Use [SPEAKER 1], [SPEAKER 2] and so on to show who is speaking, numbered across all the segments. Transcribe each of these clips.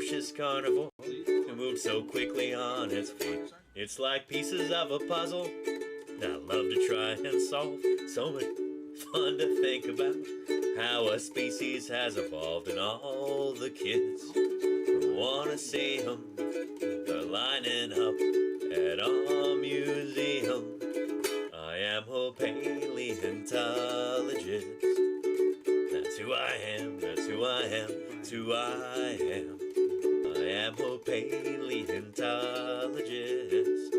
[SPEAKER 1] ferocious carnivore who moves so quickly on its feet. It's like pieces of a puzzle that I love to try and solve. So much fun to think about how a species has evolved, and all the kids who wanna see them are lining up at our museum. I am a paleontologist. That's who I am, that's who I am, that's who I am. I am a paleontologist.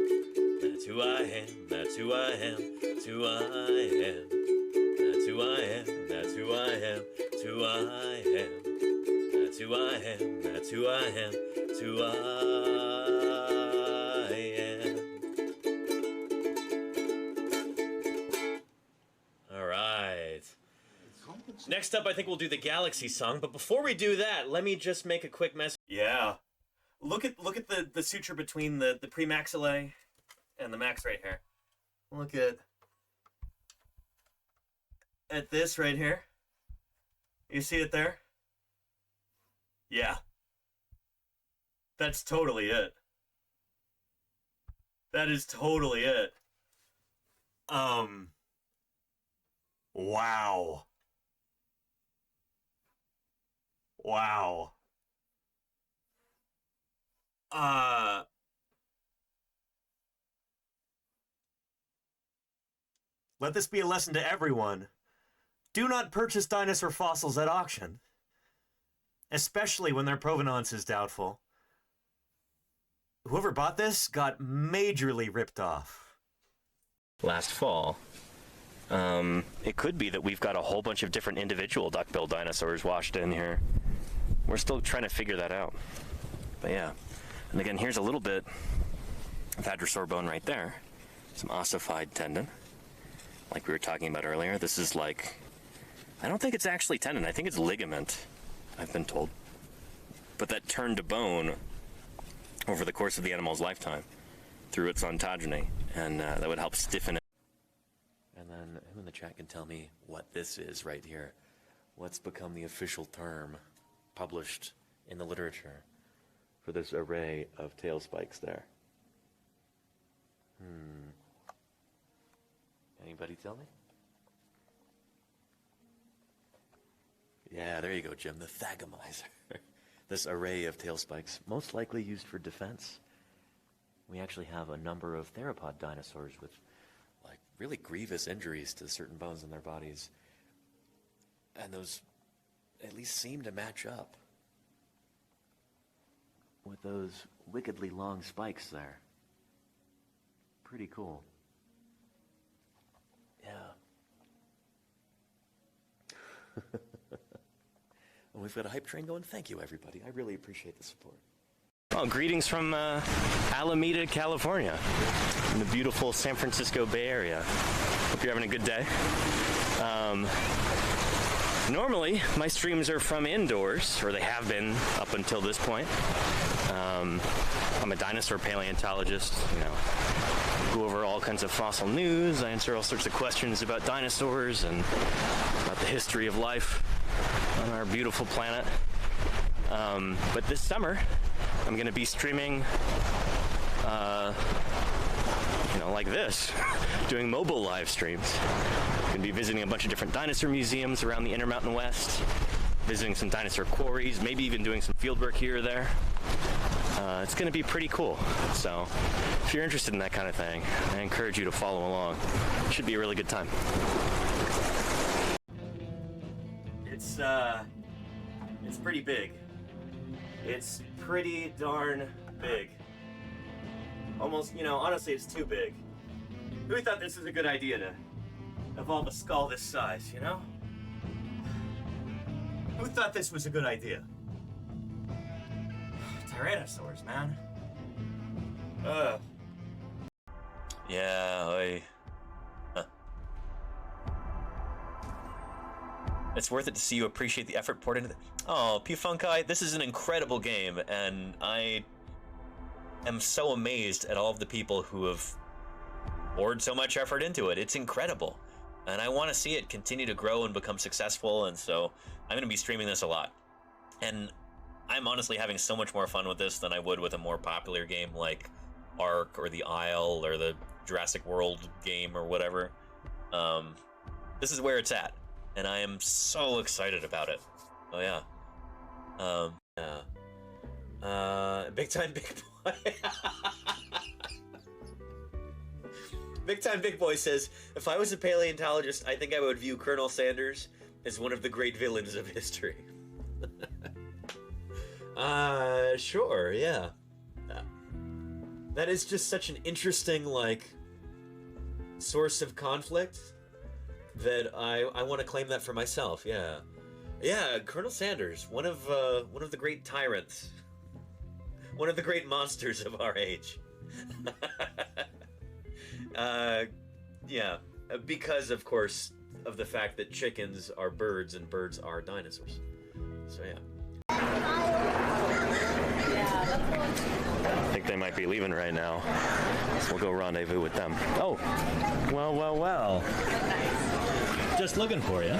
[SPEAKER 1] That's who I am, that's who I am, that's who I am. That's who I am, that's who I am, that's who I am. That's who I am, that's who I am, that's who I am. All right. Next up, I think we'll do the Galaxy song, but before we do that, let me just make a quick message. Yeah. Look at the suture between the premaxillae and the max right here. Look at this right here. You see it there? Yeah. That's totally it. That is totally it. Wow. Wow. Let this be a lesson to everyone. Do not purchase dinosaur fossils at auction, especially when their provenance is doubtful. Whoever bought this got majorly ripped off. Last fall. It could be that we've got a whole bunch of different individual duck-billed dinosaurs washed in here. We're still trying to figure that out. But yeah. And again, here's a little bit of hadrosaur bone right there. Some ossified tendon, like we were talking about earlier. This is like, I don't think it's actually tendon. I think it's ligament, I've been told. But that turned to bone over the course of the animal's lifetime through its ontogeny, and that would help stiffen it. And then who in the chat can tell me what this is right here? What's become the official term published in the literature for this array of tail spikes there? Anybody tell me? Yeah, there you go, Jim, the thagomizer. This array of tail spikes, most likely used for defense. We actually have a number of theropod dinosaurs with like really grievous injuries to certain bones in their bodies. And those at least seem to match up with those wickedly long spikes there. Pretty cool. Yeah. And we've got a hype train going. Thank you, everybody. I really appreciate the support. Well, greetings from Alameda, California, in the beautiful San Francisco Bay Area. Hope you're having a good day. Normally, my streams are from indoors, or they have been up until this point. I'm a dinosaur paleontologist, go over all kinds of fossil news. I answer all sorts of questions about dinosaurs and about the history of life on our beautiful planet. But this summer, I'm going to be streaming, like this, doing mobile live streams. I'm going to be visiting a bunch of different dinosaur museums around the Intermountain West, visiting some dinosaur quarries, maybe even doing some field work here or there. It's going to be pretty cool. So if you're interested in that kind of thing, I encourage you to follow along. It should be a really good time. It's pretty big. It's pretty darn big. Almost, honestly, it's too big. Who thought this was a good idea to evolve a skull this size, Who thought this was a good idea? Tyrannosaurs, man. Yeah, It's worth it to see you appreciate the effort poured into it. Oh, P-Funkai, this is an incredible game, and I am so amazed at all of the people who have poured so much effort into it. It's incredible. And I want to see it continue to grow and become successful, and so I'm going to be streaming this a lot. And I'm honestly having so much more fun with this than I would with a more popular game like Ark or the Isle or the Jurassic World game or whatever. This is where it's at, and I am so excited about it. Oh yeah. Big Time Big Boy. Big Time Big Boy says, if I was a paleontologist, I think I would view Colonel Sanders as one of the great villains of history. Sure, yeah. That is just such an interesting, like, source of conflict that I want to claim that for myself, yeah. Yeah, Colonel Sanders, one of the great tyrants. One of the great monsters of our age. Yeah, because, of course, of the fact that chickens are birds and birds are dinosaurs. So, yeah. I think they might be leaving right now. So we'll go rendezvous with them. Oh, well. Just looking for you.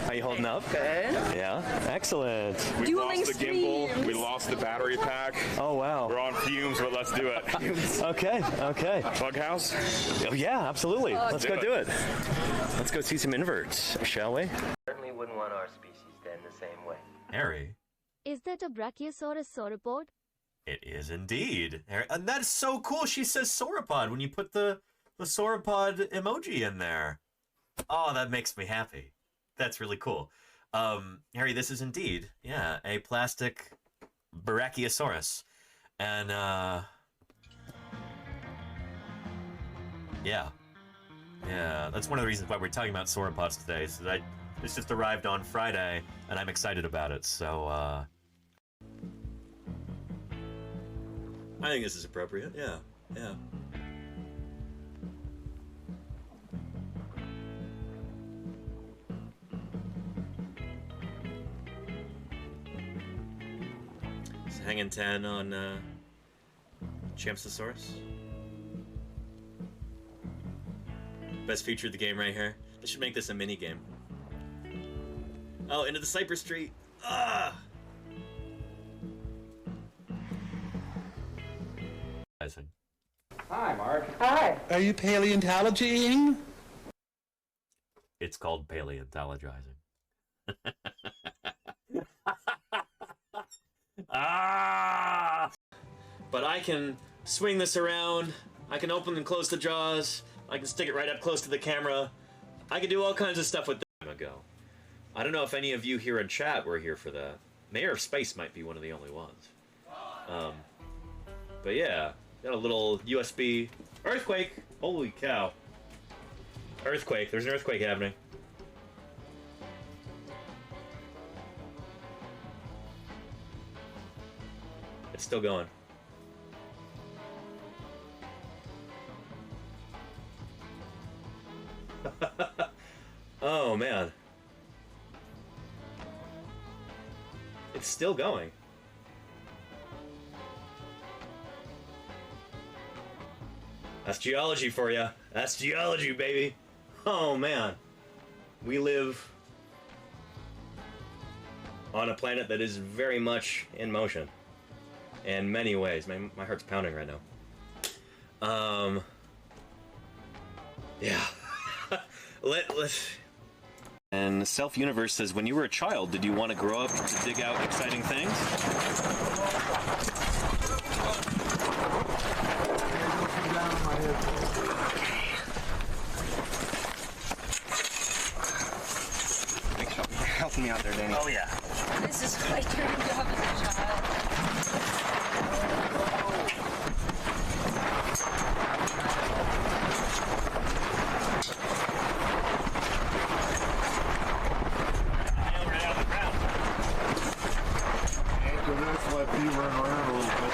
[SPEAKER 1] Are you holding up?
[SPEAKER 2] Good.
[SPEAKER 1] Yeah, excellent.
[SPEAKER 3] We lost the gimbal. We lost the battery pack.
[SPEAKER 1] Oh, wow.
[SPEAKER 3] We're on fumes, but let's do it.
[SPEAKER 1] Okay.
[SPEAKER 3] Bug house?
[SPEAKER 1] Oh, yeah, absolutely. Let's go do it. Let's go see some inverts, shall we?
[SPEAKER 4] Certainly wouldn't want our species to end the same way.
[SPEAKER 1] Harry.
[SPEAKER 5] Is that a Brachiosaurus sauropod?
[SPEAKER 1] It is indeed. And that's so cool. She says sauropod when you put the sauropod emoji in there. Oh, that makes me happy. That's really cool. Harry, this is indeed, yeah, a plastic Brachiosaurus. And, yeah, that's one of the reasons why we're talking about sauropods today. So this just arrived on Friday, and I'm excited about it, so, I think this is appropriate, yeah. Hanging 10 on Champsosaurus. Best feature of the game right here. They should make this a mini game. Oh, into the Cypress Tree. Ah!
[SPEAKER 6] Hi, Mark.
[SPEAKER 2] Hi.
[SPEAKER 6] Are you paleontologizing?
[SPEAKER 1] It's called paleontologizing. Ah! But I can swing this around. I can open and close the jaws. I can stick it right up close to the camera. I can do all kinds of stuff with this. I don't know if any of you here in chat were here for that. Mayor of Space might be one of the only ones. But yeah, got a little USB earthquake. Holy cow! Earthquake. There's an earthquake happening. It's still going. Oh man. It's still going. That's geology for you. That's geology, baby. Oh man. We live on a planet that is very much in motion. In many ways. My heart's pounding right now. Yeah. Let's... And Self Universe says, when you were a child, did you want to grow up to dig out exciting things?
[SPEAKER 6] Thanks for helping me out there, Danny.
[SPEAKER 1] Oh yeah.
[SPEAKER 2] This is my dream job as a child.
[SPEAKER 3] Let you run around a little bit.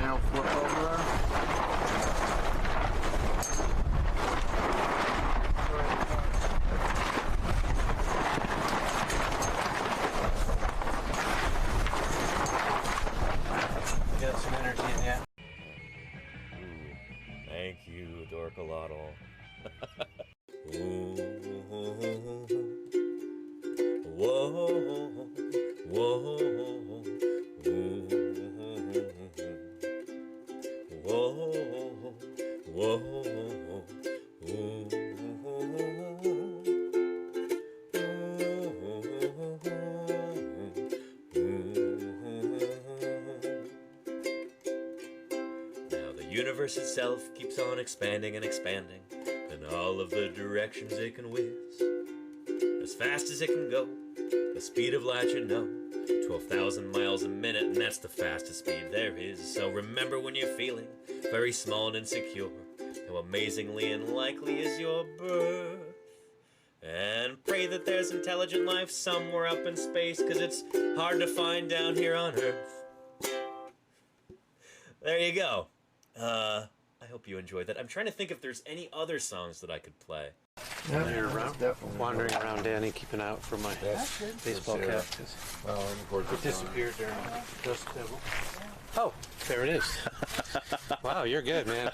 [SPEAKER 3] Now flip over there. Get some energy in ya.
[SPEAKER 1] Thank you, Dorkalotl. Whoa, whoa, whoa, whoa, Now the universe itself keeps on expanding and expanding in all of the directions it can whiz. As fast as it can go, the speed of light you know, 12,000 miles a minute, and that's the fastest speed there is. So remember when you're feeling very small and insecure, how amazingly unlikely is your birth. And pray that there's intelligent life somewhere up in space, 'cause it's hard to find down here on Earth. There you go. I hope you enjoyed that. I'm trying to think if there's any other songs that I could play.
[SPEAKER 7] Wandering around, Danny, keeping out for my baseball cap. It disappeared during Dust Devil. Oh, there it is. Wow, you're good, man.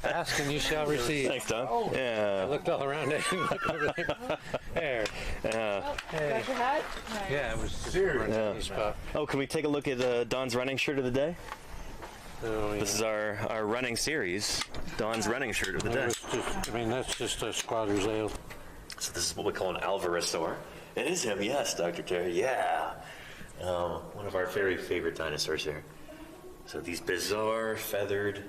[SPEAKER 7] Ask and you shall receive.
[SPEAKER 1] Thanks, Don.
[SPEAKER 7] I
[SPEAKER 1] Yeah.
[SPEAKER 7] looked all around it. Look over there. There.
[SPEAKER 1] Yeah.
[SPEAKER 7] Hey.
[SPEAKER 2] Got your hat?
[SPEAKER 7] Yeah, it was serious. Spot.
[SPEAKER 1] Oh, can we take a look at Don's running shirt of the day?
[SPEAKER 7] Oh, yeah.
[SPEAKER 1] This is our running series. Don's running shirt of the day.
[SPEAKER 7] That's just a squatter's ale.
[SPEAKER 1] So this is what we call an alvarezsaur. It is him, yes, Dr. Terry, yeah. One of our very favorite dinosaurs here. So these bizarre, feathered,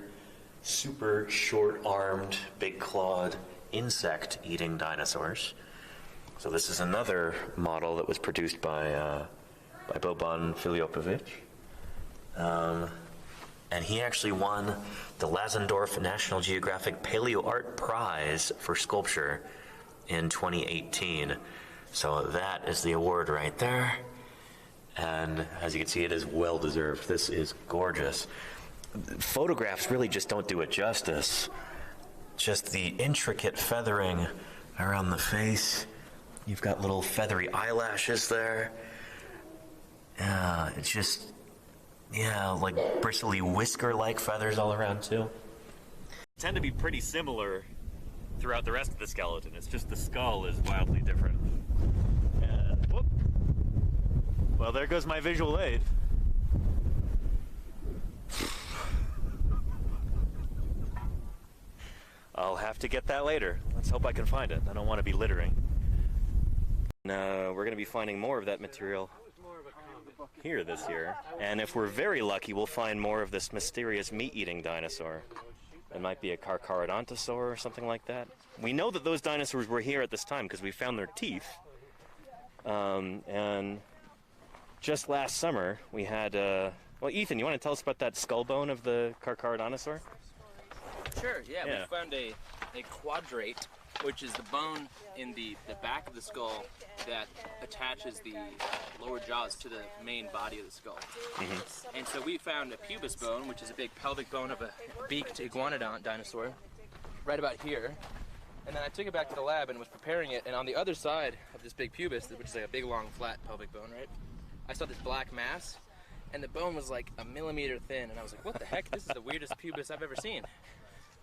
[SPEAKER 1] super short-armed, big-clawed, insect-eating dinosaurs. So this is another model that was produced by Boban Filipovic. And he actually won the Lazendorf National Geographic Paleo Art Prize for sculpture in 2018. So that is the award right there. And as you can see, it is well deserved. This is gorgeous. Photographs really just don't do it justice. Just the intricate feathering around the face. You've got little feathery eyelashes there. It's just, like bristly whisker-like feathers all around too. Tend to be pretty similar throughout the rest of the skeleton. It's just the skull is wildly different. Whoop. Well, there goes my visual aid. I'll have to get that later. Let's hope I can find it. I don't want to be littering. No, we're going to be finding more of that material here this year. And if we're very lucky, we'll find more of this mysterious meat-eating dinosaur. It might be a Carcharodontosaur or something like that. We know that those dinosaurs were here at this time because we found their teeth. And just last summer, we had... well, Ethan, you want to tell us about that skull bone of the Carcharodontosaur?
[SPEAKER 8] Sure, yeah. We found a quadrate, which is the bone in the back of the skull that attaches the lower jaws to the main body of the skull. Mm-hmm. And so we found a pubis bone, which is a big pelvic bone of a beaked iguanodont dinosaur, right about here. And then I took it back to the lab and was preparing it, and on the other side of this big pubis, which is like a big, long, flat pelvic bone, right, I saw this black mass, and the bone was like a millimeter thin, and I was like, what the heck? This is the weirdest pubis I've ever seen.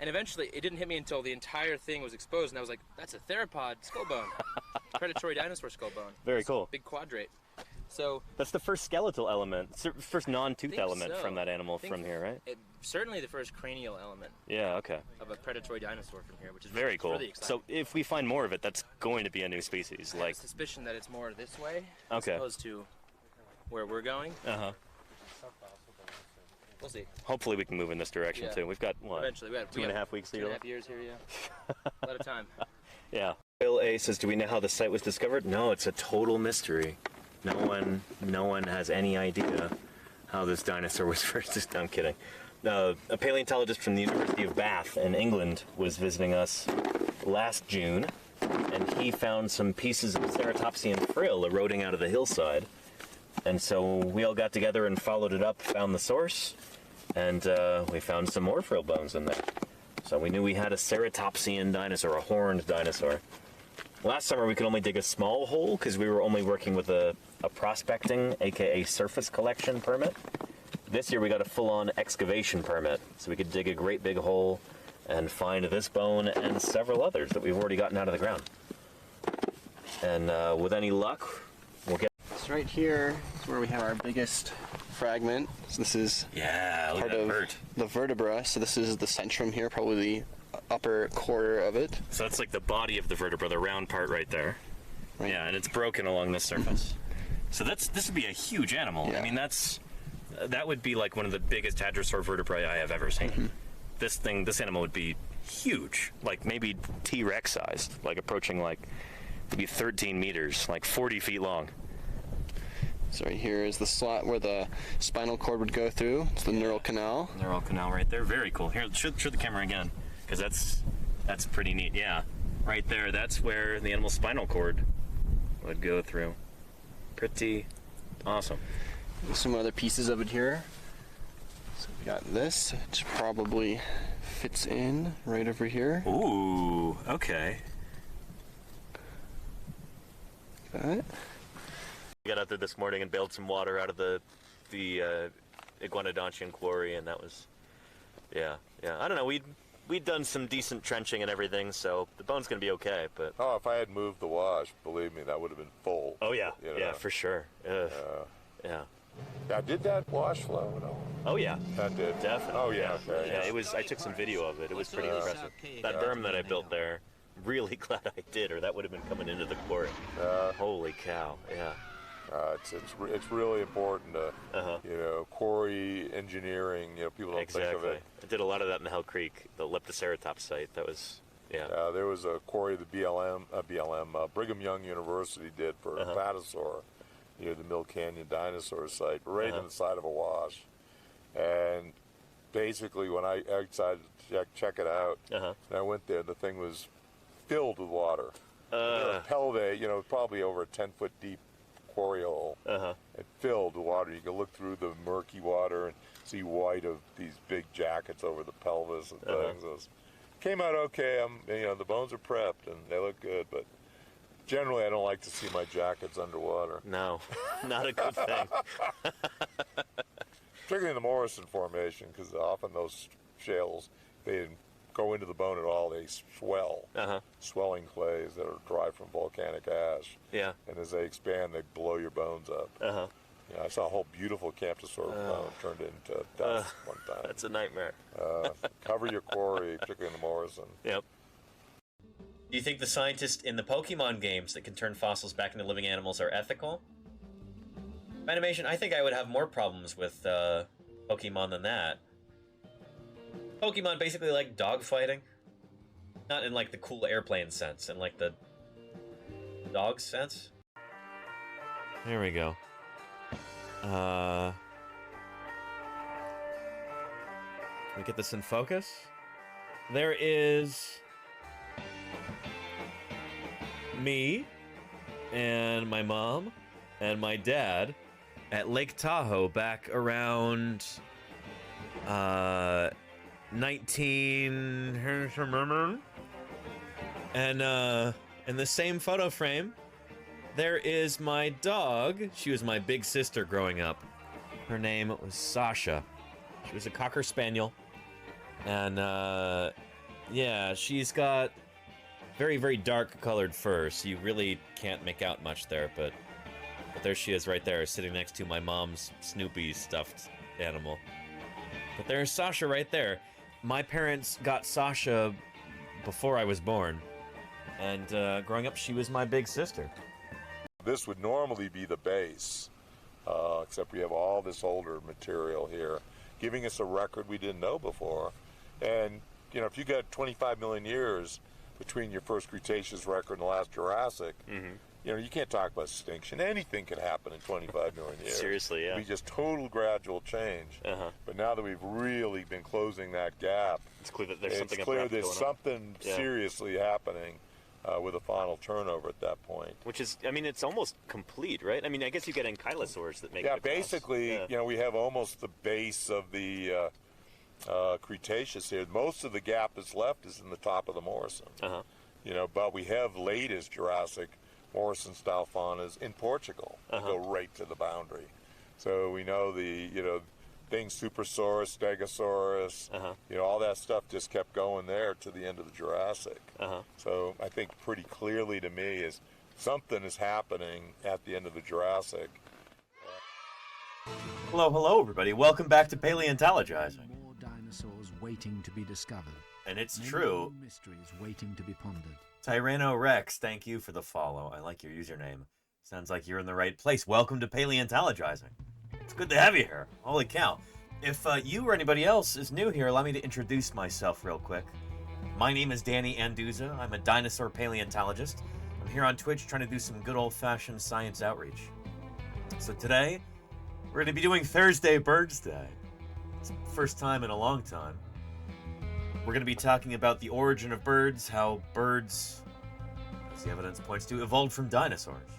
[SPEAKER 8] And eventually, it didn't hit me until the entire thing was exposed, and I was like, that's a theropod skull bone. Predatory dinosaur skull bone.
[SPEAKER 1] Very cool.
[SPEAKER 8] Big quadrate. So
[SPEAKER 1] that's the first skeletal element, first non-tooth element from that animal from here, right?
[SPEAKER 8] Certainly the first cranial element.
[SPEAKER 1] Yeah, okay.
[SPEAKER 8] Of a predatory dinosaur from here, which is
[SPEAKER 1] very cool.
[SPEAKER 8] Really exciting.
[SPEAKER 1] So if we find more of it, that's going to be a new species.
[SPEAKER 8] I have a suspicion that it's more this way, as
[SPEAKER 1] okay,
[SPEAKER 8] opposed to where we're going.
[SPEAKER 1] Uh-huh.
[SPEAKER 8] We'll see.
[SPEAKER 1] Hopefully we can move in this direction too. We've got what?
[SPEAKER 8] Eventually, we have
[SPEAKER 1] 2.5 weeks.
[SPEAKER 8] 2.5 years here, yeah. A lot of time.
[SPEAKER 1] Yeah. Bill A says, "Do we know how the site was discovered?" No, it's a total mystery. No one has any idea how this dinosaur was first. I'm kidding. A paleontologist from the University of Bath in England was visiting us last June, and he found some pieces of ceratopsian frill eroding out of the hillside. And so we all got together and followed it up, found the source, and we found some more frill bones in there. So we knew we had a ceratopsian dinosaur, a horned dinosaur. Last summer we could only dig a small hole because we were only working with a prospecting, aka surface collection permit. This year we got a full-on excavation permit, so we could dig a great big hole and find this bone and several others that we've already gotten out of the ground. And with any luck, we'll get...
[SPEAKER 6] So right here is where we have our biggest fragment. So this is
[SPEAKER 1] look
[SPEAKER 6] part of the vertebra. So this is the centrum here, probably the upper quarter of it.
[SPEAKER 1] So that's like the body of the vertebra, the round part right there.
[SPEAKER 6] Right.
[SPEAKER 1] Yeah, and it's broken along this surface. So this would be a huge animal.
[SPEAKER 6] Yeah.
[SPEAKER 1] I mean, that would be like one of the biggest hadrosaur vertebrae I have ever seen. This animal would be huge, like maybe T-Rex sized, like approaching like maybe 13 meters, like 40 feet long.
[SPEAKER 6] So right here is the slot where the spinal cord would go through. It's the neural canal.
[SPEAKER 1] Neural canal right there, very cool. Here, show the camera again, because that's pretty neat. Yeah, right there, that's where the animal's spinal cord would go through. Pretty awesome.
[SPEAKER 6] There's some other pieces of it here. So we got this, which probably fits in right over here.
[SPEAKER 1] Ooh, okay.
[SPEAKER 6] Got it.
[SPEAKER 1] We got out there this morning and bailed some water out of the Iguanodontian quarry, and that was, yeah. I don't know, we'd done some decent trenching and everything, so the bone's gonna be okay. But
[SPEAKER 3] if I had moved the wash, believe me, that would have been full.
[SPEAKER 1] oh yeah,
[SPEAKER 3] You know?
[SPEAKER 1] yeah, for sure. Yeah.
[SPEAKER 3] Yeah, did that wash flow at all?
[SPEAKER 1] Oh yeah,
[SPEAKER 3] That did.
[SPEAKER 1] definitely.
[SPEAKER 3] Oh yeah. Okay.
[SPEAKER 1] Yeah, it was. I took some video of it. It was pretty impressive. That berm that I built there, really glad I did, or that would have been coming into the quarry. Holy cow! Yeah.
[SPEAKER 3] It's really important to quarry engineering. People don't think of it.
[SPEAKER 1] I did a lot of that in the Hell Creek, the Leptoceratops site. That was
[SPEAKER 3] there was a quarry the Brigham Young University did for Apatosaur, the Mill Canyon dinosaur site, right in the side of a wash. And basically, when I decided to check it out, and I went there, the thing was filled with water. Pelve, probably over a 10-foot deep quarry hole, and filled with water. You can look through the murky water and see white of these big jackets over the pelvis and things. It came out okay. The bones are prepped and they look good, but generally I don't like to see my jackets underwater.
[SPEAKER 1] No, not a good thing.
[SPEAKER 3] Particularly in the Morrison Formation, because often those shales, they didn't go into the bone at all. They swell, swelling clays that are derived from volcanic ash.
[SPEAKER 1] Yeah.
[SPEAKER 3] And as they expand, they blow your bones up. I saw a whole beautiful Camptosaur bone turned into dust one time.
[SPEAKER 1] That's a nightmare.
[SPEAKER 3] Cover your quarry, particularly in the Morrison.
[SPEAKER 1] Yep. Do you think the scientists in the Pokemon games that can turn fossils back into living animals are ethical? Animation, I think I would have more problems with Pokemon than that. Pokemon basically like dogfighting. Not in like the cool airplane sense, in like the dog sense. There we go. Can we get this in focus? There is me and my mom and my dad at Lake Tahoe back around 19 and in the same photo frame there is my dog. She was my big sister growing up. Her name was Sasha. She was a Cocker Spaniel, and yeah, she's got very, very dark colored fur, so you really can't make out much there, but there she is right there, sitting next to my mom's Snoopy stuffed animal. But there's Sasha right there. My parents got Sasha before I was born, and growing up, she was my big sister.
[SPEAKER 3] This would normally be the base, except we have all this older material here, giving us a record we didn't know before. And, if you got 25 million years between your first Cretaceous record and the last Jurassic, you can't talk about extinction. Anything can happen in 25 million years.
[SPEAKER 1] Seriously, yeah.
[SPEAKER 3] It'd be just total gradual change. But now that we've really been closing that gap,
[SPEAKER 1] It's clear that there's something
[SPEAKER 3] there's something seriously happening with a final turnover at that point.
[SPEAKER 1] Which is, I mean, it's almost complete, right? I mean, I guess you get ankylosaurs that make it across.
[SPEAKER 3] Basically, we have almost the base of the Cretaceous here. Most of the gap that's left is in the top of the Morrison. But we have latest Jurassic Morrison-style faunas in Portugal that go right to the boundary. So we know the things, Supersaurus, Stegosaurus, all that stuff just kept going there to the end of the Jurassic. So I think pretty clearly to me is something is happening at the end of the Jurassic.
[SPEAKER 1] Hello, everybody. Welcome back to Paleontologizing.
[SPEAKER 9] More dinosaurs waiting to be discovered.
[SPEAKER 1] And it's true.
[SPEAKER 9] Mysteries waiting to be pondered.
[SPEAKER 1] Tyranno Rex, thank you for the follow. I like your username. Sounds like you're in the right place. Welcome to Paleontologizing. It's good to have you here. Holy cow. If you or anybody else is new here, allow me to introduce myself real quick. My name is Danny Anduza. I'm a dinosaur paleontologist. I'm here on Twitch trying to do some good old-fashioned science outreach. So today, we're going to be doing Thursday BIRDSday. It's the first time in a long time. We're going to be talking about the origin of birds, how birds, as the evidence points to, evolved from dinosaurs.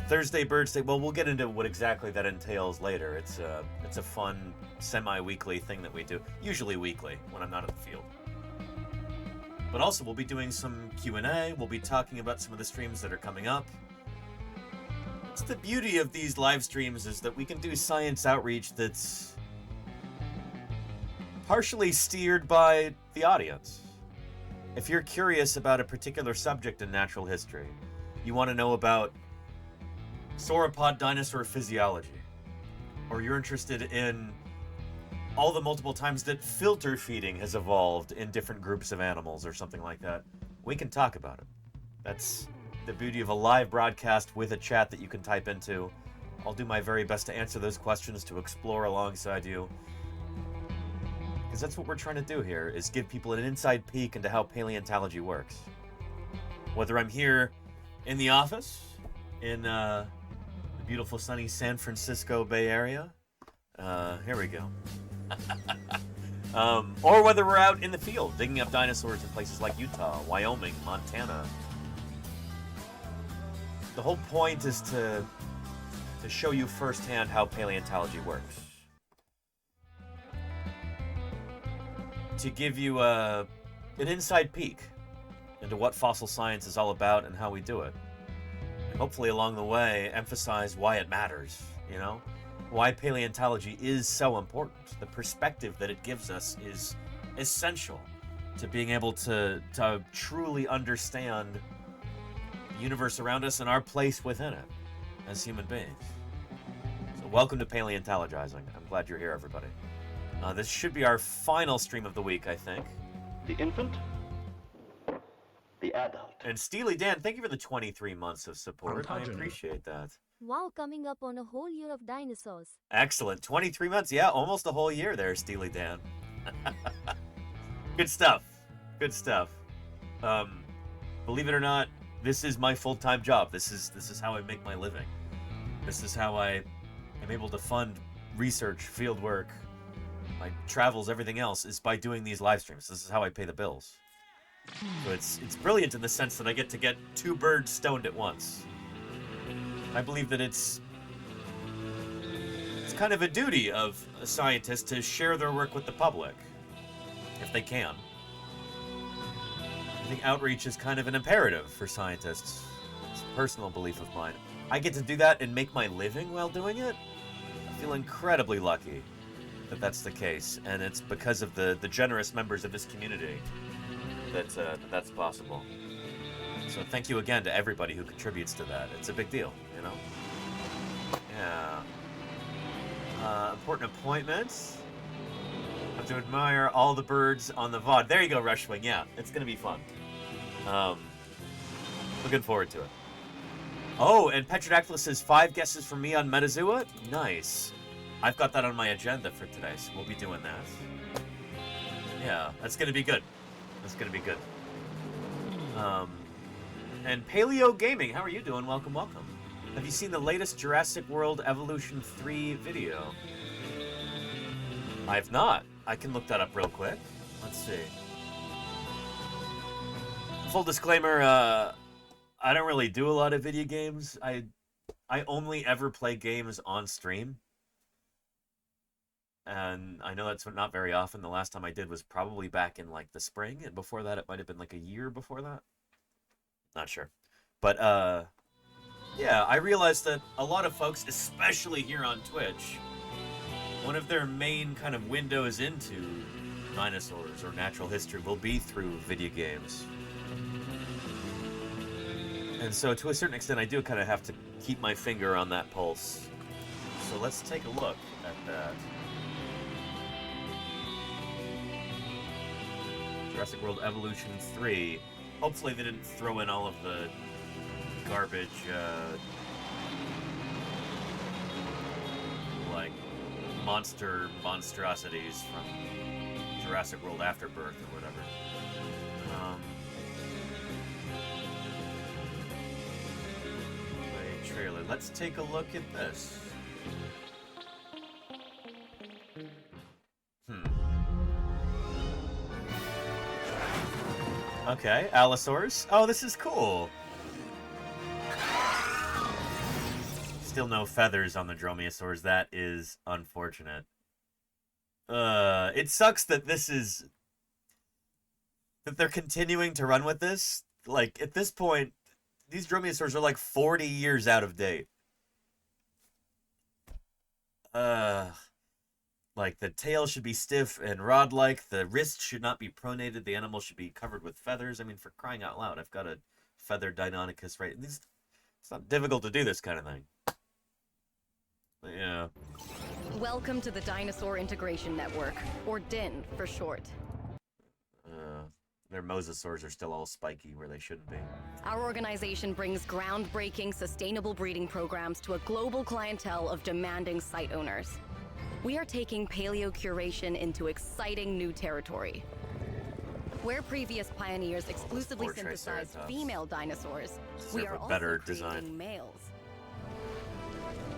[SPEAKER 1] Thursday BIRDSday, well, we'll get into what exactly that entails later. It's a fun, semi-weekly thing that we do, usually weekly, when I'm not in the field. But also, we'll be doing some Q&A, we'll be talking about some of the streams that are coming up. It's the beauty of these live streams is that we can do science outreach that's partially steered by the audience. If you're curious about a particular subject in natural history, you want to know about sauropod dinosaur physiology, or you're interested in all the multiple times that filter feeding has evolved in different groups of animals or something like that, we can talk about it. That's the beauty of a live broadcast with a chat that you can type into. I'll do my very best to answer those questions, to explore alongside you. Because that's what we're trying to do here, is give people an inside peek into how paleontology works. Whether I'm here in the office, in the beautiful sunny San Francisco Bay Area, here we go. Or whether we're out in the field, digging up dinosaurs in places like Utah, Wyoming, Montana. The whole point is to show you firsthand how paleontology works. To give you an inside peek into what fossil science is all about and how we do it. And hopefully along the way, emphasize why it matters, Why paleontology is so important. The perspective that it gives us is essential to being able to truly understand the universe around us and our place within it as human beings. So welcome to Paleontologizing. I'm glad you're here, everybody. This should be our final stream of the week, I think.
[SPEAKER 10] The infant, the adult.
[SPEAKER 1] And Steely Dan, thank you for the 23 months of support. I appreciate that.
[SPEAKER 5] Wow, coming up on a whole year of dinosaurs.
[SPEAKER 1] Excellent. 23 months. Yeah, almost a whole year there, Steely Dan. Good stuff. Good stuff. Believe it or not, this is my full-time job. This is how I make my living. This is how I am able to fund research, field work, my travels, everything else, is by doing these live streams. This is how I pay the bills. So it's brilliant in the sense that I get to get two birds stoned at once. I believe that it's kind of a duty of a scientist to share their work with the public, if they can. I think outreach is kind of an imperative for scientists. It's a personal belief of mine. I get to do that and make my living while doing it. I feel incredibly lucky that that's the case, and it's because of the generous members of this community that's possible. So thank you again to everybody who contributes to that. It's a big deal, Yeah. Important appointments. I have to admire all the birds on the VOD. There you go, Rushwing. Yeah, it's gonna be fun. Looking forward to it. Oh, and Petrodactylus says 5 guesses from me on Metazoa. Nice. I've got that on my agenda for today, so we'll be doing that. Yeah, that's gonna be good. That's gonna be good. And Paleo Gaming, how are you doing? Welcome, welcome. Have you seen the latest Jurassic World Evolution 3 video? I've not. I can look that up real quick. Let's see. Full disclaimer, I don't really do a lot of video games. I only ever play games on stream. And I know that's not very often. The last time I did was probably back in like the spring, and before that it might have been like a year before that. Not sure. But Yeah, I realized that a lot of folks, especially here on Twitch, one of their main kind of windows into dinosaurs or natural history will be through video games. And so to a certain extent, I do kind of have to keep my finger on that pulse. So let's take a look at that. Jurassic World Evolution 3. Hopefully they didn't throw in all of the garbage, like, monstrosities from Jurassic World Afterbirth or whatever. Play trailer. Let's take a look at this. Okay, Allosaurs. Oh, this is cool. Still no feathers on the Dromaeosaurs. That is unfortunate. It sucks that that they're continuing to run with this. Like, at this point, these Dromaeosaurs are like 40 years out of date. Like, the tail should be stiff and rod-like. The wrist should not be pronated. The animal should be covered with feathers. I mean, for crying out loud, I've got a feathered Deinonychus right. It's not difficult to do this kind of thing. But yeah.
[SPEAKER 11] Welcome to the Dinosaur Integration Network, or DIN for short.
[SPEAKER 1] Their mosasaurs are still all spiky where they shouldn't be.
[SPEAKER 11] Our organization brings groundbreaking, sustainable breeding programs to a global clientele of demanding site owners. We are taking paleocuration into exciting new territory. Where previous pioneers exclusively synthesized female dinosaurs, we are also creating males.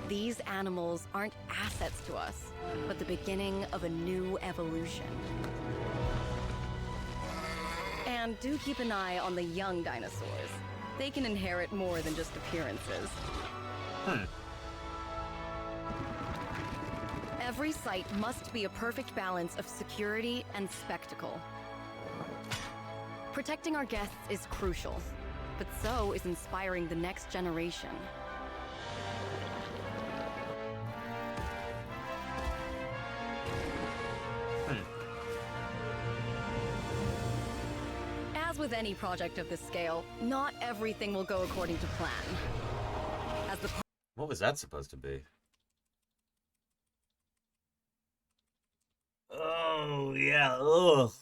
[SPEAKER 11] These animals aren't assets to us, but the beginning of a new evolution. And do keep an eye on the young dinosaurs. They can inherit more than just appearances. Every site must be a perfect balance of security and spectacle. Protecting our guests is crucial, but so is inspiring the next generation. As with any project of this scale, not everything will go according to plan.
[SPEAKER 1] What was that supposed to be? Oh, yeah. Ugh.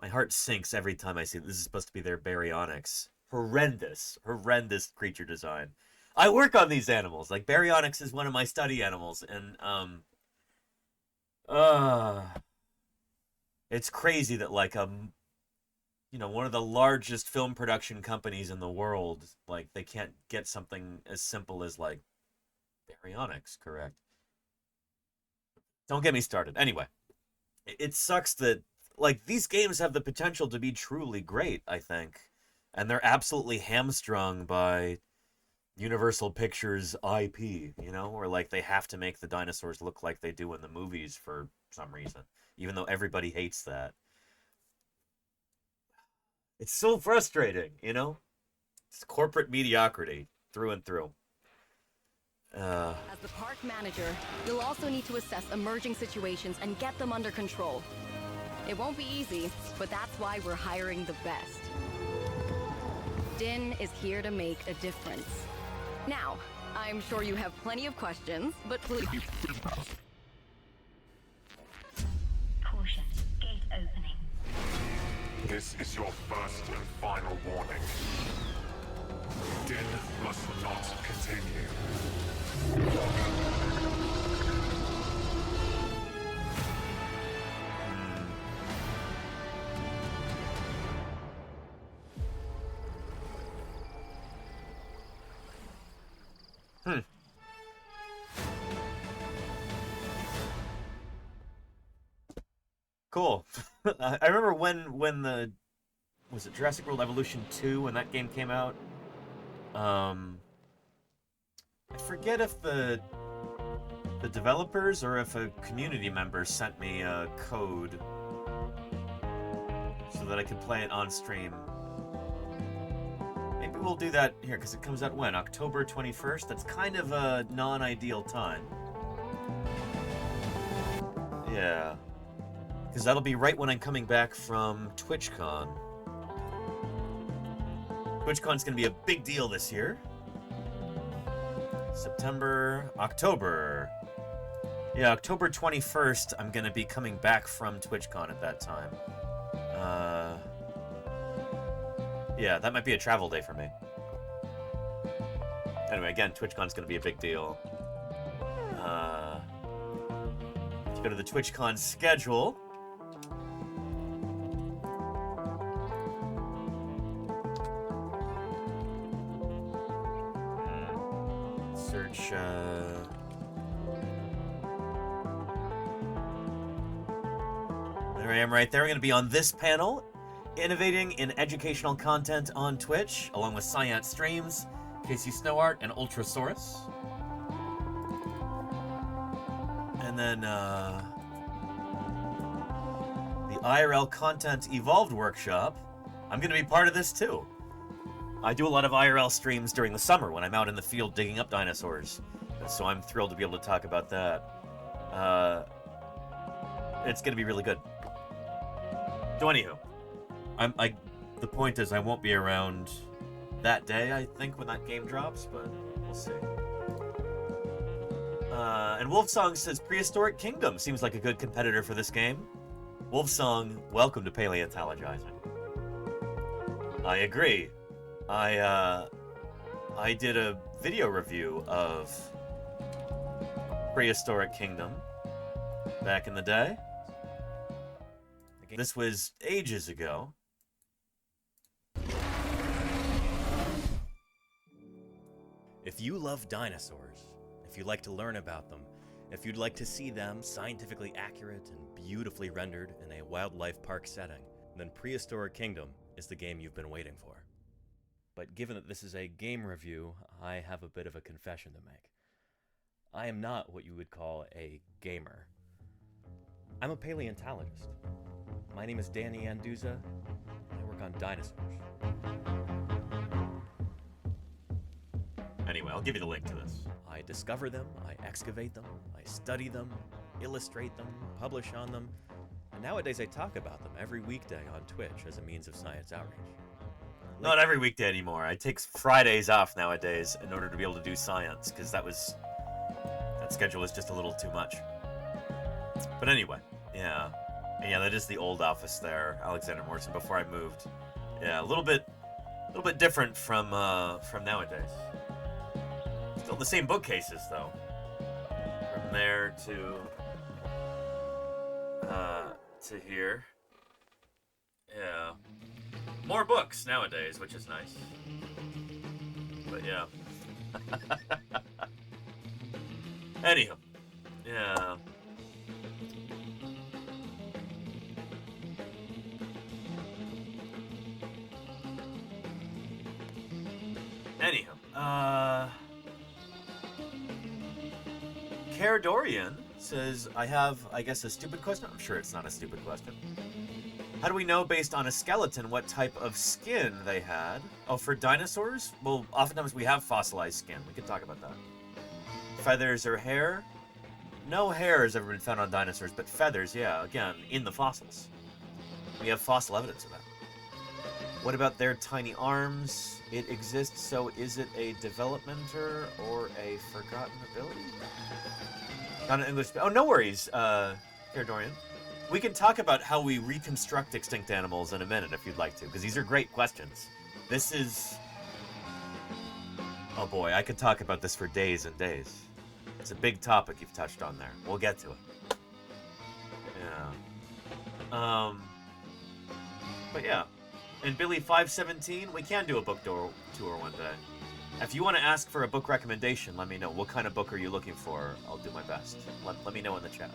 [SPEAKER 1] My heart sinks every time I see this is supposed to be their baryonyx. Horrendous creature design. I work on these animals. Like, baryonyx is one of my study animals, and, it's crazy that, like, one of the largest film production companies in the world, like, they can't get something as simple as, like, baryonyx correct. Don't get me started. Anyway, it sucks that, like, these games have the potential to be truly great, I think. And they're absolutely hamstrung by Universal Pictures IP, you know? Or, like, they have to make the dinosaurs look like they do in the movies for some reason. Even though everybody hates that. It's so frustrating, you know? It's corporate mediocrity through and through.
[SPEAKER 11] As the park manager, you'll also need to assess emerging situations and get them under control. It won't be easy, but that's why we're hiring the best. DIN is here to make a difference. Now, I'm sure you have plenty of questions, but please...
[SPEAKER 12] Caution, gate opening.
[SPEAKER 13] This is your first and final warning. DIN must not continue.
[SPEAKER 1] Cool. I remember when the... Was it Jurassic World Evolution 2 when that game came out? I forget if the developers or if a community member sent me a code so that I could play it on stream. Maybe we'll do that here, because it comes out when? October 21st? That's kind of a non-ideal time. Yeah. Because that'll be right when I'm coming back from TwitchCon. TwitchCon's going to be a big deal this year. September, October. Yeah, October 21st, I'm going to be coming back from TwitchCon at that time. Yeah, that might be a travel day for me. Anyway, again, TwitchCon's going to be a big deal. If you go to the TwitchCon schedule... Search... There I am right there. I'm going to be on this panel, innovating in educational content on Twitch, along with Science Streams, Casey Snowart, and Ultrasaurus. And then, the IRL Content Evolved Workshop. I'm going to be part of this, too. I do a lot of IRL streams during the summer when I'm out in the field digging up dinosaurs. So I'm thrilled to be able to talk about that. It's going to be really good. So anywho, the point is I won't be around that day, I think, when that game drops, but we'll see. And Wolfsong says Prehistoric Kingdom seems like a good competitor for this game. Wolfsong, welcome to Paleontologizing. I agree. I did a video review of Prehistoric Kingdom back in the day. This was ages ago. If you love dinosaurs, if you like to learn about them, if you'd like to see them scientifically accurate and beautifully rendered in a wildlife park setting, then Prehistoric Kingdom is the game you've been waiting for. But given that this is a game review, I have a bit of a confession to make. I am not what you would call a gamer. I'm a paleontologist. My name is Danny Anduza, and I work on dinosaurs. Anyway, I'll give you the link to this. I discover them, I excavate them, I study them, illustrate them, publish on them, and nowadays I talk about them every weekday on Twitch as a means of science outreach. Not every weekday anymore. I take Fridays off nowadays in order to be able to do science, because that schedule is just a little too much. But anyway, yeah. And yeah, that is the old office there, Alexander Morrison, before I moved. Yeah, a little bit different from nowadays. Still the same bookcases, though. From there to here. Yeah. More books nowadays, which is nice. But yeah. Anywho. Yeah. Anyhow, Caradorian says, I have, I guess, a stupid question? I'm sure it's not a stupid question. How do we know, based on a skeleton, what type of skin they had? Oh, for dinosaurs? Well, oftentimes we have fossilized skin. We can talk about that. Feathers or hair? No hair has ever been found on dinosaurs, but feathers, yeah, again, in the fossils. We have fossil evidence of that. What about their tiny arms? It exists, so is it a developmenter or a forgotten ability? Not an English... Oh, no worries, Caradorian. We can talk about how we reconstruct extinct animals in a minute if you'd like to, because these are great questions. This is... Oh boy, I could talk about this for days and days. It's a big topic you've touched on there. We'll get to it. Yeah. But yeah. And Billy 517, we can do a book tour one day. If you want to ask for a book recommendation, let me know. What kind of book are you looking for? I'll do my best. Let me know in the chat.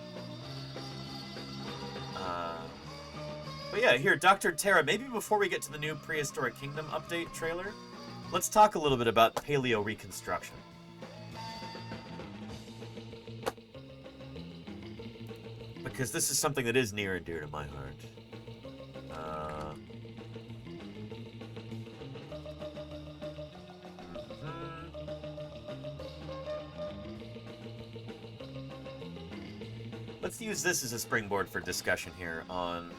[SPEAKER 1] But yeah, here, Dr. Terra, maybe before we get to the new Prehistoric Kingdom update trailer, let's talk a little bit about paleo reconstruction. Because this is something that is near and dear to my heart. Let's use this as a springboard for discussion here on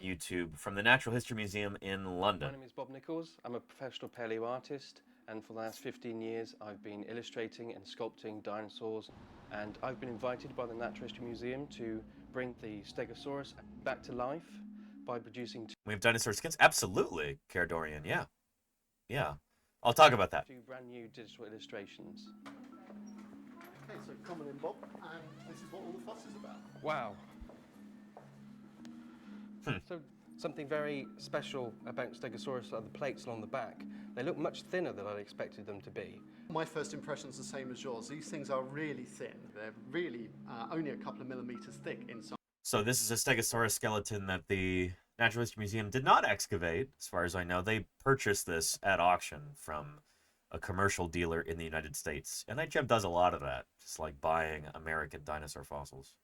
[SPEAKER 1] YouTube from the Natural History Museum in London.
[SPEAKER 14] My name is Bob Nichols. I'm a professional paleo artist, and for the last 15 years I've been illustrating and sculpting dinosaurs, and I've been invited by the Natural History Museum to bring the Stegosaurus back to life by producing
[SPEAKER 1] we have dinosaur skins? Absolutely, Caradorian, yeah. Yeah. I'll talk about that.
[SPEAKER 14] 2 brand new digital illustrations.
[SPEAKER 15] Okay, so come on in, Bob, and this is what all the fuss is about.
[SPEAKER 14] Wow. So something very special about Stegosaurus are the plates along the back. They look much thinner than I'd expected them to be.
[SPEAKER 15] My first impression's the same as yours. These things are really thin. They're really only a couple of millimeters thick inside.
[SPEAKER 1] So this is a Stegosaurus skeleton that the Natural History Museum did not excavate, as far as I know. They purchased this at auction from a commercial dealer in the United States. And NHM does a lot of that, just like buying American dinosaur fossils.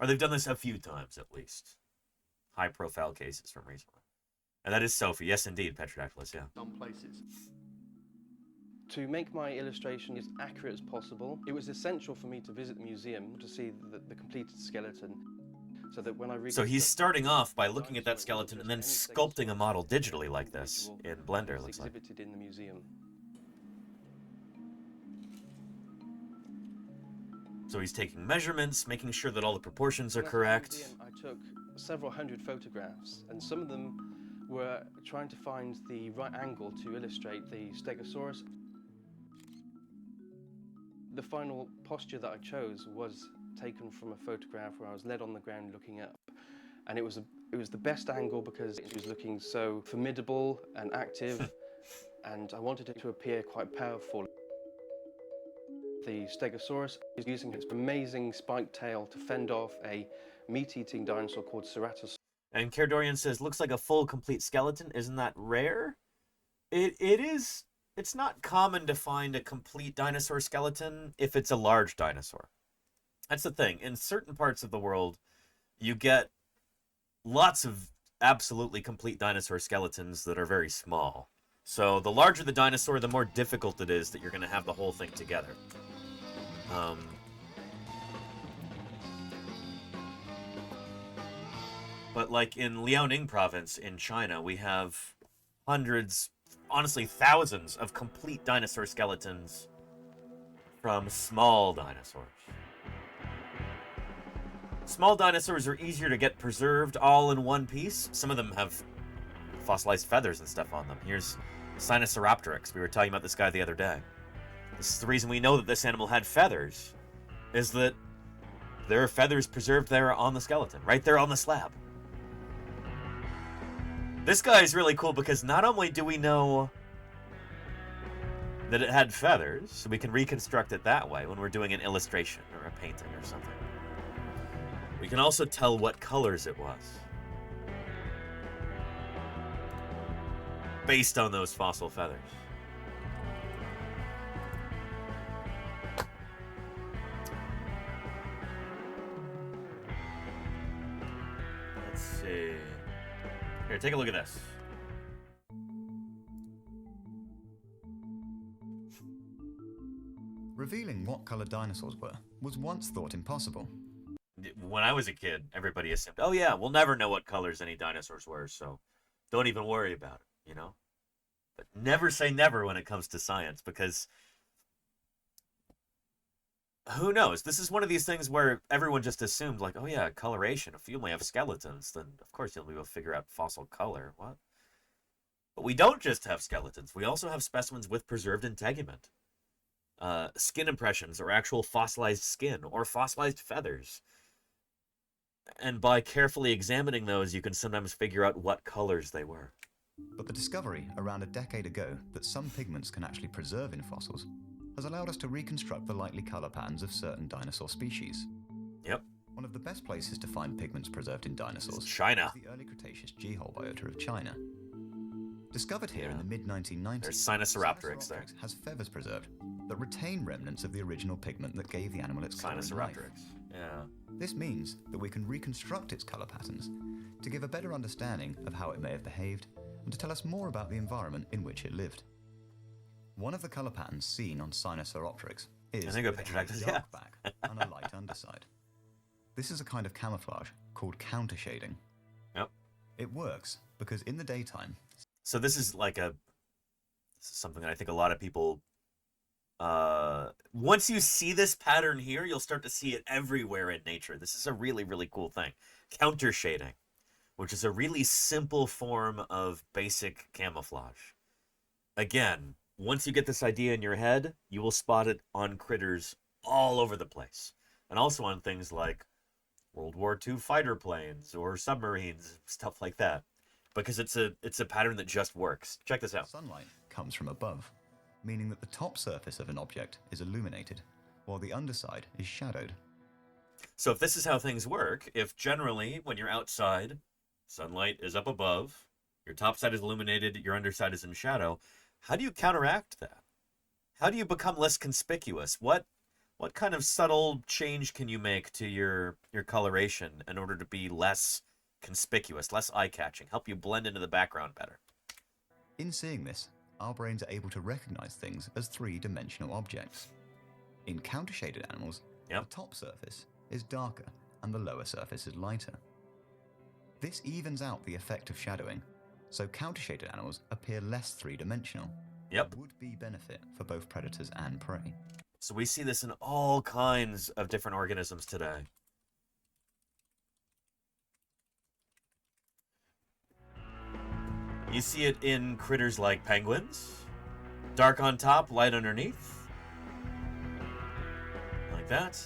[SPEAKER 1] Or they've done this a few times, at least. High-profile cases from recently. And that is Sophie. Yes, indeed, Petrodactylus, yeah.
[SPEAKER 15] Some places.
[SPEAKER 14] To make my illustration as accurate as possible, it was essential for me to visit the museum to see the completed skeleton, so that when I
[SPEAKER 1] So he's starting off by looking at that skeleton and then sculpting a model digitally like this in Blender, looks like.
[SPEAKER 14] Exhibited in the museum.
[SPEAKER 1] So he's taking measurements, making sure that all the proportions are correct.
[SPEAKER 14] I took several hundred photographs, and some of them were trying to find the right angle to illustrate the Stegosaurus. The final posture that I chose was taken from a photograph where I was led on the ground looking up, and it was the best angle because it was looking so formidable and active, and I wanted it to appear quite powerful. The Stegosaurus is using its amazing spiked tail to fend off a meat-eating dinosaur called Ceratosaurus.
[SPEAKER 1] And Caradorian says, looks like a full, complete skeleton. Isn't that rare? It is. It's not common to find a complete dinosaur skeleton if it's a large dinosaur. That's the thing. In certain parts of the world, you get lots of absolutely complete dinosaur skeletons that are very small. So the larger the dinosaur, the more difficult it is that you're going to have the whole thing together. But like in Liaoning province in China, we have hundreds, honestly thousands of complete dinosaur skeletons from small dinosaurs. Small dinosaurs are easier to get preserved all in one piece. Some of them have fossilized feathers and stuff on them. Here's Sinosauropteryx. We were talking about this guy the other day. This is the reason we know that this animal had feathers, is that there are feathers preserved there on the skeleton, right there on the slab. This guy is really cool because not only do we know that it had feathers, so we can reconstruct it that way when we're doing an illustration or a painting or something. We can also tell what colors it was, based on those fossil feathers. Let's see. Here, take a look at this.
[SPEAKER 16] Revealing what color dinosaurs were was once thought impossible.
[SPEAKER 1] When I was a kid, everybody assumed, oh yeah, we'll never know what colors any dinosaurs were, so don't even worry about it, you know? But never say never when it comes to science, because who knows? This is one of these things where everyone just assumed, like, oh yeah, coloration. If you only have skeletons, then of course you'll be able to figure out fossil color. What? But we don't just have skeletons. We also have specimens with preserved integument. Skin impressions, or actual fossilized skin, or fossilized feathers. And by carefully examining those, you can sometimes figure out what colors they were.
[SPEAKER 16] But the discovery around a decade ago that some pigments can actually preserve in fossils has allowed us to reconstruct the likely color patterns of certain dinosaur species.
[SPEAKER 1] Yep.
[SPEAKER 16] One of the best places to find pigments preserved in dinosaurs
[SPEAKER 1] China.
[SPEAKER 16] is the early Cretaceous G-hole biota of China. Discovered here in the mid-1990s,
[SPEAKER 1] there's Sinosauropteryx there.
[SPEAKER 16] Has feathers preserved that retain remnants of the original pigment that gave the animal its color in life.
[SPEAKER 1] Yeah.
[SPEAKER 16] This means that we can reconstruct its color patterns to give a better understanding of how it may have behaved and to tell us more about the environment in which it lived. One of the color patterns seen on Sinosauropteryx is with a dark back and a light underside. This is a kind of camouflage called countershading.
[SPEAKER 1] Yep.
[SPEAKER 16] It works because in the daytime...
[SPEAKER 1] So this is like this is something that I think a lot of people... once you see this pattern here, you'll start to see it everywhere in nature. This is a really, really cool thing. Countershading, which is a really simple form of basic camouflage. Again, once you get this idea in your head, you will spot it on critters all over the place. And also on things like World War II fighter planes or submarines, stuff like that. Because it's a pattern that just works. Check this out.
[SPEAKER 16] Sunlight comes from above, meaning that the top surface of an object is illuminated, while the underside is shadowed.
[SPEAKER 1] So if this is how things work, if generally when you're outside, sunlight is up above, your top side is illuminated, your underside is in shadow, how do you counteract that? How do you become less conspicuous? What kind of subtle change can you make to your coloration in order to be less conspicuous, less eye-catching, help you blend into the background better?
[SPEAKER 16] In seeing this, our brains are able to recognize things as three-dimensional objects. In countershaded animals, the top surface is darker and the lower surface is lighter. This evens out the effect of shadowing, so countershaded animals appear less three-dimensional.
[SPEAKER 1] Yep.
[SPEAKER 16] Would be benefit for both predators and prey.
[SPEAKER 1] So we see this in all kinds of different organisms today. You see it in critters like penguins. Dark on top, light underneath. Like that.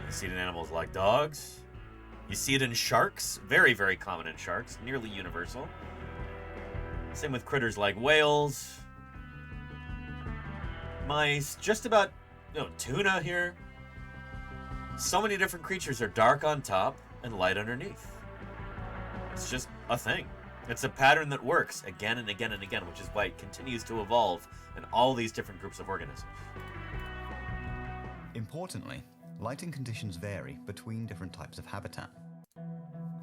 [SPEAKER 1] You see it in animals like dogs. You see it in sharks. Very, very common in sharks. Nearly universal. Same with critters like whales. Mice. Just about, tuna here. So many different creatures are dark on top and light underneath. It's just a thing. It's a pattern that works again and again and again, which is why it continues to evolve in all these different groups of organisms.
[SPEAKER 16] Importantly, lighting conditions vary between different types of habitat.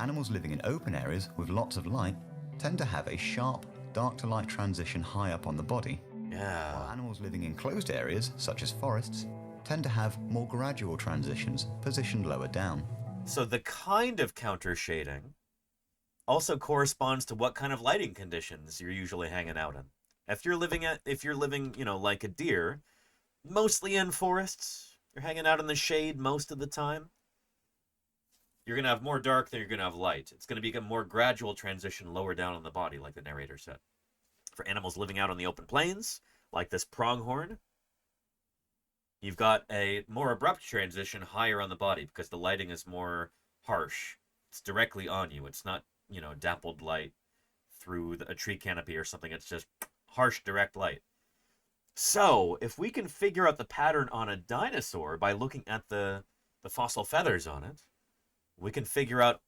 [SPEAKER 16] Animals living in open areas with lots of light tend to have a sharp, dark to light transition high up on the body.
[SPEAKER 1] Yeah.
[SPEAKER 16] While animals living in closed areas, such as forests, tend to have more gradual transitions positioned lower down.
[SPEAKER 1] So the kind of counter shading also corresponds to what kind of lighting conditions you're usually hanging out in. If you're living, like a deer, mostly in forests, you're hanging out in the shade most of the time, you're going to have more dark than you're going to have light. It's going to be a more gradual transition lower down on the body, like the narrator said. For animals living out on the open plains, like this pronghorn, you've got a more abrupt transition higher on the body because the lighting is more harsh. It's directly on you. It's not, dappled light through a tree canopy or something. It's just harsh, direct light. So, if we can figure out the pattern on a dinosaur by looking at the fossil feathers on it, we can figure out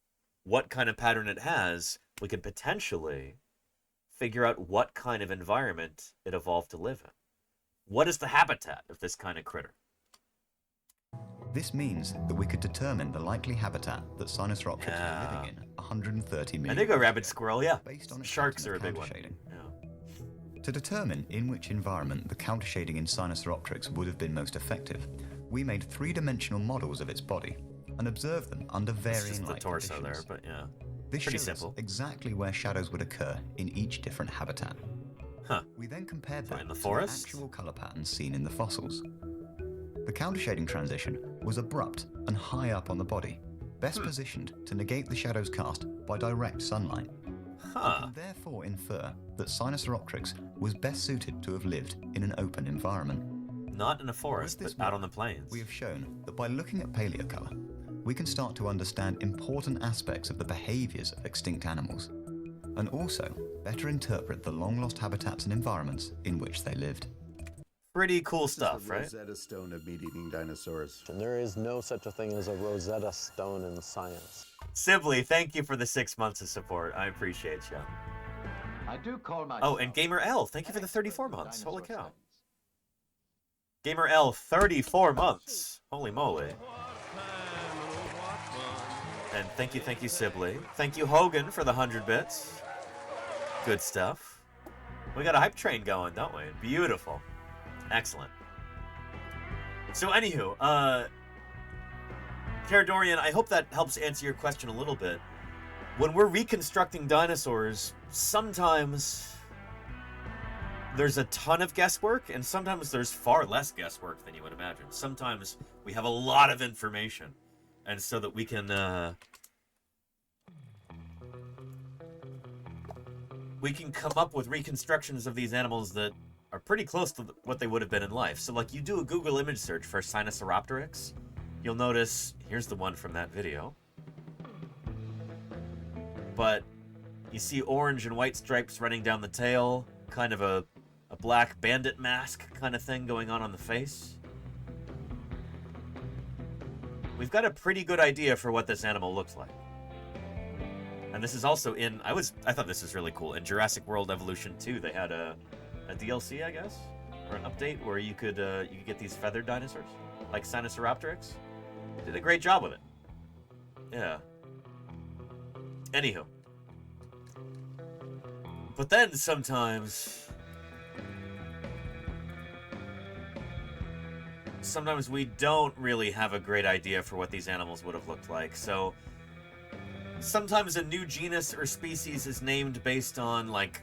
[SPEAKER 1] what kind of pattern it has. We could potentially figure out what kind of environment it evolved to live in. What is the habitat of this kind of critter?
[SPEAKER 16] This means that we could determine the likely habitat that Sinosauropteryx were living in 130 million
[SPEAKER 1] I think a rabbit squirrel, yeah.
[SPEAKER 16] Based on
[SPEAKER 1] Sharks are a big one.
[SPEAKER 16] Yeah. To determine in which environment the countershading in Sinosauropteryx would have been most effective, we made three-dimensional models of its body and observed them under varying
[SPEAKER 1] just the
[SPEAKER 16] light
[SPEAKER 1] torso
[SPEAKER 16] conditions.
[SPEAKER 1] there, but yeah.
[SPEAKER 16] This
[SPEAKER 1] Pretty
[SPEAKER 16] shows
[SPEAKER 1] simple.
[SPEAKER 16] exactly where shadows would occur in each different habitat.
[SPEAKER 1] Huh.
[SPEAKER 16] We then compared that
[SPEAKER 1] in the
[SPEAKER 16] to
[SPEAKER 1] forest?
[SPEAKER 16] the actual color patterns seen in the fossils. The countershading transition was abrupt and high up on the body, best positioned to negate the shadows cast by direct sunlight. We can therefore infer that Sinosauropteryx was best suited to have lived in an open environment.
[SPEAKER 1] Not in a forest, but out on the plains.
[SPEAKER 16] We have shown that by looking at paleocolor, we can start to understand important aspects of the behaviors of extinct animals, and also better interpret the long-lost habitats and environments in which they lived.
[SPEAKER 1] Pretty cool stuff, right?
[SPEAKER 17] Rosetta Stone of meat-eating dinosaurs.
[SPEAKER 18] And there is no such a thing as a Rosetta Stone in science.
[SPEAKER 1] Sibley, thank you for the 6 months of support. I appreciate you.
[SPEAKER 10] I do call myself...
[SPEAKER 1] Oh, and Gamer L, thank you for the 34 months. Holy cow. Gamer L, 34 months. Holy moly. And thank you, Sibley. Thank you, Hogan, for the 100 bits. Good stuff. We got a hype train going, don't we? Beautiful. Excellent. So, anywho,
[SPEAKER 19] Caradorian, I hope that helps answer your question a little bit. When we're reconstructing dinosaurs, sometimes there's a ton of guesswork, and sometimes there's far less guesswork than you would imagine. Sometimes we have a lot of information, and so that we can come up with reconstructions of these animals that are pretty close to what they would have been in life. So, like, you do a Google image search for Sinosauropteryx, you'll notice, here's the one from that video, but you see orange and white stripes running down the tail, kind of a black bandit mask kind of thing going on the face. We've got a pretty good idea for what this animal looks like. And this is also in, I thought this was really cool. In Jurassic World Evolution 2, they had a DLC, I guess, or an update where you could get these feathered dinosaurs, like Sinosauropteryx. Did a great job with it. Yeah. Anywho. But then sometimes we don't really have a great idea for what these animals would have looked like. So sometimes a new genus or species is named based on, like,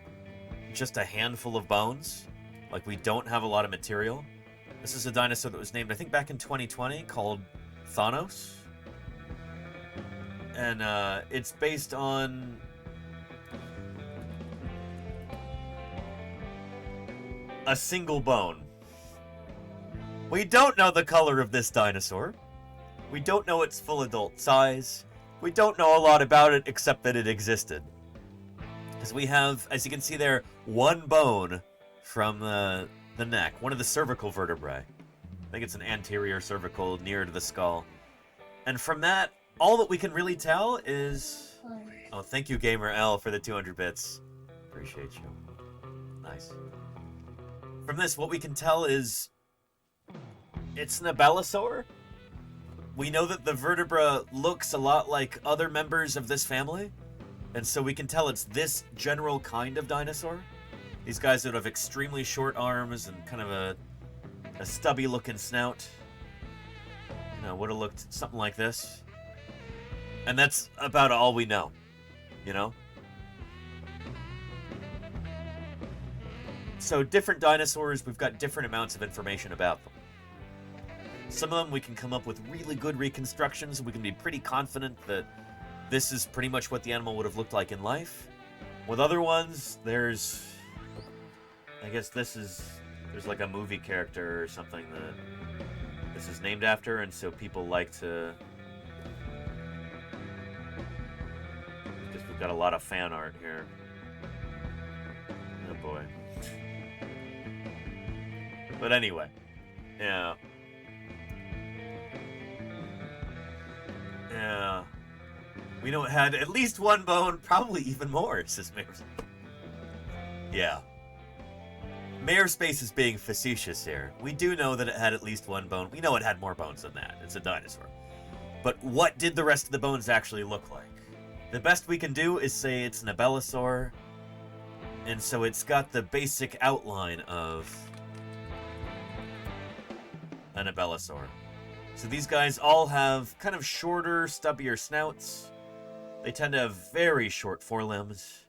[SPEAKER 19] just a handful of bones. Like, we don't have a lot of material. This is a dinosaur that was named, I think, back in 2020, called Thanos. And it's based on a single bone. We don't know the color of this dinosaur. We don't know its full adult size. We don't know a lot about it except that it existed. Because we have, as you can see there, one bone from the neck, one of the cervical vertebrae. I think it's an anterior cervical near to the skull. And from that, all that we can really tell is... Oh, thank you, Gamer L, for the 200 bits. Appreciate you. Nice. From this, what we can tell is... it's an abelisaur. We know that the vertebra looks a lot like other members of this family. And so we can tell it's this general kind of dinosaur. These guys that have extremely short arms and kind of a stubby looking snout. You know, would have looked something like this. And that's about all we know, you know? So different dinosaurs, we've got different amounts of information about them. Some of them we can come up with really good reconstructions. We can be pretty confident that this is pretty much what the animal would have looked like in life. With other ones, there's... I guess there's like a movie character or something that this is named after, and so people like to... because we've got a lot of fan art here. Oh boy. But anyway, yeah. Yeah. We know it had at least one bone, probably even more, says Mayor. Yeah. Mayor Space is being facetious here. We do know that it had at least one bone. We know it had more bones than that. It's a dinosaur. But what did the rest of the bones actually look like? The best we can do is say it's an abelisaur, and so it's got the basic outline of an abelisaur. So these guys all have kind of shorter, stubbier snouts. They tend to have very short forelimbs,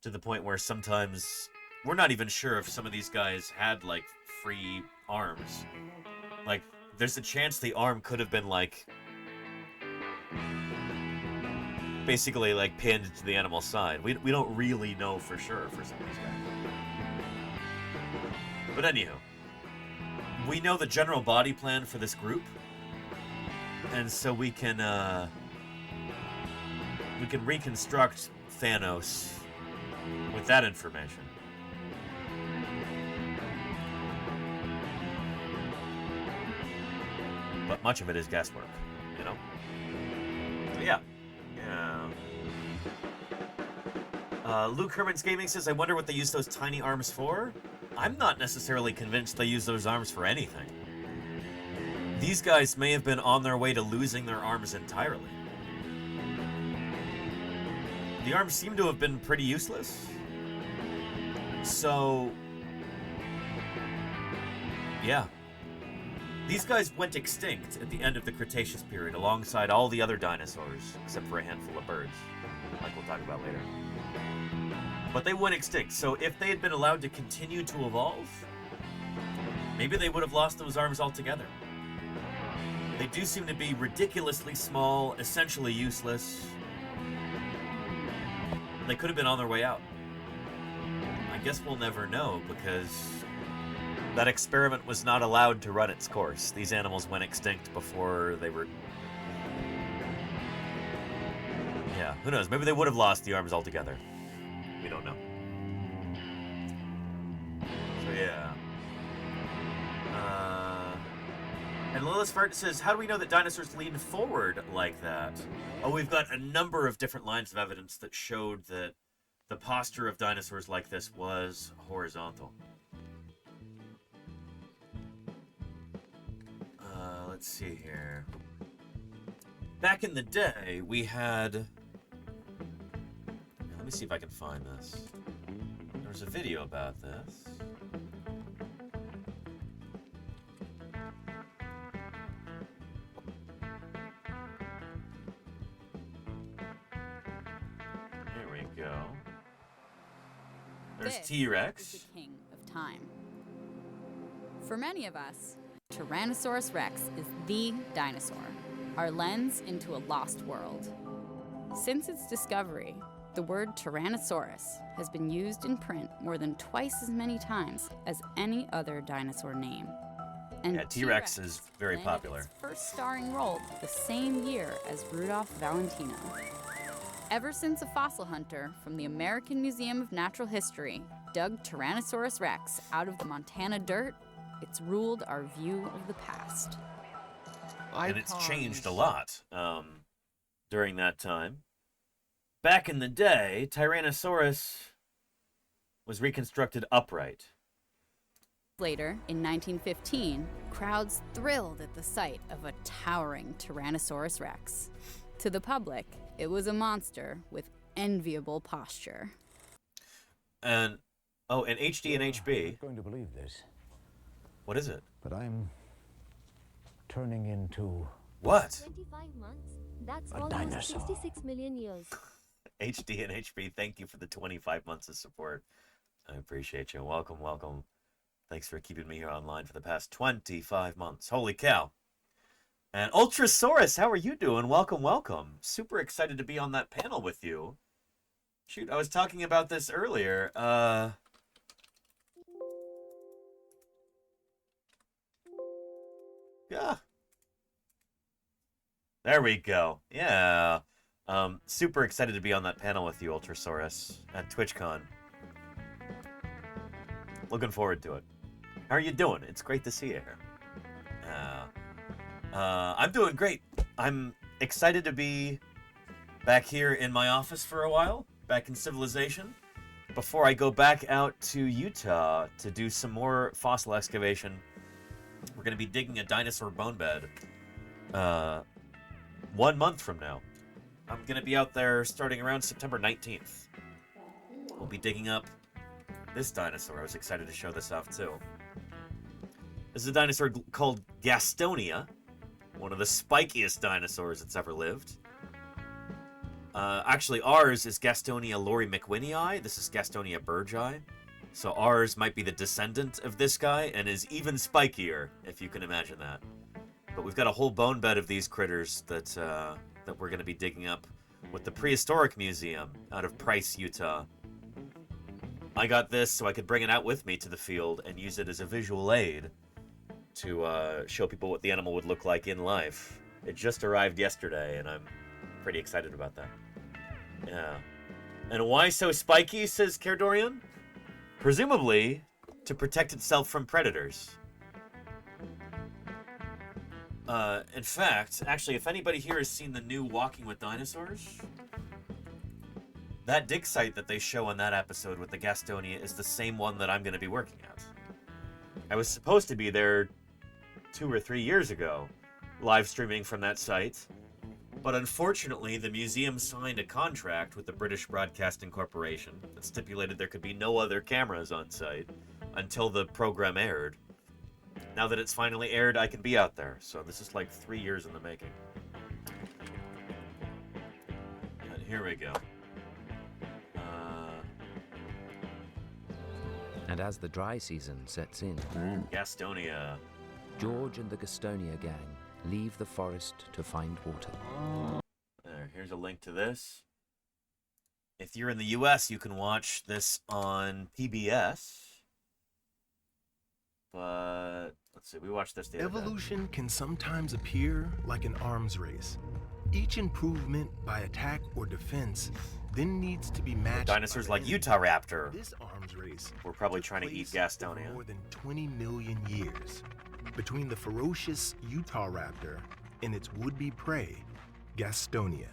[SPEAKER 19] to the point where sometimes we're not even sure if some of these guys had, like, free arms. Like, there's a chance the arm could have been, like, basically, like, pinned to the animal's side. We don't really know for sure for some of these guys. But anywho, we know the general body plan for this group, and so we can reconstruct Thanos with that information. But much of it is guesswork, you know? So yeah. Luke Herman's Gaming says, I wonder what they use those tiny arms for? I'm not necessarily convinced they use those arms for anything. These guys may have been on their way to losing their arms entirely. The arms seem to have been pretty useless. So, yeah. These guys went extinct at the end of the Cretaceous period alongside all the other dinosaurs, except for a handful of birds, like we'll talk about later. But they went extinct, so if they had been allowed to continue to evolve, maybe they would have lost those arms altogether. They do seem to be ridiculously small, essentially useless. They could have been on their way out. I guess we'll never know, because that experiment was not allowed to run its course. These animals went extinct before they were... Yeah, who knows? Maybe they would have lost the arms altogether. We don't know. So yeah. And Lilith Fart says, how do we know that dinosaurs lean forward like that? Oh, we've got a number of different lines of evidence that showed that the posture of dinosaurs like this was horizontal. Let's see here. Back in the day, we had... Let me see if I can find this. There was a video about this. There we go. There's T-Rex.
[SPEAKER 20] Is the king of time. For many of us, Tyrannosaurus Rex is the dinosaur, our lens into a lost world. Since its discovery, the word Tyrannosaurus has been used in print more than twice as many times as any other dinosaur name. And
[SPEAKER 19] yeah, T-Rex is very popular.
[SPEAKER 20] Its first starring role the same year as Rudolph Valentino. Ever since a fossil hunter from the American Museum of Natural History dug Tyrannosaurus Rex out of the Montana dirt, it's ruled our view of the past.
[SPEAKER 19] And it's changed a lot during that time. Back in the day, Tyrannosaurus was reconstructed upright.
[SPEAKER 20] Later, in 1915, crowds thrilled at the sight of a towering Tyrannosaurus Rex. To the public, it was a monster with enviable posture.
[SPEAKER 19] And, oh, and HD and HB.
[SPEAKER 21] I'm not going to believe this.
[SPEAKER 19] What is it?
[SPEAKER 21] But I'm turning into...
[SPEAKER 19] What?
[SPEAKER 5] 25 months? That's
[SPEAKER 21] A
[SPEAKER 5] almost
[SPEAKER 21] dinosaur.
[SPEAKER 5] 66 million years.
[SPEAKER 19] HD and HB, thank you for the 25 months of support. I appreciate you. Welcome, welcome. Thanks for keeping me here online for the past 25 months. Holy cow. And Ultrasaurus, how are you doing? Welcome, welcome. Super excited to be on that panel with you. Shoot, I was talking about this earlier. Yeah. There we go. Yeah. Super excited to be on that panel with you, Ultrasaurus, at TwitchCon. Looking forward to it. How are you doing? It's great to see you here. I'm doing great. I'm excited to be back here in my office for a while, back in civilization, before I go back out to Utah to do some more fossil excavation. We're going to be digging a dinosaur bone bed 1 month from now. I'm going to be out there starting around September 19th. We'll be digging up this dinosaur. I was excited to show this off too. This is a dinosaur called Gastonia, one of the spikiest dinosaurs that's ever lived. Actually, ours is Gastonia lori-mcwinnii. This is Gastonia birdsi. So ours might be the descendant of this guy and is even spikier, if you can imagine that. But we've got a whole bone bed of these critters that we're going to be digging up with the Prehistoric Museum out of Price, Utah. I got this so I could bring it out with me to the field and use it as a visual aid to show people what the animal would look like in life. It just arrived yesterday, and I'm pretty excited about that. Yeah. And why so spiky, says Kerdorian? Presumably, to protect itself from predators. In fact, actually, if anybody here has seen the new Walking with Dinosaurs, that dig site that they show on that episode with the Gastonia is the same one that I'm going to be working at. I was supposed to be there 2 or 3 years ago, live streaming from that site, but unfortunately the museum signed a contract with the British Broadcasting Corporation that stipulated there could be no other cameras on site until the program aired. now that it's finally aired, I can be out there. So this is like 3 years in the making. And here we go.
[SPEAKER 4] And as the dry season sets in,
[SPEAKER 19] Gastonia.
[SPEAKER 4] George and the Gastonia gang leave the forest to find water.
[SPEAKER 19] Here's a link to this. If you're in the US, you can watch this on PBS. But let's see, we watched this the other day.
[SPEAKER 22] Evolution can sometimes appear like an arms race. Each improvement by attack or defense then needs to be matched.
[SPEAKER 19] Dinosaurs like Utah Raptor.
[SPEAKER 22] This arms race
[SPEAKER 19] we're probably trying to eat Gastonia.
[SPEAKER 22] More than 20 million years between the ferocious Utah Raptor and its would-be prey, Gastonia.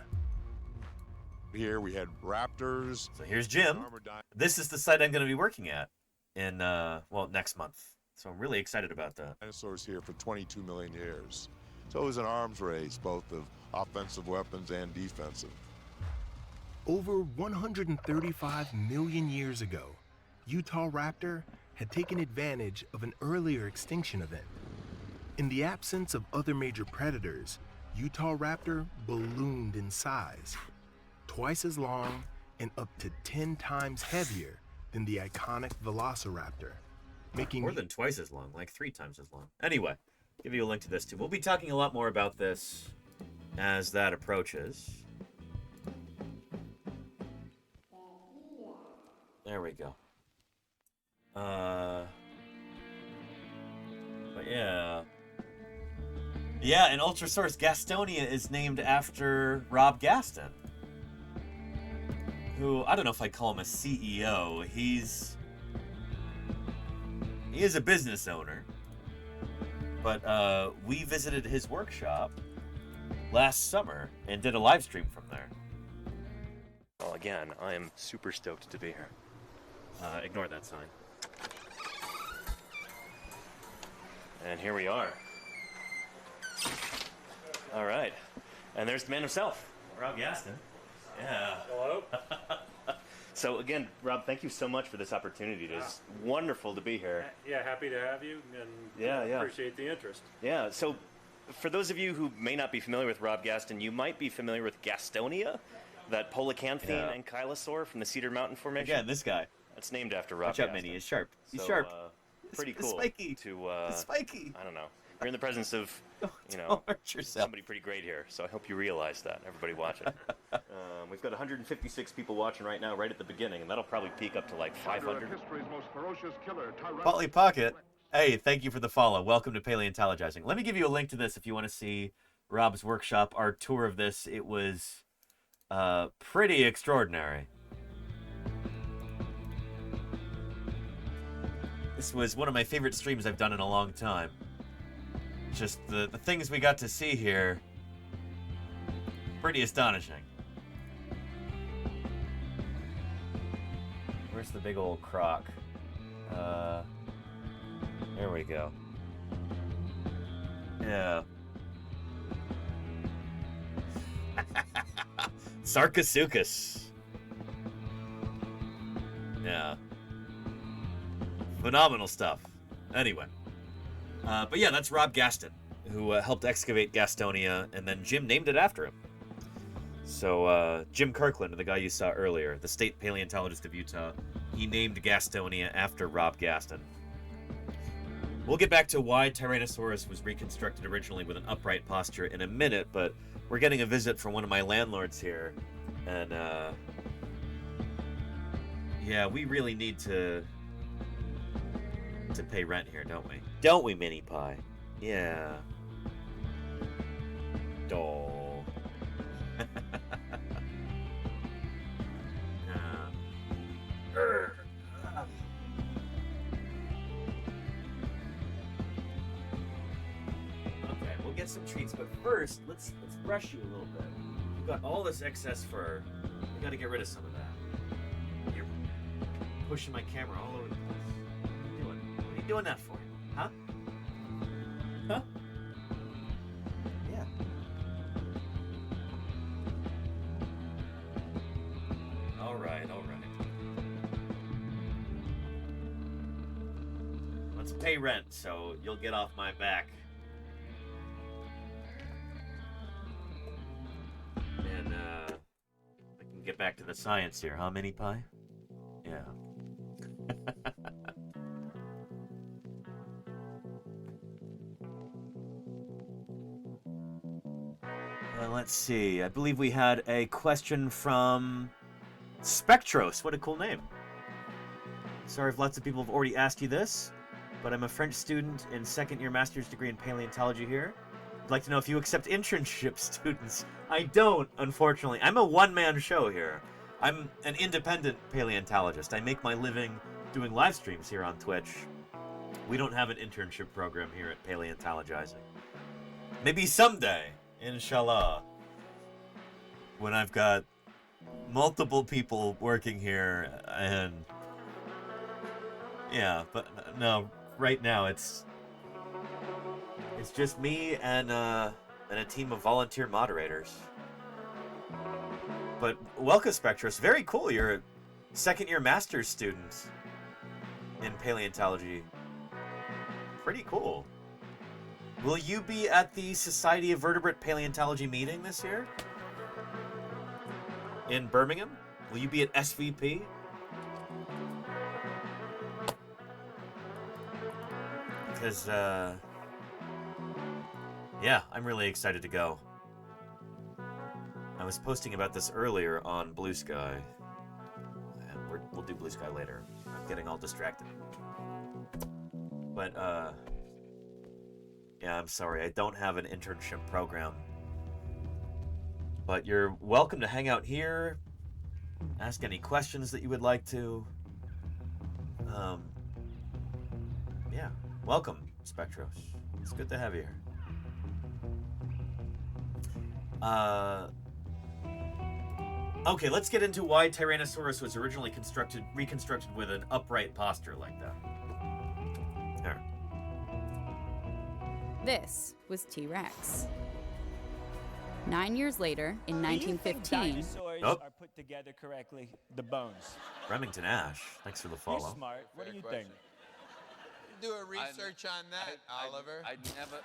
[SPEAKER 3] Here we had raptors.
[SPEAKER 19] So here's Jim. This is the site I'm going to be working at in, well, next month. So I'm really excited about that.
[SPEAKER 3] Dinosaurs here for 22 million years. So it was an arms race, both of offensive weapons and defensive.
[SPEAKER 22] Over 135 million years ago, Utah Raptor had taken advantage of an earlier extinction event. In the absence of other major predators, Utah Raptor ballooned in size, twice as long and up to 10 times heavier than the iconic Velociraptor, making
[SPEAKER 19] more than twice as long, like 3 times as long. Anyway, give you a link to this too. We'll be talking a lot more about this as that approaches. There we go. But yeah. Yeah, in Ultrasource, Gastonia is named after Rob Gaston, who, I don't know if I'd call him a CEO. He is a business owner. But we visited his workshop last summer and did a live stream from there. Well, again, I am super stoked to be here. Ignore that sign. And here we are. All right. And there's the man himself, Rob Gaston. Yeah.
[SPEAKER 23] Hello.
[SPEAKER 19] So again, Rob, thank you so much for this opportunity. It is wonderful to be here.
[SPEAKER 23] Yeah, happy to have you, and
[SPEAKER 19] Yeah.
[SPEAKER 23] appreciate the interest.
[SPEAKER 19] Yeah, so for those of you who may not be familiar with Rob Gaston, you might be familiar with Gastonia, that Polacanthine ankylosaur from the Cedar Mountain Formation. Again, this guy. That's named after Rob Gaston. Watch out, Minnie. He's sharp. He's sharp. Pretty cool.
[SPEAKER 23] spiky.
[SPEAKER 19] Spiky. I don't know. You're in the presence of, somebody pretty great here, so I hope you realize that. Everybody watching. We've got 156 people watching right now, right at the beginning, and that'll probably peak up to like 500. Polly Pocket. Hey, thank you for the follow. Welcome to Paleontologizing. Let me give you a link to this if you want to see Rob's workshop, our tour of this. It was pretty extraordinary. This was one of my favorite streams I've done in a long time. Just the things we got to see here, pretty astonishing. Where's the big old croc? There we go. Yeah. Sarcosuchus. Yeah. Phenomenal stuff. Anyway. But yeah, that's Rob Gaston, who helped excavate Gastonia, and then Jim named it after him. So Jim Kirkland, the guy you saw earlier, the state paleontologist of Utah, he named Gastonia after Rob Gaston. We'll get back to why Tyrannosaurus was reconstructed originally with an upright posture in a minute, but we're getting a visit from one of my landlords here, and yeah, we really need to pay rent here, don't we? Don't we, Mini Pie? Yeah. Doll. Okay, we'll get some treats, but first, let's brush you a little bit. We've got all this excess fur. We gotta get rid of some of that. You're pushing my camera all over the place. What are you doing that for? Huh? Huh? Yeah. All right. Let's pay rent, so you'll get off my back. And, I can get back to the science here, huh, Mini Pie? Yeah. Let's see. I believe we had a question from Spectros. What a cool name. Sorry if lots of people have already asked you this, but I'm a French student in second-year master's degree in paleontology here. I'd like to know if you accept internship students. I don't, unfortunately. I'm a one-man show here. I'm an independent paleontologist. I make my living doing live streams here on Twitch. We don't have an internship program here at Paleontologizing. Maybe someday, inshallah, when I've got multiple people working here, and yeah, but no, right now it's just me and a team of volunteer moderators. But welcome, Spectrus. Very cool. You're a second-year master's student in paleontology. Pretty cool. Will you be at the Society of Vertebrate Paleontology meeting this year? In Birmingham? Will you be at SVP? Because, yeah, I'm really excited to go. I was posting about this earlier on Blue Sky. And we'll do Blue Sky later. I'm getting all distracted. But, yeah, I'm sorry. I don't have an internship program. But you're welcome to hang out here. Ask any questions that you would like to. Yeah. Welcome, Spectros. It's good to have you here. Okay, let's get into why Tyrannosaurus was originally reconstructed with an upright posture like that. There.
[SPEAKER 20] This was T-Rex. 9 years later, in 1915...
[SPEAKER 2] dinosaurs are put together correctly? The bones.
[SPEAKER 19] Remington Ash, thanks for the follow.
[SPEAKER 2] You're smart. What do you think?
[SPEAKER 7] Do a research on that, Oliver.
[SPEAKER 8] I never...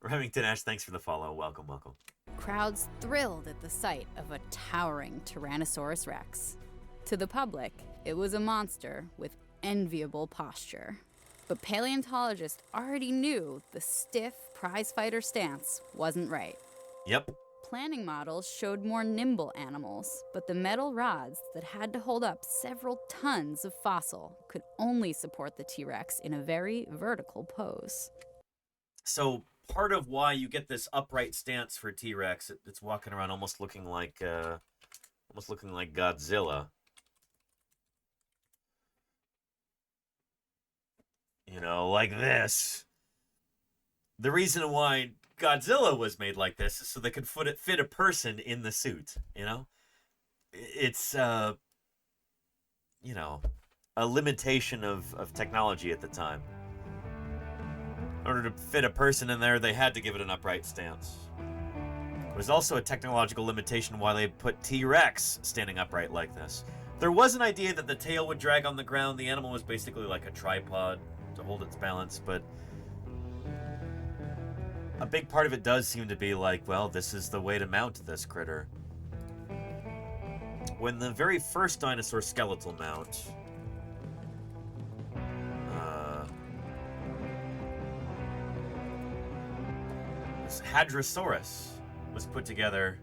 [SPEAKER 19] Remington Ash, thanks for the follow. Welcome, welcome.
[SPEAKER 20] Crowds thrilled at the sight of a towering Tyrannosaurus Rex. To the public, it was a monster with enviable posture. But paleontologists already knew the stiff prizefighter stance wasn't right.
[SPEAKER 19] Yep.
[SPEAKER 20] Planning models showed more nimble animals, but the metal rods that had to hold up several tons of fossil could only support the T-Rex in a very vertical pose.
[SPEAKER 19] So part of why you get this upright stance for T-Rex, it's walking around almost looking like Godzilla. You know, like this. The reason why Godzilla was made like this is so they could fit a person in the suit, you know? It's, you know, a limitation of technology at the time. In order to fit a person in there, they had to give it an upright stance. It was also a technological limitation why they put T-Rex standing upright like this. There was an idea that the tail would drag on the ground. The animal was basically like a tripod to hold its balance, but a big part of it does seem to be like, well, this is the way to mount this critter. When the very first dinosaur skeletal mount, Hadrosaurus was put together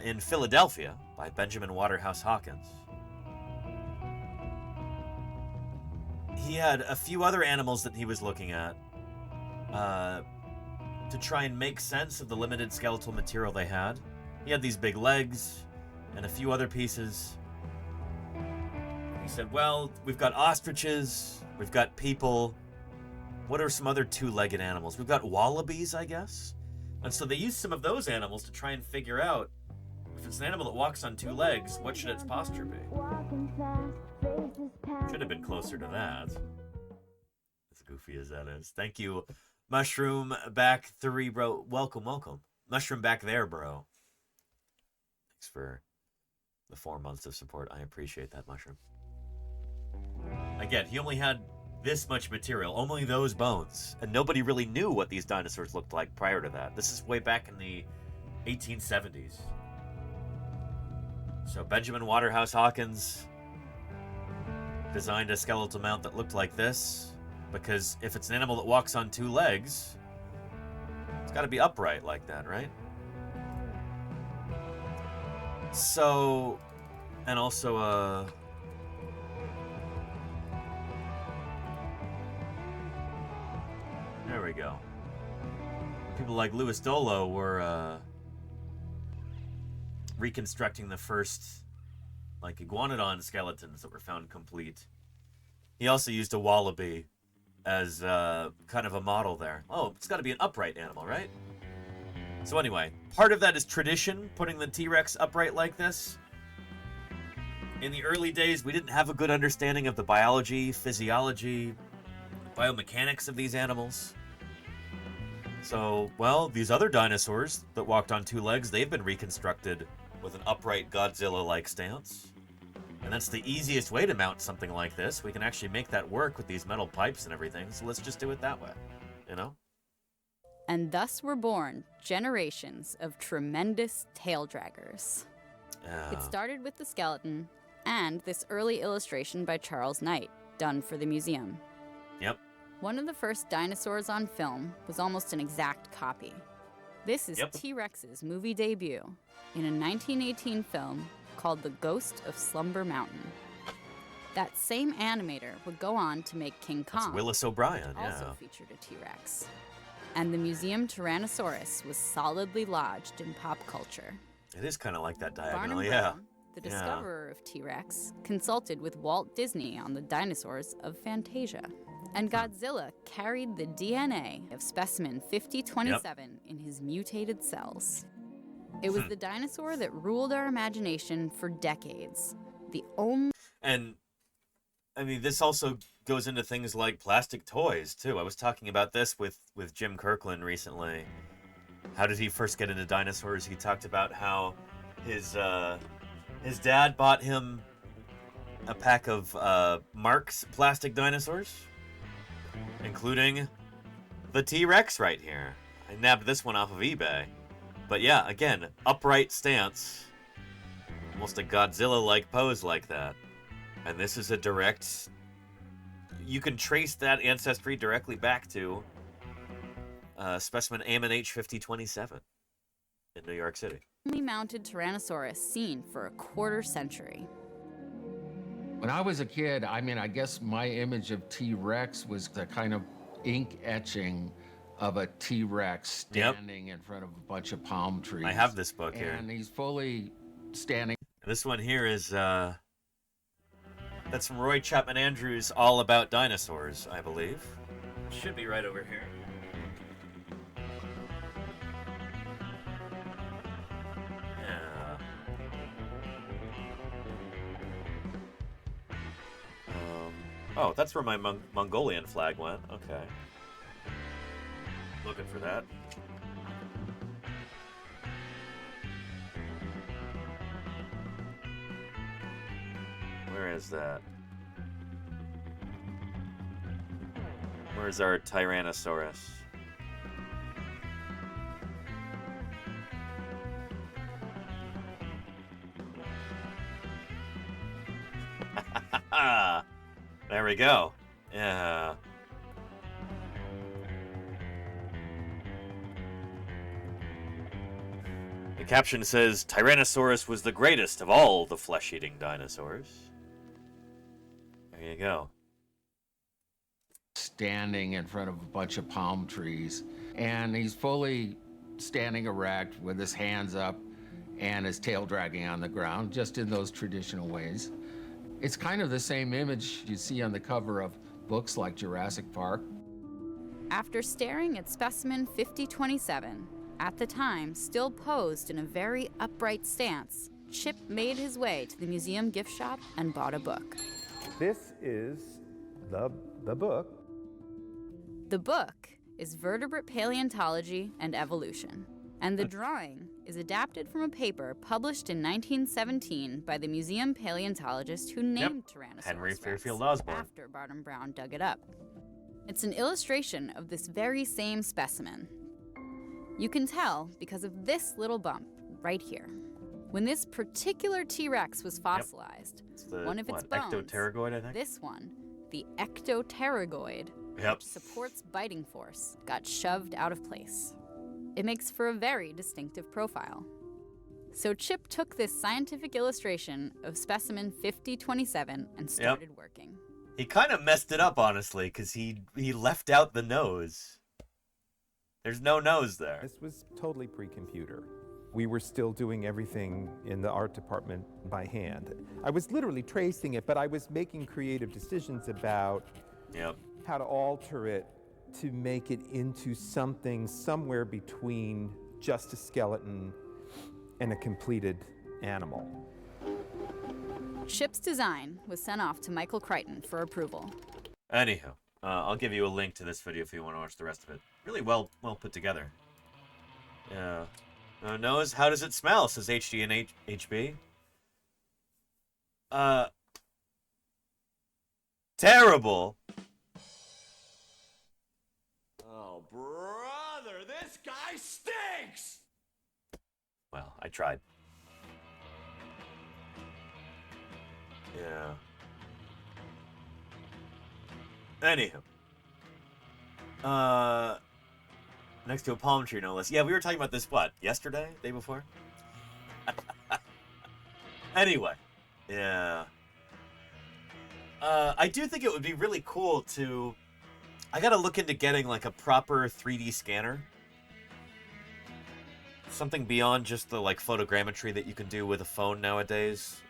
[SPEAKER 19] in Philadelphia by Benjamin Waterhouse Hawkins. He had a few other animals that he was looking at to try and make sense of the limited skeletal material they had. He had these big legs and a few other pieces. He said, well, we've got ostriches, we've got people. What are some other two-legged animals? We've got wallabies, I guess. And so they used some of those animals to try and figure out if it's an animal that walks on two legs, what should its posture be? Should have been closer to that. As goofy as that is. Thank you, Mushroom Back 3, bro. Welcome, welcome. Mushroom Back There, bro. the 4 months of support. I appreciate that, Mushroom. Again, he only had this much material, only those bones, and nobody really knew what these dinosaurs looked like prior to that. This is way back in the 1870s. So Benjamin Waterhouse Hawkins designed a skeletal mount that looked like this, because if it's an animal that walks on 2 legs, it's got to be upright like that, right? So, and also, there we go. People like Louis Dolo were reconstructing the first, like, iguanodon skeletons that were found complete. He also used a wallaby as kind of a model there. Oh, it's got to be an upright animal, right? So anyway, part of that is tradition, putting the T-Rex upright like this. In the early days, we didn't have a good understanding of the biology, physiology, biomechanics of these animals. So, well, these other dinosaurs that walked on 2 legs, they've been reconstructed with an upright Godzilla-like stance. And that's the easiest way to mount something like this. We can actually make that work with these metal pipes and everything, so let's just do it that way, you know?
[SPEAKER 20] And thus were born generations of tremendous tail draggers. It started with the skeleton and this early illustration by Charles Knight, done for the museum.
[SPEAKER 19] Yep.
[SPEAKER 20] One of the first dinosaurs on film was almost an exact copy. This is T-Rex's movie debut in a 1918 film called The Ghost of Slumber Mountain. That same animator would go on to make King Kong.
[SPEAKER 19] That's Willis O'Brien,
[SPEAKER 20] also featured a T-Rex. And the museum Tyrannosaurus was solidly lodged in pop culture.
[SPEAKER 19] It is kind of like that diagonal,
[SPEAKER 20] Barnum
[SPEAKER 19] yeah.
[SPEAKER 20] Brown, the discoverer of T-Rex, consulted with Walt Disney on the dinosaurs of Fantasia. And Godzilla carried the DNA of specimen 5027 in his mutated cells. It was the dinosaur that ruled our imagination for decades. The only...
[SPEAKER 19] And, I mean, this also goes into things like plastic toys, too. I was talking about this with Jim Kirkland recently. How did he first get into dinosaurs? He talked about how his dad bought him a pack of Mark's plastic dinosaurs, including the T-Rex right here. I nabbed this one off of eBay. But yeah, again, upright stance. Almost a Godzilla-like pose like that. And this is a direct... You can trace that ancestry directly back to specimen AMNH 5027 in New York City.
[SPEAKER 20] only mounted Tyrannosaurus seen for a quarter century.
[SPEAKER 6] When I was a kid, I mean, I guess my image of T-Rex was the kind of ink etching of a T-Rex standing in front of a bunch of palm trees.
[SPEAKER 19] I have this book here.
[SPEAKER 6] And he's fully standing.
[SPEAKER 19] This one here is, that's from Roy Chapman Andrews' All About Dinosaurs, I believe. Should be right over here. Yeah. Oh, that's where my Mongolian flag went. Okay. Looking for that. Where is that? Where's our Tyrannosaurus? There we go. Yeah. The caption says, Tyrannosaurus was the greatest of all the flesh-eating dinosaurs. There you go.
[SPEAKER 6] Standing in front of a bunch of palm trees. And he's fully standing erect with his hands up and his tail dragging on the ground, just in those traditional ways. It's kind of the same image you see on the cover of books like Jurassic Park.
[SPEAKER 20] After staring at specimen 5027, at the time still posed in a very upright stance, Chip made his way to the museum gift shop and bought a book.
[SPEAKER 8] This is the book.
[SPEAKER 20] The book is Vertebrate Paleontology and Evolution, and the drawing is adapted from a paper published in 1917 by the museum paleontologist who named Tyrannosaurus
[SPEAKER 19] Henry
[SPEAKER 20] Rex
[SPEAKER 19] Fairfield Osborn.
[SPEAKER 20] after Barnum Brown dug it up. It's an illustration of this very same specimen. You can tell because of this little bump right here. When this particular T-Rex was fossilized, one of its bones,
[SPEAKER 19] ectopterygoid, I think?
[SPEAKER 20] this one, the ectopterygoid, which supports biting force, got shoved out of place. It makes for a very distinctive profile. So Chip took this scientific illustration of specimen 5027 and started working.
[SPEAKER 19] He kind of messed it up, honestly, because he left out the nose. There's no nose there.
[SPEAKER 8] This was totally pre-computer. We were still doing everything in the art department by hand. I was literally tracing it, but I was making creative decisions about how to alter it to make it into something somewhere between just a skeleton and a completed animal.
[SPEAKER 20] Chip's design was sent off to Michael Crichton for approval.
[SPEAKER 19] Anyhow, I'll give you a link to this video if you want to watch the rest of it. Really well put together. Yeah. Nose, how does it smell? Says HD and HB. Terrible.
[SPEAKER 7] Oh, brother, this guy stinks!
[SPEAKER 19] Well, I tried. Yeah. Anywho. Next to a palm tree, no less. Yeah, we were talking about this, what, yesterday? Day before? Anyway. Yeah. I do think it would be really cool to... I gotta look into getting, like, a proper 3D scanner. Something beyond just the, like, photogrammetry that you can do with a phone nowadays.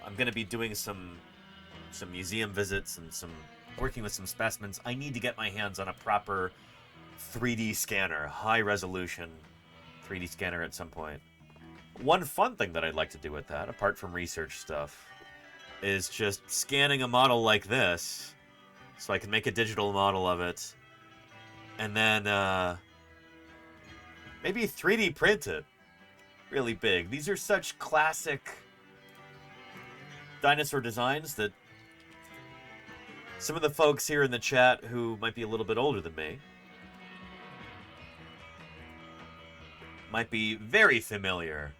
[SPEAKER 19] I'm gonna be doing some museum visits and working with some specimens. I need to get my hands on a proper 3D scanner, high resolution 3D scanner at some point. One fun thing that I'd like to do with that, apart from research stuff, is just scanning a model like this, so I can make a digital model of it, and then maybe 3D print it really big. These are such classic dinosaur designs that some of the folks here in the chat who might be a little bit older than me might be very familiar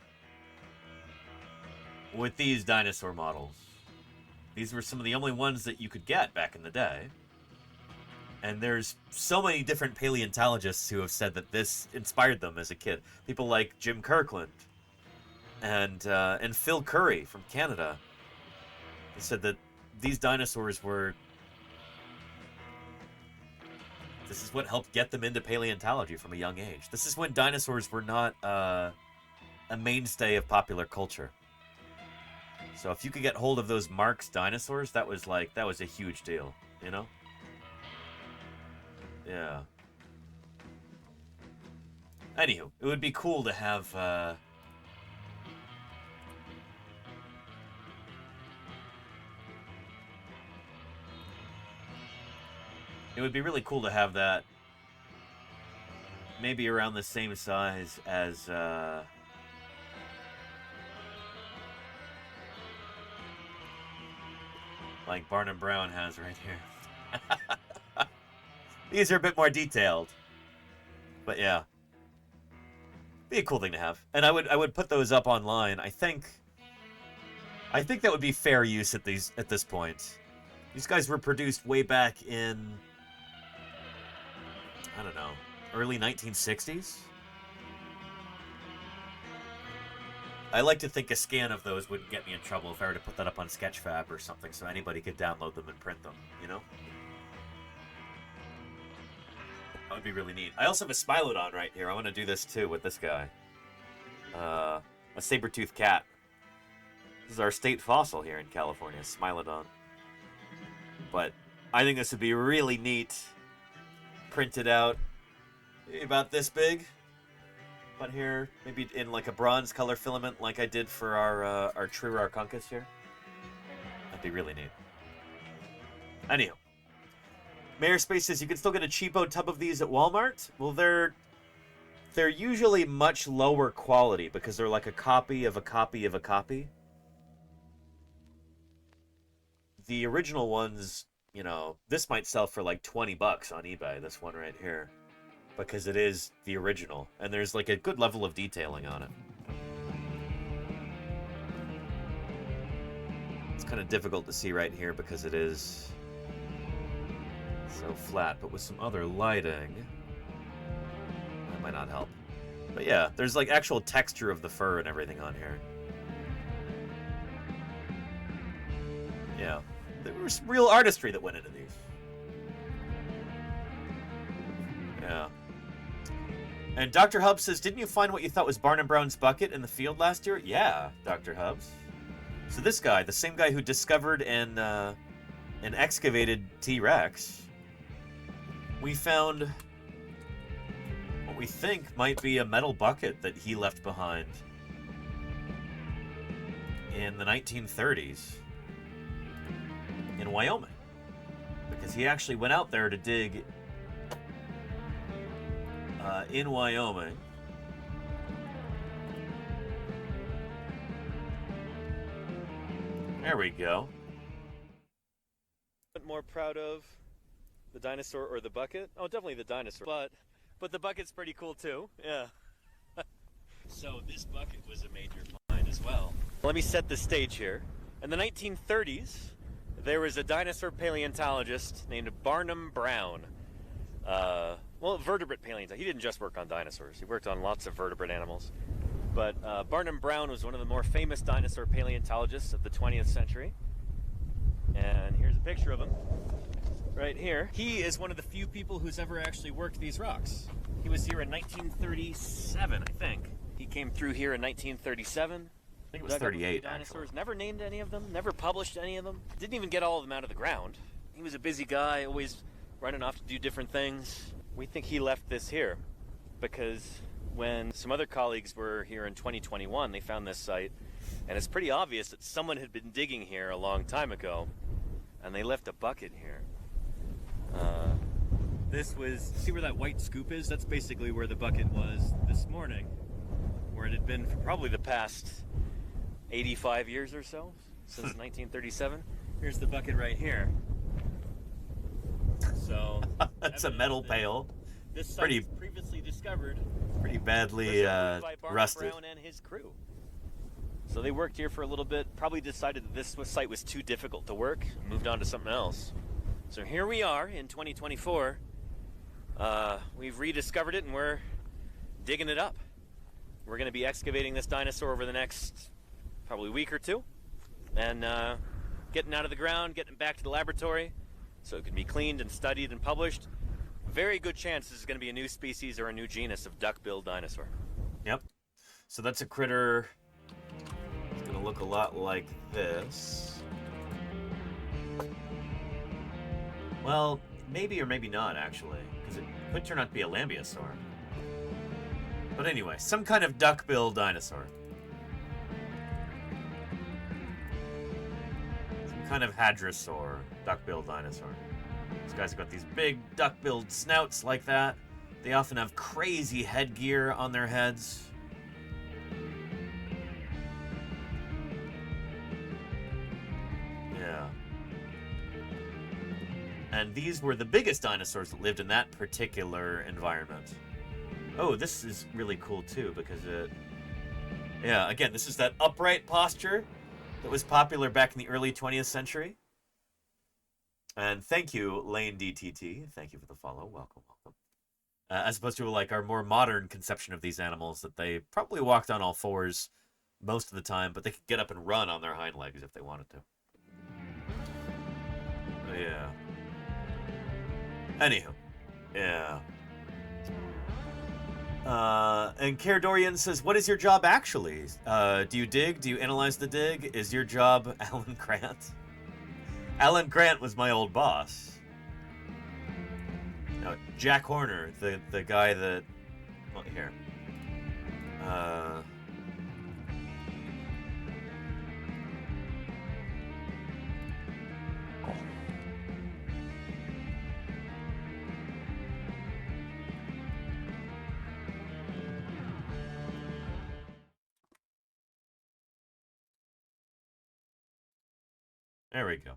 [SPEAKER 19] with these dinosaur models. These were some of the only ones that you could get back in the day. And there's so many different paleontologists who have said that this inspired them as a kid. People like Jim Kirkland and Phil Curry from Canada. They said that these dinosaurs were... This is what helped get them into paleontology from a young age. This is when dinosaurs were not a mainstay of popular culture. So if you could get hold of those Marx dinosaurs, that was a huge deal, you know? Yeah. Anywho, it would be cool to have it would be really cool to have that maybe around the same size as like Barnum Brown has right here. These are a bit more detailed. But yeah. Be a cool thing to have. And I would put those up online. I think that would be fair use at this point. These guys were produced way back in, I don't know, early 1960s? I like to think a scan of those wouldn't get me in trouble if I were to put that up on Sketchfab or something so anybody could download them and print them, you know? That would be really neat. I also have a Smilodon right here. I want to do this too with this guy. A saber-toothed cat. This is our state fossil here in California, Smilodon. But I think this would be really neat. Printed out about this big. But here, maybe in like a bronze color filament like I did for our Triarchunkus here. That'd be really neat. Anyhow. Mayor Space says you can still get a cheapo tub of these at Walmart. Well, they're they're usually much lower quality because they're like a copy of a copy of a copy. The original ones, you know, this might sell for like $20 on eBay, this one right here, because it is the original, and there's like a good level of detailing on it. It's kind of difficult to see right here because it is so flat, but with some other lighting, that might not help. But yeah, there's like actual texture of the fur and everything on here. Yeah, there was real artistry that went into these. Yeah. And Dr. Hub says, didn't you find what you thought was Barnum Brown's bucket in the field last year? Yeah, Dr. Hubs. So this guy, the same guy who discovered and excavated T-Rex, we found what we think might be a metal bucket that he left behind in the 1930s in Wyoming. Because he actually went out there to dig in Wyoming. There we go.
[SPEAKER 1] More proud of the dinosaur or the bucket? Oh, definitely the dinosaur. But the bucket's pretty cool too. Yeah. So this bucket was a major find as well. Let me set the stage here. In the 1930s, there was a dinosaur paleontologist named Barnum Brown. Well, vertebrate paleontologist. He didn't just work on dinosaurs. He worked on lots of vertebrate animals. But Barnum Brown was one of the more famous dinosaur paleontologists of the 20th century. And here's a picture of him right here. He is one of the few people who's ever actually worked these rocks. He was here in 1937, I think. He came through here in 1937.
[SPEAKER 19] I think it was 38,
[SPEAKER 1] dinosaurs.
[SPEAKER 19] actually.
[SPEAKER 1] Never named any of them, never published any of them. Didn't even get all of them out of the ground. He was a busy guy, always running off to do different things. We think he left this here because when some other colleagues were here in 2021, they found this site, and it's pretty obvious that someone had been digging here a long time ago, and they left a bucket here. This was, see where that white scoop is? That's basically where the bucket was this morning, where it had been for probably the past 85 years or so, since 1937. Here's the bucket right here. So
[SPEAKER 19] that's a metal pail.
[SPEAKER 1] This site was previously discovered.
[SPEAKER 19] Pretty badly
[SPEAKER 1] by Barnum
[SPEAKER 19] rusted.
[SPEAKER 1] Brown and his crew. So they worked here for a little bit, probably decided that this site was too difficult to work, and moved on to something else. So here we are in 2024. We've rediscovered it and we're digging it up. We're going to be excavating this dinosaur over the next probably week or two, and getting out of the ground, getting it back to the laboratory so it can be cleaned and studied and published. Very good chance this is going to be a new species or a new genus of duck-billed dinosaur.
[SPEAKER 19] Yep. So that's a critter. It's going to look a lot like this. Well, maybe or maybe not, actually, because it could turn out to be a lambeosaur. But anyway, some kind of duck-billed dinosaur. Some kind of hadrosaur, duck-billed dinosaur. These guys have got these big duck-billed snouts like that. They often have crazy headgear on their heads. Yeah. And these were the biggest dinosaurs that lived in that particular environment. Oh, this is really cool too because it... Yeah, again, this is that upright posture that was popular back in the early 20th century. And thank you, Lane DTT. Thank you for the follow. Welcome, welcome. As opposed to like our more modern conception of these animals that they probably walked on all fours most of the time, but they could get up and run on their hind legs if they wanted to. Yeah. Anywho. Yeah. And Care Dorian says, what is your job actually? Do you dig? Do you analyze the dig? Is your job Alan Grant? Alan Grant was my old boss. No, Jack Horner, the guy that... Well, here. There we go.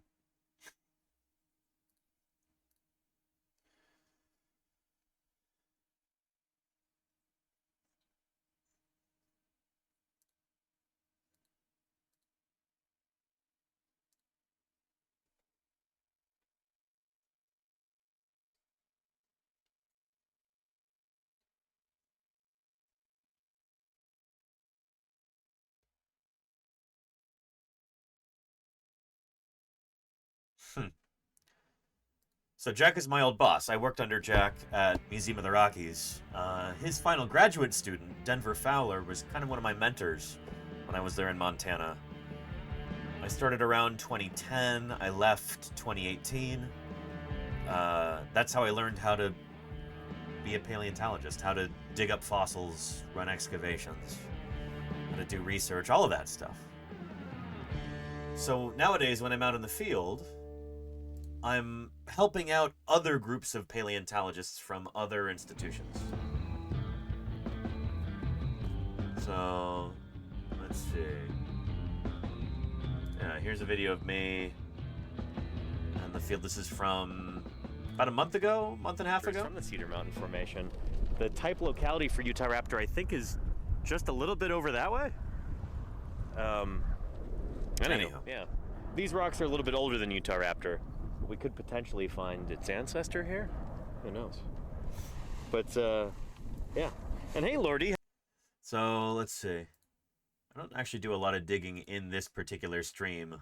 [SPEAKER 19] So Jack is my old boss. I worked under Jack at Museum of the Rockies. His final graduate student, Denver Fowler, was kind of one of my mentors when I was there in Montana. I started around 2010. I left 2018. That's how I learned how to be a paleontologist, how to dig up fossils, run excavations, how to do research, all of that stuff. So nowadays, when I'm out in the field, I'm helping out other groups of paleontologists from other institutions. So, let's see. Here's a video of me in the field. This is from about a month and a half ago.
[SPEAKER 1] From the Cedar Mountain Formation. The type locality for Utah Raptor, I think, is just a little bit over that way. Anyhow, yeah. These rocks are a little bit older than Utah Raptor. We could potentially find its ancestor here. Who knows? But, yeah. And hey, Lordy.
[SPEAKER 19] So, let's see. I don't actually do a lot of digging in this particular stream.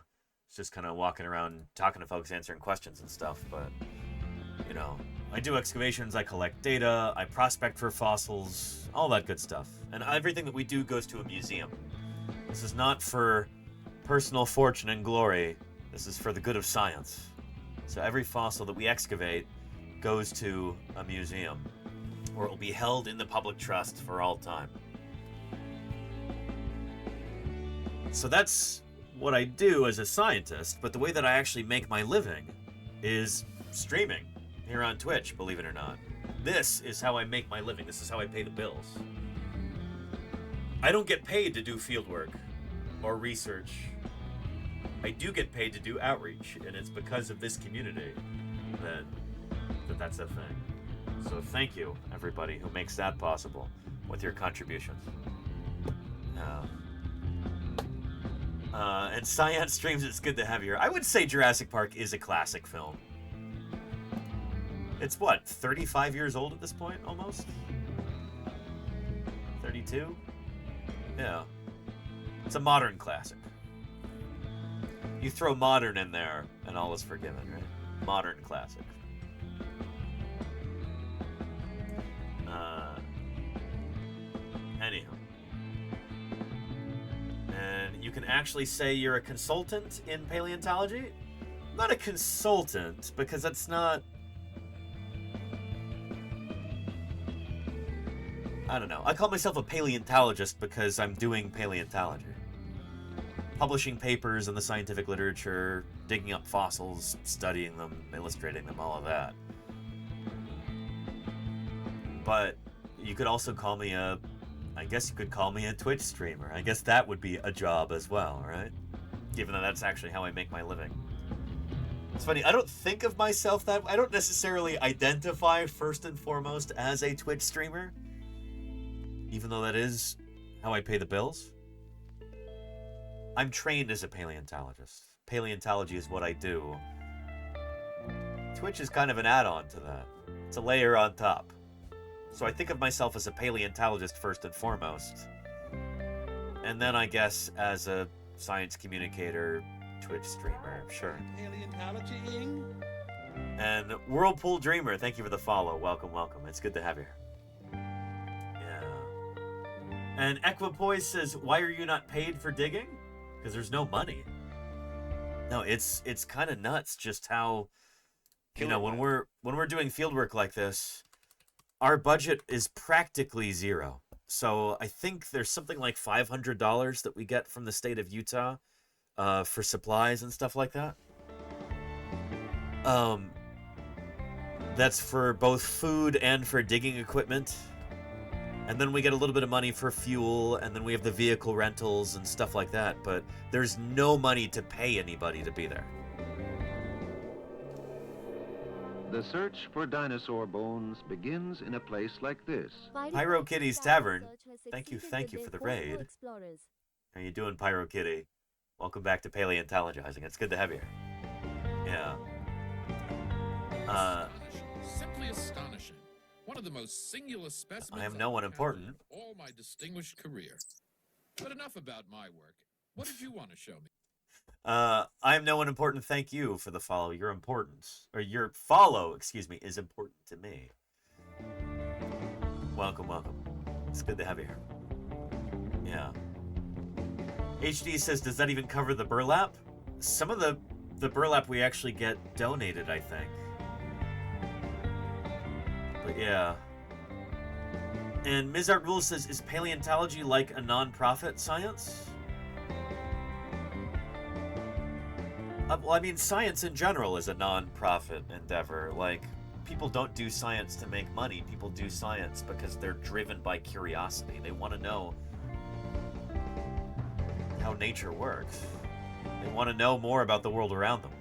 [SPEAKER 19] It's just kind of walking around, talking to folks, answering questions and stuff. But, you know, I do excavations, I collect data, I prospect for fossils, all that good stuff. And everything that we do goes to a museum. This is not for personal fortune and glory. This is for the good of science. So every fossil that we excavate goes to a museum, where it will be held in the public trust for all time. So that's what I do as a scientist, but the way that I actually make my living is streaming here on Twitch, believe it or not. This is how I make my living. This is how I pay the bills. I don't get paid to do field work or research. I do get paid to do outreach, and it's because of this community that's a thing. So thank you, everybody who makes that possible with your contributions. And Science Streams, it's good to have you here. I would say Jurassic Park is a classic film. It's what, 35 years old at this point, almost? 32? Yeah. It's a modern classic. You throw modern in there, and all is forgiven, right? Modern classic. Anyhow. And you can actually say you're a consultant in paleontology? Not a consultant, because that's not... I don't know. I call myself a paleontologist because I'm doing paleontology. Publishing papers in the scientific literature, digging up fossils, studying them, illustrating them, all of that. But you could also call me I guess you could call me a Twitch streamer. I guess that would be a job as well, right? Given that that's actually how I make my living. It's funny, I don't think of myself that way. I don't necessarily identify first and foremost as a Twitch streamer, even though that is how I pay the bills. I'm trained as a paleontologist. Paleontology is what I do. Twitch is kind of an add-on to that. It's a layer on top. So I think of myself as a paleontologist first and foremost. And then I guess as a science communicator, Twitch streamer, sure.
[SPEAKER 7] Paleontologying?
[SPEAKER 19] And Whirlpool Dreamer, thank you for the follow. Welcome, welcome. It's good to have you here. Yeah. And Equipoise says, why are you not paid for digging? Because there's no money. No, it's kind of nuts just how, you know, when we're doing field work like this, our budget is practically zero. So I think there's something like $500 that we get from the state of Utah for supplies and stuff like that. That's for both food and for digging equipment. And then we get a little bit of money for fuel, and then we have the vehicle rentals and stuff like that. But there's no money to pay anybody to be there.
[SPEAKER 9] The search for dinosaur bones begins in a place like this.
[SPEAKER 19] Pyro Kitty's Tavern. Thank you for the raid. How you doing, Pyro Kitty? Welcome back to Paleontologizing. It's good to have you here. Yeah.
[SPEAKER 11] Simply astonishing. One of the most singular specimens
[SPEAKER 19] I am no one important.
[SPEAKER 11] in all my distinguished career. But enough about my work. What did you want to show me?
[SPEAKER 19] I am no one important. Thank you for the follow. Your importance, or your follow, excuse me, is important to me. Welcome, welcome. It's good to have you here. Yeah. HD says, does that even cover the burlap? Some of the burlap we actually get donated, I think. But yeah. And Ms. Art Rule says, is paleontology like a non-profit science? Well, I mean, science in general is a non-profit endeavor. Like, people don't do science to make money. People do science because they're driven by curiosity. They want to know how nature works. They want to know more about the world around them.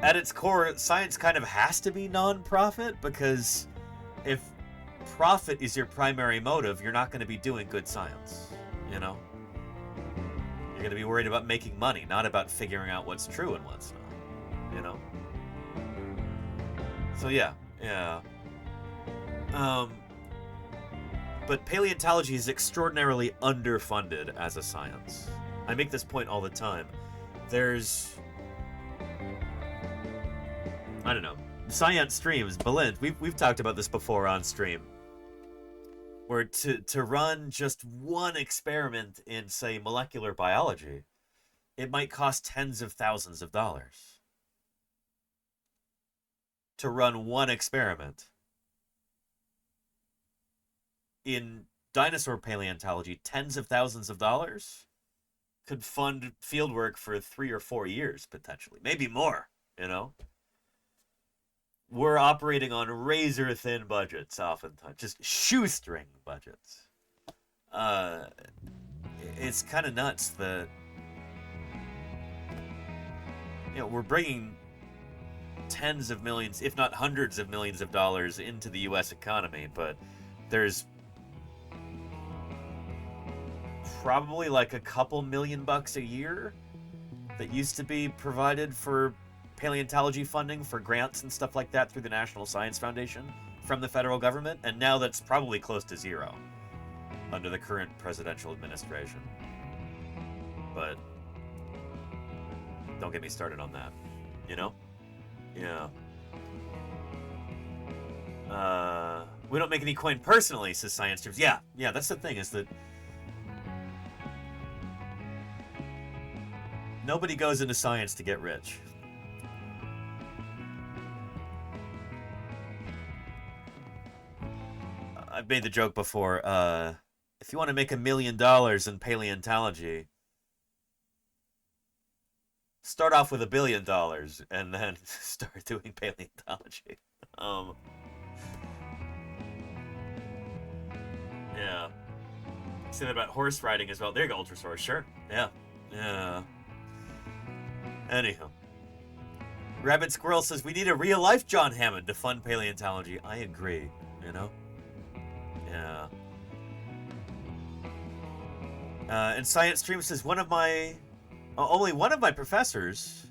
[SPEAKER 19] At its core, science kind of has to be non-profit, because if profit is your primary motive, you're not going to be doing good science, you know? You're going to be worried about making money, not about figuring out what's true and what's not, you know? So yeah. But paleontology is extraordinarily underfunded as a science. I make this point all the time. There's... I don't know. Science streams, Belinda, we've talked about this before on stream. Where to run just one experiment in, say, molecular biology, it might cost tens of thousands of dollars. To run one experiment. In dinosaur paleontology, tens of thousands of dollars could fund fieldwork for 3 or 4 years, potentially. Maybe more, you know? We're operating on razor-thin budgets, oftentimes. Just shoestring budgets. It's kind of nuts that... You know, we're bringing tens of millions, if not hundreds of millions of dollars into the U.S. economy, but there's probably like a couple $1,000,000 a year that used to be provided for paleontology funding for grants and stuff like that through the National Science Foundation from the federal government, and now that's probably close to zero under the current presidential administration. But don't get me started on that, you know? Yeah. We don't make any coin personally, says Science Streams. Yeah, that's the thing, is that nobody goes into science to get rich. I've made the joke before, if you want to make $1 million in paleontology, start off with $1 billion and then start doing paleontology. Yeah. Say that about horse riding as well. There you go, Ultrasaurus. Sure. Yeah. Anyhow. Rabbit Squirrel says, we need a real-life John Hammond to fund paleontology. I agree, you know? Yeah. And Science Stream says, only one of my professors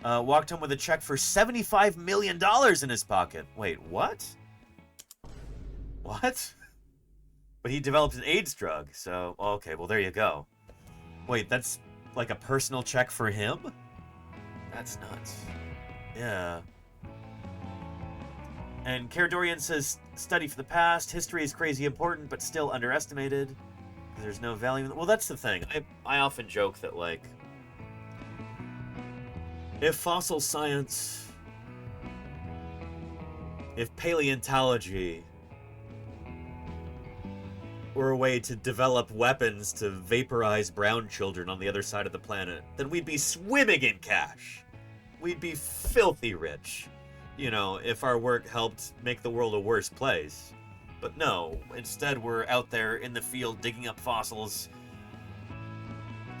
[SPEAKER 19] walked home with a check for $75 million in his pocket. Wait, what? What? But he developed an AIDS drug, so, okay, well, there you go. Wait, that's like a personal check for him? That's nuts. Yeah. And Caradorian says, study for the past. History is crazy important, but still underestimated. There's no value in it. Well, that's the thing. I often joke that, like, if fossil science, if paleontology were a way to develop weapons to vaporize brown children on the other side of the planet, then we'd be swimming in cash. We'd be filthy rich, you know, if our work helped make the world a worse place. But no, instead we're out there in the field digging up fossils,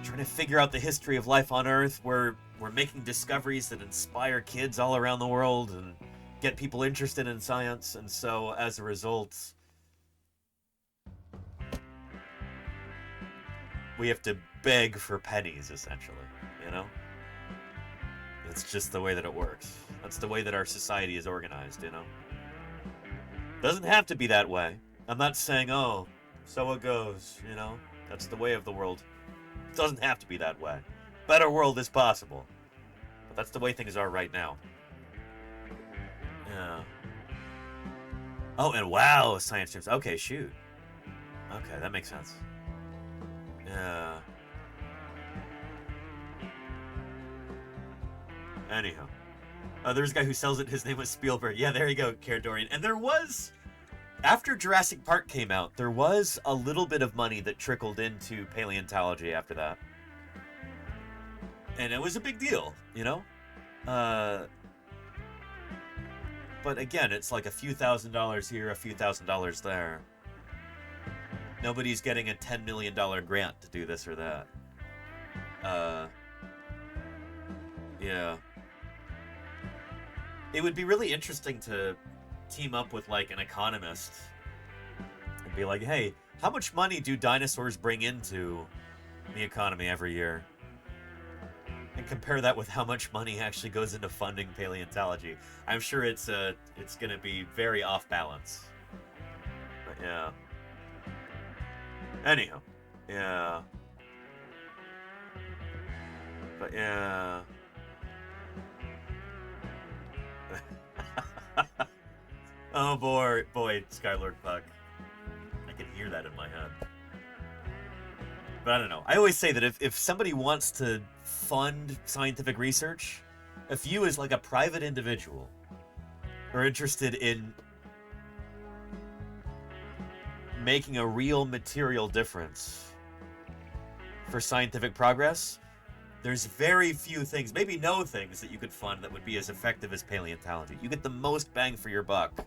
[SPEAKER 19] trying to figure out the history of life on Earth. We're We're making discoveries that inspire kids all around the world and get people interested in science, and so as a result, we have to beg for pennies, essentially, you know? It's just the way that it works. That's the way that our society is organized, you know? Doesn't have to be that way. I'm not saying, oh, so it goes, you know? That's the way of the world. It doesn't have to be that way. Better world is possible. But that's the way things are right now. Yeah. Oh, and wow, science streams. Okay, shoot. Okay, that makes sense. Yeah. Anyhow. There's a guy who sells it. His name was Spielberg. Yeah, there you go, Caradorian. And there was, after Jurassic Park came out, there was a little bit of money that trickled into paleontology after that. And it was a big deal, you know? But again, it's like a few $1,000s here, a few $1,000s there. Nobody's getting a $10 million grant to do this or that. Yeah. It would be really interesting to team up with, like, an economist and be like, hey, how much money do dinosaurs bring into the economy every year? And compare that with how much money actually goes into funding paleontology. I'm sure it's going to be very off balance. But yeah. Anyhow. Yeah. But yeah. Oh boy, Skylord Puck. I can hear that in my head. But I don't know. I always say that if somebody wants to fund scientific research, if you as like a private individual are interested in making a real material difference for scientific progress, there's very few things, maybe no things, that you could fund that would be as effective as paleontology. You get the most bang for your buck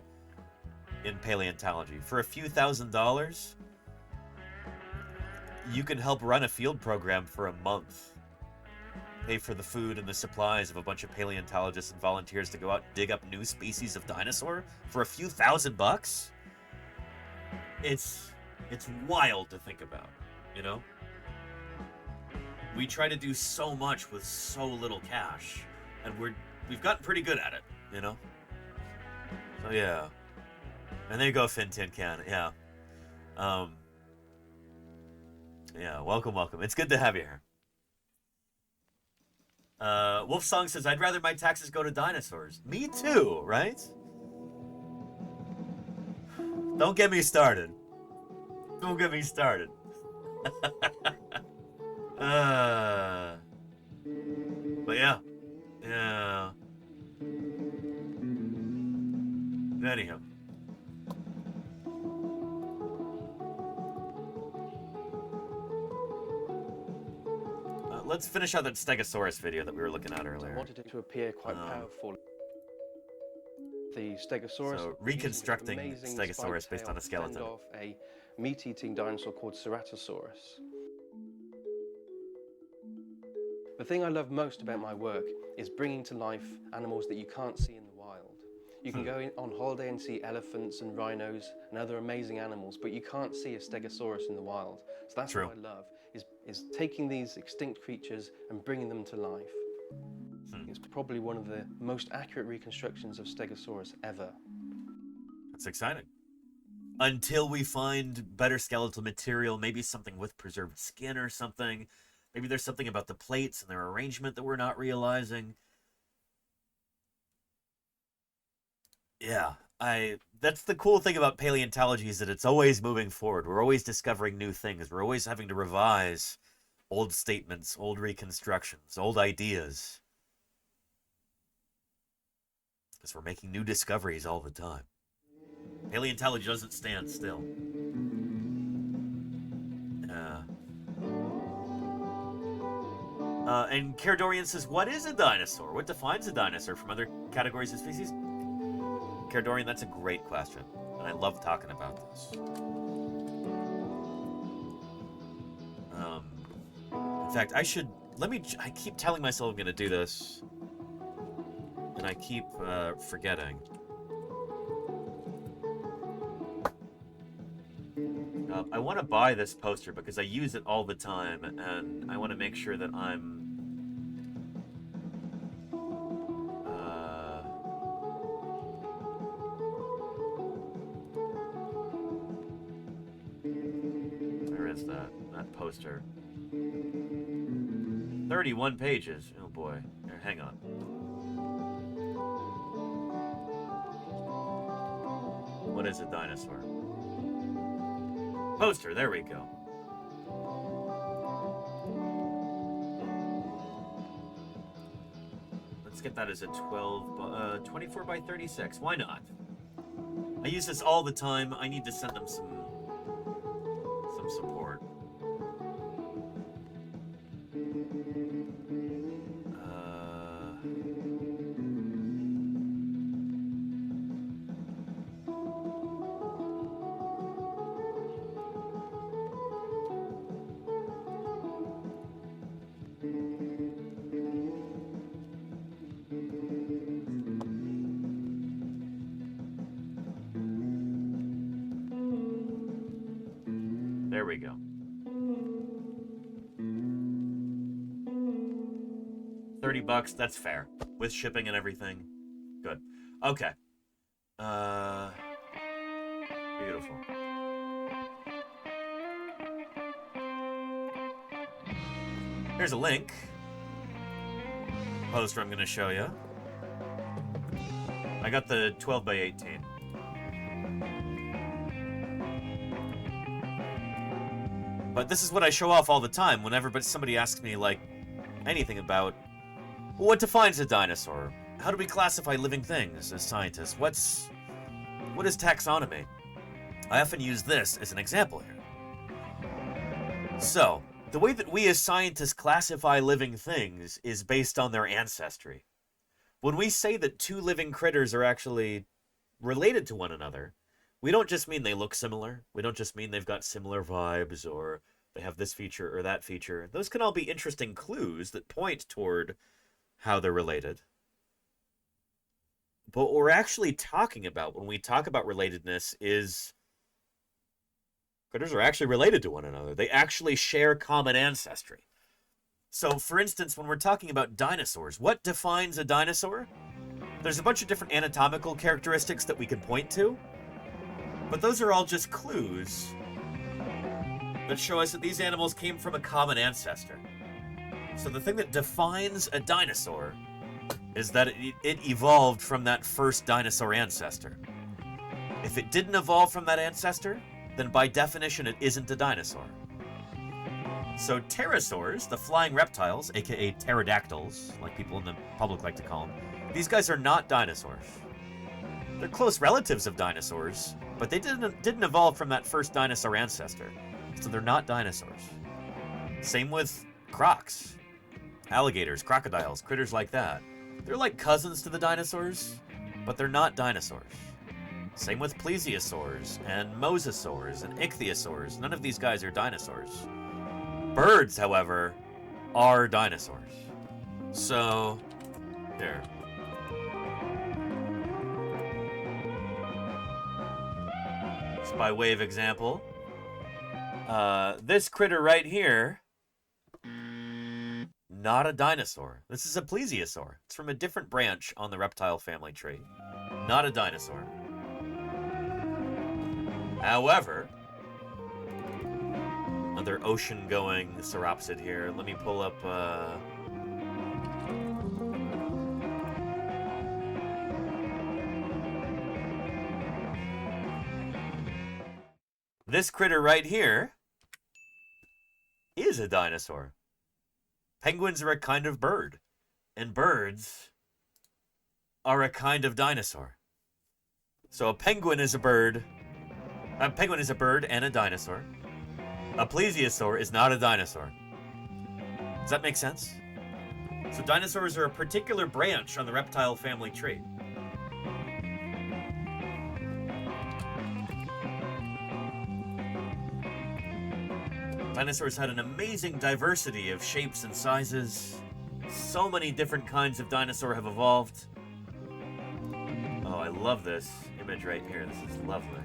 [SPEAKER 19] in paleontology. For a few $1,000s, you can help run a field program for a month. Pay for the food and the supplies of a bunch of paleontologists and volunteers to go out and dig up new species of dinosaur for a few $1,000. It's wild to think about, you know? We try to do so much with so little cash, and we've gotten pretty good at it, you know? So yeah. And there you go, Finn Tin Can, yeah. Yeah, welcome. It's good to have you here. Wolf Song says, I'd rather my taxes go to dinosaurs. Me too, right? Don't get me started. Don't get me started. But yeah. Yeah. Anyhow. Let's finish out that Stegosaurus video that we were looking at earlier.
[SPEAKER 14] I wanted it to appear quite powerful. The Stegosaurus.
[SPEAKER 19] So reconstructing Stegosaurus based on a skeleton.
[SPEAKER 14] Off a meat-eating dinosaur called Ceratosaurus. The thing I love most about my work is bringing to life animals that you can't see in the wild. You can go on holiday and see elephants and rhinos and other amazing animals, but you can't see a Stegosaurus in the wild. So that's what I love, is taking these extinct creatures and bringing them to life. It's probably one of the most accurate reconstructions of Stegosaurus ever.
[SPEAKER 19] That's exciting. Until we find better skeletal material, maybe something with preserved skin or something. Maybe there's something about the plates and their arrangement that we're not realizing. Yeah, that's the cool thing about paleontology, is that it's always moving forward. We're always discovering new things. We're always having to revise old statements, old reconstructions, old ideas. Because we're making new discoveries all the time. Paleontology doesn't stand still. And Caradorian says, what is a dinosaur? What defines a dinosaur from other categories of species? Caradorian, that's a great question. And I love talking about this. In fact, I should I keep telling myself I'm gonna do this, and I keep forgetting. I want to buy this poster because I use it all the time, and I want to make sure that I'm... where is that poster? 31 pages. Oh boy. Here, hang on. What is a dinosaur? Poster, there we go. Let's get that as a 24 by 36. Why not? I use this all the time. I need to send them some support. There we go. 30 bucks, that's fair. With shipping and everything. Good. Okay. Beautiful. Here's a link. Poster I'm going to show you. I got the 12 by 18. But this is what I show off all the time whenever somebody asks me, like, anything about what defines a dinosaur? How do we classify living things as scientists? What is taxonomy? I often use this as an example here. So, the way that we as scientists classify living things is based on their ancestry. When we say that two living critters are actually related to one another, we don't just mean they look similar. We don't just mean they've got similar vibes or they have this feature or that feature. Those can all be interesting clues that point toward how they're related. But what we're actually talking about when we talk about relatedness is critters are actually related to one another. They actually share common ancestry. So, for instance, when we're talking about dinosaurs, what defines a dinosaur? There's a bunch of different anatomical characteristics that we can point to, but those are all just clues that show us that these animals came from a common ancestor. So the thing that defines a dinosaur is that it evolved from that first dinosaur ancestor. If it didn't evolve from that ancestor, then by definition it isn't a dinosaur. So pterosaurs, the flying reptiles, aka pterodactyls, like people in the public like to call them, these guys are not dinosaurs. They're close relatives of dinosaurs, but they didn't evolve from that first dinosaur ancestor, so they're not dinosaurs. Same with crocs, alligators, crocodiles, critters like that. They're like cousins to the dinosaurs, but they're not dinosaurs. Same with plesiosaurs and mosasaurs and ichthyosaurs. None of these guys are dinosaurs. Birds, however, are dinosaurs. So, here. Just by way of example, this critter right here, not a dinosaur. This is a plesiosaur. It's from a different branch on the reptile family tree. Not a dinosaur. However, another ocean-going sauropsid here. Let me pull up, this critter right here is a dinosaur. Penguins are a kind of bird, and birds are a kind of dinosaur. So a penguin is a bird. A penguin is a bird and a dinosaur. A plesiosaur is not a dinosaur. Does that make sense? So dinosaurs are a particular branch on the reptile family tree. Dinosaurs had an amazing diversity of shapes and sizes. So many different kinds of dinosaur have evolved. Oh, I love this image right here. This is lovely.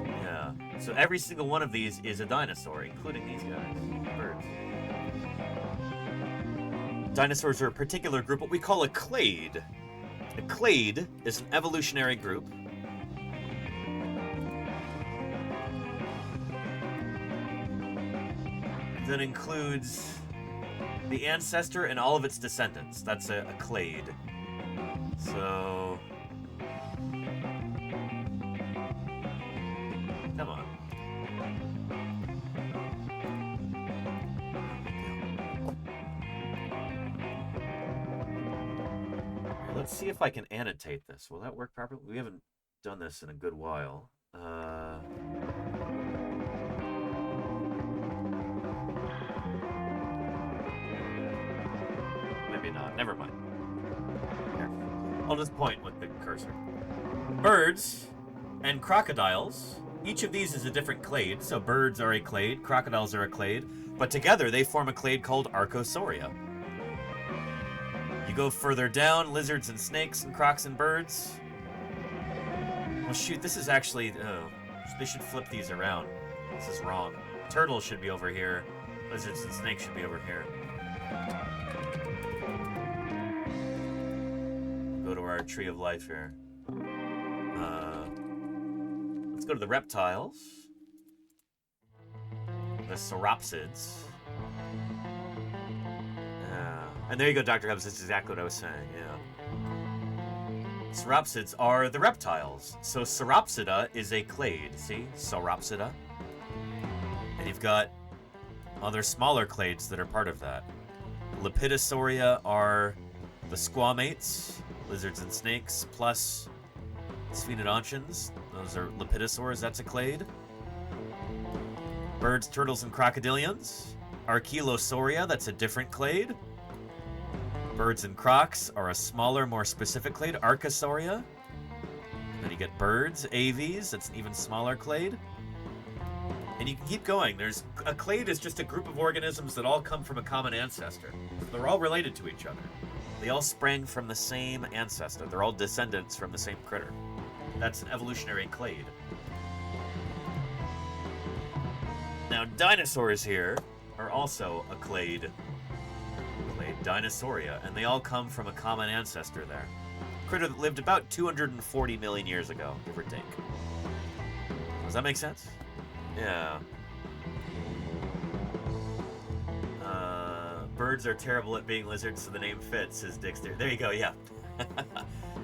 [SPEAKER 19] Yeah. So every single one of these is a dinosaur, including these guys, birds. Dinosaurs are a particular group, what we call a clade. A clade is an evolutionary group that includes the ancestor and all of its descendants. That's a clade. So... come on. Let's see if I can annotate this. Will that work properly? We haven't done this in a good while. Maybe not. Never mind. Here. I'll just point with the cursor. Birds and crocodiles. Each of these is a different clade. So birds are a clade, crocodiles are a clade, but together they form a clade called Archosauria. You go further down, lizards and snakes and crocs and birds. Well, shoot, this is actually... oh, they should flip these around. This is wrong. Turtles should be over here. Lizards and snakes should be over here. Go to our tree of life here. Let's go to the reptiles. The sauropsids. And there you go, Dr. Hubbs. That's exactly what I was saying, yeah. Sauropsids are the reptiles. So Sauropsida is a clade. See? Sauropsida. And you've got other smaller clades that are part of that. Lepidosauria are the squamates, lizards and snakes, plus sphenodontians. Those are lepidosaurs. That's a clade. Birds, turtles, and crocodilians. Archelosauria. That's a different clade. Birds and crocs are a smaller, more specific clade, Archosauria. And then you get birds, aves, that's an even smaller clade. And you can keep going. There's a clade is just a group of organisms that all come from a common ancestor. They're all related to each other. They all sprang from the same ancestor. They're all descendants from the same critter. That's an evolutionary clade. Now, dinosaurs here are also a clade. Dinosauria, and they all come from a common ancestor there. Critter that lived about 240 million years ago, give or take. Does that make sense? Yeah. Birds are terrible at being lizards, so the name fits, says Dixter. There you go, yeah.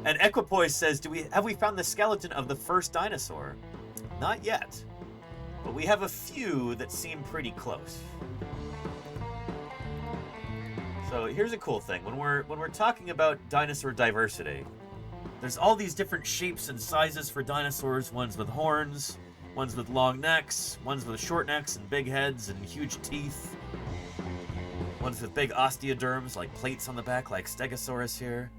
[SPEAKER 19] And Equipoise says, have we found the skeleton of the first dinosaur? Not yet. But we have a few that seem pretty close. So here's a cool thing. When we're talking about dinosaur diversity, there's all these different shapes and sizes for dinosaurs. Ones with horns, ones with long necks, ones with short necks and big heads and huge teeth. Ones with big osteoderms, like plates on the back, like Stegosaurus here.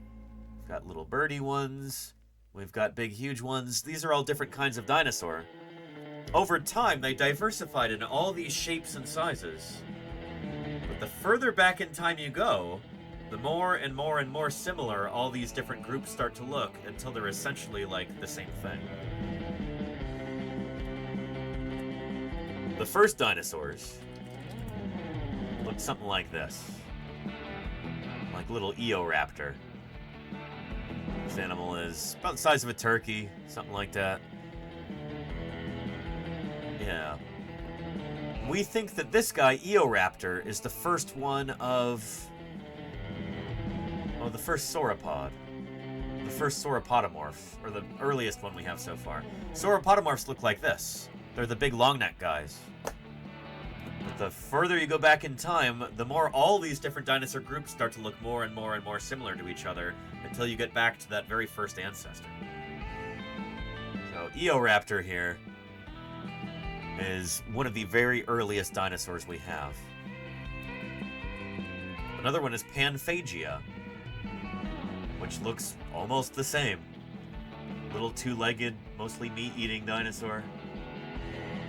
[SPEAKER 19] We've got little birdie ones. We've got big, huge ones. These are all different kinds of dinosaur. Over time, they diversified in all these shapes and sizes. But the further back in time you go, the more and more and more similar all these different groups start to look until they're essentially like the same thing. The first dinosaurs looked something like this. Like little Eoraptor. This animal is about the size of a turkey, something like that. Yeah. We think that this guy, Eoraptor, is the first one of... oh, the first sauropod. The first sauropodomorph, or the earliest one we have so far. Sauropodomorphs look like this. They're the big long neck guys. But the further you go back in time, the more all these different dinosaur groups start to look more and more and more similar to each other until you get back to that very first ancestor. So Eoraptor here is one of the very earliest dinosaurs we have. Another one is Panphagia, which looks almost the same. Little two-legged, mostly meat-eating dinosaur.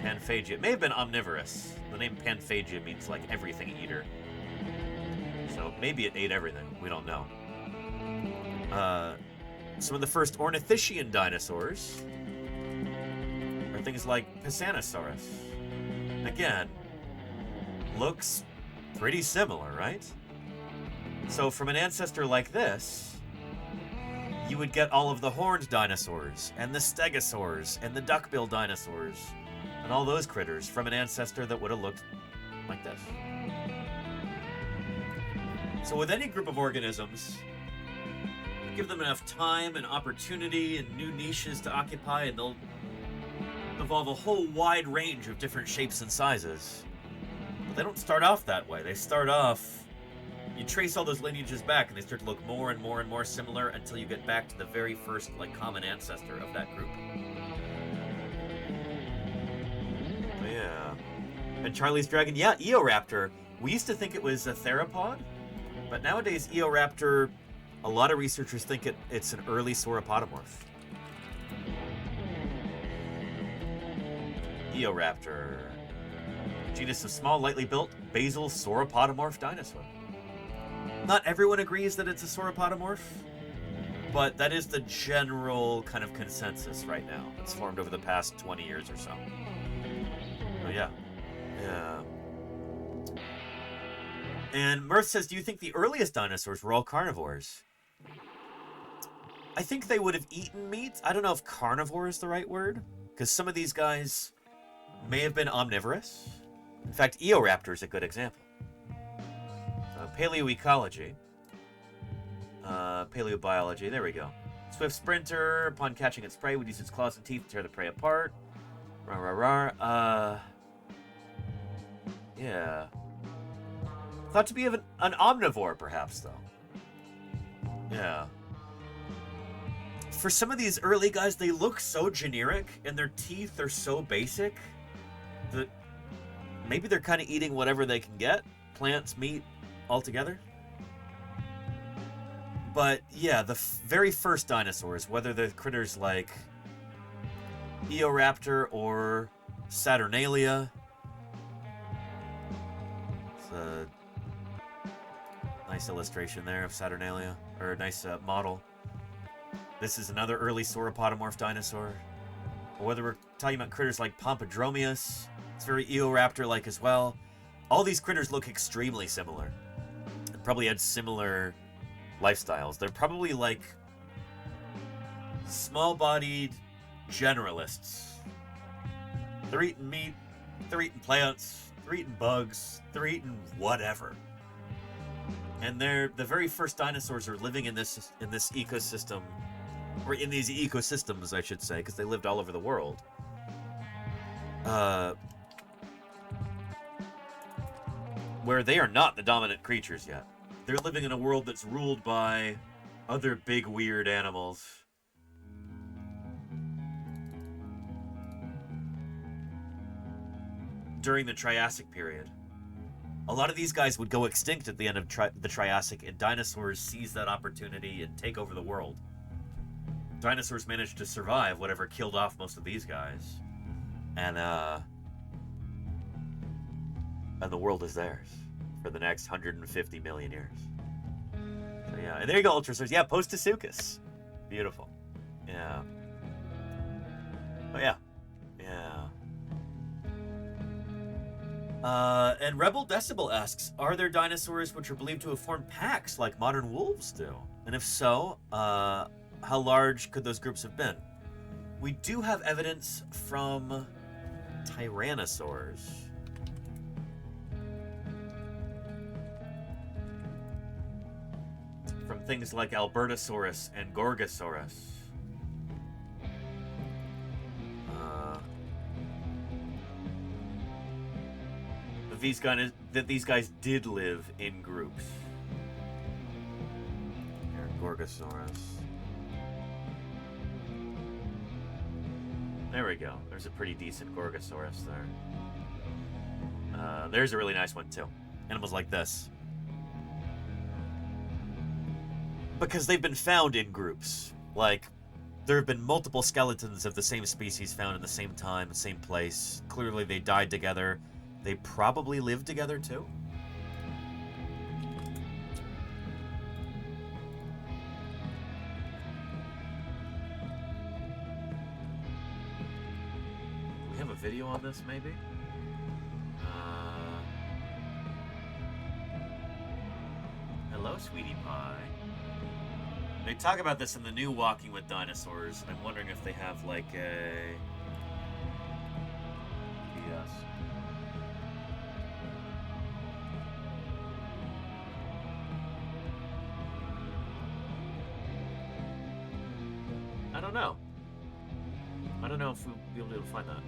[SPEAKER 19] Panphagia. It may have been omnivorous. The name Panphagia means like everything eater. So maybe it ate everything. We don't know. Some of the first ornithischian dinosaurs are things like Pisanosaurus. Again, looks pretty similar, right? So from an ancestor like this, you would get all of the horned dinosaurs, and the stegosaurs, and the duckbill dinosaurs, and all those critters from an ancestor that would have looked like this. So with any group of organisms, give them enough time and opportunity and new niches to occupy, and they'll evolve a whole wide range of different shapes and sizes. But they don't start off that way. They start off, you trace all those lineages back, and they start to look more and more and more similar until you get back to the very first, like, common ancestor of that group. Yeah. And Charlie's Dragon, yeah, Eoraptor. We used to think it was a theropod, but nowadays Eoraptor, a lot of researchers think it's an early sauropodomorph. Eoraptor. Genus of small, lightly built, basal sauropodomorph dinosaur. Not everyone agrees that it's a sauropodomorph, but that is the general kind of consensus right now. It's formed over the past 20 years or so. Oh, yeah. Yeah. And Mirth says, do you think the earliest dinosaurs were all carnivores? I think they would have eaten meat. I don't know if carnivore is the right word, because some of these guys may have been omnivorous. In fact, Eoraptor is a good example. Paleoecology. Paleobiology, there we go. Swift sprinter, upon catching its prey, would use its claws and teeth to tear the prey apart. Rah, rah, rah. Yeah. Thought to be an omnivore, perhaps, though. Yeah. For some of these early guys, they look so generic, and their teeth are so basic that maybe they're kind of eating whatever they can get. Plants, meat, altogether. But yeah, the very first dinosaurs, whether they're critters like Eoraptor or Saturnalia. It's a nice illustration there of Saturnalia, or a nice model. This is another early sauropodomorph dinosaur. Or whether we're talking about critters like Pompodromius, it's very Eoraptor-like as well. All these critters look extremely similar. And probably had similar lifestyles. They're probably like small-bodied generalists. They're eating meat, they're eating plants, they're eating bugs, they're eating whatever. And the very first dinosaurs are living in this ecosystem, or in these ecosystems, I should say, because they lived all over the world. Where they are not the dominant creatures yet. They're living in a world that's ruled by other big weird animals. During the Triassic period. A lot of these guys would go extinct at the end of the Triassic, and dinosaurs seize that opportunity and take over the world. Dinosaurs managed to survive whatever killed off most of these guys. And the world is theirs for the next 150 million years. So yeah, and there you go, Ultrasaurs. Yeah, Postasuchus. Beautiful. Yeah. Oh yeah. Yeah. And Rebel Decibel asks, are there dinosaurs which are believed to have formed packs like modern wolves do? And if so, how large could those groups have been? We do have evidence from tyrannosaurs. From things like Albertosaurus and Gorgosaurus. That these guys did live in groups. Here, Gorgosaurus. There we go. There's a pretty decent Gorgosaurus there. There's a really nice one too. Animals like this. Because they've been found in groups. Like, there have been multiple skeletons of the same species found in the same time, same place. Clearly they died together. They probably lived together too. We have a video on this, maybe? Hello, sweetie pie. They talk about this in the new Walking with Dinosaurs. I'm wondering if they have like a... Yes. I don't know. I don't know if we'll be able to find that.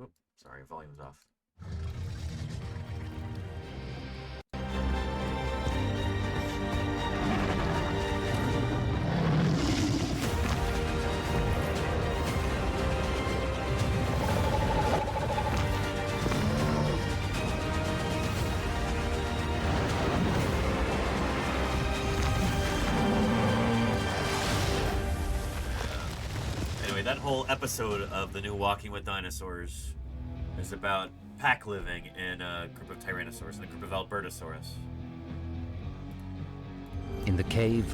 [SPEAKER 19] Oop, sorry, volume's off. That whole episode of the new Walking with Dinosaurs is about pack living in a group of Tyrannosaurs and a group of Albertosaurus.
[SPEAKER 4] In the cave.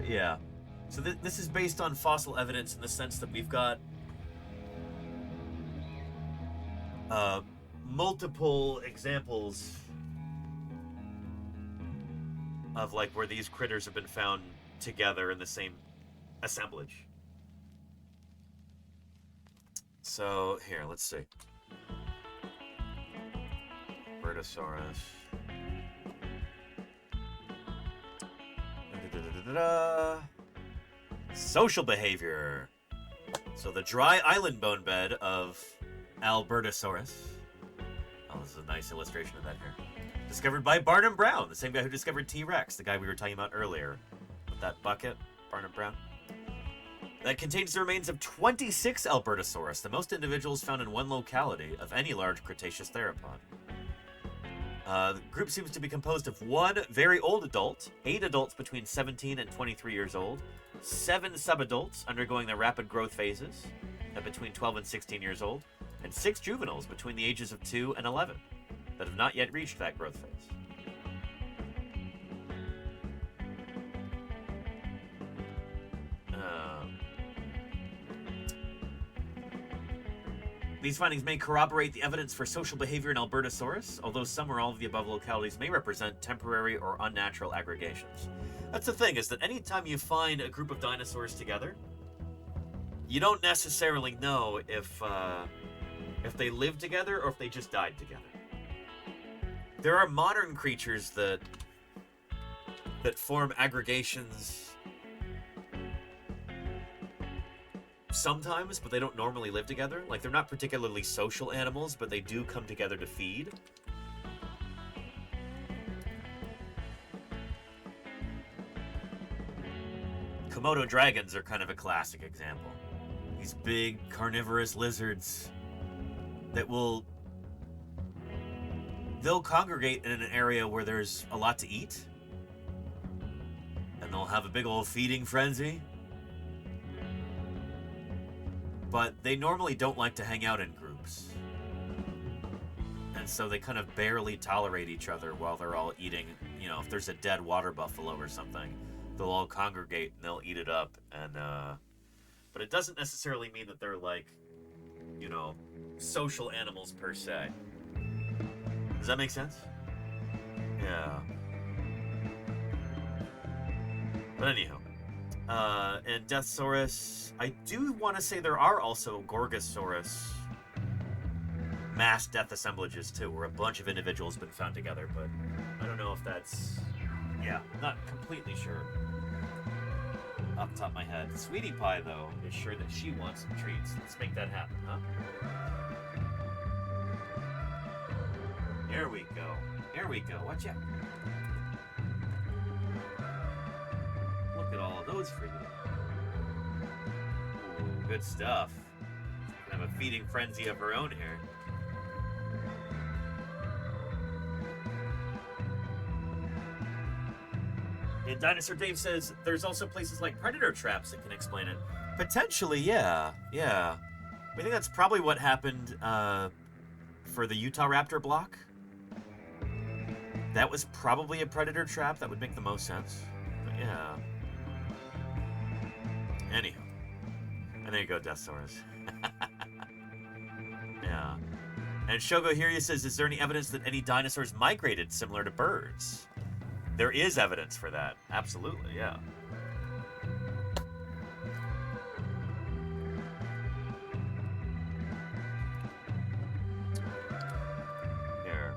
[SPEAKER 19] Yeah. So this is based on fossil evidence in the sense that we've got multiple examples of like where these critters have been found together in the same assemblage. So here, let's see. Bertosaurus. Social behavior. So the dry island bone bed of Albertosaurus. Oh, this is a nice illustration of that here. Discovered by Barnum Brown, the same guy who discovered T-Rex, the guy we were talking about earlier. With that bucket, Barnum Brown. That contains the remains of 26 Albertosaurus, the most individuals found in one locality of any large Cretaceous theropod. The group seems to be composed of one very old adult, 8 adults between 17 and 23 years old, 7 subadults undergoing their rapid growth phases at between 12 and 16 years old, and 6 juveniles between the ages of 2 and 11. That have not yet reached that growth phase. These findings may corroborate the evidence for social behavior in Albertosaurus, although some or all of the above localities may represent temporary or unnatural aggregations. That's the thing, is that anytime you find a group of dinosaurs together, you don't necessarily know if they lived together or if they just died together. There are modern creatures that form aggregations sometimes, but they don't normally live together. Like, they're not particularly social animals, but they do come together to feed. Komodo dragons are kind of a classic example. These big carnivorous lizards that they'll congregate in an area where there's a lot to eat, and they'll have a big old feeding frenzy. But they normally don't like to hang out in groups. And so they kind of barely tolerate each other while they're all eating. You know, if there's a dead water buffalo or something, they'll all congregate and they'll eat it up. And but it doesn't necessarily mean that they're like, you know, social animals per se. Does that make sense? Yeah. But anyhow. And Deathsaurus, I do want to say there are also Gorgosaurus mass death assemblages too, where a bunch of individuals have been found together, but I don't know if that's, yeah, not completely sure off the top of my head. Sweetie Pie, though, is sure that she wants some treats. Let's make that happen, huh? Here we go. Here we go. Watch out. Look at all of those for you. Ooh, good stuff. She's gonna have a feeding frenzy of her own here. And Dinosaur Dave says there's also places like predator traps that can explain it. Potentially, yeah. I think that's probably what happened for the Utah Raptor block. That was probably a predator trap. That would make the most sense. But yeah. Anywho. And there you go, Deathsaurus. Yeah. And Shogo Hiryu says, is there any evidence that any dinosaurs migrated similar to birds? There is evidence for that. Absolutely, yeah. Here.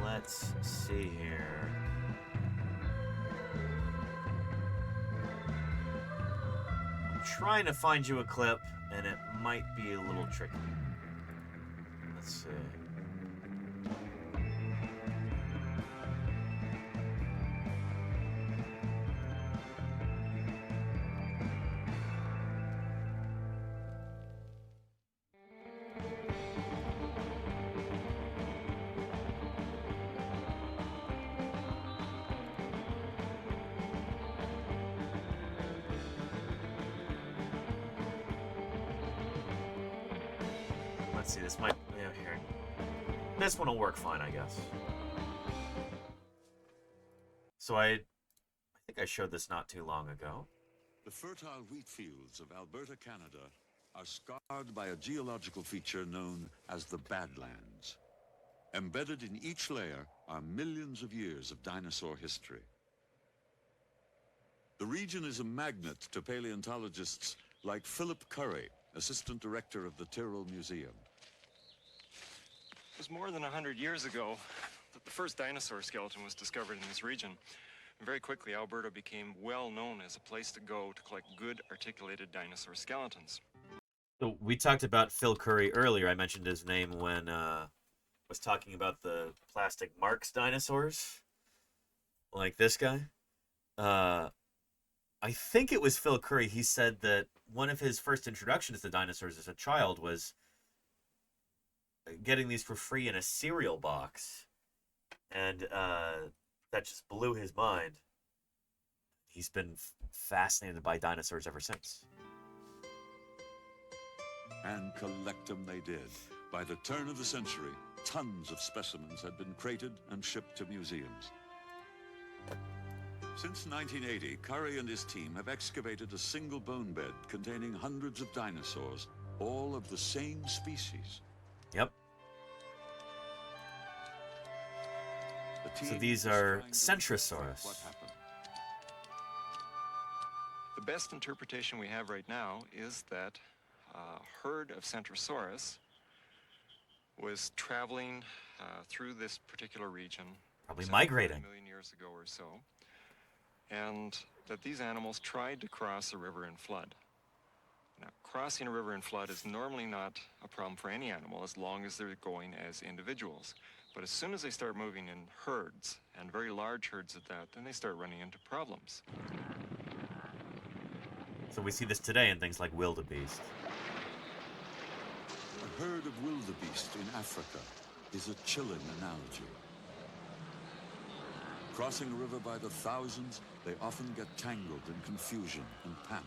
[SPEAKER 19] Let's see here. I'm trying to find you a clip, and it might be a little tricky. Let's see. Let's see, this might, yeah, here. This one will work fine, I guess. So I think I showed this not too long ago.
[SPEAKER 12] The fertile wheat fields of Alberta, Canada are scarred by a geological feature known as the Badlands. Embedded in each layer are millions of years of dinosaur history. The region is a magnet to paleontologists like Philip Curry, Assistant Director of the Tyrrell Museum.
[SPEAKER 13] It was more than 100 years ago that the first dinosaur skeleton was discovered in this region. And very quickly, Alberta became well known as a place to go to collect good articulated dinosaur skeletons.
[SPEAKER 19] So we talked about Phil Curry earlier. I mentioned his name when I was talking about the plastic Marx dinosaurs, like this guy. I think it was Phil Curry. He said that one of his first introductions to dinosaurs as a child was getting these for free in a cereal box, and that just blew his mind. He's been fascinated by dinosaurs ever since.
[SPEAKER 12] And collect them they did. By the turn of the century, tons of specimens had been crated and shipped to museums. Since 1980, Curry and his team have excavated a single bone bed containing hundreds of dinosaurs, all of the same species.
[SPEAKER 19] Yep. So these are Centrosaurus.
[SPEAKER 13] The best interpretation we have right now is that a herd of Centrosaurus was traveling through this particular region.
[SPEAKER 19] Probably migrating.
[SPEAKER 13] 1 million years ago or so. And that these animals tried to cross a river in flood. Now, crossing a river in flood is normally not a problem for any animal as long as they're going as individuals. But as soon as they start moving in herds, and very large herds at that, then they start running into problems.
[SPEAKER 19] So we see this today in things like wildebeest.
[SPEAKER 12] A herd of wildebeest in Africa is a chilling analogy. Crossing a river by the thousands, they often get tangled in confusion and panic.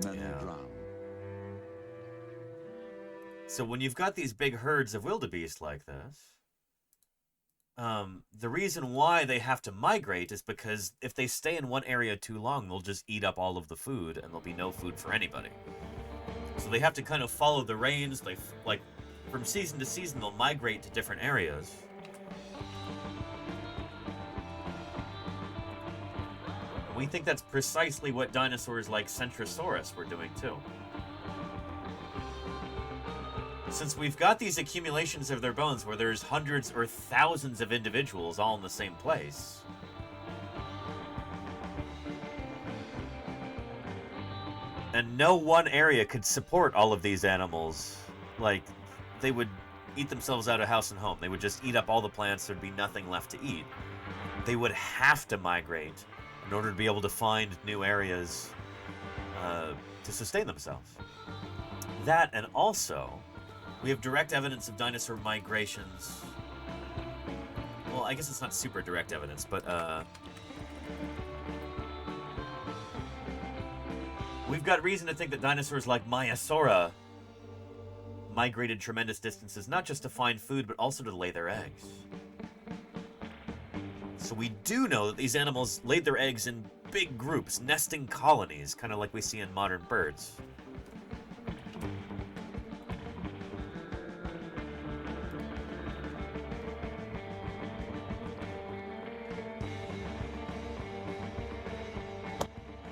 [SPEAKER 12] Many drown.
[SPEAKER 19] So when you've got these big herds of wildebeest like this, the reason why they have to migrate is because if they stay in one area too long, they'll just eat up all of the food, and there'll be no food for anybody. So they have to kind of follow the rains. They like from season to season, they'll migrate to different areas. We think that's precisely what dinosaurs like Centrosaurus were doing too. Since we've got these accumulations of their bones where there's hundreds or thousands of individuals all in the same place, and no one area could support all of these animals, like they would eat themselves out of house and home. They would just eat up all the plants. There'd be nothing left to eat. They would have to migrate in order to be able to find new areas to sustain themselves. That, and also, we have direct evidence of dinosaur migrations. Well, I guess it's not super direct evidence, but we've got reason to think that dinosaurs like Maiasaura migrated tremendous distances, not just to find food, but also to lay their eggs. So we do know that these animals laid their eggs in big groups, nesting colonies, kind of like we see in modern birds.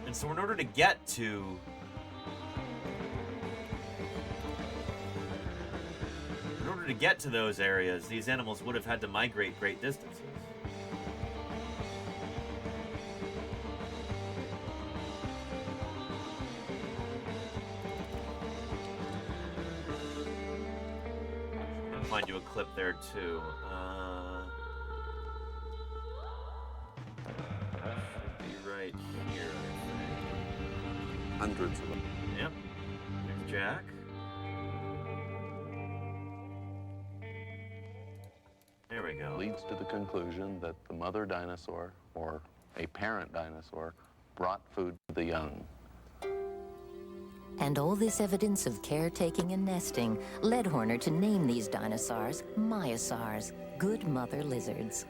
[SPEAKER 19] And so in order to get to those areas, these animals would have had to migrate great distances. I'll find you a clip there too. Should be right here, I think.
[SPEAKER 3] Hundreds of them.
[SPEAKER 19] Yep. There's Jack. There we go.
[SPEAKER 15] Leads to the conclusion that the mother dinosaur, or a parent dinosaur, brought food to the young.
[SPEAKER 16] And all this evidence of caretaking and nesting led Horner to name these dinosaurs Maiasaurs, good mother lizards.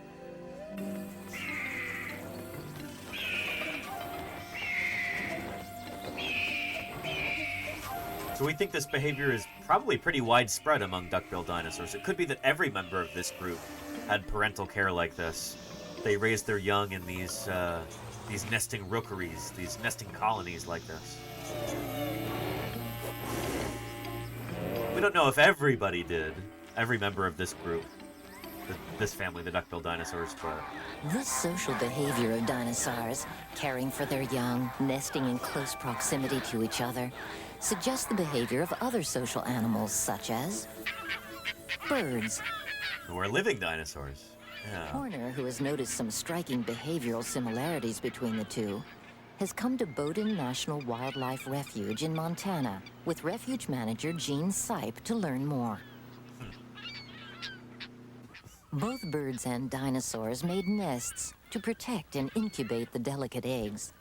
[SPEAKER 19] So we think this behavior is probably pretty widespread among duck-billed dinosaurs. It could be that every member of this group had parental care like this. They raised their young in these nesting rookeries, these nesting colonies like this. We don't know if everybody did, every member of this group, this family, the duck-billed dinosaurs, but...
[SPEAKER 16] This social behavior of dinosaurs, caring for their young, nesting in close proximity to each other, suggests the behavior of other social animals, such as birds.
[SPEAKER 19] Who are living dinosaurs. Yeah.
[SPEAKER 16] Horner, who has noticed some striking behavioral similarities between the two, has come to Bowdoin National Wildlife Refuge in Montana with refuge manager Gene Sipe to learn more. Both birds and dinosaurs made nests to protect and incubate the delicate eggs.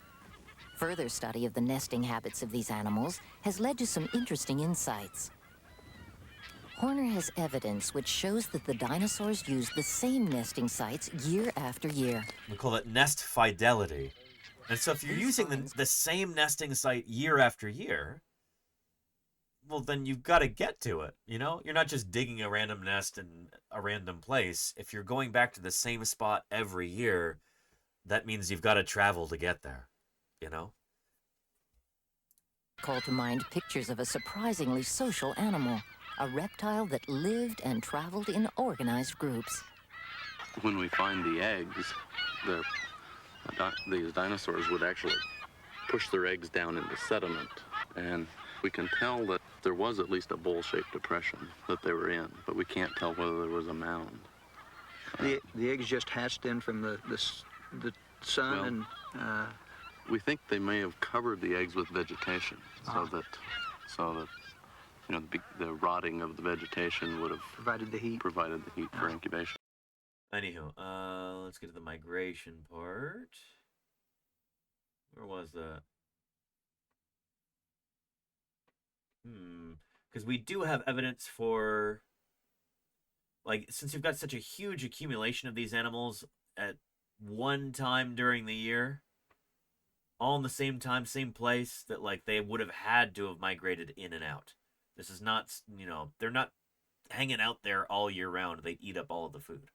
[SPEAKER 16] Further study of the nesting habits of these animals has led to some interesting insights. Horner has evidence which shows that the dinosaurs used the same nesting sites year after year.
[SPEAKER 19] We call it nest fidelity. And so if you're using the same nesting site year after year, well, then you've got to get to it, you know? You're not just digging a random nest in a random place. If you're going back to the same spot every year, that means you've got to travel to get there, you know?
[SPEAKER 16] Call to mind pictures of a surprisingly social animal, a reptile that lived and traveled in organized groups.
[SPEAKER 15] When we find the eggs, these dinosaurs would actually push their eggs down into sediment, and we can tell that there was at least a bowl-shaped depression that they were in, but we can't tell whether there was a mound.
[SPEAKER 17] The eggs just hatched in from the sun,
[SPEAKER 15] well, we think they may have covered the eggs with vegetation, so that you know the rotting of the vegetation would have provided the heat for incubation.
[SPEAKER 19] Anywho, let's get to the migration part. Where was that? Because we do have evidence for, like, since you've got such a huge accumulation of these animals at one time during the year, all in the same time, same place, that, like, they would have had to have migrated in and out. This is not, you know, they're not hanging out there all year round. They eat up all of the food.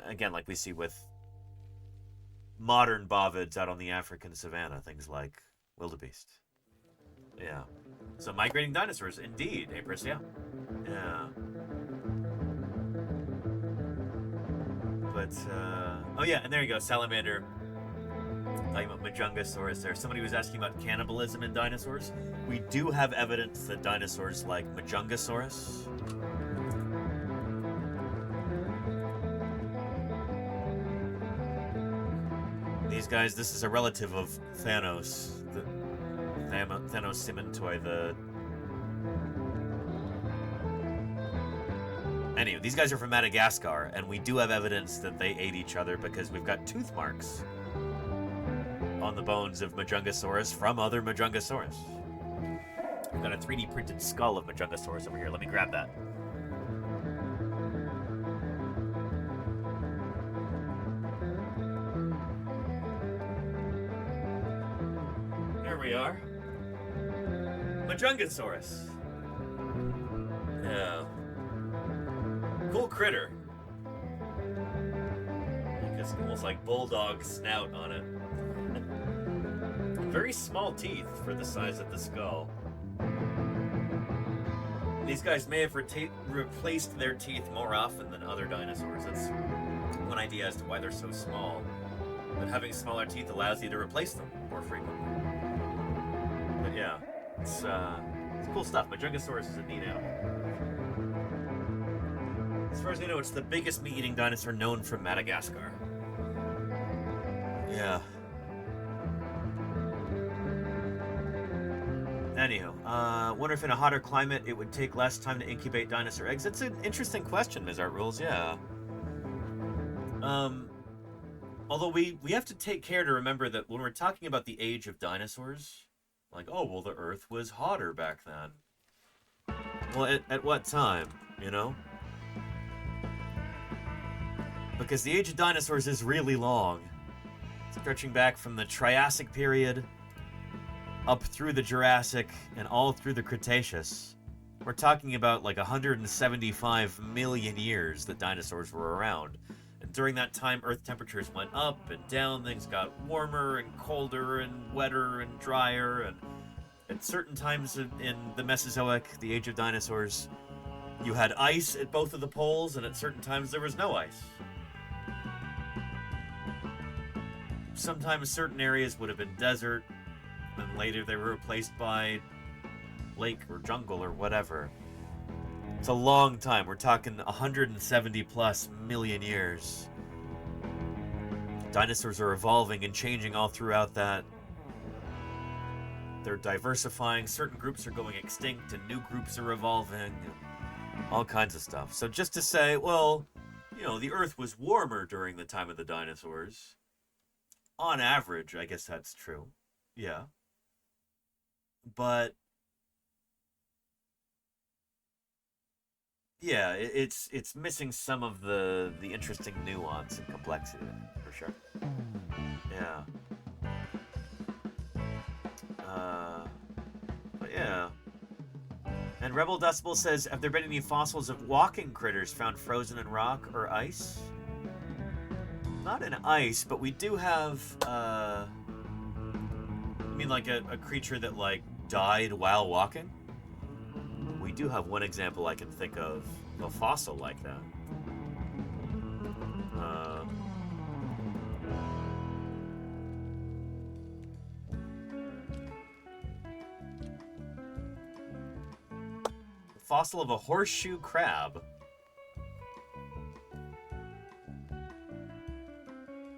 [SPEAKER 19] Again, like we see with modern bovids out on the African savanna, things like wildebeest. Yeah. So migrating dinosaurs, indeed, Apris, yeah. Yeah. But, oh yeah, and there you go, salamander. Talking about Majungasaurus there. Somebody was asking about cannibalism in dinosaurs. We do have evidence that dinosaurs like Majungasaurus. These guys, this is a relative of Thanos. Thanos Simantoi, Anyway, these guys are from Madagascar, and we do have evidence that they ate each other because we've got tooth marks on the bones of Majungasaurus from other Majungasaurus. We've got a 3D printed skull of Majungasaurus over here. Let me grab that. Here we are. Majungasaurus. Yeah. Cool critter. It's almost like bulldog snout on it. Very small teeth for the size of the skull. These guys may have replaced their teeth more often than other dinosaurs. That's one idea as to why they're so small. But having smaller teeth allows you to replace them more frequently. But yeah, it's cool stuff. Majungasaurus is a neat animal. As far as I know, it's the biggest meat-eating dinosaur known from Madagascar. Yeah. Anyhow, wonder if in a hotter climate it would take less time to incubate dinosaur eggs. That's an interesting question, Ms. Art Rules, yeah. Although we have to take care to remember that when we're talking about the age of dinosaurs, like, oh, well, the Earth was hotter back then. Well, at what time, you know? Because the age of dinosaurs is really long, stretching back from the Triassic period up through the Jurassic and all through the Cretaceous. We're talking about like 175 million years that dinosaurs were around. And during that time, Earth temperatures went up and down, things got warmer and colder and wetter and drier, and at certain times in the Mesozoic, the age of dinosaurs, you had ice at both of the poles, and at certain times there was no ice. Sometimes certain areas would have been desert, and later they were replaced by lake or jungle or whatever. It's a long time. We're talking 170 plus million years. Dinosaurs are evolving and changing all throughout that. They're diversifying. Certain groups are going extinct and new groups are evolving. All kinds of stuff. So just to say, well, you know, the Earth was warmer during the time of the dinosaurs. On average, I guess that's true. Yeah. But yeah, it's missing some of the interesting nuance and complexity for sure. Yeah. But yeah. And Rebel Decibel says, have there been any fossils of walking critters found frozen in rock or ice? Not in ice, but we do have, I mean, like a creature that, like, died while walking? We do have one example I can think of a fossil like that. Fossil of a horseshoe crab.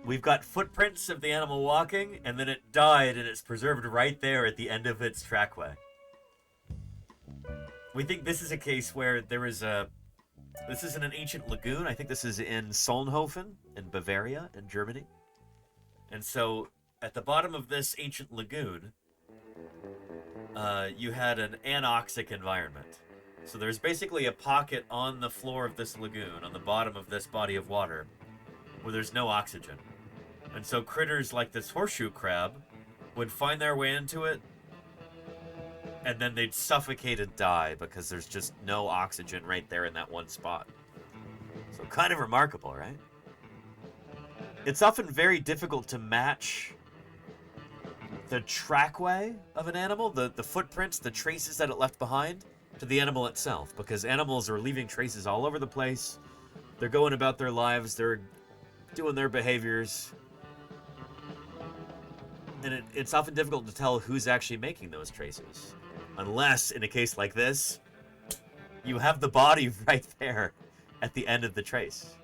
[SPEAKER 19] We've got footprints of the animal walking, and then it died, and it's preserved right there at the end of its trackway. We think this is a case where there is this is in an ancient lagoon. I think this is in Solnhofen, in Bavaria, in Germany. And so, at the bottom of this ancient lagoon, you had an anoxic environment. So there's basically a pocket on the floor of this lagoon, on the bottom of this body of water, where there's no oxygen. And so critters like this horseshoe crab would find their way into it, and then they'd suffocate and die because there's just no oxygen right there in that one spot. So kind of remarkable, right? It's often very difficult to match the trackway of an animal, the footprints, the traces that it left behind, to the animal itself, because animals are leaving traces all over the place. They're going about their lives, they're doing their behaviors. And it's often difficult to tell who's actually making those traces. Unless, in a case like this, you have the body right there at the end of the trace.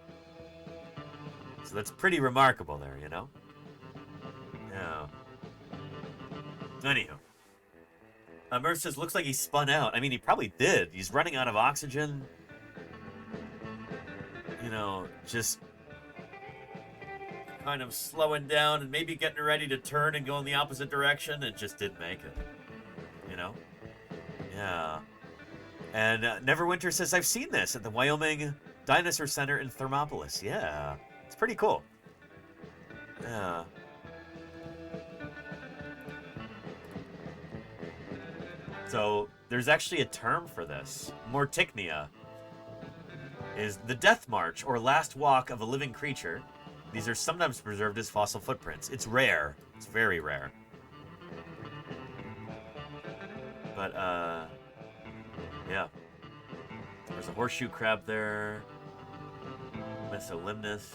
[SPEAKER 19] So that's pretty remarkable there, you know? Yeah. Anywho. Murph says, looks like he spun out. I mean, he probably did. He's running out of oxygen. You know, just kind of slowing down and maybe getting ready to turn and go in the opposite direction. It just didn't make it. You know? Yeah. And Neverwinter says, I've seen this at the Wyoming Dinosaur Center in Thermopolis. Yeah. It's pretty cool. Yeah. So, there's actually a term for this. Morticnia is the death march or last walk of a living creature. These are sometimes preserved as fossil footprints. It's rare. It's very rare. But, yeah. There's a horseshoe crab there. Mesolimnus.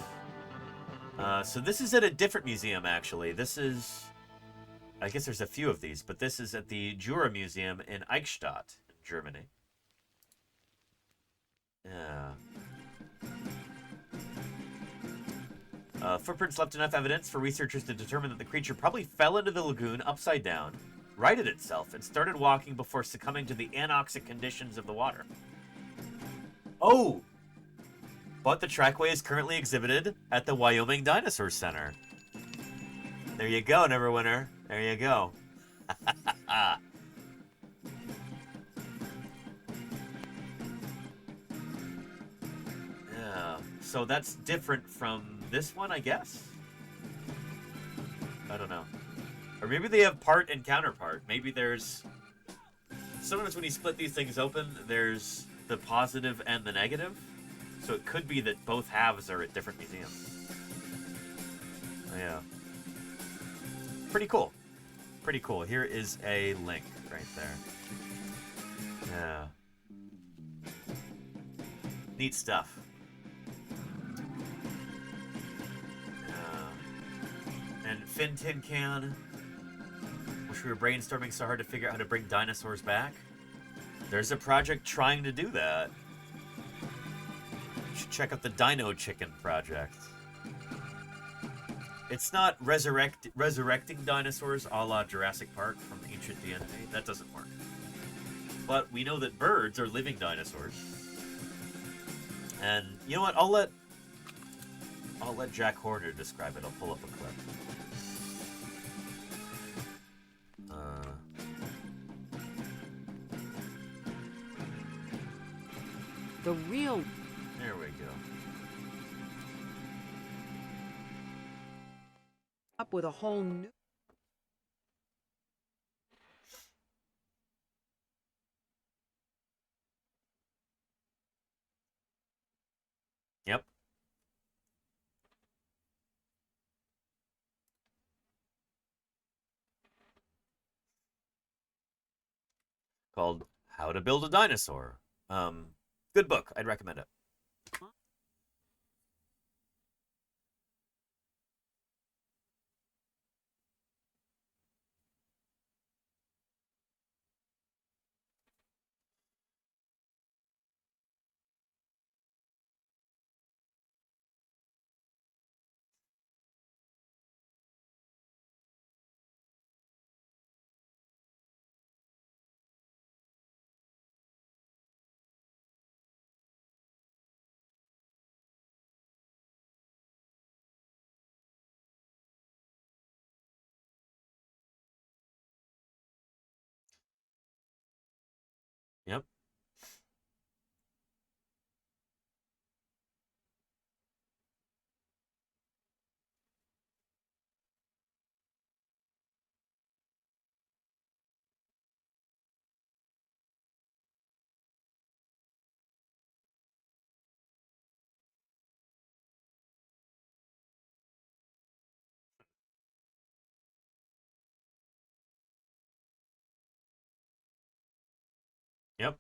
[SPEAKER 19] So this is at a different museum, actually. This is... I guess there's a few of these, but this is at the Jura Museum in Eichstätt, Germany. Yeah. Footprints left enough evidence for researchers to determine that the creature probably fell into the lagoon upside down, righted itself, and started walking before succumbing to the anoxic conditions of the water. Oh! But the trackway is currently exhibited at the Wyoming Dinosaur Center. There you go, Neverwinter. There you go. Yeah. So that's different from this one, I guess? I don't know. Or maybe they have part and counterpart. Maybe there's... Sometimes when you split these things open, there's the positive and the negative. So it could be that both halves are at different museums. Oh, yeah. Pretty cool. Pretty cool. Here is a link right there. Yeah. Neat stuff. Yeah. And Finn Tin Can. Wish we were brainstorming so hard to figure out how to bring dinosaurs back. There's a project trying to do that. You should check out the Dino Chicken Project. It's not resurrecting dinosaurs a la Jurassic Park from ancient DNA. That doesn't work. But we know that birds are living dinosaurs. And you know what? I'll let Jack Horner describe it. I'll pull up a clip.
[SPEAKER 10] The real...
[SPEAKER 19] There we go.
[SPEAKER 10] Up with a whole new...
[SPEAKER 19] Yep. Called How to Build a Dinosaur. Good book. I'd recommend it. Yep. Yep.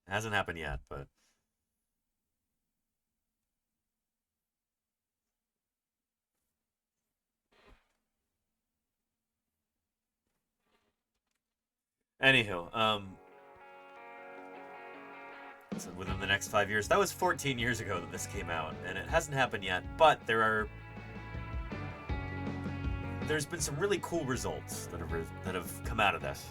[SPEAKER 19] Hasn't happened yet, but Anywho, so within the next 5 years, that was 14 years ago that this came out, and it hasn't happened yet, but there's been some really cool results that have come out of this.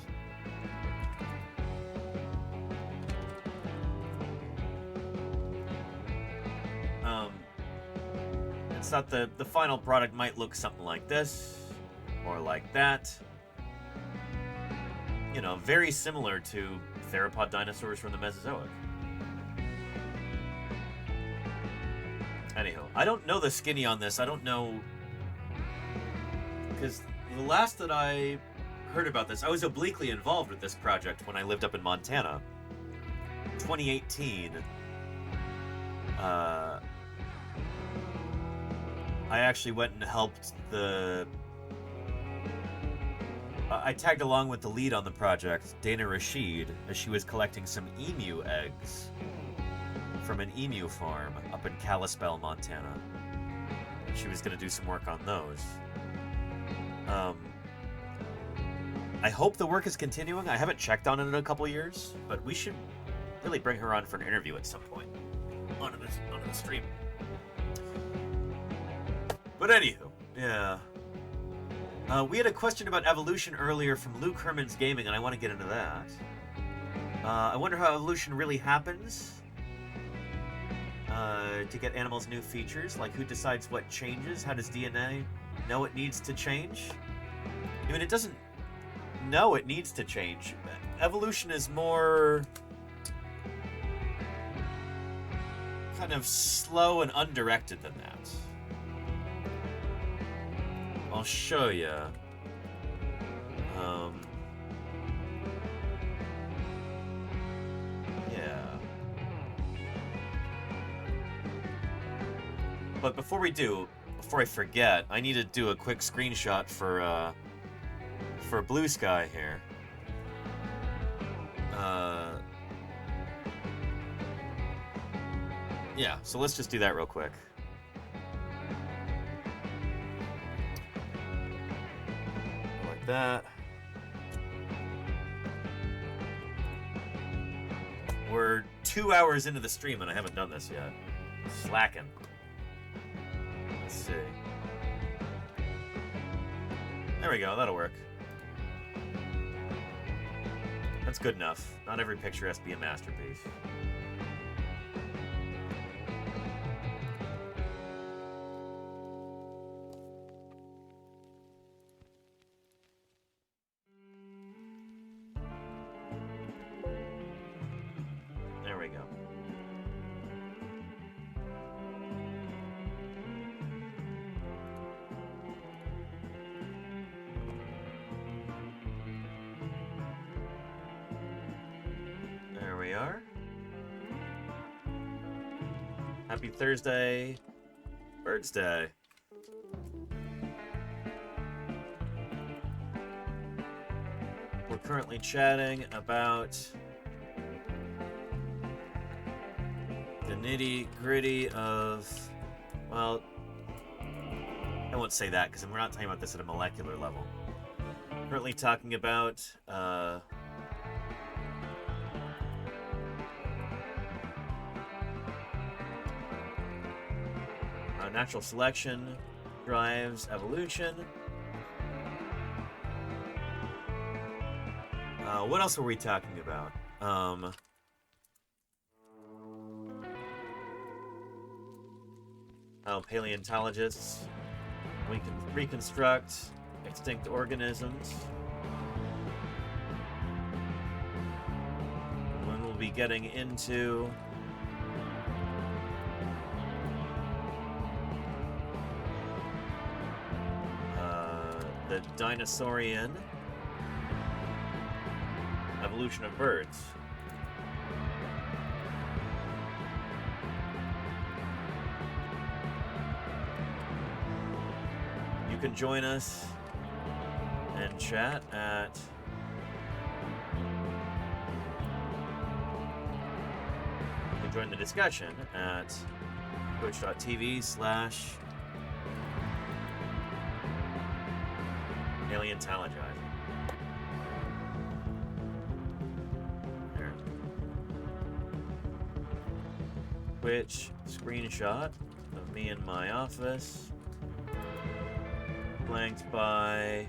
[SPEAKER 19] It's thought the final product might look something like this, or like that. You know, very similar to theropod dinosaurs from the Mesozoic. Anyhow, I don't know the skinny on this. I don't know, because the last that I heard about this, I was obliquely involved with this project when I lived up in Montana. 2018. I actually went and helped I tagged along with the lead on the project, Dana Rashid, as she was collecting some emu eggs from an emu farm up in Kalispell, Montana. She was going to do some work on those. I hope the work is continuing. I haven't checked on it in a couple years, but we should really bring her on for an interview at some point onto the stream. But anywho, yeah. We had a question about evolution earlier from Luke Herman's Gaming, and I want to get into that. I wonder how evolution really happens to get animals new features, like who decides what changes? How does DNA know it needs to change? I mean, it doesn't know it needs to change. Evolution is more kind of slow and undirected than that. I'll show you. Yeah. But before I forget, I need to do a quick screenshot for Blue Sky here. Yeah, so let's just do that real quick. Like that. We're 2 hours into the stream and I haven't done this yet. Slacking. Let's see. There we go, that'll work. That's good enough. Not every picture has to be a masterpiece. There we go. There we are. Happy Thursday BIRDSday. We're currently chatting about the nitty-gritty of, well, I won't say that because we're not talking about this at a molecular level. Currently talking about natural selection drives evolution. What else were we talking about? How paleontologists we can reconstruct extinct organisms. When we'll be getting into the dinosaurian evolution of birds. You can join us and chat at you can join the discussion at twitch.tv/Paleontologizing. Twitch screenshot of me in my office. Flanked by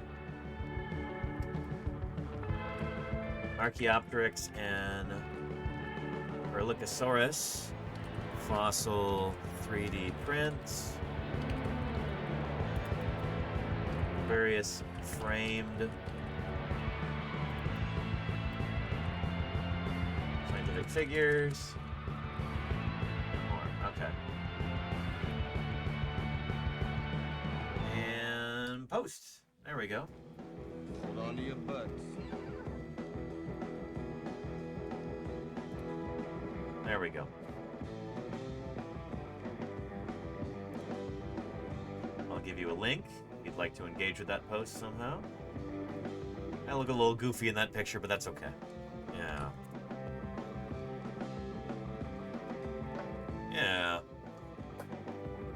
[SPEAKER 19] Archaeopteryx and Erlikosaurus. Fossil 3D prints. Various framed scientific figures. More. Okay. And posts. There we go.
[SPEAKER 5] Hold on to your butts.
[SPEAKER 19] There we go. I'll give you a link if you'd like to engage with that post somehow. I look a little goofy in that picture, but that's okay. Yeah. Yeah.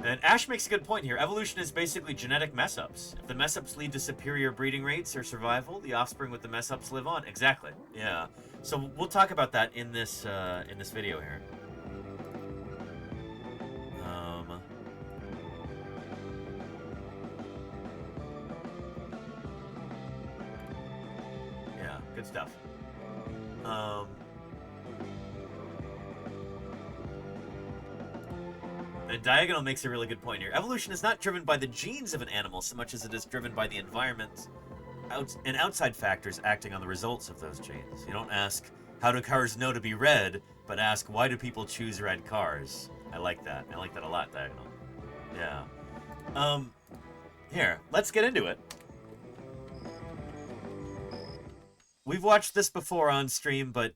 [SPEAKER 19] And Ash makes a good point here. Evolution is basically genetic mess-ups. If the mess-ups lead to superior breeding rates or survival, the offspring with the mess-ups live on. Exactly. Yeah. So we'll talk about that in this video here. Yeah, good stuff. The Diagonal makes a really good point here. Evolution is not driven by the genes of an animal so much as it is driven by the environment and outside factors acting on the results of those genes. You don't ask, how do cars know to be red, but ask, why do people choose red cars? I like that. I like that a lot, Diagonal. Yeah. Here, let's get into it. We've watched this before on stream, but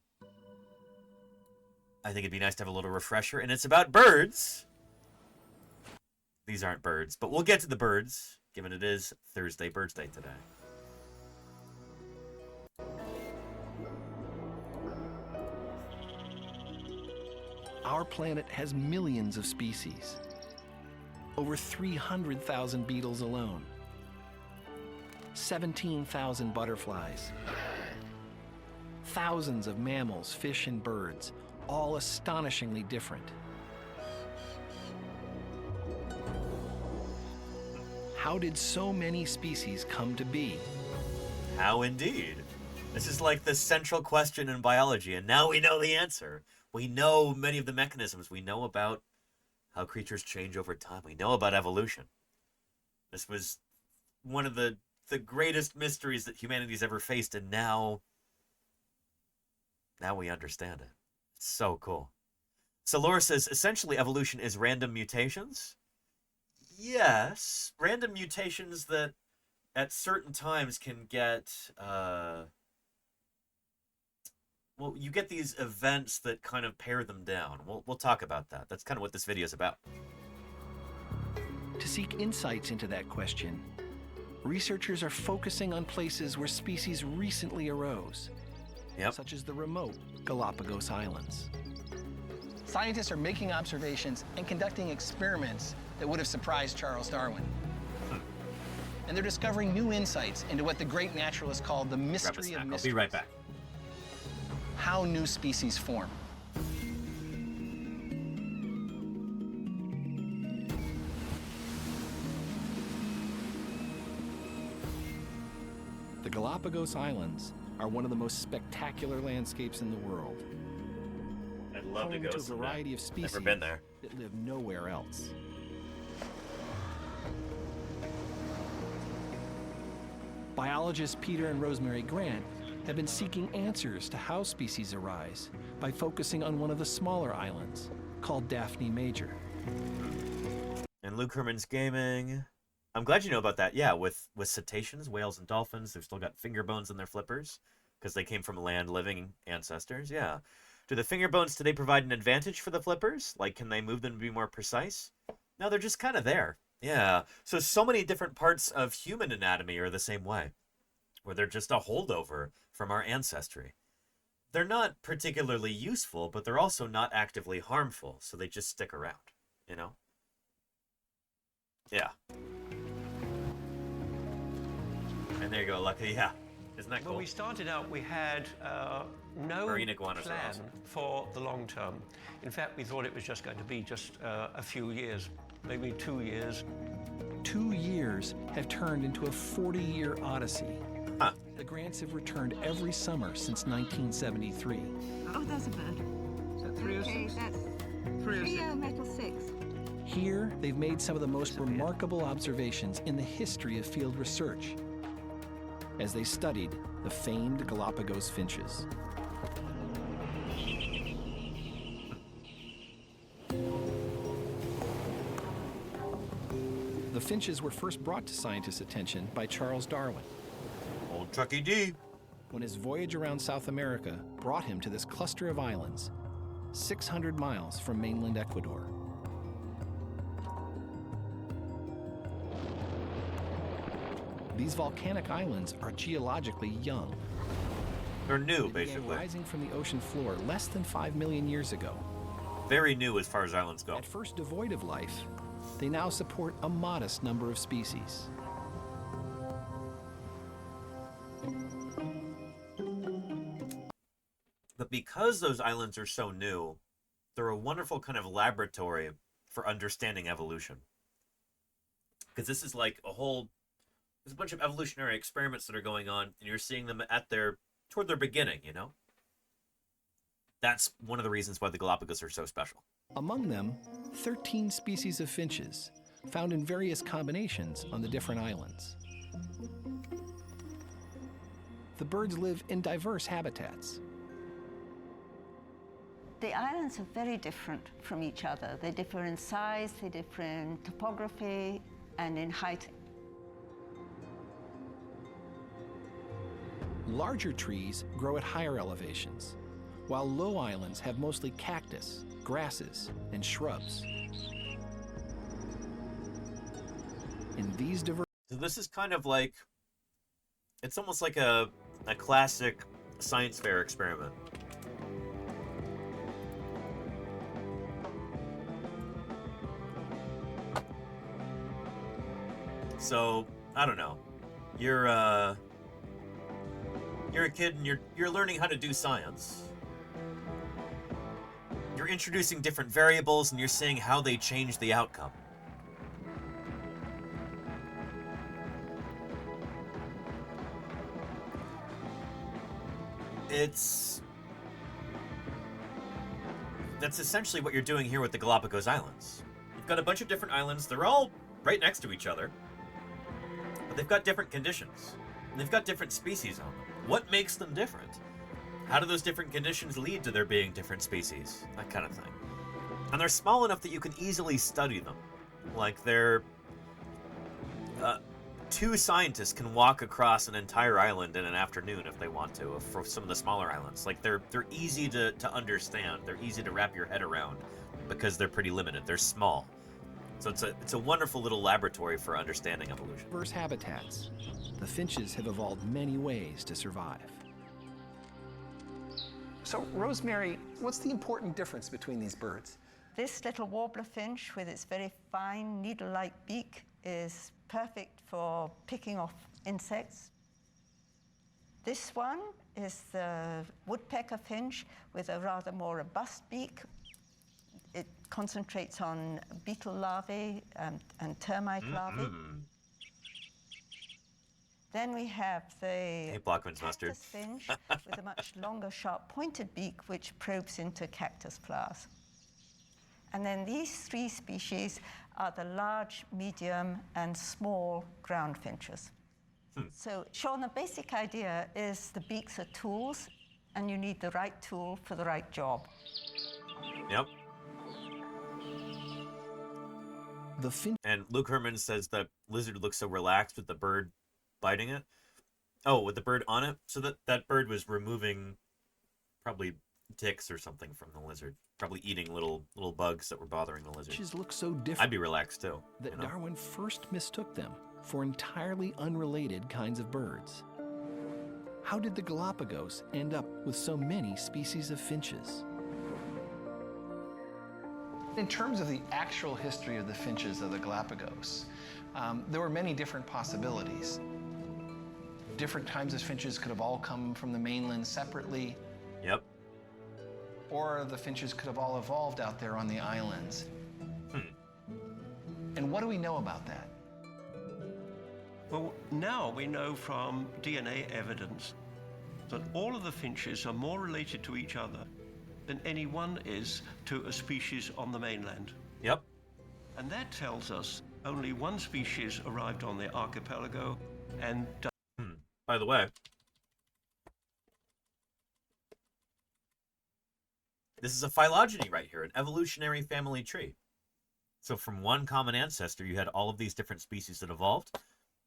[SPEAKER 19] I think it'd be nice to have a little refresher, and it's about birds. These aren't birds, but we'll get to the birds, given it is Thursday BIRDSday today.
[SPEAKER 18] Our planet has millions of species. Over 300,000 beetles alone. 17,000 butterflies. Thousands of mammals, fish, and birds, all astonishingly different. How did so many species come to be?
[SPEAKER 19] How indeed? This is like the central question in biology, and now we know the answer. We know many of the mechanisms. We know about how creatures change over time. We know about evolution. This was one of the greatest mysteries that humanity's ever faced, and now we understand it. It's so cool. So Laura says, essentially evolution is random mutations. Yes, random mutations that at certain times can get, well, you get these events that kind of pare them down. We'll talk about that. That's kind of what this video is about.
[SPEAKER 18] To seek insights into that question, researchers are focusing on places where species recently arose, such as the remote Galapagos Islands.
[SPEAKER 21] Scientists are making observations and conducting experiments that would have surprised Charles Darwin. And they're discovering new insights into what the great naturalist called the mystery of mysteries.
[SPEAKER 19] I'll be right back.
[SPEAKER 21] How new species form.
[SPEAKER 18] The Galapagos Islands are one of the most spectacular landscapes in the world.
[SPEAKER 19] I'd love to go
[SPEAKER 18] to a
[SPEAKER 19] someday.
[SPEAKER 18] variety of species
[SPEAKER 19] Never been there.
[SPEAKER 18] that live nowhere else. Biologists Peter and Rosemary Grant have been seeking answers to how species arise by focusing on one of the smaller islands called Daphne Major.
[SPEAKER 19] And Luke Herman's Gaming. I'm glad you know about that. Yeah, with cetaceans, whales, and dolphins, they've still got finger bones in their flippers because they came from land-living ancestors. Yeah. Do the finger bones today provide an advantage for the flippers? Like, can they move them to be more precise? No, they're just kind of there. Yeah. So many different parts of human anatomy are the same way, where they're just a holdover from our ancestry. They're not particularly useful, but they're also not actively harmful, so they just stick around, you know? Yeah. And there you go, Lucky. Yeah. Isn't that cool?
[SPEAKER 2] When we started out, we had no
[SPEAKER 19] Marine iguanas are
[SPEAKER 2] plan
[SPEAKER 19] awesome.
[SPEAKER 2] for the long term. In fact, we thought it was just going to be just a few years, maybe 2 years.
[SPEAKER 18] 2 years have turned into a 40-year odyssey.
[SPEAKER 19] Huh.
[SPEAKER 18] The grants have returned every summer since 1973.
[SPEAKER 22] Oh, there's a bird.
[SPEAKER 17] Is that 306?
[SPEAKER 22] Okay, that's
[SPEAKER 17] 306.
[SPEAKER 22] metal 6.
[SPEAKER 18] Here, they've made some of the most remarkable observations in the history of field research as they studied the famed Galapagos finches. The finches were first brought to scientists' attention by Charles Darwin.
[SPEAKER 19] Old Chucky D.
[SPEAKER 18] When his voyage around South America brought him to this cluster of islands, 600 miles from mainland Ecuador. These volcanic islands are geologically young.
[SPEAKER 19] They're new,
[SPEAKER 18] They began
[SPEAKER 19] basically.
[SPEAKER 18] rising from the ocean floor less than 5 million years ago.
[SPEAKER 19] Very new as far as islands go.
[SPEAKER 18] At first devoid of life, they now support a modest number of species.
[SPEAKER 19] But because those islands are so new, they're a wonderful kind of laboratory for understanding evolution. Because this is like there's a bunch of evolutionary experiments that are going on, and you're seeing them toward their beginning, you know? That's one of the reasons why the Galapagos are so special.
[SPEAKER 18] Among them, 13 species of finches, found in various combinations on the different islands. The birds live in diverse habitats.
[SPEAKER 22] The islands are very different from each other. They differ in size, they differ in topography, and in height.
[SPEAKER 18] Larger trees grow at higher elevations, while low islands have mostly cactus, grasses, and shrubs. In these diverse...
[SPEAKER 19] So this is kind of like, it's almost like a classic science fair experiment. So, I don't know. You're a kid and you're learning how to do science. You're introducing different variables and you're seeing how they change the outcome. That's essentially what you're doing here with the Galapagos Islands. You've got a bunch of different islands. They're all right next to each other. But they've got different conditions. And they've got different species on them. What makes them different? How do those different conditions lead to there being different species? That kind of thing. And they're small enough that you can easily study them. Like they're... two scientists can walk across an entire island in an afternoon if they want to, for some of the smaller islands. Like they're easy to understand. They're easy to wrap your head around because they're pretty limited. They're small. So it's a wonderful little laboratory for understanding evolution.
[SPEAKER 18] Diverse habitats, the finches have evolved many ways to survive.
[SPEAKER 21] So, Rosemary, what's the important difference between these birds?
[SPEAKER 22] This little warbler finch with its very fine needle-like beak is perfect for picking off insects. This one is the woodpecker finch with a rather more robust beak. It concentrates on beetle larvae and termite larvae. Then we have the cactus finch with a much longer, sharp, pointed beak, which probes into cactus flowers. And then these three species are the large, medium, and small ground finches. So, Sean, the basic idea is the beaks are tools, and you need the right tool for the right job.
[SPEAKER 19] Yep. And Luke Herman says that lizard looks so relaxed with the bird biting it. Oh, with the bird on it? So that bird was removing probably ticks or something from the lizard. Probably eating little bugs that were bothering the lizard.
[SPEAKER 18] Finches look so different.
[SPEAKER 19] I'd be relaxed too.
[SPEAKER 18] That Darwin first mistook them for entirely unrelated kinds of birds. How did the Galapagos end up with so many species of finches?
[SPEAKER 21] In terms of the actual history of the finches of the Galapagos, there were many different possibilities. different kinds of finches could have all come from the mainland separately.
[SPEAKER 19] Yep.
[SPEAKER 21] Or the finches could have all evolved out there on the islands. And what do we know about that?
[SPEAKER 2] Well, now we know from DNA evidence that all of the finches are more related to each other than any one is to a species on the mainland.
[SPEAKER 19] Yep.
[SPEAKER 2] And that tells us only one species arrived on the archipelago and...
[SPEAKER 19] By the way, this is a phylogeny right here, an evolutionary family tree. So from one common ancestor, you had all of these different species that evolved,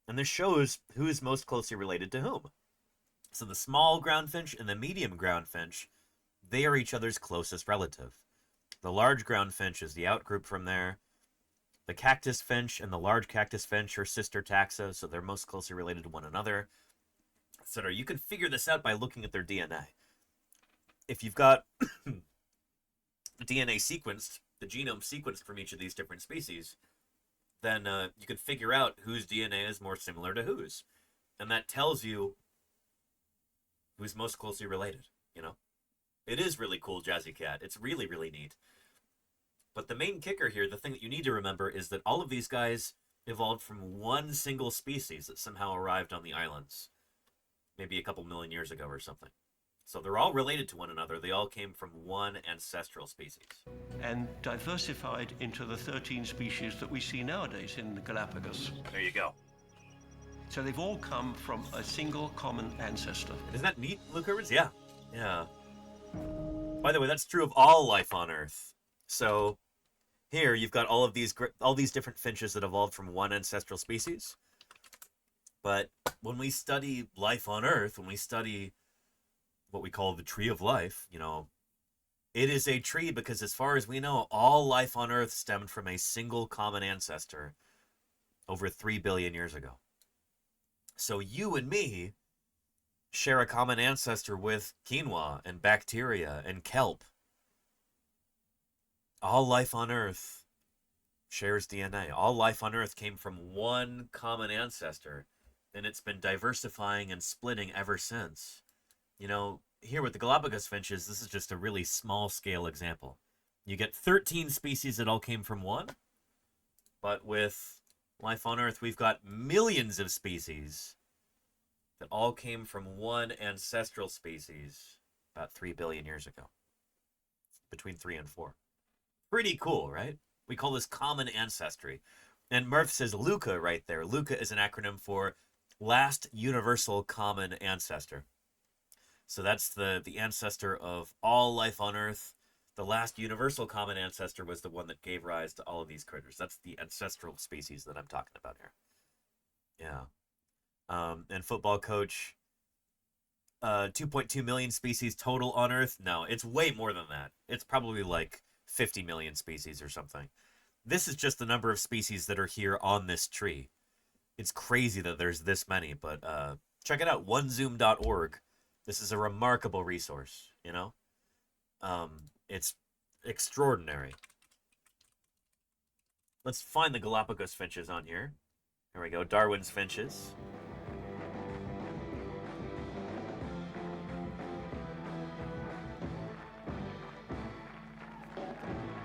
[SPEAKER 19] and this shows who is most closely related to whom. So the small ground finch and the medium ground finch, they are each other's closest relative. The large ground finch is the outgroup from there. The cactus finch and the large cactus finch are sister taxa, so they're most closely related to one another, etc. You can figure this out by looking at their DNA. If you've got DNA sequenced, the genome sequenced from each of these different species, then you can figure out whose DNA is more similar to whose. And that tells you who's most closely related, you know? It is really cool, Jazzy Cat. It's really, really neat. But the main kicker here, the thing that you need to remember, is that all of these guys evolved from one single species that somehow arrived on the islands. Maybe a couple million years ago or something. So they're all related to one another. They all came from one ancestral species.
[SPEAKER 2] And diversified into the 13 species that we see nowadays in the Galapagos.
[SPEAKER 19] There you go.
[SPEAKER 2] So they've all come from a single common ancestor.
[SPEAKER 19] Isn't that neat, Luke Herbers? Yeah. Yeah. By the way, that's true of all life on Earth. So here you've got all these different finches that evolved from one ancestral species. But when we study life on Earth, when we study what we call the tree of life, you know, it is a tree because as far as we know, all life on Earth stemmed from a single common ancestor over 3 billion years ago. So you and me share a common ancestor with quinoa and bacteria and kelp. All life on Earth shares DNA. All life on Earth came from one common ancestor, and it's been diversifying and splitting ever since. You know, here with the Galapagos finches, this is just a really small-scale example. You get 13 species that all came from one, but with life on Earth, we've got millions of species that all came from one ancestral species about 3 billion years ago. Between 3 and 4. Pretty cool, right? We call this common ancestry. And Murph says LUCA right there. LUCA is an acronym for Last Universal Common Ancestor. So that's the ancestor of all life on Earth. The last universal common ancestor was the one that gave rise to all of these critters. That's the ancestral species that I'm talking about here. Yeah. And football coach, 2.2 million species total on Earth? No, it's way more than that. It's probably like 50 million species or something. This is just the number of species that are here on this tree. It's crazy that there's this many, but check it out, onezoom.org. This is a remarkable resource, you know? It's extraordinary. Let's find the Galapagos finches on here. Here we go, Darwin's finches.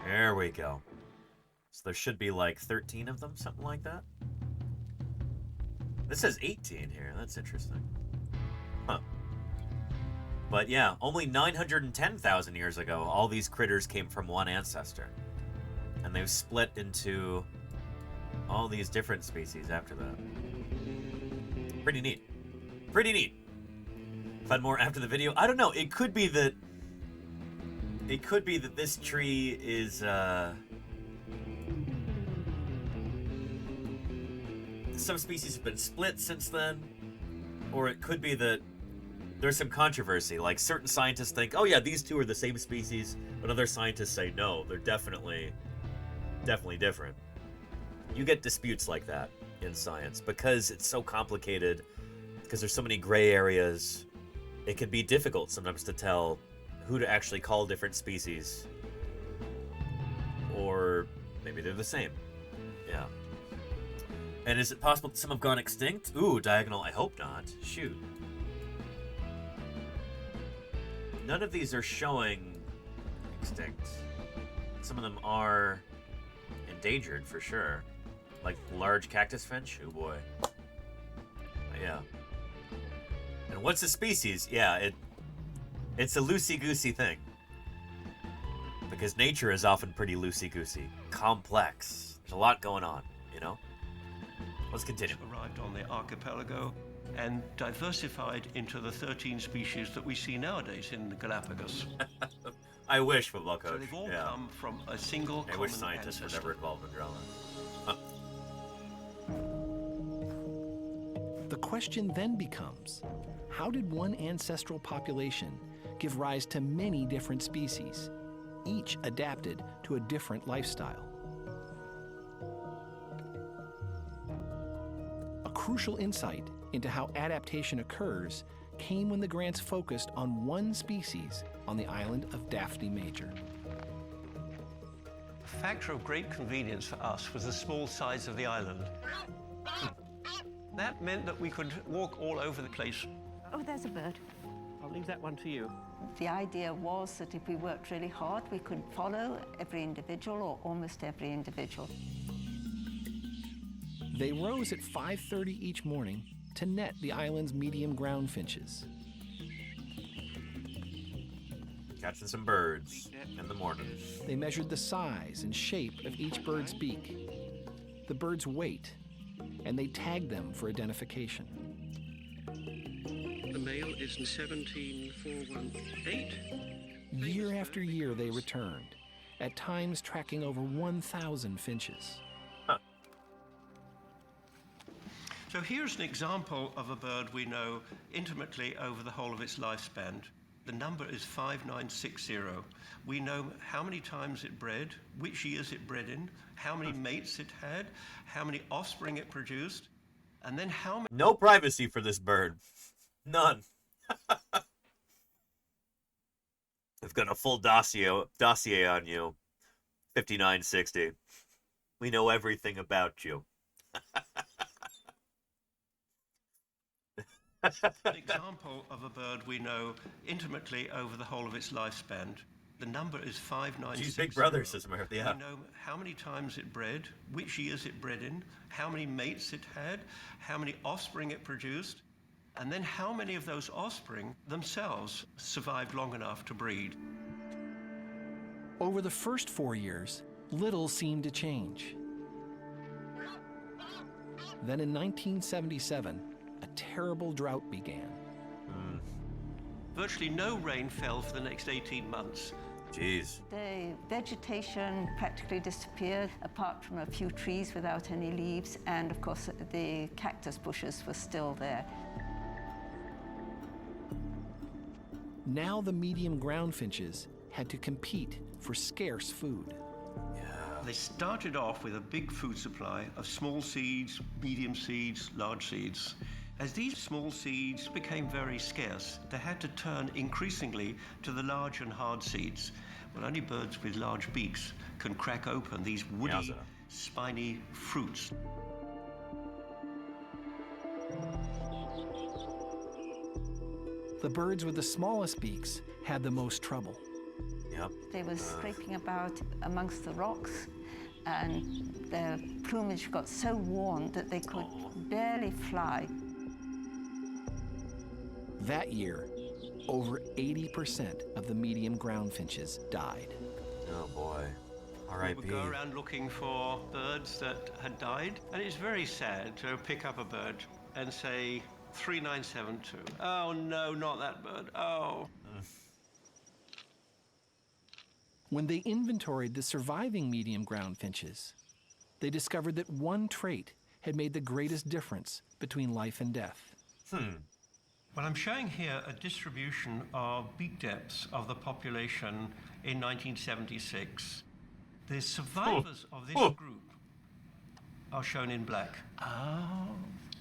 [SPEAKER 19] There we go. So there should be like 13 of them, something like that. This says 18 here. That's interesting. Huh. But yeah, only 910,000 years ago, all these critters came from one ancestor. And they've split into all these different species after that. Pretty neat. Pretty neat. Find more after the video. I don't know. It could be that this tree is some species have been split since then, or it could be that there's some controversy. Like certain scientists think, oh yeah, these two are the same species, but other scientists say no, they're definitely different. You get disputes like that in science because it's so complicated, because there's so many gray areas. It can be difficult sometimes to tell who to actually call different species, or maybe they're the same. Yeah. And is it possible that some have gone extinct? Ooh, diagonal, I hope not. Shoot. None of these are showing extinct. Some of them are endangered for sure. Like large cactus finch? Oh boy. Yeah. And what's a species? Yeah, it's a loosey-goosey thing. Because nature is often pretty loosey-goosey. Complex. There's a lot going on, you know? Let's continue.
[SPEAKER 2] Arrived on the archipelago and diversified into the 13 species that we see nowadays in the Galapagos.
[SPEAKER 19] I wish, football coach.
[SPEAKER 2] So they've all come from a single
[SPEAKER 19] I wish
[SPEAKER 2] common
[SPEAKER 19] scientists were
[SPEAKER 2] ancestor.
[SPEAKER 19] never involved in drama.
[SPEAKER 18] The question then becomes, how did one ancestral population give rise to many different species, each adapted to a different lifestyle? A crucial insight into how adaptation occurs came when the grants focused on one species on the island of Daphne Major.
[SPEAKER 2] A factor of great convenience for us was the small size of the island. That meant that we could walk all over the place.
[SPEAKER 22] Oh, there's a bird.
[SPEAKER 2] I'll leave that one to you.
[SPEAKER 22] The idea was that if we worked really hard, we could follow every individual or almost every individual.
[SPEAKER 18] They rose at 5:30 each morning to net the island's medium ground finches.
[SPEAKER 19] Catching some birds in the morning.
[SPEAKER 18] They measured the size and shape of each bird's beak, the bird's weight, and they tagged them for identification.
[SPEAKER 6] The male is 17418.
[SPEAKER 18] Year after year they returned, at times tracking over 1,000 finches.
[SPEAKER 2] So here's an example of a bird we know intimately over the whole of its lifespan. The number is 5960. We know how many times it bred, which years it bred in, how many mates it had, how many offspring it produced, and then how many...
[SPEAKER 19] No privacy for this bird. None. They've got a full dossier on you. 5960. We know everything about you.
[SPEAKER 2] An example of a bird we know intimately over the whole of its lifespan. The number is 5960.
[SPEAKER 19] She's Big Brother, says Murphy. Yeah.
[SPEAKER 2] We know how many times it bred, which years it bred in, how many mates it had, how many offspring it produced, and then how many of those offspring themselves survived long enough to breed.
[SPEAKER 18] Over the first 4 years, little seemed to change. Then in 1977, a terrible drought began.
[SPEAKER 2] Virtually no rain fell for the next 18 months.
[SPEAKER 19] Jeez.
[SPEAKER 22] The vegetation practically disappeared, apart from a few trees without any leaves, and of course the cactus bushes were still there.
[SPEAKER 18] Now the medium ground finches had to compete for scarce food.
[SPEAKER 2] They started off with a big food supply of small seeds, medium seeds, large seeds. As these small seeds became very scarce, they had to turn increasingly to the large and hard seeds. Well, only birds with large beaks can crack open these woody, spiny fruits.
[SPEAKER 18] The birds with the smallest beaks had the most trouble.
[SPEAKER 22] They were scraping about amongst the rocks, and their plumage got so worn that they could barely fly.
[SPEAKER 18] That year, over 80% of the medium ground finches died.
[SPEAKER 19] Oh boy.
[SPEAKER 2] We
[SPEAKER 19] R.I.P.
[SPEAKER 2] would go around looking for birds that had died, and it's very sad to pick up a bird and say 3972. Oh no, not that bird. Oh.
[SPEAKER 18] When they inventoried the surviving medium ground finches, they discovered that one trait had made the greatest difference between life and death.
[SPEAKER 2] Well, I'm showing here a distribution of beak depths of the population in 1976. The survivors of this group are shown in black.
[SPEAKER 21] Oh.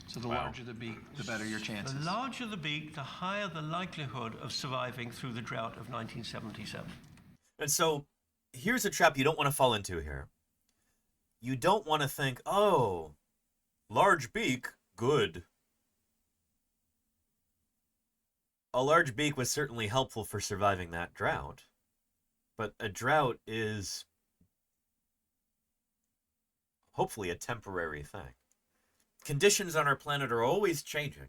[SPEAKER 21] So the larger the beak, the better your chances.
[SPEAKER 2] The larger the beak, the higher the likelihood of surviving through the drought of 1977.
[SPEAKER 19] And so, here's a trap you don't want to fall into here. You don't want to think, oh, Large beak, good. A large beak was certainly helpful for surviving that drought. But a drought is hopefully a temporary thing. Conditions on our planet are always changing.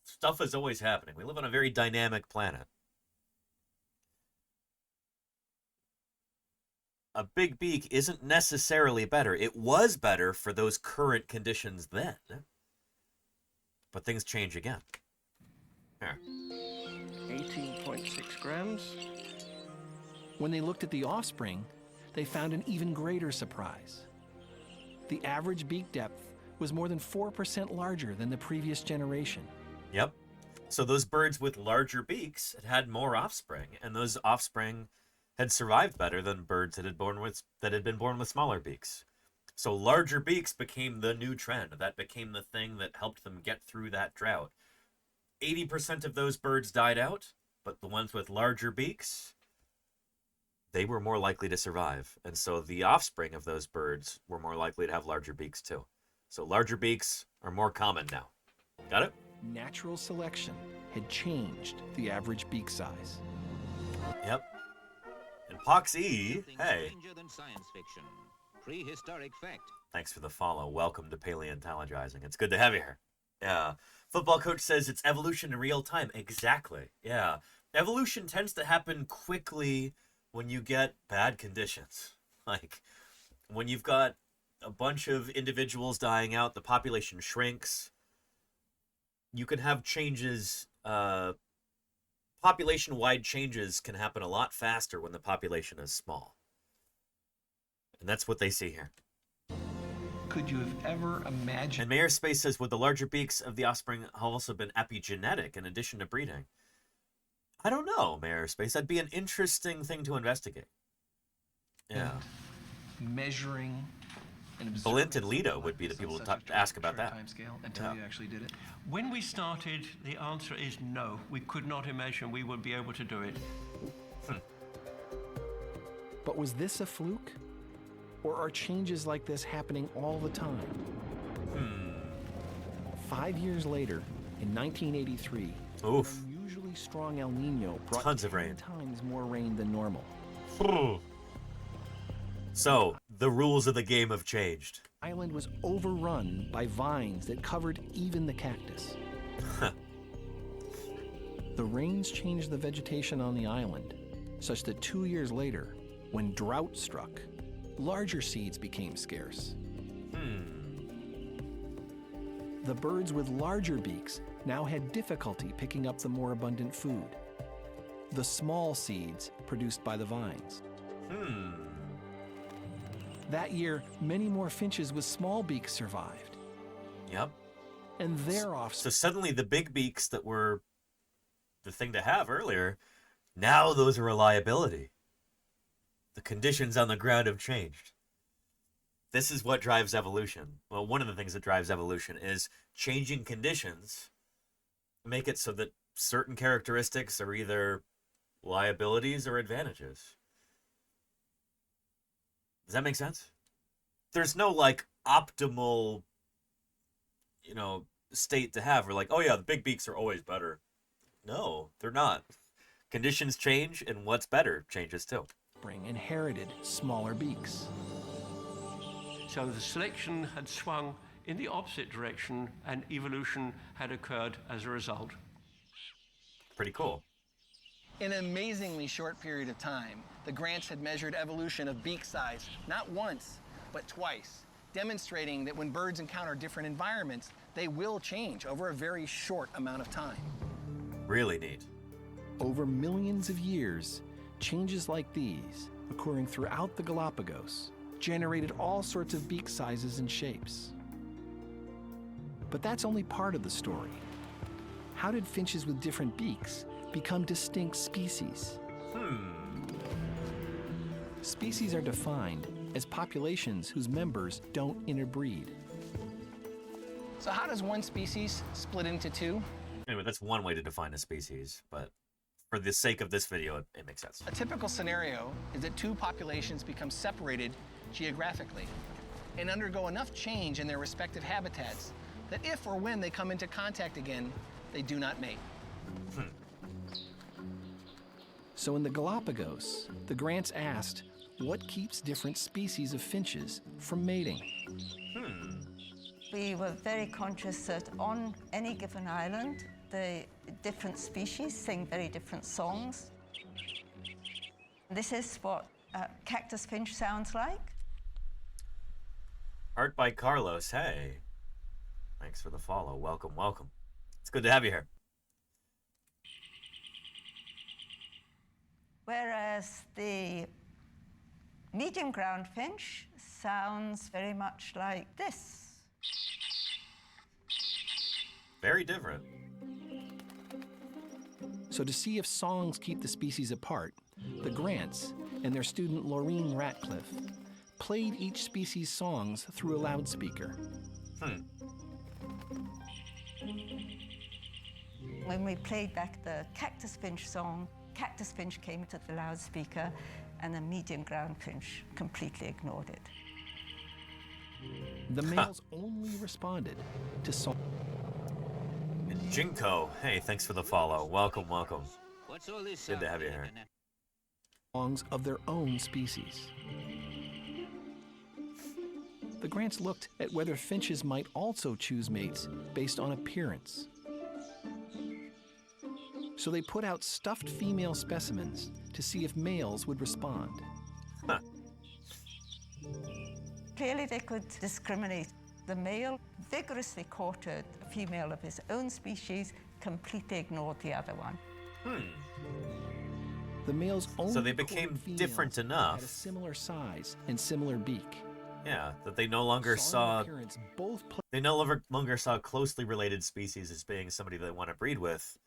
[SPEAKER 19] Stuff is always happening. We live on a very dynamic planet. A big beak isn't necessarily better. It was better for those current conditions then. But things change again. Here.
[SPEAKER 21] 18.6 grams.
[SPEAKER 18] When they looked at the offspring, they found an even greater surprise. The average beak depth was more than 4% larger than the previous generation.
[SPEAKER 19] Yep. So those birds with larger beaks had more offspring, and those offspring had survived better than birds that had been born with smaller beaks. So larger beaks became the new trend. That became the thing that helped them get through that drought. 80% of those birds died out, but the ones with larger beaks, they were more likely to survive. And so the offspring of those birds were more likely to have larger beaks too. So larger beaks are more common now. Got it?
[SPEAKER 18] Natural selection had changed the average beak size.
[SPEAKER 19] Yep. And Poxy, hey.
[SPEAKER 6] Than science fiction. Prehistoric fact.
[SPEAKER 19] Thanks for the follow. Welcome to Paleontologizing. It's good to have you here. Yeah. Football coach says it's evolution in real time. Exactly. Yeah. Evolution tends to happen quickly when you get bad conditions. Like when you've got a bunch of individuals dying out, the population shrinks. You can have changes, population-wide changes can happen a lot faster when the population is small. And that's what they see here.
[SPEAKER 21] Could you have ever imagined?
[SPEAKER 19] And Mayor Space says, would the larger beaks of the offspring have also been epigenetic in addition to breeding? I don't know, Mayor Space. That'd be an interesting thing to investigate. Yeah.
[SPEAKER 21] Measuring and
[SPEAKER 19] Balint and Lido would be the people to ask about that.
[SPEAKER 21] Until you actually did it.
[SPEAKER 2] When we started, the answer is no. We could not imagine we would be able to do it.
[SPEAKER 18] But was this a fluke? Or are changes like this happening all the time? 5 years later, in 1983, an unusually strong El Nino brought
[SPEAKER 19] tons of rain.
[SPEAKER 18] 10 times more rain than normal.
[SPEAKER 19] So, the rules of the game have changed.
[SPEAKER 18] The island was overrun by vines that covered even the cactus. The rains changed the vegetation on the island, such that 2 years later, when drought struck, larger seeds became scarce. The birds with larger beaks now had difficulty picking up the more abundant food, the small seeds produced by the vines. That year, many more finches with small beaks survived.
[SPEAKER 19] Yep.
[SPEAKER 18] And their offspring.
[SPEAKER 19] So suddenly the big beaks that were the thing to have earlier, now those are a liability. The conditions on the ground have changed. This is what drives evolution. Well, one of the things that drives evolution is changing conditions make it so that certain characteristics are either liabilities or advantages. Does that make sense? There's no like optimal, state to have. We're like, oh yeah, the big beaks are always better. No, they're not. Conditions change, and what's better changes too.
[SPEAKER 18] Inherited smaller beaks.
[SPEAKER 2] So the selection had swung in the opposite direction, and evolution had occurred as a result.
[SPEAKER 19] Pretty cool.
[SPEAKER 21] In an amazingly short period of time, the grants had measured evolution of beak size not once, but twice, demonstrating that when birds encounter different environments, they will change over a very short amount of time.
[SPEAKER 19] Really neat.
[SPEAKER 18] Over millions of years, changes like these, occurring throughout the Galapagos, generated all sorts of beak sizes and shapes. But that's only part of the story. How did finches with different beaks become distinct species? Species are defined as populations whose members don't interbreed.
[SPEAKER 21] So how does one species split into two?
[SPEAKER 19] Anyway, that's one way to define a species, but for the sake of this video, it makes sense.
[SPEAKER 21] A typical scenario is that two populations become separated geographically. and undergo enough change in their respective habitats that if or when they come into contact again, they do not mate.
[SPEAKER 18] So in the Galapagos, the grants asked, what keeps different species of finches from mating?
[SPEAKER 22] We were very conscious that on any given island, the different species sing very different songs. This is what cactus finch sounds like.
[SPEAKER 19] Art by Carlos. Hey. Thanks for the follow. Welcome, welcome. It's good to have you here.
[SPEAKER 22] Whereas the medium ground finch sounds very much like this.
[SPEAKER 19] Very different.
[SPEAKER 18] So to see if songs keep the species apart, the Grants and their student Laureen Ratcliffe played each species' songs through a loudspeaker.
[SPEAKER 22] When we played back the cactus finch song, cactus finch came to the loudspeaker and the medium ground finch completely ignored it.
[SPEAKER 18] The males only responded to songs.
[SPEAKER 19] Jinko, hey, thanks for the follow. Welcome, welcome.
[SPEAKER 6] What's all this?
[SPEAKER 19] Good to have you here.
[SPEAKER 18] Songs of their own species. The Grants looked at whether finches might also choose mates based on appearance. So they put out stuffed female specimens to see if males would respond.
[SPEAKER 22] Clearly they could discriminate. The male vigorously courted a female of his own species, completely ignored the other one.
[SPEAKER 18] The males only
[SPEAKER 19] So they became different enough.
[SPEAKER 18] Had a similar size and similar beak.
[SPEAKER 19] Yeah, that they no longer saw closely related species as being somebody they want to breed with.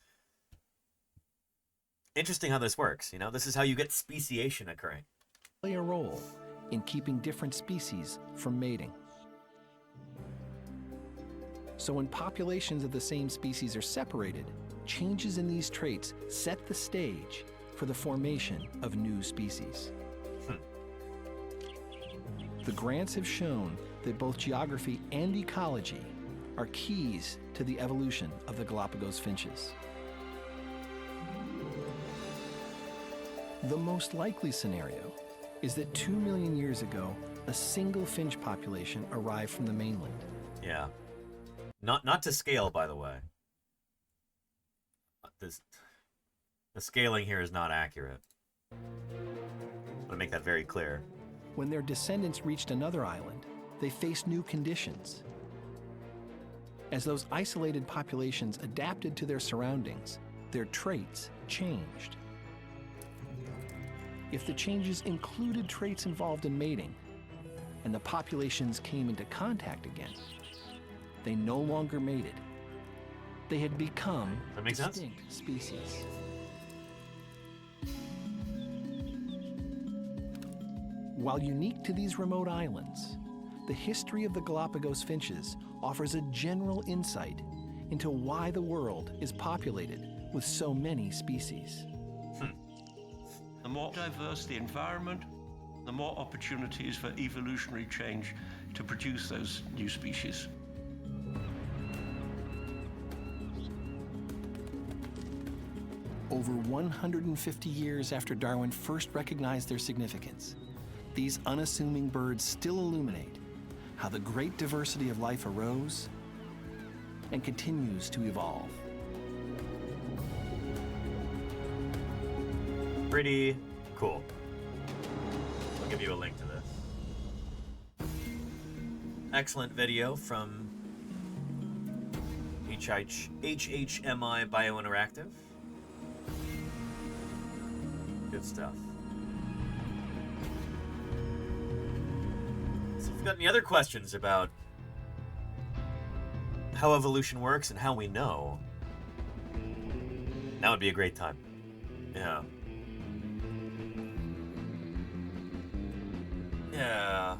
[SPEAKER 19] Interesting how this works, you know? This is how you get speciation occurring.
[SPEAKER 18] Play a role in keeping different species from mating. So when populations of the same species are separated, changes in these traits set the stage for the formation of new species. The Grants have shown that both geography and ecology are keys to the evolution of the Galapagos finches. The most likely scenario is that 2 million years ago, a single finch population arrived from the mainland.
[SPEAKER 19] Yeah. Not to scale, by the way. The scaling here is not accurate. I want to make that very clear.
[SPEAKER 18] When their descendants reached another island, they faced new conditions. As those isolated populations adapted to their surroundings, their traits changed. If the changes included traits involved in mating, and the populations came into contact again, they no longer mated. They had become distinct species. While unique to these remote islands, the history of the Galapagos finches offers a general insight into why the world is populated with so many species.
[SPEAKER 2] The more diverse the environment, the more opportunities for evolutionary change to produce those new species.
[SPEAKER 18] Over 150 years after Darwin first recognized their significance, these unassuming birds still illuminate how the great diversity of life arose and continues to evolve.
[SPEAKER 19] Pretty cool. I'll give you a link to this. Excellent video from HHMI Biointeractive. Good stuff. So if you've got any other questions about how evolution works and how we know, now would be a great time. Yeah. Yeah.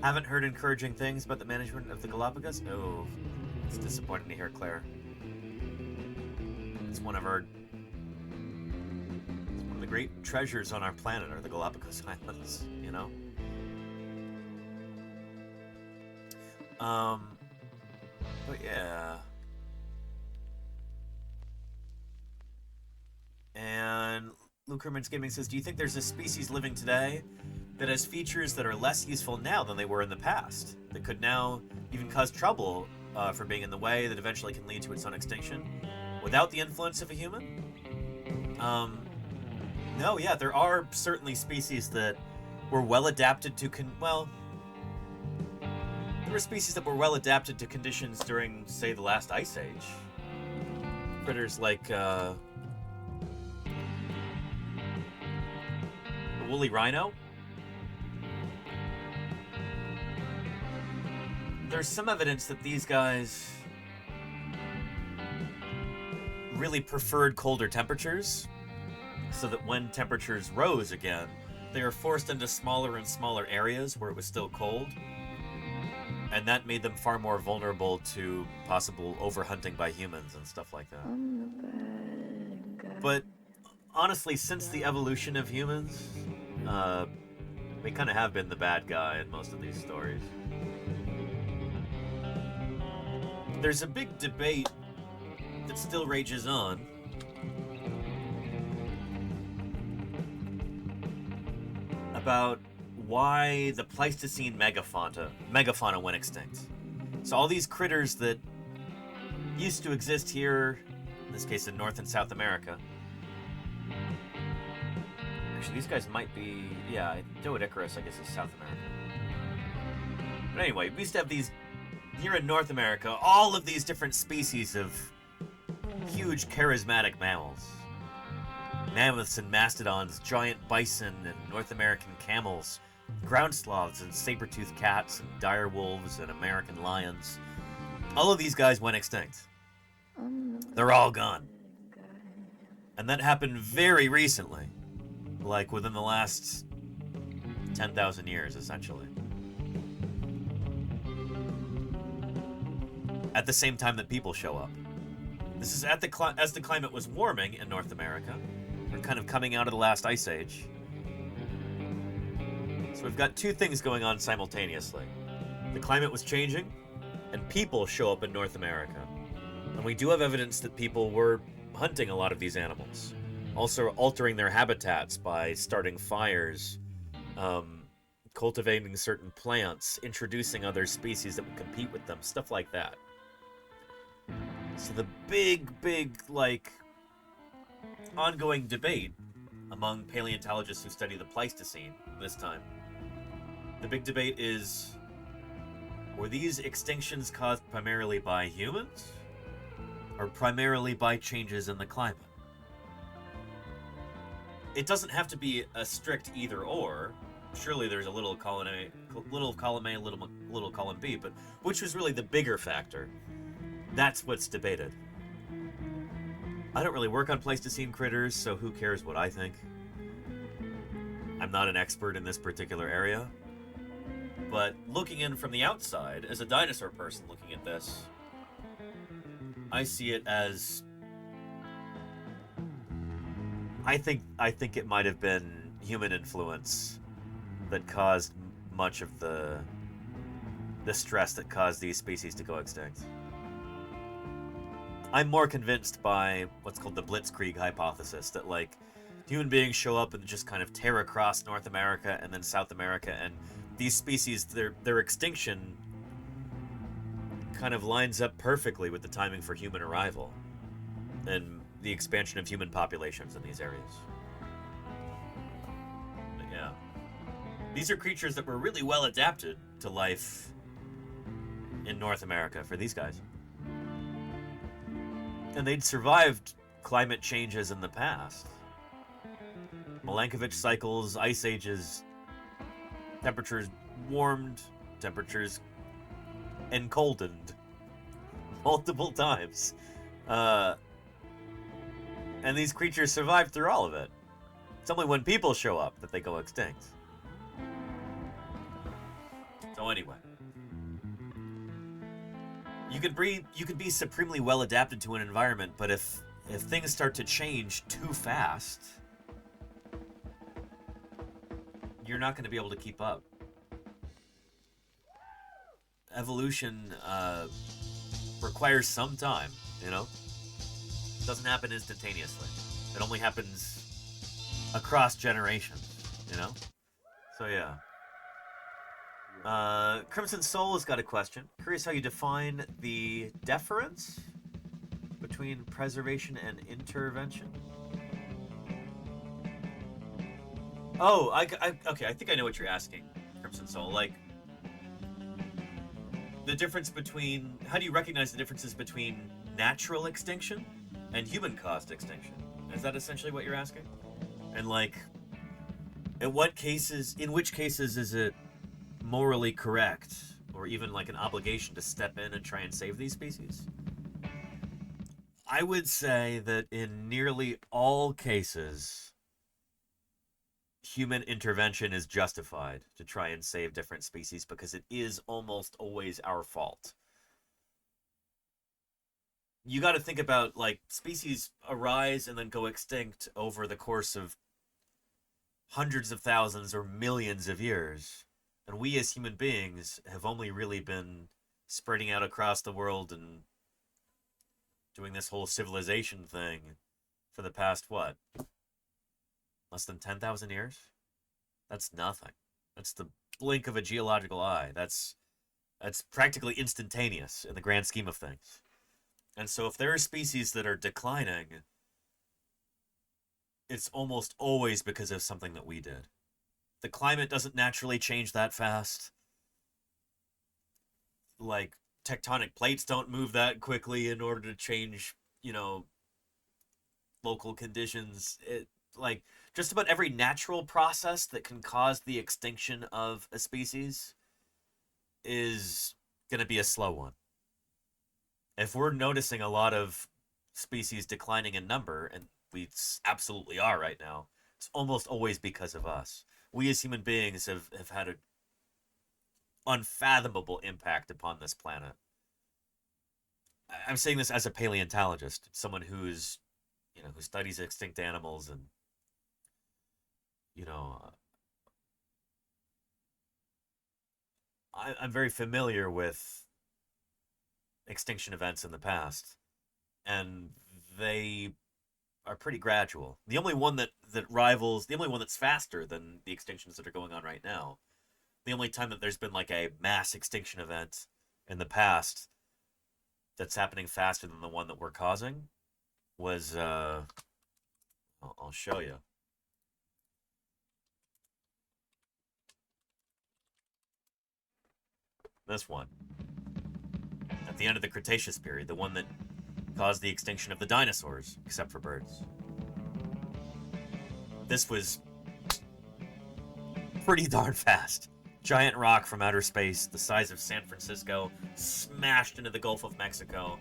[SPEAKER 19] Haven't heard encouraging things about the management of the Galapagos? Oh, it's disappointing to hear, Claire. It's one of the great treasures on our planet are the Galapagos Islands, you know? But yeah. And Luke Herman's Gaming says, do you think there's a species living today that has features that are less useful now than they were in the past, that could now even cause trouble for being in the way, that eventually can lead to its own extinction without the influence of a human? No, yeah, there are certainly species that were well adapted to there were species that were well adapted to conditions during, say, the last ice age. Critters like the woolly rhino. There's some evidence that these guys really preferred colder temperatures, so that when temperatures rose again, they were forced into smaller and smaller areas where it was still cold, and that made them far more vulnerable to possible overhunting by humans and stuff like that. But honestly, since the evolution of humans, we kind of have been the bad guy in most of these stories. There's a big debate that still rages on about why the Pleistocene megafauna went extinct. So all these critters that used to exist here, in this case in North and South America. Actually, these guys might be, yeah, Doedicurus, I guess, is South America. But anyway, we used to have these, here in North America, all of these different species of huge charismatic mammals. Mammoths and mastodons, giant bison and North American camels, ground sloths and saber-toothed cats and dire wolves and American lions. All of these guys went extinct. They're all gone. And that happened very recently, like within the last 10,000 years, essentially. At the same time that people show up. This is as the climate was warming in North America. We're kind of coming out of the last ice age. So we've got two things going on simultaneously. The climate was changing, and people show up in North America. And we do have evidence that people were hunting a lot of these animals. Also altering their habitats by starting fires, cultivating certain plants, introducing other species that would compete with them, stuff like that. So the big, like, ongoing debate among paleontologists who study the Pleistocene this time. The big debate is, were these extinctions caused primarily by humans or primarily by changes in the climate? It doesn't have to be a strict either or. Surely there's a little column A, little column B, but which was really the bigger factor? That's what's debated. I don't really work on Pleistocene critters, so who cares what I think? I'm not an expert in this particular area. But looking in from the outside, as a dinosaur person looking at this, I see it as... I think it might have been human influence that caused much of the stress that caused these species to go extinct. I'm more convinced by what's called the Blitzkrieg hypothesis, that like human beings show up and just kind of tear across North America and then South America, and these species, their extinction kind of lines up perfectly with the timing for human arrival and the expansion of human populations in these areas. But yeah. These are creatures that were really well adapted to life in North America for these guys. And they'd survived climate changes in the past. Milankovitch cycles, ice ages, temperatures warmed, temperatures encoulded multiple times. And these creatures survived through all of it. It's only when people show up that they go extinct. So anyway. You could be supremely well adapted to an environment, but if things start to change too fast, you're not going to be able to keep up. evolution requires some time, you know? It doesn't happen instantaneously. It only happens across generations, you know? So yeah. Crimson Soul has got a question. Curious how you define the deference between preservation and intervention. Oh, okay, I think I know what you're asking, Crimson Soul. Like, the difference between... How do you recognize the differences between natural extinction and human-caused extinction? Is that essentially what you're asking? And, like, in which cases is it morally correct, or even, like, an obligation to step in and try and save these species? I would say that in nearly all cases, human intervention is justified to try and save different species because it is almost always our fault. You got to think about, like, species arise and then go extinct over the course of hundreds of thousands or millions of years. And we as human beings have only really been spreading out across the world and doing this whole civilization thing for the past, what? Less than 10,000 years? That's nothing. That's the blink of a geological eye. That's practically instantaneous in the grand scheme of things. And so if there are species that are declining, it's almost always because of something that we did. The climate doesn't naturally change that fast. Like, tectonic plates don't move that quickly in order to change, you know, local conditions. Like, just about every natural process that can cause the extinction of a species is going to be a slow one. If we're noticing a lot of species declining in number, and we absolutely are right now, it's almost always because of us. We as human beings have had an unfathomable impact upon this planet. I'm saying this as a paleontologist, someone who's, you know, who studies extinct animals and, you know, I'm very familiar with extinction events in the past, and they are pretty gradual. The only one that rivals, the only one that's faster than the extinctions that are going on right now, the only time that there's been like a mass extinction event in the past that's happening faster than the one that we're causing was, I'll show you. This one. At the end of the Cretaceous period, the one that caused the extinction of the dinosaurs, except for birds. This was pretty darn fast. Giant rock from outer space, the size of San Francisco, smashed into the Gulf of Mexico,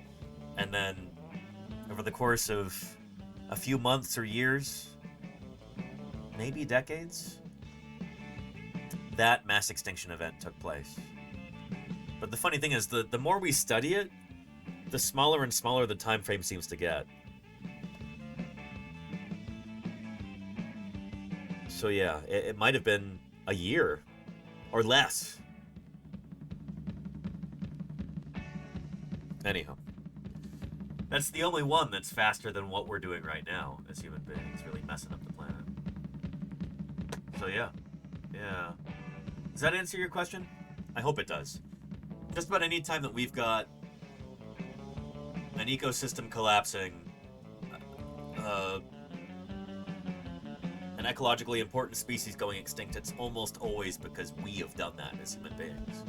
[SPEAKER 19] and then over the course of a few months or years, maybe decades, that mass extinction event took place. But the funny thing is, the more we study it, the smaller and smaller the time frame seems to get. So yeah, it might have been a year or less. Anyhow, that's the only one that's faster than what we're doing right now as human beings, really messing up the planet. So yeah. Does that answer your question? I hope it does. Just about any time that we've got an ecosystem collapsing, an ecologically important species going extinct, it's almost always because we have done that as human beings.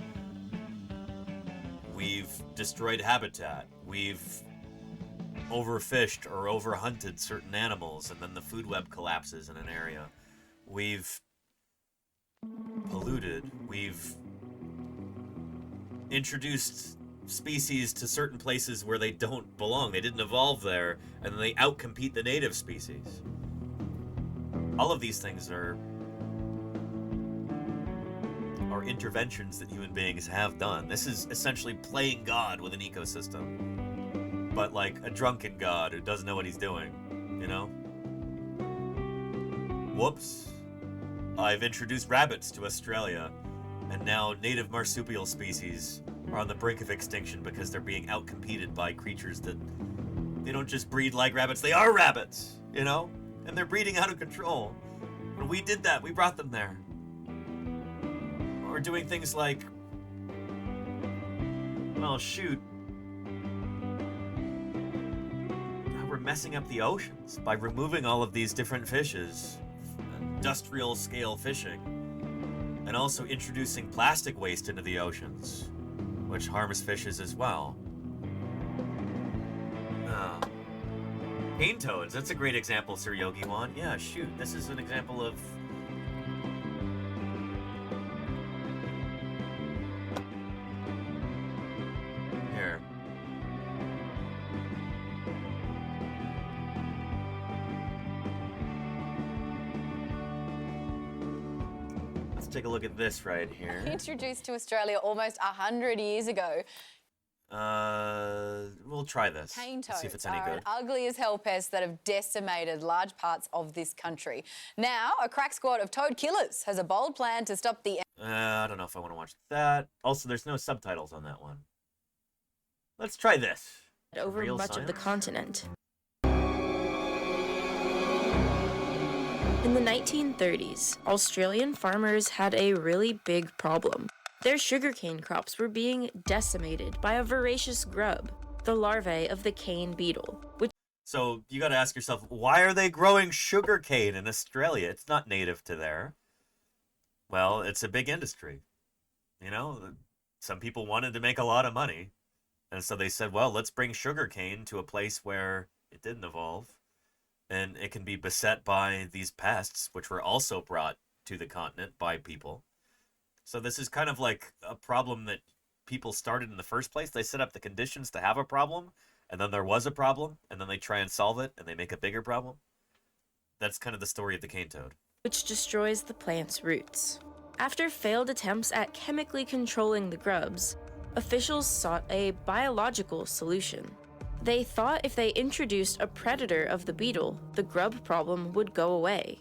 [SPEAKER 19] We've destroyed habitat. We've overfished or overhunted certain animals, and then the food web collapses in an area. We've polluted. We've introduced species to certain places where they don't belong. They didn't evolve there, and then they outcompete the native species. All of these things are interventions that human beings have done. This is essentially playing God with an ecosystem, but like a drunken God who doesn't know what he's doing, you know? Whoops. I've introduced rabbits to Australia, and now native marsupial species are on the brink of extinction because they're being outcompeted by creatures that they don't just breed like rabbits, they are rabbits, you know? And they're breeding out of control. When we did that, we brought them there. Or doing things like, well, shoot. We're messing up the oceans by removing all of these different fishes, industrial scale fishing, and also introducing plastic waste into the oceans, which harms fishes as well. Cane toads, that's a great example, Sir Yogi Wan. Yeah, shoot, this is an example of... Here. Let's take a look at this right here.
[SPEAKER 8] Introduced to Australia almost 100 years ago.
[SPEAKER 19] We'll try this.
[SPEAKER 8] Cane
[SPEAKER 19] Let's
[SPEAKER 8] toads
[SPEAKER 19] see if it's any
[SPEAKER 8] are
[SPEAKER 19] good.
[SPEAKER 8] an ugly as hell pest that have decimated large parts of this country. Now, a crack squad of toad killers has a bold plan to stop the...
[SPEAKER 19] I don't know if I want to watch that. Also, there's no subtitles on that one. Let's try this.
[SPEAKER 20] Over
[SPEAKER 19] Real
[SPEAKER 20] much of the
[SPEAKER 19] science?
[SPEAKER 20] continent. In the 1930s, Australian farmers had a really big problem. Their sugarcane crops were being decimated by a voracious grub, the larvae of the cane beetle, which...
[SPEAKER 19] So you got to ask yourself, why are they growing sugarcane in Australia? It's not native to there. Well, it's a big industry. You know, some people wanted to make a lot of money. And so they said, well, let's bring sugarcane to a place where it didn't evolve. And it can be beset by these pests, which were also brought to the continent by people. So this is kind of like a problem that people started in the first place. They set up the conditions to have a problem, and then there was a problem, and then they try and solve it, and they make a bigger problem. That's kind of the story of the cane toad.
[SPEAKER 20] Which destroys the plant's roots. After failed attempts at chemically controlling the grubs, officials sought a biological solution. They thought if they introduced a predator of the beetle, the grub problem would go away.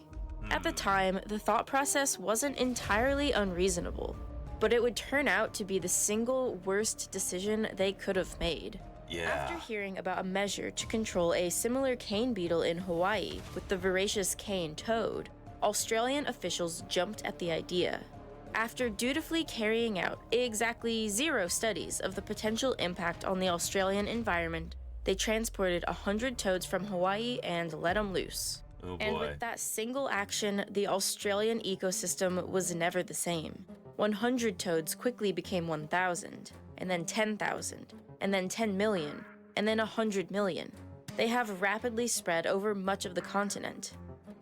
[SPEAKER 20] At the time, the thought process wasn't entirely unreasonable, but it would turn out to be the single worst decision they could have made.
[SPEAKER 19] Yeah.
[SPEAKER 20] After hearing about a measure to control a similar cane beetle in Hawaii with the voracious cane toad, Australian officials jumped at the idea. After dutifully carrying out exactly 0 studies of the potential impact on the Australian environment, they transported 100 toads from Hawaii and let them loose.
[SPEAKER 19] Oh boy.
[SPEAKER 20] And with that single action, the Australian ecosystem was never the same. 100 toads quickly became 1,000, and then 10,000, and then 10 million, and then 100 million. They have rapidly spread over much of the continent.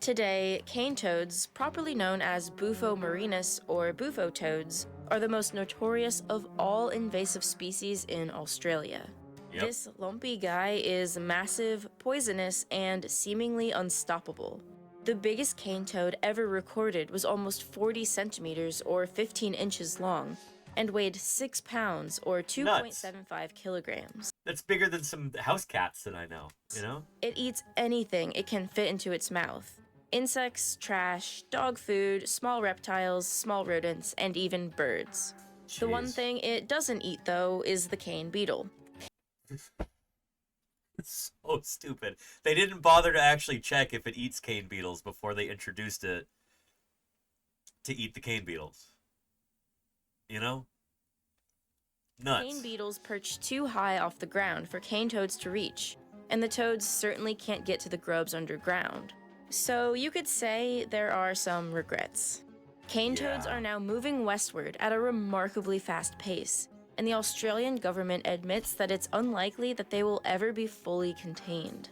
[SPEAKER 20] Today, cane toads, properly known as Bufo marinus or bufo toads, are the most notorious of all invasive species in Australia.
[SPEAKER 19] Yep.
[SPEAKER 20] This lumpy guy is massive, poisonous, and seemingly unstoppable. The biggest cane toad ever recorded was almost 40 centimeters or 15 inches long, and weighed 6 pounds or 2.75 kilograms.
[SPEAKER 19] That's bigger than some house cats that I know, you know?
[SPEAKER 20] It eats anything it can fit into its mouth. Insects, trash, dog food, small reptiles, small rodents, and even birds. The one thing it doesn't eat, though, is the cane beetle.
[SPEAKER 19] It's so stupid. They didn't bother to actually check if it eats cane beetles before they introduced it to eat the cane beetles. You know? Nuts.
[SPEAKER 20] Cane beetles perch too high off the ground for cane toads to reach, and the toads certainly can't get to the grubs underground. So you could say there are some regrets. Cane toads are now moving westward at a remarkably fast pace, and the Australian government admits that it's unlikely that they will ever be fully contained.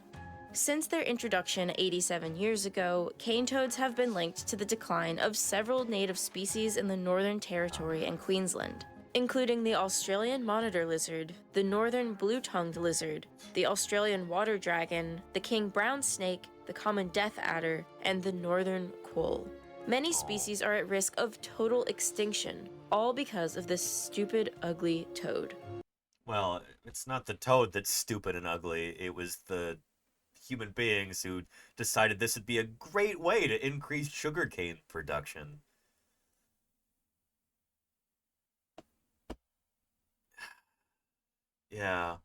[SPEAKER 20] Since their introduction 87 years ago, cane toads have been linked to the decline of several native species in the Northern Territory and Queensland, including the Australian monitor lizard, the northern blue-tongued lizard, the Australian water dragon, the king brown snake, the common death adder, and the northern quoll. Many species are at risk of total extinction, all because of this stupid, ugly toad.
[SPEAKER 19] Well, it's not the toad that's stupid and ugly. It was the human beings who decided this would be a great way to increase sugarcane production. Yeah.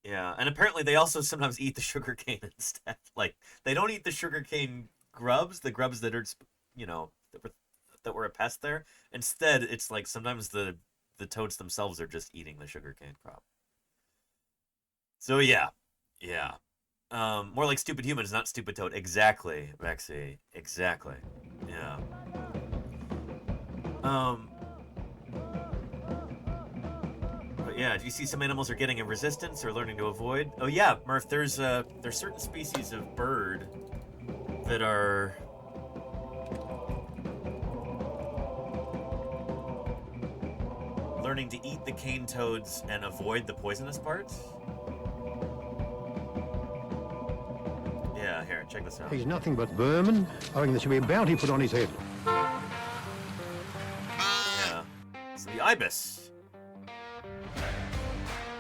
[SPEAKER 19] Yeah, and apparently they also sometimes eat the sugarcane instead. Like, they don't eat the sugarcane grubs, the grubs that are, you know, that were a pest there. Instead, it's like sometimes the toads themselves are just eating the sugarcane crop. So yeah, yeah. More like stupid humans, not stupid toad. Exactly, Vexy. Exactly. Yeah. But yeah, do you see some animals are getting a resistance or learning to avoid? Oh yeah, Murph, there's certain species of bird that are learning to eat the cane toads and avoid the poisonous parts. Yeah, here, check this out.
[SPEAKER 1] He's nothing but vermin. I reckon there should be a bounty put on his head.
[SPEAKER 19] Yeah. So the ibis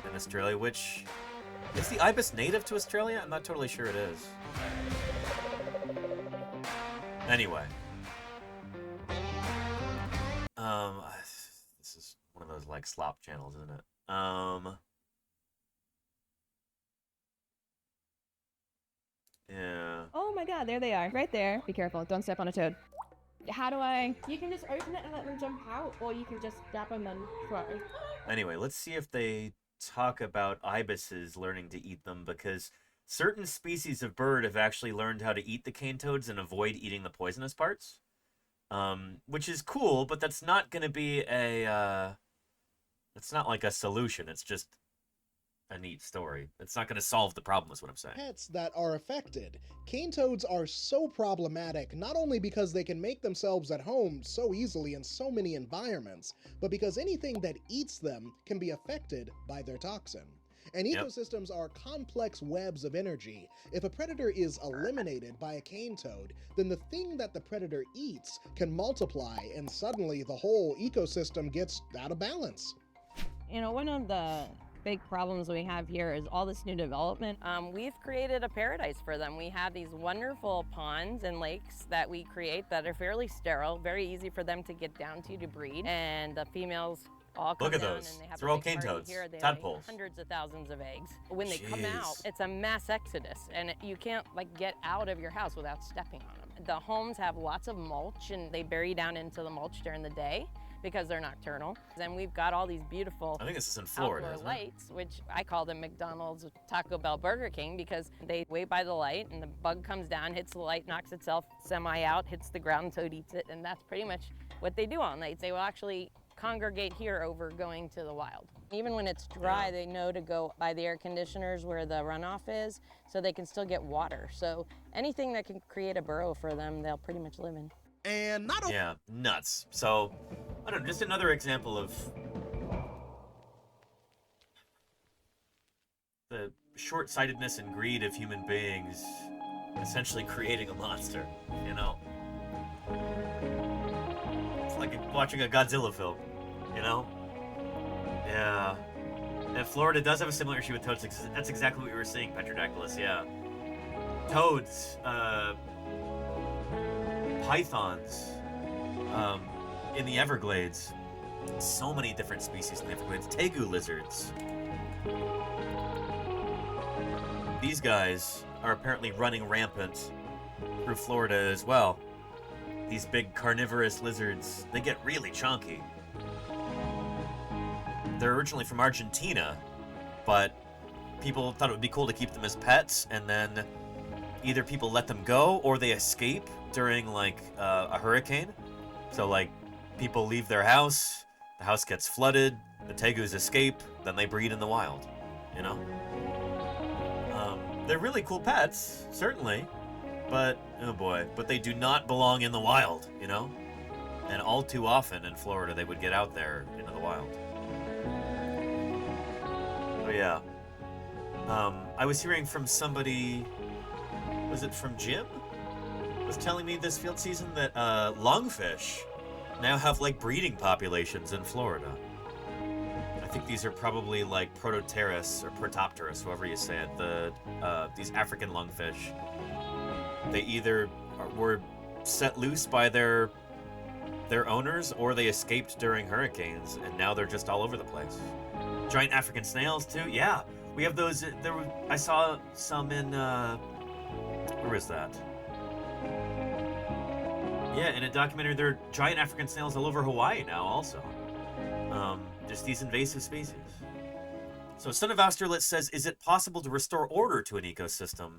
[SPEAKER 19] in Australia, which is the ibis native to Australia? I'm not totally sure it is. Anyway. This is one of those like slop channels, isn't it? Yeah.
[SPEAKER 7] Oh my god, there they are. Right there. Be careful, don't step on a toad. How do I... You can just open it and let them jump out, or you can just grab them and throw.
[SPEAKER 19] Anyway, let's see if they talk about ibises learning to eat them, because certain species of bird have actually learned how to eat the cane toads and avoid eating the poisonous parts. Which is cool, but that's not going to be a... it's not like a solution, it's just a neat story. It's not going to solve the problem, is what I'm saying.
[SPEAKER 23] Pets that are affected. Cane toads are so problematic, not only because they can make themselves at home so easily in so many environments, but because anything that eats them can be affected by their toxin. And ecosystems are complex webs of energy. If a predator is eliminated by a cane toad, then the thing that the predator eats can multiply, and suddenly the whole ecosystem gets out of balance.
[SPEAKER 7] You know, one of the big problems we have here is all this new development.
[SPEAKER 24] We've created a paradise for them. We have these wonderful ponds and lakes that we create that are fairly sterile, very easy for them to get down to breed, and the females all come down and they have
[SPEAKER 19] They're all
[SPEAKER 24] a big
[SPEAKER 19] cane
[SPEAKER 24] party
[SPEAKER 19] toads,
[SPEAKER 24] here. They lay
[SPEAKER 19] tadpoles.
[SPEAKER 24] hundreds of thousands of eggs. When they come
[SPEAKER 19] Jeez.
[SPEAKER 24] out, it's a mass exodus, and you can't like get out of your house without stepping on them. The homes have lots of mulch, and they bury down into the mulch during the day because they're nocturnal. Then we've got all these beautiful
[SPEAKER 19] I think this is in Florida,
[SPEAKER 24] outdoor
[SPEAKER 19] isn't it?
[SPEAKER 24] lights, which I call them McDonald's, Taco Bell, Burger King, because they wait by the light and the bug comes down, hits the light, knocks itself semi out, hits the ground, toad eats it, and that's pretty much what they do all night. They will actually congregate here over going to the wild. Even when it's dry, they know to go by the air conditioners where the runoff is, so they can still get water. So anything that can create a burrow for them, they'll pretty much live in.
[SPEAKER 23] And not only...
[SPEAKER 19] Yeah, nuts. So, I don't know, just another example of the short-sightedness and greed of human beings essentially creating a monster, you know? It's like watching a Godzilla film, you know? Yeah. And Florida does have a similar issue with toads. That's exactly what we were seeing, Petrodactylus, yeah. Toads, pythons, in the Everglades. So many different species in the Everglades. Tegu lizards. These guys are apparently running rampant through Florida as well. These big carnivorous lizards, they get really chunky. They're originally from Argentina, but people thought it would be cool to keep them as pets, and then either people let them go or they escape during like a hurricane. So like people leave their house, the house gets flooded, the tegus escape, then they breed in the wild, you know? They're really cool pets, certainly, but oh boy, but they do not belong in the wild, you know? And all too often in Florida they would get out there into the wild. Oh yeah. I was hearing from somebody, was it from Jim? Was telling me this field season that lungfish now have like breeding populations in Florida. I think these are probably like Protopterus or Protopterus, however you say it. These African lungfish. They either were set loose by their their owners, or they escaped during hurricanes, and now they're just all over the place. Giant African snails, too? Yeah. We have those... I saw some in... where was that? Yeah, in a documentary, there are giant African snails all over Hawaii now, also. Just these invasive species. So Son of Austerlitz says, is it possible to restore order to an ecosystem?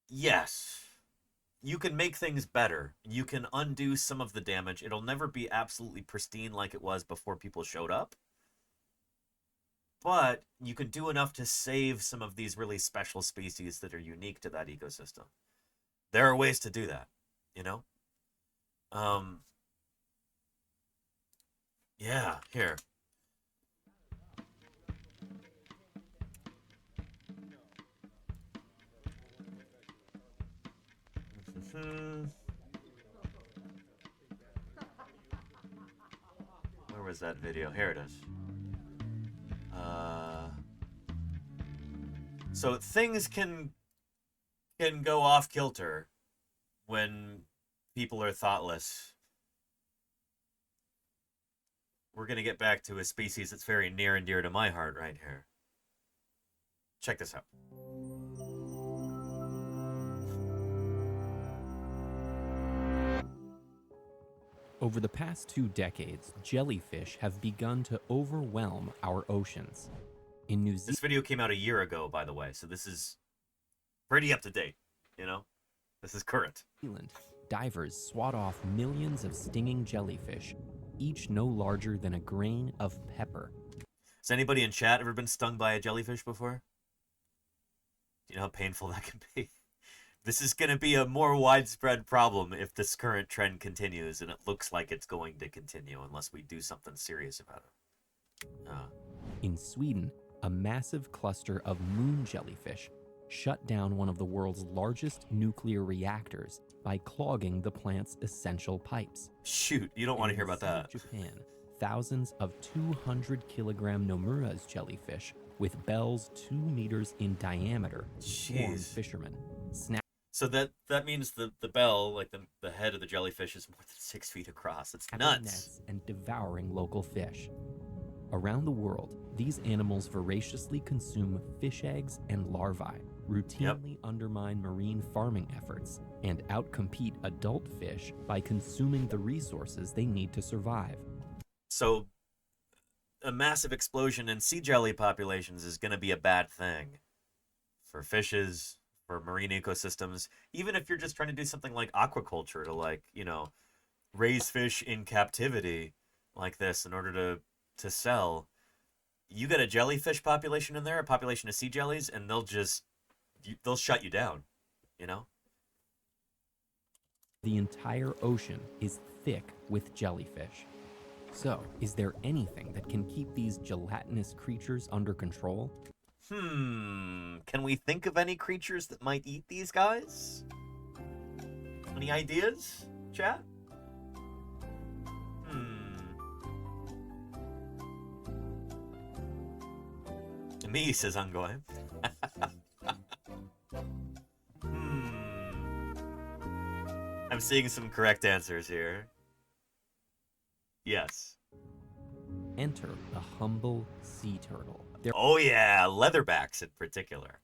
[SPEAKER 19] Yes. You can make things better. You can undo some of the damage. It'll never be absolutely pristine like it was before people showed up. But you can do enough to save some of these really special species that are unique to that ecosystem. There are ways to do that, you know? Yeah, here. Where was that video? Here it is. So things can go off kilter when people are thoughtless. We're gonna get back to a species that's very near and dear to my heart right here. Check this out.
[SPEAKER 4] Over the past 2 decades, jellyfish have begun to overwhelm our oceans. In New Zealand,
[SPEAKER 19] This video came out a year ago, by the way, so this is pretty up to date, you know? This is current.
[SPEAKER 4] Divers swat off millions of stinging jellyfish, each no larger than a grain of pepper.
[SPEAKER 19] Has anybody in chat ever been stung by a jellyfish before? Do you know how painful that can be? This is going to be a more widespread problem if this current trend continues, and it looks like it's going to continue unless we do something serious about it.
[SPEAKER 4] In Sweden, a massive cluster of moon jellyfish shut down one of the world's largest nuclear reactors by clogging the plant's essential pipes.
[SPEAKER 19] Shoot, you don't want to hear about that.
[SPEAKER 4] In Japan, thousands of 200-kilogram Nomura's jellyfish with bells 2 meters in diameter swarmed fishermen.
[SPEAKER 19] So that means the bell, like the head of the jellyfish, is more than 6 feet across. It's nuts.
[SPEAKER 4] Nets and devouring local fish. Around the world, these animals voraciously consume fish eggs and larvae, routinely undermine marine farming efforts, and outcompete adult fish by consuming the resources they need to survive.
[SPEAKER 19] So a massive explosion in sea jelly populations is going to be a bad thing for fishes, for marine ecosystems, even if you're just trying to do something like aquaculture to, like, you know, raise fish in captivity like this in order to sell. You get a jellyfish population in there, a population of sea jellies, and they'll shut you down, you know?
[SPEAKER 4] The entire ocean is thick with jellyfish. So, is there anything that can keep these gelatinous creatures under control?
[SPEAKER 19] Can we think of any creatures that might eat these guys? Any ideas, chat? Me, says Ungoy. I'm seeing some correct answers here. Yes.
[SPEAKER 4] Enter the humble sea turtle.
[SPEAKER 19] Oh yeah, leatherbacks in particular.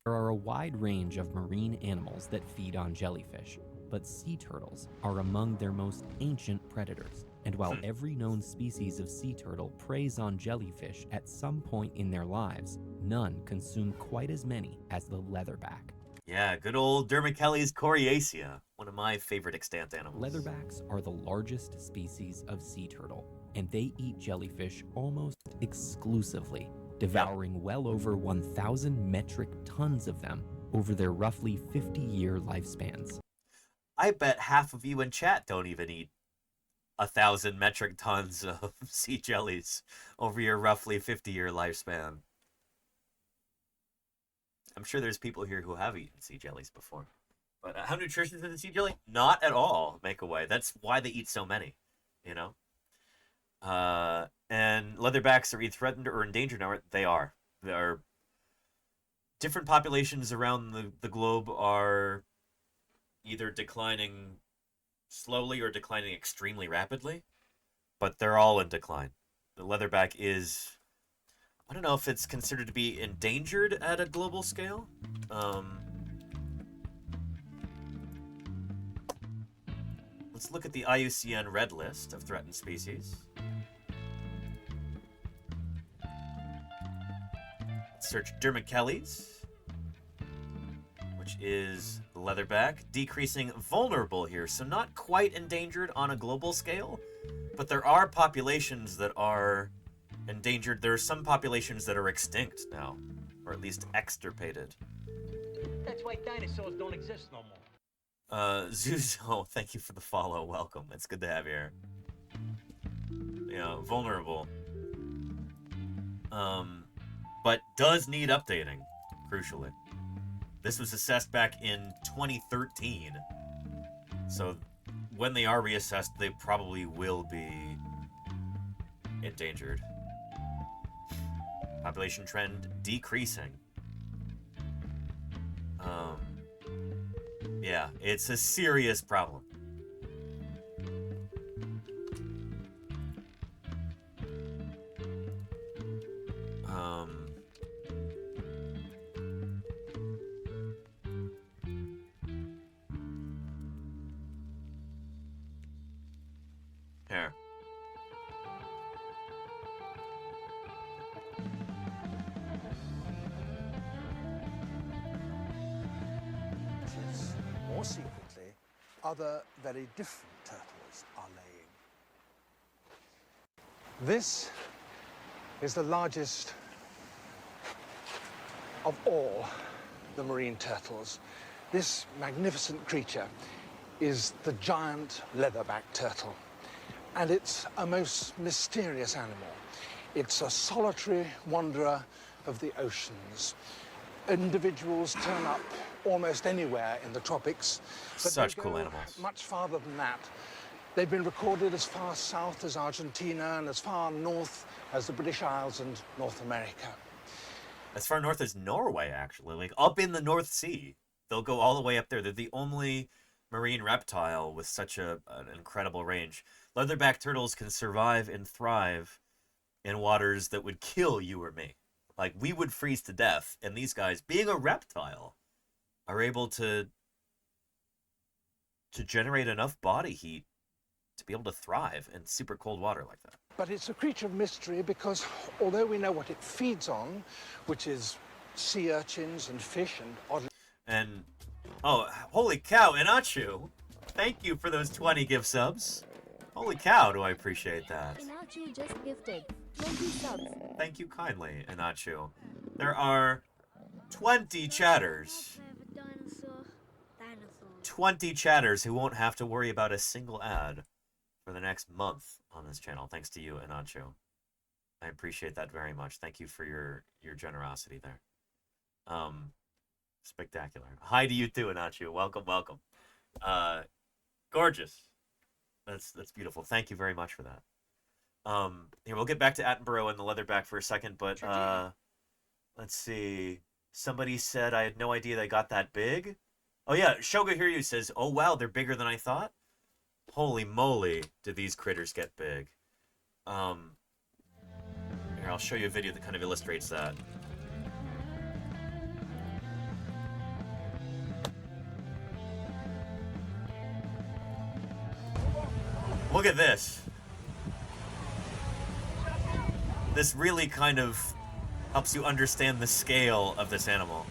[SPEAKER 4] There are a wide range of marine animals that feed on jellyfish, but sea turtles are among their most ancient predators. And while every known species of sea turtle preys on jellyfish at some point in their lives, none consume quite as many as the leatherback.
[SPEAKER 19] Yeah, good old Dermichelys coriacea, one of my favorite extant animals.
[SPEAKER 4] Leatherbacks are the largest species of sea turtle, and they eat jellyfish almost exclusively, devouring well over 1,000 metric tons of them over their roughly 50-year lifespans.
[SPEAKER 19] I bet half of you in chat don't even eat 1,000 metric tons of sea jellies over your roughly 50-year lifespan. I'm sure there's people here who have eaten sea jellies before. But how nutritious is a sea jelly? Not at all, make away. That's why they eat so many, you know? And leatherbacks are either threatened or endangered now. They are. There are different populations around the globe are either declining slowly or declining extremely rapidly, but they're all in decline. The leatherback is, I don't know if it's considered to be endangered at a global scale. Let's look at the IUCN Red List of threatened species. Search Dermichelys, which is the leatherback, decreasing vulnerable here, so not quite endangered on a global scale, but there are populations that are endangered. There are some populations that are extinct now, or at least extirpated.
[SPEAKER 9] That's why dinosaurs don't exist no more.
[SPEAKER 19] Zuzo, thank you for the follow. Welcome. It's good to have you here. Yeah, vulnerable. But does need updating, crucially. This was assessed back in 2013. So when they are reassessed, they probably will be endangered. Population trend decreasing. Yeah, it's a serious problem. Here.
[SPEAKER 11] More secretly, other very different turtles are laying. This is the largest of all the marine turtles. This magnificent creature is the giant leatherback turtle, and it's a most mysterious animal. It's a solitary wanderer of the oceans. Individuals turn up almost anywhere in the tropics. But
[SPEAKER 19] such
[SPEAKER 11] they
[SPEAKER 19] cool
[SPEAKER 11] go
[SPEAKER 19] animals.
[SPEAKER 11] much farther than that. They've been recorded as far south as Argentina and as far north as the British Isles and North America.
[SPEAKER 19] As far north as Norway, actually. Like, up in the North Sea. They'll go all the way up there. They're the only marine reptile with such an incredible range. Leatherback turtles can survive and thrive in waters that would kill you or me. Like, we would freeze to death, and these guys, being a reptile, are able to generate enough body heat to be able to thrive in super cold water like that.
[SPEAKER 11] But it's a creature of mystery because although we know what it feeds on, which is sea urchins and fish and oddly...
[SPEAKER 19] And, oh, holy cow, Inachu, thank you for those 20 gift subs. Holy cow, do I appreciate that.
[SPEAKER 13] Inachu just gifted 20 subs.
[SPEAKER 19] Thank you kindly, Inachu. There are 20 chatters. 20 chatters who won't have to worry about a single ad for the next month on this channel. Thanks to you, Inachu. I appreciate that very much. Thank you for your generosity there. Spectacular. Hi to you too, Inachu. Welcome, welcome. Gorgeous. That's beautiful. Thank you very much for that. Here, we'll get back to Attenborough and the leatherback for a second, but let's see. Somebody said I had no idea they got that big. Oh yeah, Shoga Hiryu says, oh wow, they're bigger than I thought. Holy moly, did these critters get big. Here, I'll show you a video that kind of illustrates that. Look at this. This really kind of helps you understand the scale of this animal.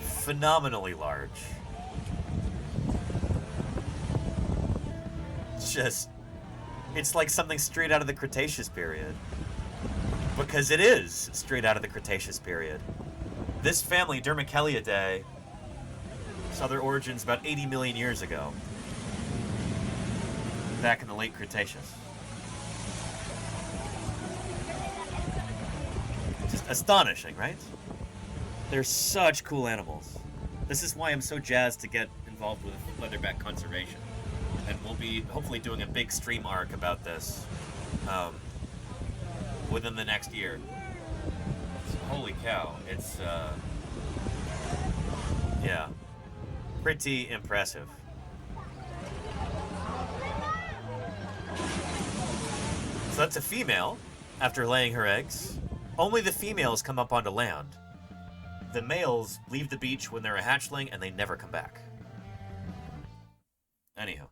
[SPEAKER 19] Phenomenally large. It's like something straight out of the Cretaceous period. Because it is straight out of the Cretaceous period. This family, Dermichelyidae, saw their origins about 80 million years ago. Back in the late Cretaceous. Just astonishing, right? They're such cool animals. This is why I'm so jazzed to get involved with leatherback conservation. And we'll be hopefully doing a big stream arc about this within the next year. So, holy cow, it's Yeah. Pretty impressive. So that's a female after laying her eggs. Only the females come up onto land. The males leave the beach when they're a hatchling and they never come back. Anyhow.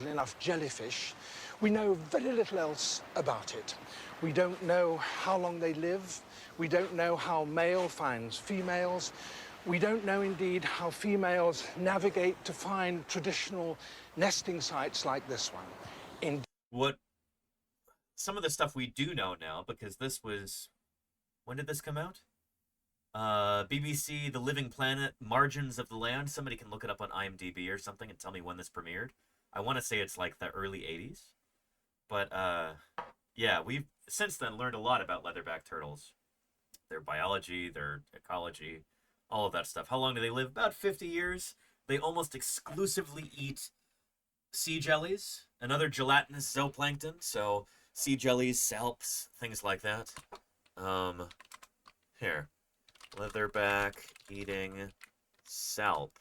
[SPEAKER 11] Enough jellyfish, we know very little else about it. We don't know how long they live. We don't know how male finds females. We don't know indeed how females navigate to find traditional nesting sites like this one.
[SPEAKER 19] Some of the stuff we do know now, because this was, when did this come out? BBC, The Living Planet, Margins of the Land. Somebody can look it up on IMDb or something and tell me when this premiered. I want to say it's like the early 80s. But, yeah, we've since then learned a lot about leatherback turtles. Their biology, their ecology, all of that stuff. How long do they live? About 50 years. They almost exclusively eat sea jellies and other gelatinous zooplankton. So, sea jellies, salps, things like that. Here. Leatherback eating salp.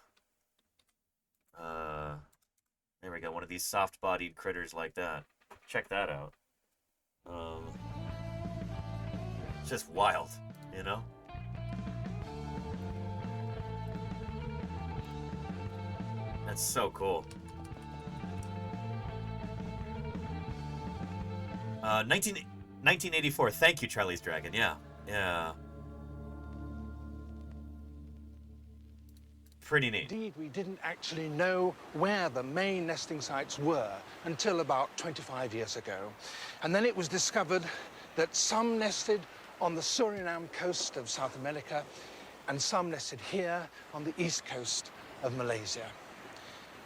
[SPEAKER 19] There we go. One of these soft-bodied critters like that. Check that out. It's just wild, you know? That's so cool. 1984. Thank you, Charlie's Dragon. Yeah. Yeah. Pretty neat.
[SPEAKER 11] Indeed, we didn't actually know where the main nesting sites were until about 25 years ago. And then it was discovered that some nested on the Suriname coast of South America and some nested here on the east coast of Malaysia.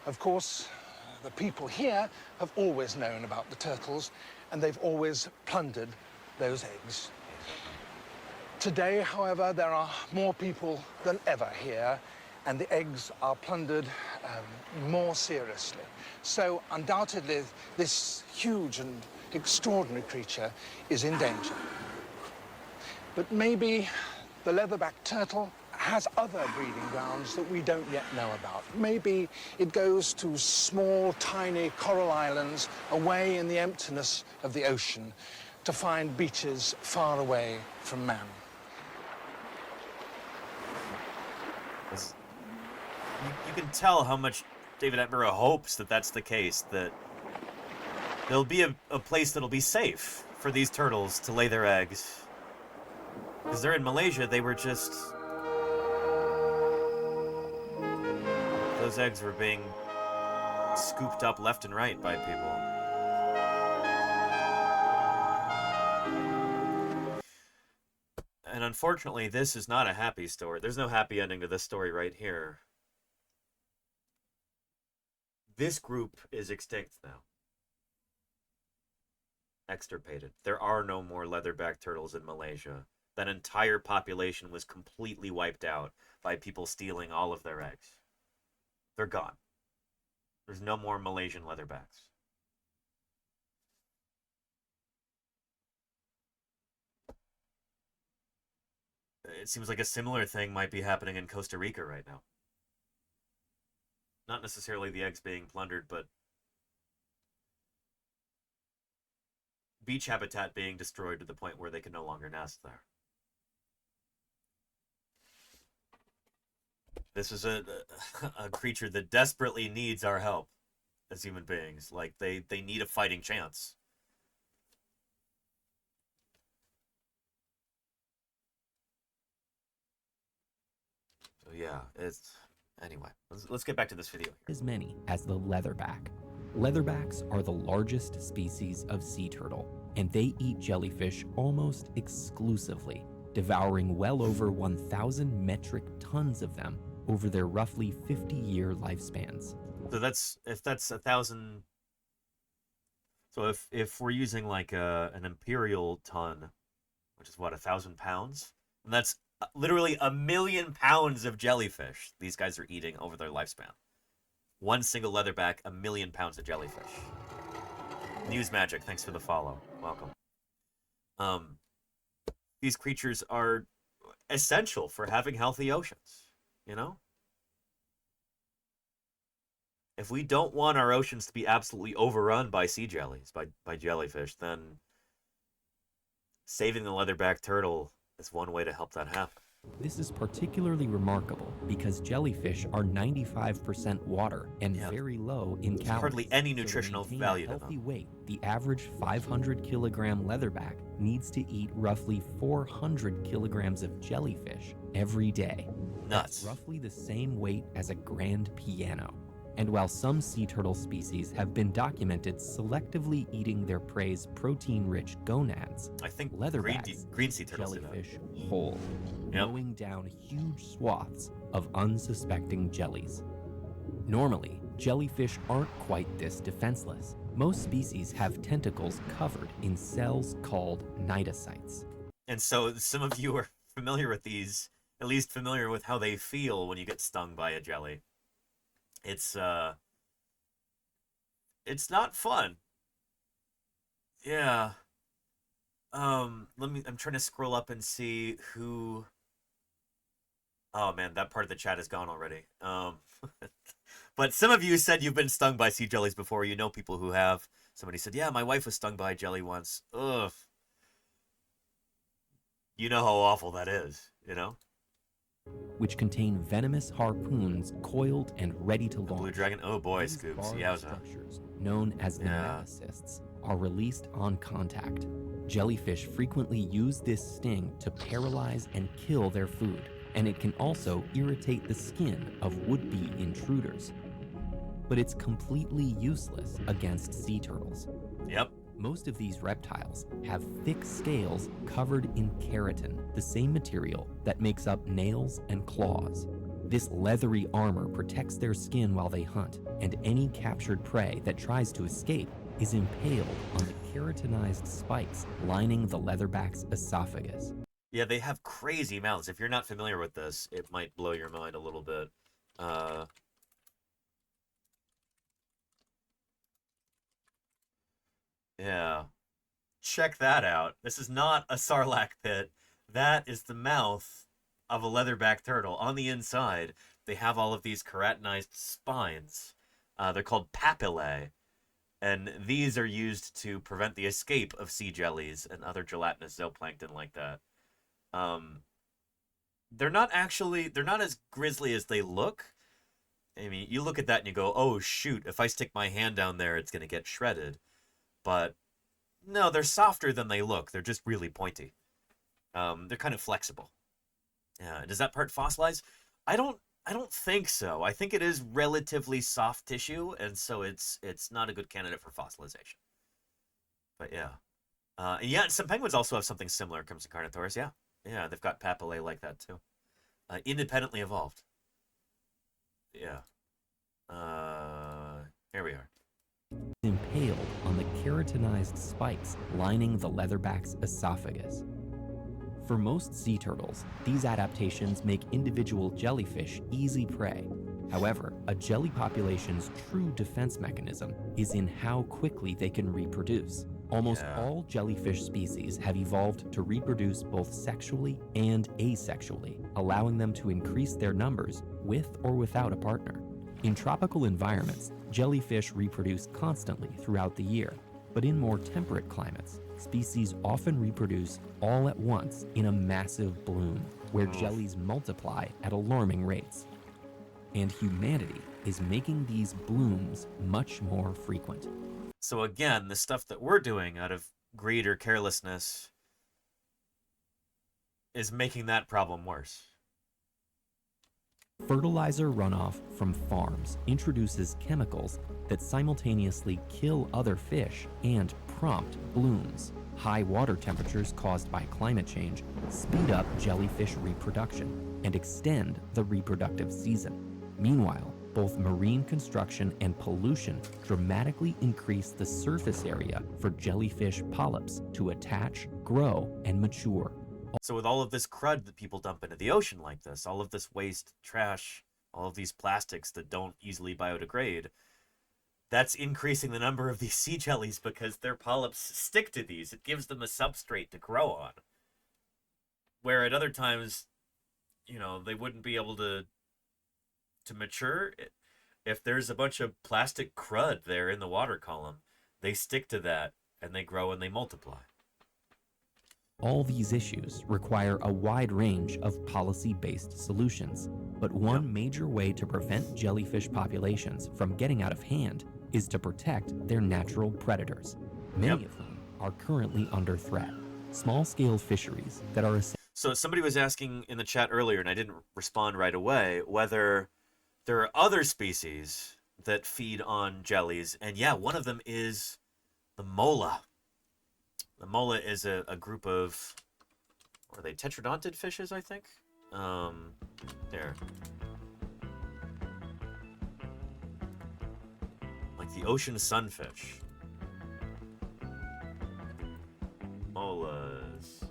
[SPEAKER 11] Of course, the people here have always known about the turtles and they've always plundered those eggs. Today, however, there are more people than ever here, and the eggs are plundered more seriously. So undoubtedly, this huge and extraordinary creature is in danger. But maybe the leatherback turtle has other breeding grounds that we don't yet know about. Maybe it goes to small, tiny coral islands away in the emptiness of the ocean to find beaches far away from man.
[SPEAKER 19] You can tell how much David Attenborough hopes that that's the case, that there'll be a place that'll be safe for these turtles to lay their eggs. Because they're in Malaysia, they were just... Those eggs were being scooped up left and right by people. And unfortunately, this is not a happy story. There's no happy ending to this story right here. This group is extinct now. Extirpated. There are no more leatherback turtles in Malaysia. That entire population was completely wiped out by people stealing all of their eggs. They're gone. There's no more Malaysian leatherbacks. It seems like a similar thing might be happening in Costa Rica right now. Not necessarily the eggs being plundered, but beach habitat being destroyed to the point where they can no longer nest there. This is a creature that desperately needs our help as human beings. Like, they need a fighting chance. So yeah, it's... Anyway, let's get back to this video.
[SPEAKER 4] As many as the leatherback. Leatherbacks are the largest species of sea turtle, and they eat jellyfish almost exclusively, devouring well over 1,000 metric tons of them over their roughly 50-year lifespans.
[SPEAKER 19] So if that's 1,000... So if we're using like an imperial ton, which is what, 1,000 pounds? And that's literally 1 million pounds of jellyfish these guys are eating over their lifespan. One single leatherback, 1 million pounds of jellyfish. News Magic, thanks for the follow. Welcome. These creatures are essential for having healthy oceans. you know? If we don't want our oceans to be absolutely overrun by sea jellies, by jellyfish, then saving the leatherback turtle is one way to help that happen.
[SPEAKER 4] This is particularly remarkable because jellyfish are 95% water and very low in
[SPEAKER 19] There's
[SPEAKER 4] calories.
[SPEAKER 19] hardly any
[SPEAKER 4] So to
[SPEAKER 19] nutritional
[SPEAKER 4] maintain
[SPEAKER 19] value
[SPEAKER 4] a
[SPEAKER 19] to
[SPEAKER 4] healthy
[SPEAKER 19] them.
[SPEAKER 4] weight, the average 500-kilogram leatherback needs to eat roughly 400 kilograms of jellyfish every day.
[SPEAKER 19] Nuts.
[SPEAKER 4] That's roughly the same weight as a grand piano. And while some sea turtle species have been documented selectively eating their prey's protein-rich gonads,
[SPEAKER 19] I think
[SPEAKER 4] leatherbacks
[SPEAKER 19] green sea turtles do that.
[SPEAKER 4] jellyfish whole, mowing down huge swaths of unsuspecting jellies. Normally, jellyfish aren't quite this defenseless. Most species have tentacles covered in cells called cnidocytes.
[SPEAKER 19] And so some of you are familiar with these, at least familiar with how they feel when you get stung by a jelly. It's not fun. Yeah. I'm trying to scroll up and see who. Oh man, that part of the chat is gone already. But some of you said you've been stung by sea jellies before. You know people who have. Somebody said, yeah, my wife was stung by a jelly once. Ugh. You know how awful that is, you know?
[SPEAKER 4] Which contain venomous harpoons coiled and ready to launch.
[SPEAKER 19] Blue dragon? Oh boy,
[SPEAKER 4] These
[SPEAKER 19] Scoops.
[SPEAKER 4] barbed
[SPEAKER 19] Yowza.
[SPEAKER 4] structures, known as the metacysts, are released on contact. Jellyfish frequently use this sting to paralyze and kill their food, and it can also irritate the skin of would-be intruders. But it's completely useless against sea turtles.
[SPEAKER 19] Yep.
[SPEAKER 4] Most of these reptiles have thick scales covered in keratin, the same material that makes up nails and claws. This leathery armor protects their skin while they hunt, and any captured prey that tries to escape is impaled on the keratinized spikes lining the leatherback's esophagus.
[SPEAKER 19] Yeah, they have crazy mouths. If you're not familiar with this, it might blow your mind a little bit. Yeah. Check that out. This is not a sarlacc pit. That is the mouth of a leatherback turtle. On the inside, they have all of these keratinized spines. They're called papillae. And these are used to prevent the escape of sea jellies and other gelatinous zooplankton like that. They're not as grisly as they look. I mean, you look at that and you go, oh shoot, if I stick my hand down there, it's going to get shredded. But no, they're softer than they look. They're just really pointy. They're kind of flexible. Yeah, does that part fossilize? I don't think so. I think it is relatively soft tissue, and so it's not a good candidate for fossilization. But yeah. Yeah, some penguins also have something similar, Crimson Carnotaurus. Yeah. Yeah, they've got papillae like that too. Independently evolved. Yeah. Here we are.
[SPEAKER 4] Impaled on the keratinized spikes lining the leatherback's esophagus. For most sea turtles, these adaptations make individual jellyfish easy prey. However, a jelly population's true defense mechanism is in how quickly they can reproduce. Almost all jellyfish species have evolved to reproduce both sexually and asexually, allowing them to increase their numbers with or without a partner. In tropical environments, jellyfish reproduce constantly throughout the year, but in more temperate climates, species often reproduce all at once in a massive bloom, where jellies multiply at alarming rates. And humanity is making these blooms much more frequent.
[SPEAKER 19] So again, the stuff that we're doing out of greed or carelessness is making that problem worse.
[SPEAKER 4] Fertilizer runoff from farms introduces chemicals that simultaneously kill other fish and prompt blooms. High water temperatures caused by climate change speed up jellyfish reproduction and extend the reproductive season. Meanwhile, both marine construction and pollution dramatically increase the surface area for jellyfish polyps to attach, grow, and mature.
[SPEAKER 19] So with all of this crud that people dump into the ocean like this, all of this waste, trash, all of these plastics that don't easily biodegrade, that's increasing the number of these sea jellies because their polyps stick to these. It gives them a substrate to grow on. Where at other times, you know, they wouldn't be able to to mature, if there's a bunch of plastic crud there in the water column, they stick to that and they grow and they multiply.
[SPEAKER 4] All these issues require a wide range of policy-based solutions, but one major way to prevent jellyfish populations from getting out of hand is to protect their natural predators, many of whom are currently under threat. Small-scale fisheries that are
[SPEAKER 19] So somebody was asking in the chat earlier, and I didn't respond right away, whether there are other species that feed on jellies, and yeah, one of them is the mola. The mola is a group of, what are they, tetradontid fishes, I think? There. Like the ocean sunfish. Molas.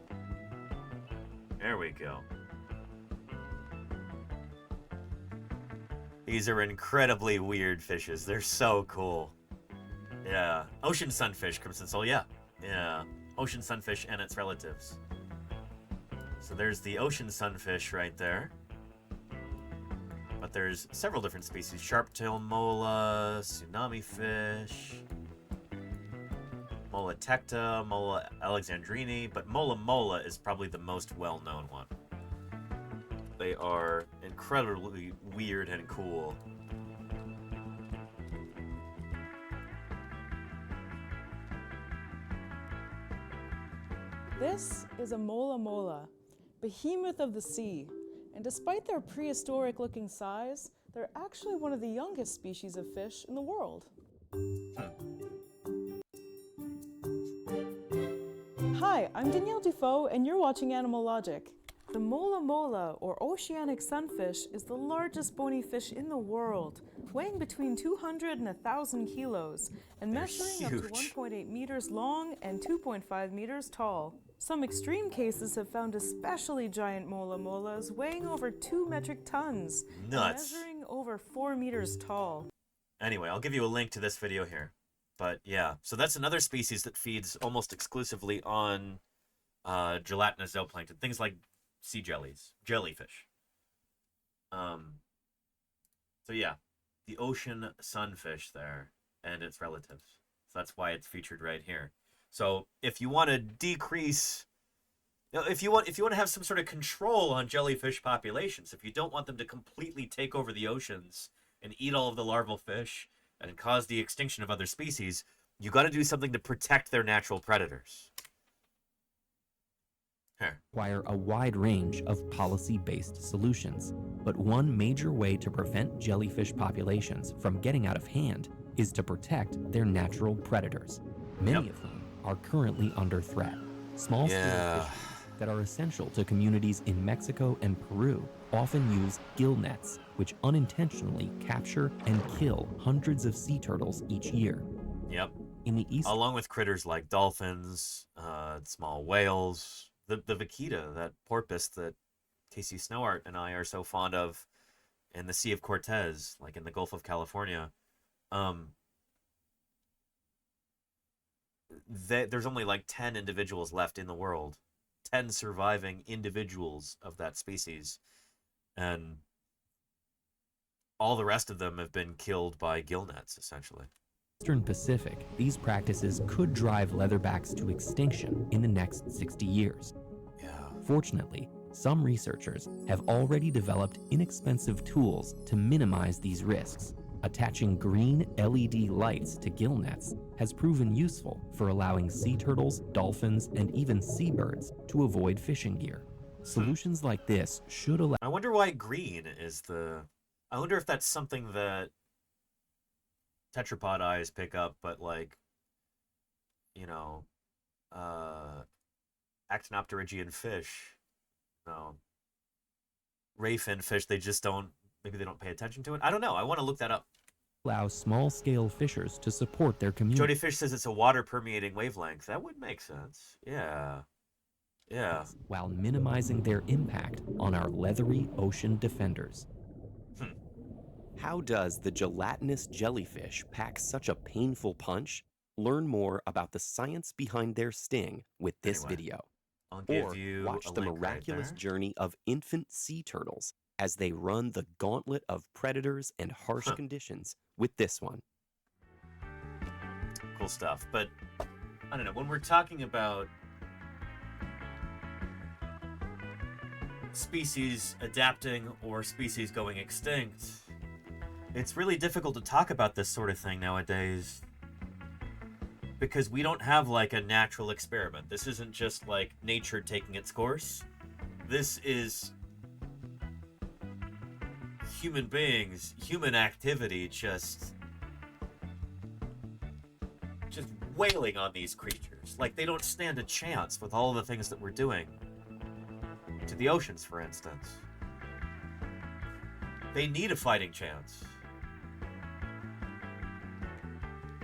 [SPEAKER 19] There we go. These are incredibly weird fishes. They're so cool. Yeah. Ocean sunfish, Crimson Soul, yeah. Yeah. Ocean sunfish and its relatives. So there's the ocean sunfish right there. But there's several different species. Sharp-tailed mola, tsunami fish, Mola tecta, Mola alexandrini, but Mola mola is probably the most well-known one. They are incredibly weird and cool.
[SPEAKER 3] This is a mola mola, behemoth of the sea, and despite their prehistoric-looking size, they're actually one of the youngest species of fish in the world. Hi, I'm Danielle Dufault, and you're watching Animal Logic. The mola mola, or oceanic sunfish, is the largest bony fish in the world, weighing between 200 and 1,000 kilos, and measuring up to 1.8 meters long and 2.5 meters tall. Some extreme cases have found especially giant mola molas weighing over 2 metric tons,
[SPEAKER 19] Nuts.
[SPEAKER 3] and measuring over 4 meters tall.
[SPEAKER 19] Anyway, I'll give you a link to this video here. But yeah, so that's another species that feeds almost exclusively on gelatinous zooplankton, things like sea jellies, jellyfish. So yeah, the ocean sunfish there and its relatives. So that's why it's featured right here. So if you want to decrease, if you want to have some sort of control on jellyfish populations, if you don't want them to completely take over the oceans and eat all of the larval fish and cause the extinction of other species, you got to do something to protect their natural predators.
[SPEAKER 4] Require a wide range of policy-based solutions, but one major way to prevent jellyfish populations from getting out of hand is to protect their natural predators, many of whom are currently under threat. Small-scale fisheries that are essential to communities in Mexico and Peru often use gill nets, which unintentionally capture and kill hundreds of sea turtles each year.
[SPEAKER 19] Yep.
[SPEAKER 4] In the east,
[SPEAKER 19] along with critters like dolphins, small whales, the vaquita, that porpoise that Casey Snowart and I are so fond of in the Sea of Cortez, like in the Gulf of California. There's only like 10 individuals left in the world, 10 surviving individuals of that species, and all the rest of them have been killed by gill nets, essentially.
[SPEAKER 4] Eastern Pacific, these practices could drive leatherbacks to extinction in the next 60 years. Fortunately, some researchers have already developed inexpensive tools to minimize these risks. Attaching green LED lights to gill nets has proven useful for allowing sea turtles, dolphins, and even seabirds to avoid fishing gear. Solutions like this should allow...
[SPEAKER 19] I wonder why green is the... I wonder if that's something that tetrapod eyes pick up, but like, you know, actinopterygian fish, no, rayfin fish, they just don't, maybe they don't pay attention to it. I don't know. I want to look that up.
[SPEAKER 4] Allow small-scale fishers to support their community.
[SPEAKER 19] Jody Fish says it's a water-permeating wavelength. That would make sense. Yeah. Yeah.
[SPEAKER 4] While minimizing their impact on our leathery ocean defenders.
[SPEAKER 12] How does the gelatinous jellyfish pack such a painful punch? Learn more about the science behind their sting with this video.
[SPEAKER 19] I'll give
[SPEAKER 12] or
[SPEAKER 19] you
[SPEAKER 12] watch
[SPEAKER 19] a
[SPEAKER 12] the
[SPEAKER 19] link right
[SPEAKER 12] miraculous
[SPEAKER 19] there.
[SPEAKER 12] journey of infant sea turtles as they run the gauntlet of predators and harsh conditions with this one.
[SPEAKER 19] Cool stuff. But, I don't know, when we're talking about species adapting or species going extinct, it's really difficult to talk about this sort of thing nowadays because we don't have like a natural experiment. This isn't just like nature taking its course. This is human beings, human activity just wailing on these creatures. Like they don't stand a chance with all the things that we're doing to the oceans, for instance. They need a fighting chance.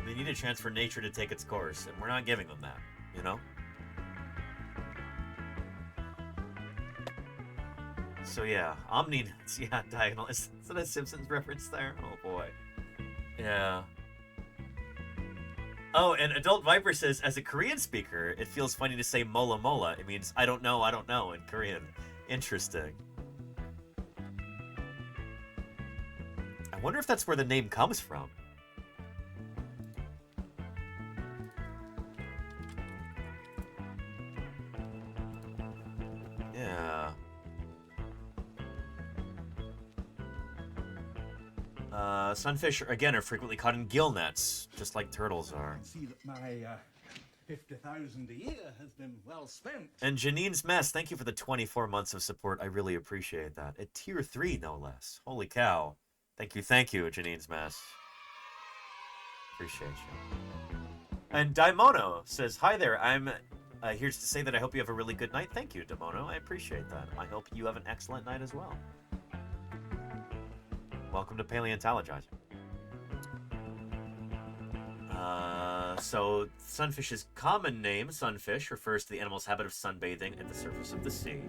[SPEAKER 19] They need a chance for nature to take its course, and we're not giving them that, you know? So yeah, Omni-nuts, yeah, diagonal. Is that a Simpsons reference there? Oh boy. Yeah. Oh, and Adult Viper says, as a Korean speaker, it feels funny to say mola mola. It means I don't know in Korean. Interesting. I wonder if that's where the name comes from. Yeah. Sunfish, again, are frequently caught in gill nets, just like turtles are.
[SPEAKER 10] I can see that my 50,000 a year has been well spent.
[SPEAKER 19] And Janine's Mess, thank you for the 24 months of support. I really appreciate that. At tier 3, no less. Holy cow. Thank you, Janine's Mess. Appreciate you. And Daimono says, hi there, I'm here to say that I hope you have a really good night. Thank you, Daimono. I appreciate that. I hope you have an excellent night as well. Welcome to Paleontologizing. So, sunfish's common name, sunfish, refers to the animal's habit of sunbathing at the surface of the sea.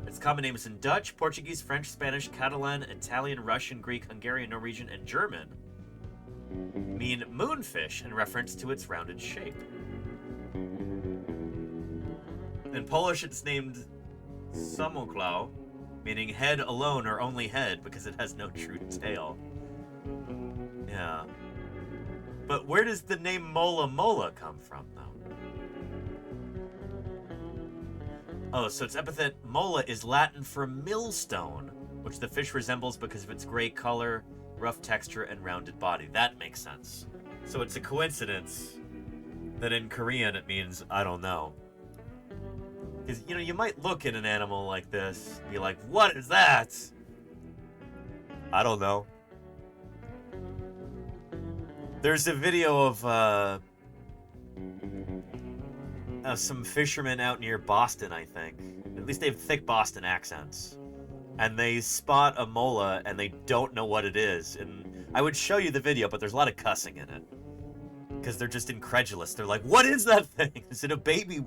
[SPEAKER 19] Its common names in Dutch, Portuguese, French, Spanish, Catalan, Italian, Russian, Greek, Hungarian, Norwegian, and German mean moonfish in reference to its rounded shape. In Polish, it's named samoklau, meaning head alone or only head because it has no true tail. Yeah. But where does the name mola mola come from, though? Oh, so its epithet mola is Latin for millstone, which the fish resembles because of its gray color, rough texture, and rounded body. That makes sense. So it's a coincidence that in Korean it means, I don't know. Because, you know, you might look at an animal like this and be like, what is that? I don't know. There's a video of some fishermen out near Boston, I think. At least they have thick Boston accents. And they spot a mola and they don't know what it is. And I would show you the video, but there's a lot of cussing in it. Because they're just incredulous. They're like, what is that thing? Is it a baby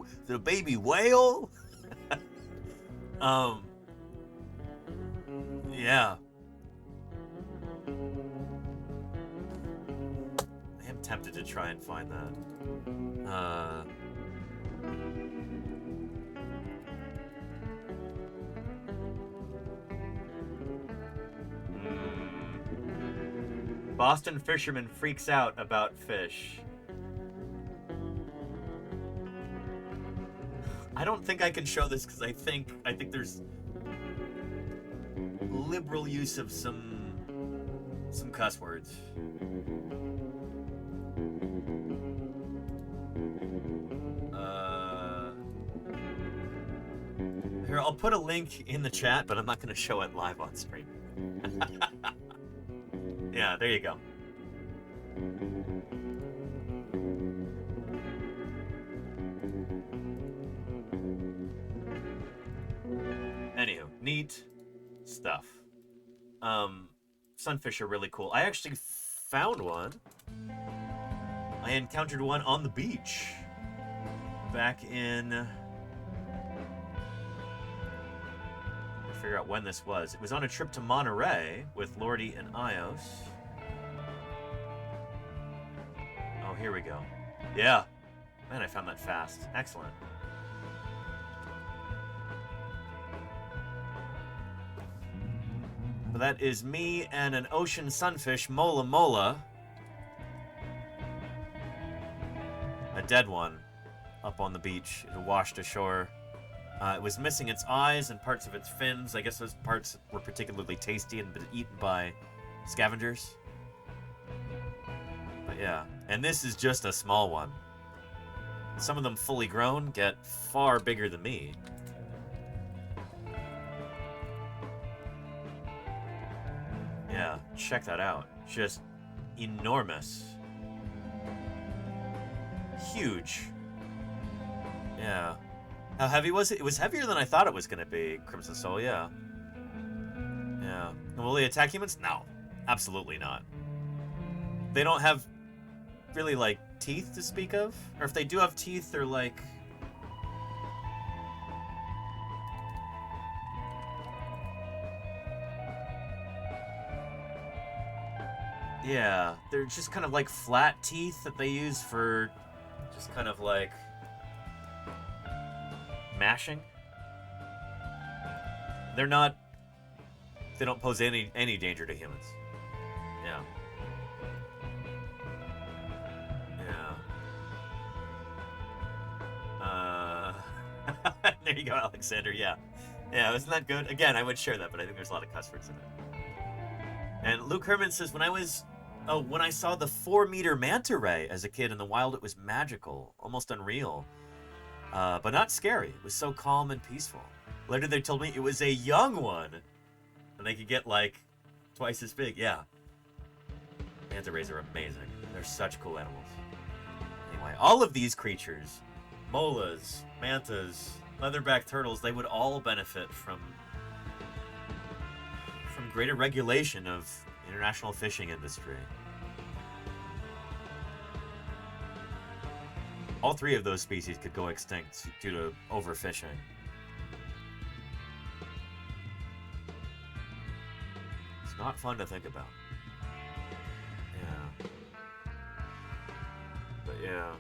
[SPEAKER 19] whale? Yeah. I am tempted to try and find that. Boston fisherman freaks out about fish. I don't think I can show this because I think there's liberal use of some cuss words. Here, I'll put a link in the chat, but I'm not going to show it live on stream. Yeah, there you go. Anywho, neat stuff. Sunfish are really cool. I actually found one. I encountered one on the beach back in... figure out when this was. It was on a trip to Monterey with Lordy and Ios. Oh, here we go. Yeah. Man, I found that fast. Excellent. But that is me and an ocean sunfish, Mola Mola. A dead one up on the beach. It washed ashore. It was missing its eyes and parts of its fins. I guess those parts were particularly tasty and been eaten by scavengers. But yeah, and this is just a small one. Some of them fully grown get far bigger than me. Yeah, check that out. Just enormous. Huge. Yeah. How heavy was it? It was heavier than I thought it was going to be, Crimson Soul, yeah. Yeah. Will they attack humans? No. Absolutely not. They don't have really, like, teeth to speak of? Or if they do have teeth, they're like... Yeah, they're just kind of like flat teeth that they use for just kind of like mashing. They're not, they don't pose any danger to humans. Yeah. Yeah. There you go, Alexander, yeah. Yeah, isn't that good? Again, I would share that, but I think there's a lot of cuss words in it. And Luke Herman says, when I saw the 4-meter manta ray as a kid in the wild, it was magical, almost unreal, but not scary. It was so calm and peaceful. Later they told me it was a young one, and they could get like twice as big. Yeah. Manta rays are amazing. They're such cool animals. Anyway, all of these creatures, molas, mantas, leatherback turtles, they would all benefit from greater regulation of international fishing industry. All 3 of those species could go extinct due to overfishing. It's not fun to think about. Yeah. But yeah.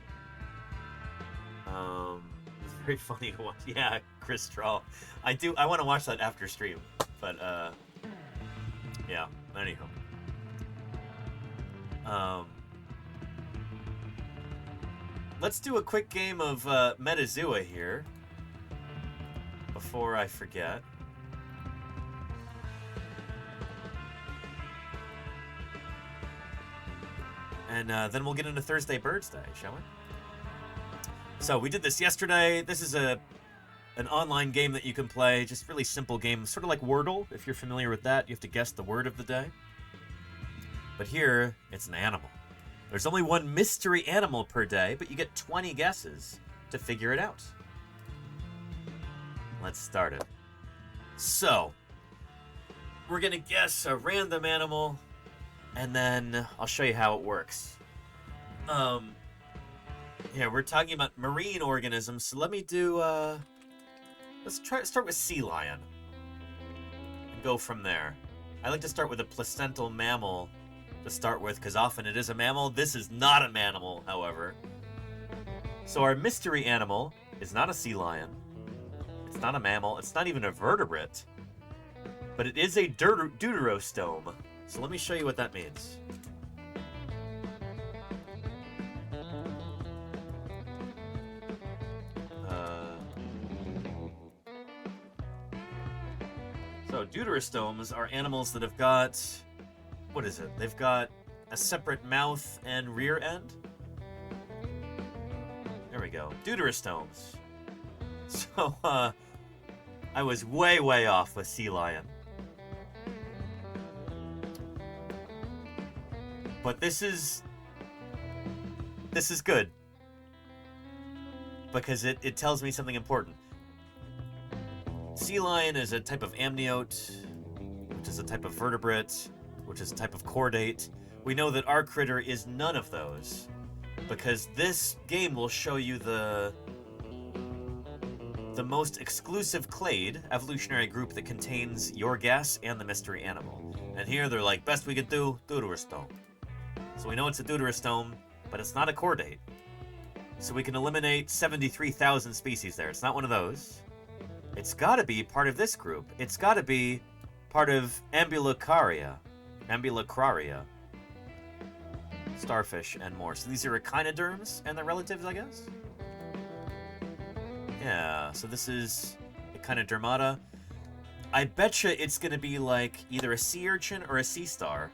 [SPEAKER 19] It's very funny to watch. Yeah, Chris Straw. I want to watch that after stream, but yeah, anyhow. Let's do a quick game of Metazua here before I forget. And then we'll get into Thursday BIRDSday, shall we? So we did this yesterday. This is an online game that you can play, just really simple game, sort of like Wordle, if you're familiar with that. You have to guess the word of the day. But here, it's an animal. There's only one mystery animal per day, but you get 20 guesses to figure it out. Let's start it. So, we're gonna guess a random animal, and then I'll show you how it works. Yeah, we're talking about marine organisms, so let me do, let's start with sea lion and go from there. I like to start with a placental mammal to start with, because often it is a mammal. This is not a mammal, however. So our mystery animal is not a sea lion. It's not a mammal. It's not even a vertebrate. But it is a deuterostome. So let me show you what that means. So deuterostomes are animals that have got, what is it? They've got a separate mouth and rear end. There we go. Deuterostomes. So, I was way, way off with sea lion. But this is good. Because it tells me something important. Sea lion is a type of amniote, which is a type of vertebrate, which is a type of chordate. We know that our critter is none of those, because this game will show you the most exclusive clade evolutionary group that contains your guess and the mystery animal. And here they're like, best we could do, deuterostome. So we know it's a deuterostome, but it's not a chordate. So we can eliminate 73,000 species there. It's not one of those. It's got to be part of this group. It's got to be part of Ambulacraria. Starfish and more. So these are echinoderms and their relatives, I guess? Yeah, so this is Echinodermata. I betcha it's gonna be like either a sea urchin or a sea star.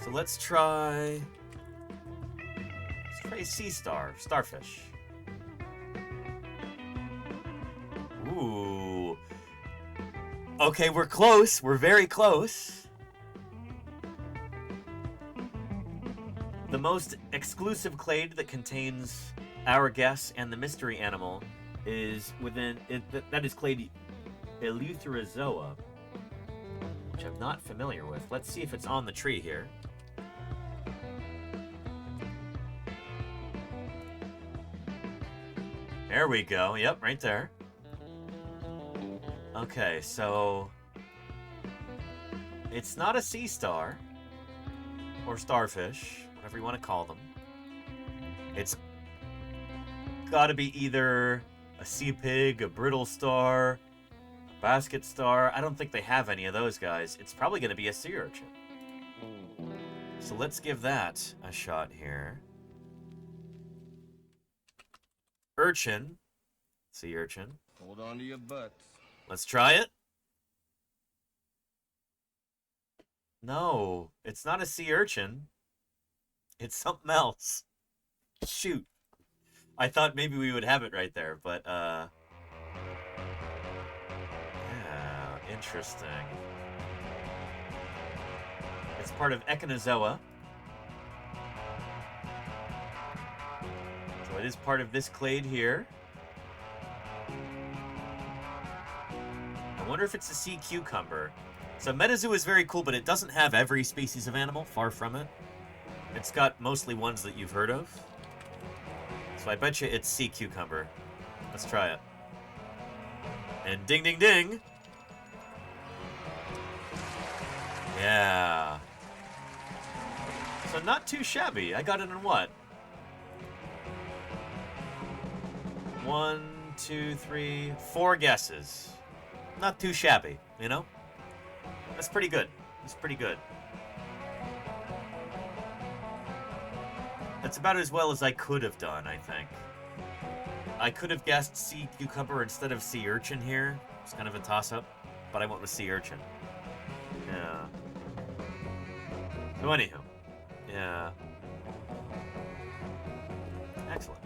[SPEAKER 19] So let's try a sea star, starfish. Ooh. Okay, we're close. We're very close. The most exclusive clade that contains our guess and the mystery animal is within it. That is clade Eleutherozoa, which I'm not familiar with. Let's see if it's on the tree here. There we go. Yep, right there. Okay, so it's not a sea star or starfish, whatever you want to call them. It's got to be either a sea pig, a brittle star, a basket star. I don't think they have any of those guys. It's probably going to be a sea urchin. So let's give that a shot here. Urchin. Sea urchin.
[SPEAKER 5] Hold on to your butts.
[SPEAKER 19] Let's try it. No, it's not a sea urchin. It's something else. Shoot. I thought maybe we would have it right there, but, yeah, interesting. It's part of Echinozoa. So it is part of this clade here. I wonder if it's a sea cucumber. So Metazoo is very cool, but it doesn't have every species of animal, far from it. It's got mostly ones that you've heard of. So I bet you it's sea cucumber. Let's try it. And ding, ding, ding. Yeah. So not too shabby. I got it in what? 1, 2, 3, 4 guesses. Not too shabby, you know? That's pretty good. That's pretty good. That's about as well as I could have done, I think. I could have guessed sea cucumber instead of sea urchin here. It's kind of a toss-up, but I went with sea urchin. Yeah. So anywho, yeah. Excellent.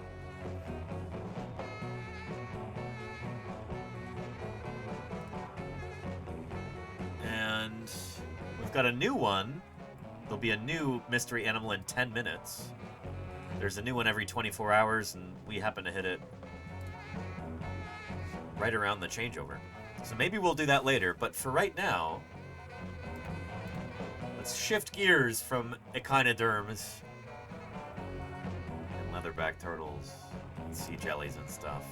[SPEAKER 19] And we've got a new one. There'll be a new mystery animal in 10 minutes. There's a new one every 24 hours, and we happen to hit it right around the changeover. So maybe we'll do that later, but for right now, let's shift gears from echinoderms and leatherback turtles and sea jellies and stuff.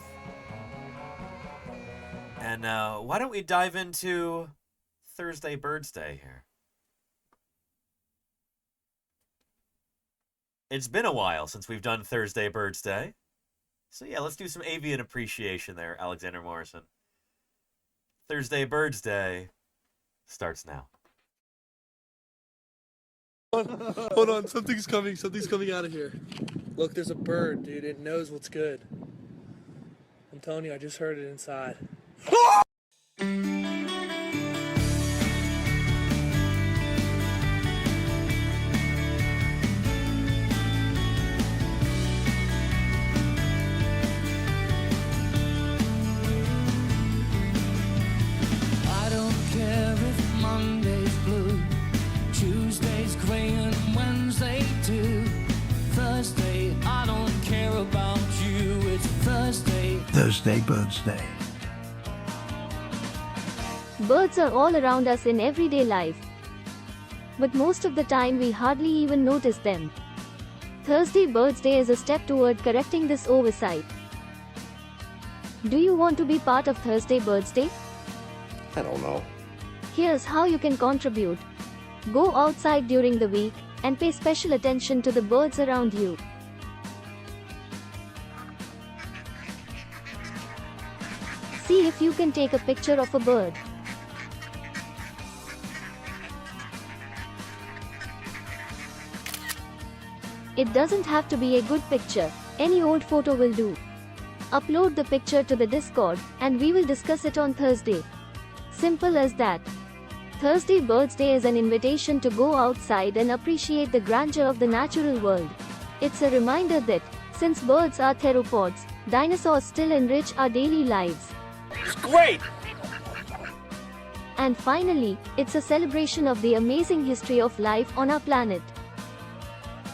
[SPEAKER 19] And why don't we dive into Thursday BIRDSday here? It's been a while since we've done Thursday BIRDSday. So yeah, let's do some avian appreciation there, Alexander Morrison. Thursday BIRDSday starts now.
[SPEAKER 14] Hold on, something's coming out of here. Look, there's a bird, dude. It knows what's good. I'm telling you, I just heard it inside.
[SPEAKER 15] Thursday BIRDSday.
[SPEAKER 13] Birds are all around us in everyday life. But most of the time we hardly even notice them. Thursday BIRDSday is a step toward correcting this oversight. Do you want to be part of Thursday BIRDSday?
[SPEAKER 15] I don't know.
[SPEAKER 13] Here's how you can contribute. Go outside during the week and pay special attention to the birds around you. See if you can take a picture of a bird. It doesn't have to be a good picture, any old photo will do. Upload the picture to the Discord, and we will discuss it on Thursday. Simple as that. Thursday BIRDSday is an invitation to go outside and appreciate the grandeur of the natural world. It's a reminder that, since birds are theropods, dinosaurs still enrich our daily lives.
[SPEAKER 19] It's great!
[SPEAKER 13] And finally, it's a celebration of the amazing history of life on our planet.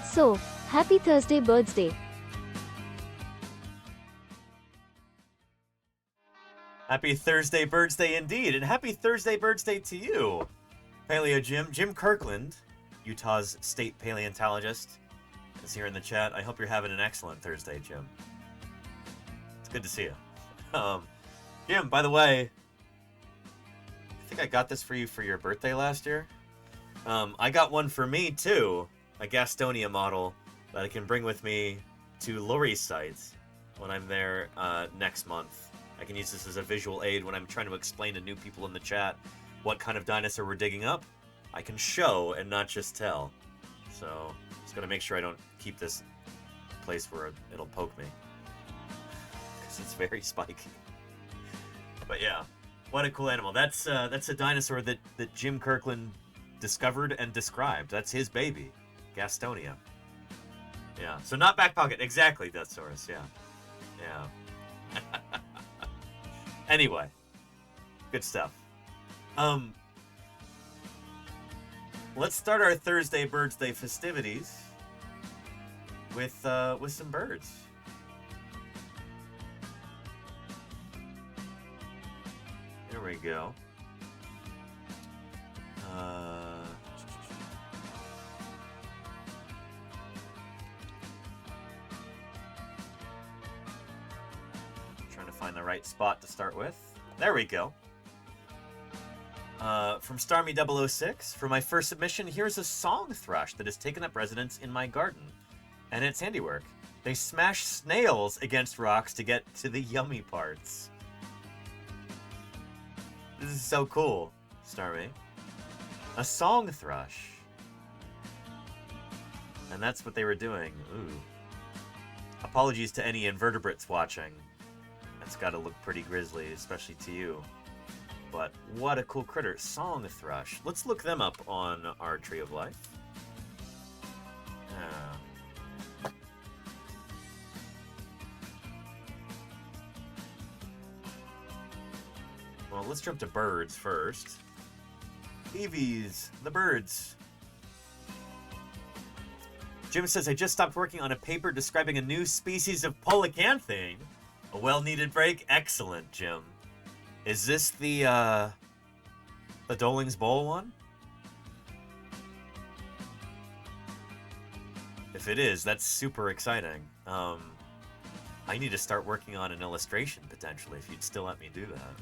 [SPEAKER 13] So, happy Thursday BIRDSday!
[SPEAKER 19] Happy Thursday BIRDSday indeed, and happy Thursday BIRDSday to you, Paleo Jim Kirkland, Utah's state paleontologist, is here in the chat. I hope you're having an excellent Thursday, Jim. It's good to see you. Jim, by the way, I think I got this for you for your birthday last year. I got one for me too, a Gastonia model that I can bring with me to Lori's site when I'm there next month. I can use this as a visual aid when I'm trying to explain to new people in the chat what kind of dinosaur we're digging up. I can show and not just tell. So, just gotta make sure I don't keep this place where it'll poke me, because it's very spiky. But yeah, what a cool animal. That's a dinosaur that Jim Kirkland discovered and described. That's his baby, Gastonia. Yeah, so not back pocket. Exactly, Deathsaurus, yeah. Yeah. Anyway, good stuff. Let's start our Thursday BIRDSday festivities with some birds. Here we go. Trying to find the right spot to start with. There we go. From Starmy006, for my first submission, here's a song thrush that has taken up residence in my garden, and it's handiwork. They smash snails against rocks to get to the yummy parts. This is so cool, Starmy. A song thrush. And that's what they were doing. Ooh. Apologies to any invertebrates watching. That's gotta look pretty grisly, especially to you. But what a cool critter. Song thrush. Let's look them up on our Tree of Life. Well, let's jump to birds first. Eevees, the birds. Jim says, I just stopped working on a paper describing a new species of Polacanthine. A well-needed break? Excellent, Jim. Is this the Doling's Bowl one? If it is, that's super exciting. I need to start working on an illustration, potentially, if you'd still let me do that.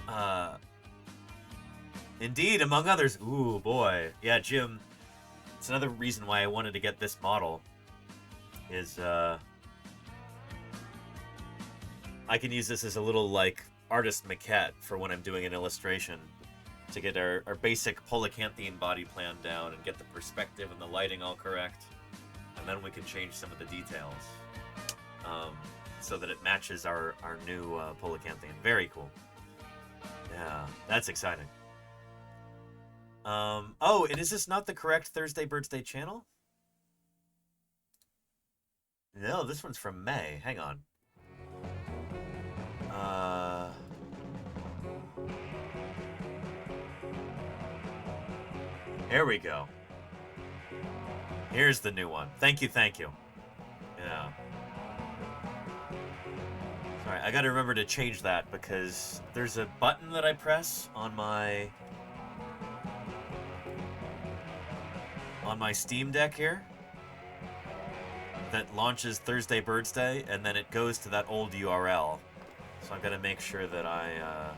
[SPEAKER 19] Yeah. Indeed, among others. Ooh, boy. Yeah, Jim, it's another reason why I wanted to get this model. Is I can use this as a little, like, artist maquette for when I'm doing an illustration to get our basic Polacanthine body plan down and get the perspective and the lighting all correct, and then we can change some of the details so that it matches our new Polacanthine. Very cool. Yeah, that's exciting. Oh, and is this not the correct Thursday BIRDSday channel? No, this one's from May. Hang on. Here we go. Here's the new one. Thank you, thank you. Yeah. Sorry, I gotta remember to change that because there's a button that I press on my Steam Deck here that launches Thursday BIRDSday, and then it goes to that old URL. So I've got to make sure that I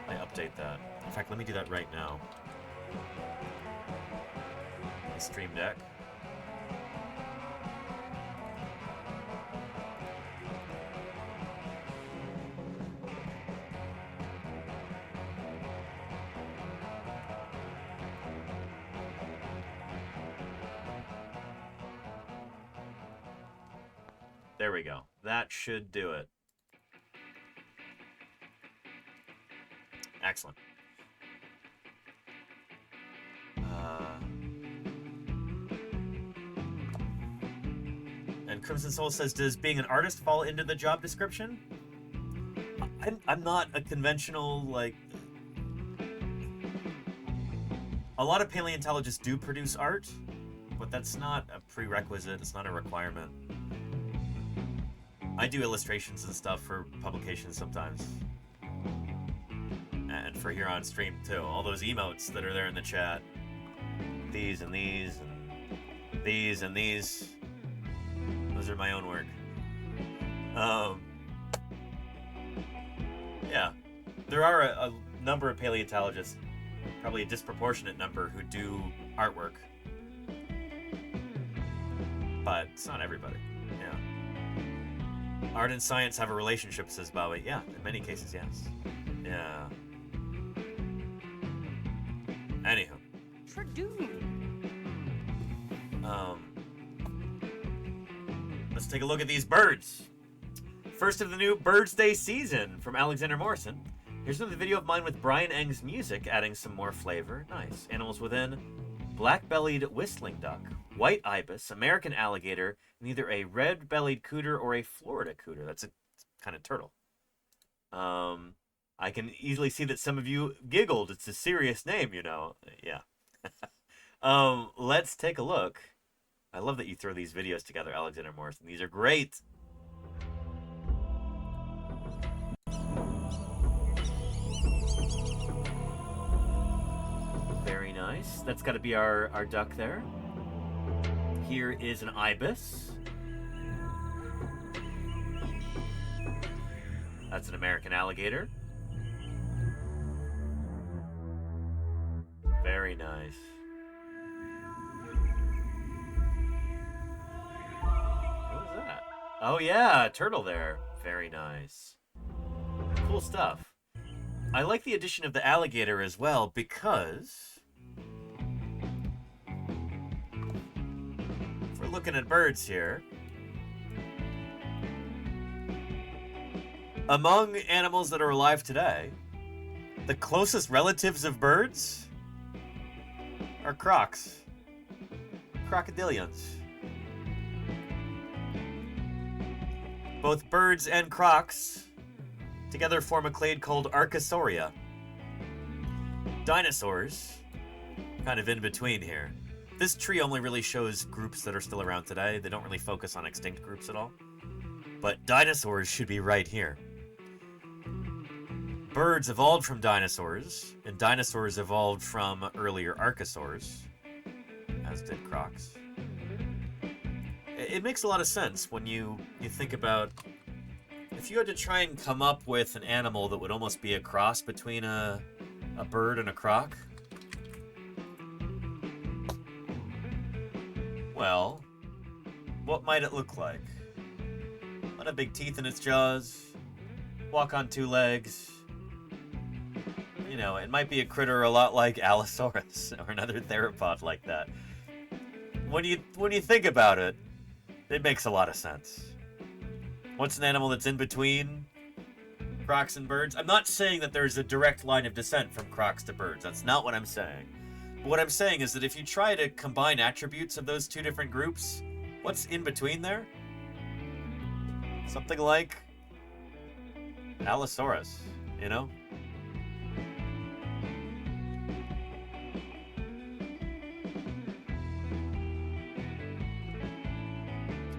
[SPEAKER 19] update that. In fact, let me do that right now. The Stream Deck. There we go. That should do it. Excellent. And Crimson Soul says, does being an artist fall into the job description? I'm not a conventional, like... A lot of paleontologists do produce art, but that's not a prerequisite. It's not a requirement. I do illustrations and stuff for publications sometimes. And for here on stream, too. All those emotes that are there in the chat. These and these and these and these. Those are my own work. Yeah. There are a number of paleontologists, probably a disproportionate number, who do artwork. But it's not everybody. Yeah. Art and science have a relationship, says Bowie. Yeah, in many cases, yes. Yeah. Anywho. Let's take a look at these birds. First of the new BIRDSday season from Alexander Morrison. Here's another video of mine with Brian Eng's music, adding some more flavor. Nice. Animals within: black-bellied whistling duck, white ibis, American alligator, and either a red-bellied cooter or a Florida cooter. That's a kind of turtle. I can easily see that some of you giggled. It's a serious name, you know. Yeah. Let's take a look. I love that you throw these videos together, Alexander Morrison. These are great. Very nice. That's got to be our duck there. Here is an ibis. That's an American alligator. Very nice. What was that? Oh yeah, a turtle there. Very nice. Cool stuff. I like the addition of the alligator as well because if we're looking at birds here, among animals that are alive today, the closest relatives of birds are crocs. Crocodilians. Both birds and crocs together form a clade called Archosauria. Dinosaurs, kind of in between here. This tree only really shows groups that are still around today. They don't really focus on extinct groups at all. But dinosaurs should be right here. Birds evolved from dinosaurs, and dinosaurs evolved from earlier archosaurs, as did crocs. It makes a lot of sense when you think about if you had to try and come up with an animal that would almost be a cross between a bird and a croc. Well, what might it look like? A lot of big teeth in its jaws, walk on two legs. You know, it might be a critter a lot like Allosaurus or another theropod like that. When you think about it, it makes a lot of sense. What's an animal that's in between crocs and birds? I'm not saying that there's a direct line of descent from crocs to birds. That's not what I'm saying. But what I'm saying is that if you try to combine attributes of those two different groups, what's in between there? Something like Allosaurus, you know?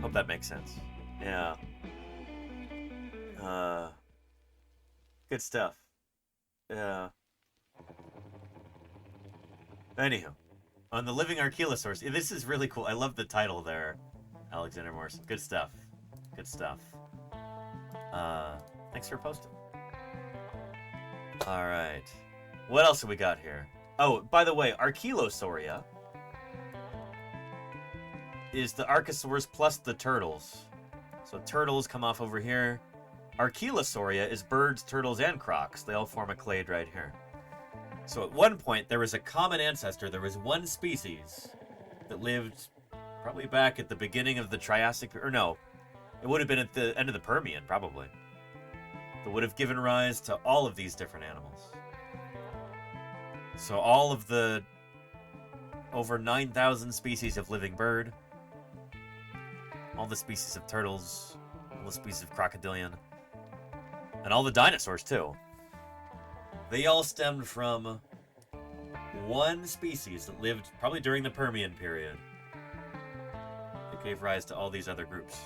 [SPEAKER 19] Hope that makes sense. Yeah. Good stuff. Yeah. Anyhow, on the living Archelosaurus, this is really cool. I love the title there, Alexander Morrison. Good stuff. Good stuff. Thanks for posting. All right. What else have we got here? Oh, by the way, Archelosauria is the Archosaurs plus the turtles. So turtles come off over here. Archelosauria is birds, turtles, and crocs. They all form a clade right here. So at one point, there was a common ancestor. There was one species that lived probably back at the beginning of the Triassic, or no, It would have been at the end of the Permian, probably. That would have given rise to all of these different animals. So all of the over 9,000 species of living bird, all the species of turtles, all the species of crocodilian, and all the dinosaurs, too. They all stemmed from one species that lived probably during the Permian period. It gave rise to all these other groups.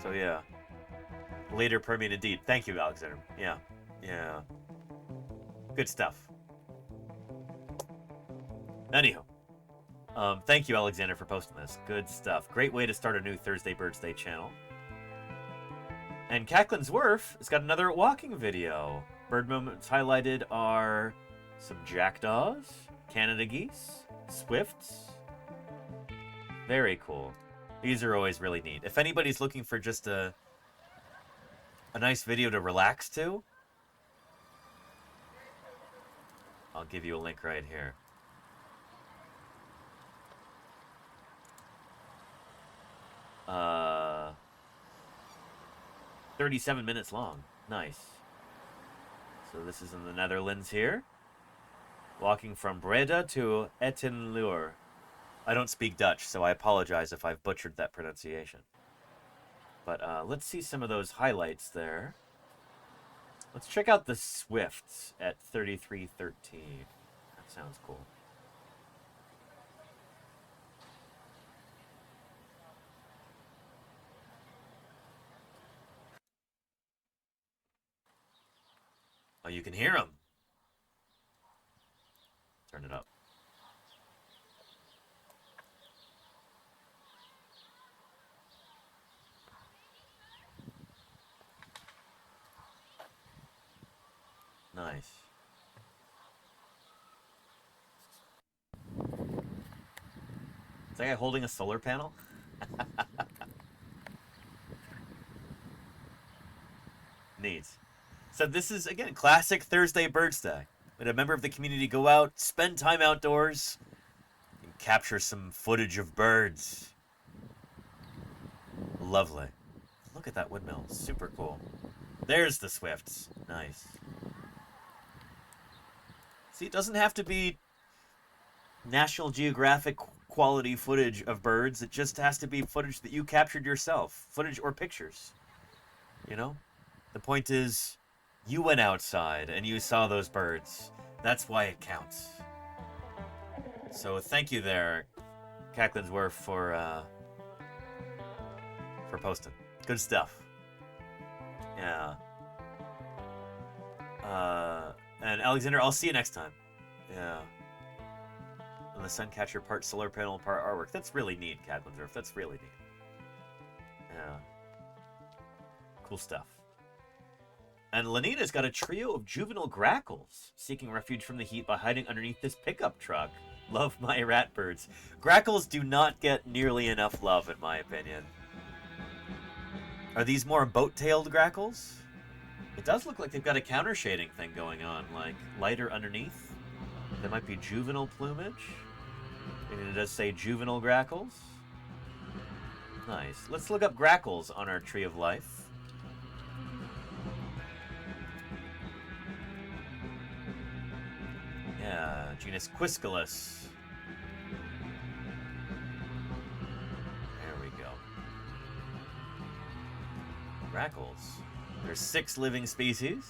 [SPEAKER 19] So yeah. Later Permian indeed. Thank you, Alexander. Yeah. Yeah. Good stuff. Anywho. Thank you, Alexander, for posting this. Good stuff. Great way to start a new Thursday BIRDSday channel. And Cacklin's Wharf has got another walking video. Bird moments highlighted are some jackdaws, Canada geese, swifts. Very cool. These are always really neat. If anybody's looking for just a nice video to relax to, I'll give you a link right here. 37 minutes long. Nice. So this is in the Netherlands here. Walking from Breda to Etten-Leur. I don't speak Dutch, so I apologize if I've butchered that pronunciation. But let's see some of those highlights there. Let's check out the swifts at 3313. That sounds cool. Oh, you can hear them. Turn it up. Nice. Is that guy holding a solar panel? Neat. So this is, again, classic Thursday BIRDSday. When a member of the community go out, spend time outdoors, and capture some footage of birds. Lovely. Look at that windmill. Super cool. There's the swifts. Nice. See, it doesn't have to be National Geographic quality footage of birds. It just has to be footage that you captured yourself. Footage or pictures. You know? The point is, you went outside and you saw those birds. That's why it counts. So thank you there, Cacklin's Wharf, for posting. Good stuff. Yeah. And Alexander, I'll see you next time. Yeah. And the Suncatcher part solar panel, part artwork. That's really neat, Cacklin's Wharf. That's really neat. Yeah. Cool stuff. And Lenina's got a trio of juvenile grackles seeking refuge from the heat by hiding underneath this pickup truck. Love my rat birds. Grackles do not get nearly enough love, in my opinion. Are these more boat-tailed grackles? It does look like they've got a counter shading thing going on, like lighter underneath. That might be juvenile plumage. And it does say juvenile grackles. Nice. Let's look up grackles on our Tree of Life. Yeah, genus Quisculus. There we go. Grackles. There's 6 living species.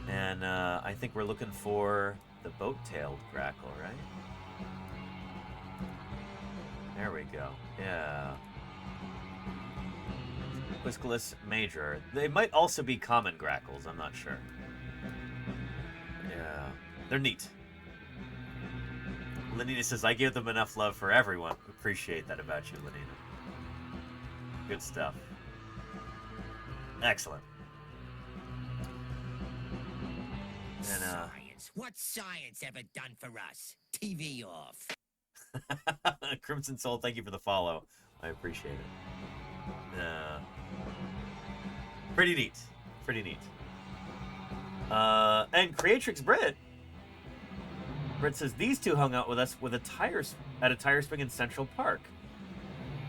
[SPEAKER 19] And I think we're looking for the boat-tailed grackle, right? There we go. Yeah. Quisculus major. They might also be common grackles, I'm not sure. Yeah. They're neat. Lenina says, I give them enough love for everyone. Appreciate that about you, Lenina. Good stuff. Excellent. And,
[SPEAKER 5] Science. What's science ever done for us? TV off.
[SPEAKER 19] Crimson Soul, thank you for the follow. I appreciate it. Pretty neat. Pretty neat. And Creatrix Brit says, these two hung out with us with at a tire swing in Central Park.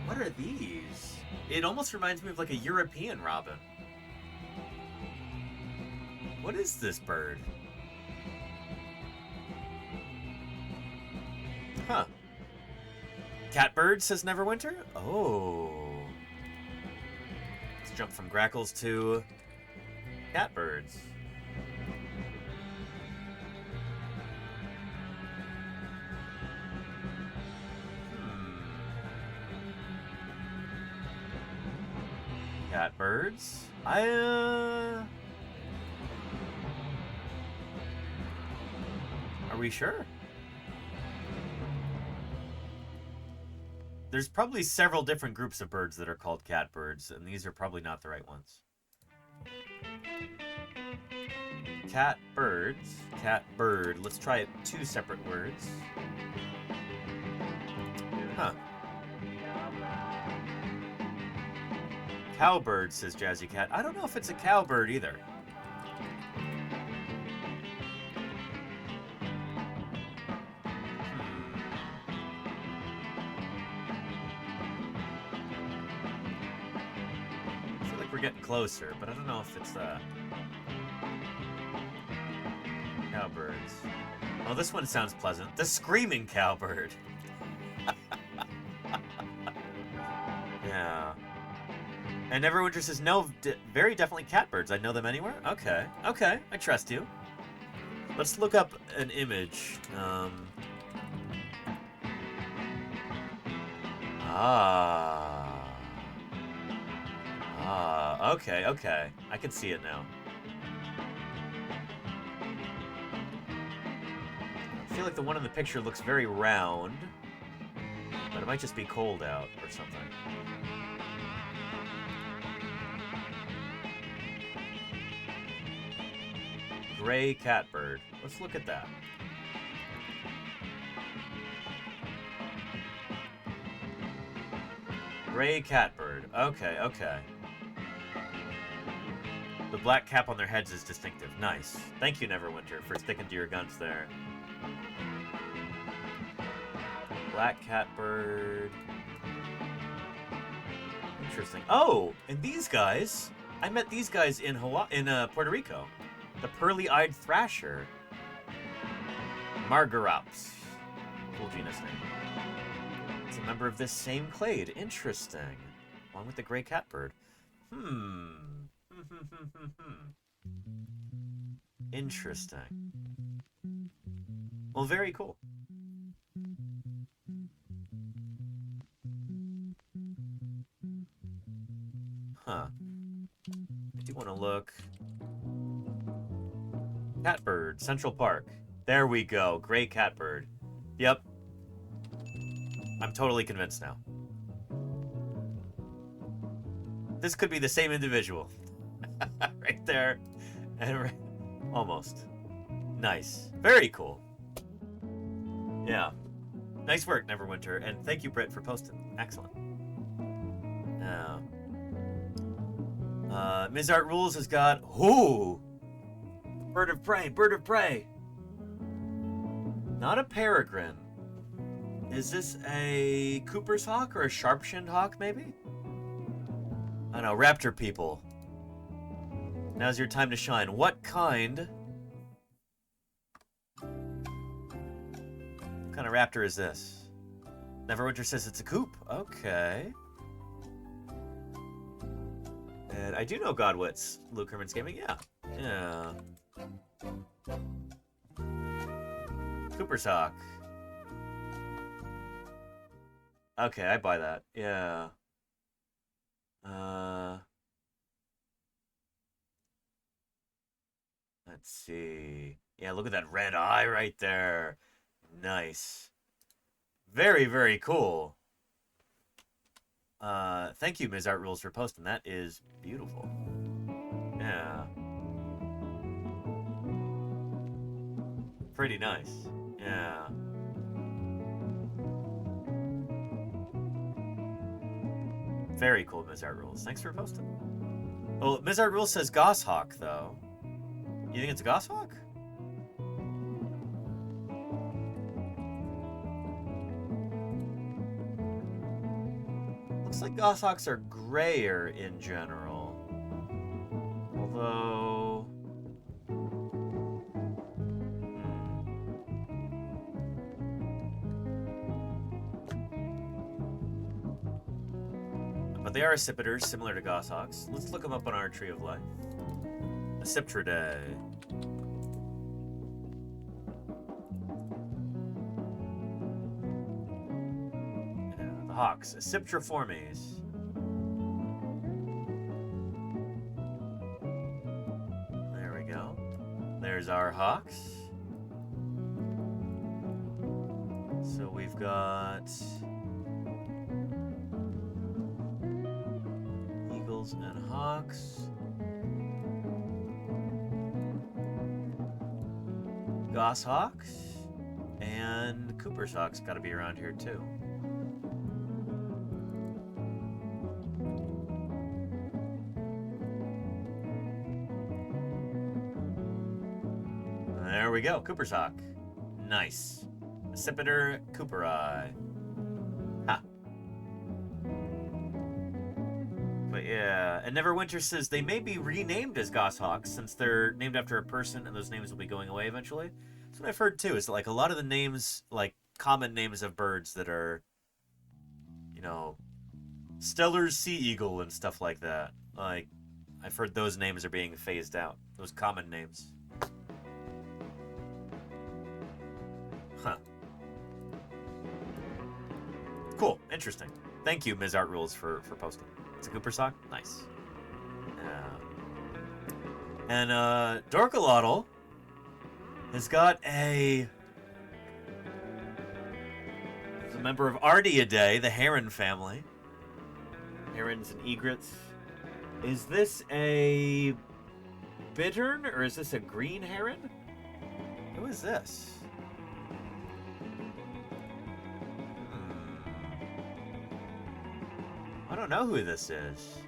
[SPEAKER 19] What are these? It almost reminds me of like a European robin. What is this bird? Huh. Catbird, says Neverwinter? Oh. Let's jump from grackles to catbirds. Catbirds? Are we sure? There's probably several different groups of birds that are called catbirds, and these are probably not the right ones. Catbirds. Catbird. Let's try it 2 separate words. Huh. Cowbird, says Jazzy Cat. I don't know if it's a cowbird either. I feel like we're getting closer, but I don't know if it's cowbirds. Oh, this one sounds pleasant. The screaming cowbird. Yeah. And Neverwinter says, no, very definitely catbirds. I'd know them anywhere? Okay. Okay, I trust you. Let's look up an image. Okay, okay. I can see it now. I feel like the one in the picture looks very round, but it might just be cold out or something. Gray catbird. Let's look at that. Gray catbird. Okay, okay. The black cap on their heads is distinctive. Nice. Thank you, Neverwinter, for sticking to your guns there. Black catbird. Interesting. Oh, and these guys. I met these guys in Puerto Rico. The pearly-eyed thrasher. Margarops. Cool genus name. It's a member of this same clade. Interesting. Along with the gray catbird. Interesting. Well, very cool. Huh. I do want to look. Catbird, Central Park. There we go. Gray catbird. Yep. I'm totally convinced now. This could be the same individual. Right there. And right... almost. Nice. Very cool. Yeah. Nice work, Neverwinter. And thank you, Britt, for posting. Excellent. Now. Ms. Art Rules has got... Ooh! Bird of prey, bird of prey. Not a peregrine. Is this a Cooper's hawk or a sharp-shinned hawk, maybe? I don't know, raptor people. Now's your time to shine. What kind of raptor is this? Neverwinter says it's a coop. Okay. And I do know Godwits. Luke Herman's Gaming, yeah. Yeah. Cooper's hawk. Okay, I buy that. Yeah. Let's see. Yeah, look at that red eye right there. Nice. Very, very cool. Thank you, Ms. Art Rules, for posting. That is beautiful. Yeah. Pretty nice. Yeah. Very cool, Ms. Art Rules. Thanks for posting. Well, Ms. Art Rules says goshawk, though. You think it's a goshawk? Looks like goshawks are grayer in general. Although... But they are accipiters, similar to goshawks. Let's look them up on our Tree of Life. Accipitridæ. The hawks, Accipitriformes. There we go. There's our hawks. So we've got eagles and hawks. Goshawks and Cooper's hawks got to be around here too. There we go, Cooper's hawk. Nice. Accipiter cooperi. Ha. But yeah, and Neverwinter says they may be renamed as goshawks since they're named after a person and those names will be going away eventually. That's what I've heard too, is that like a lot of the names, like common names of birds that are, you know, Steller's sea eagle and stuff like that. Like, I've heard those names are being phased out. Those common names. Huh. Cool. Interesting. Thank you, Ms. Art Rules, for posting. It's a Cooper sock? Nice. And, Dorkalotl has got a member of Ardiidae, the heron family. Herons and egrets. Is this a bittern, or is this a green heron? Who is this? I don't know who this is.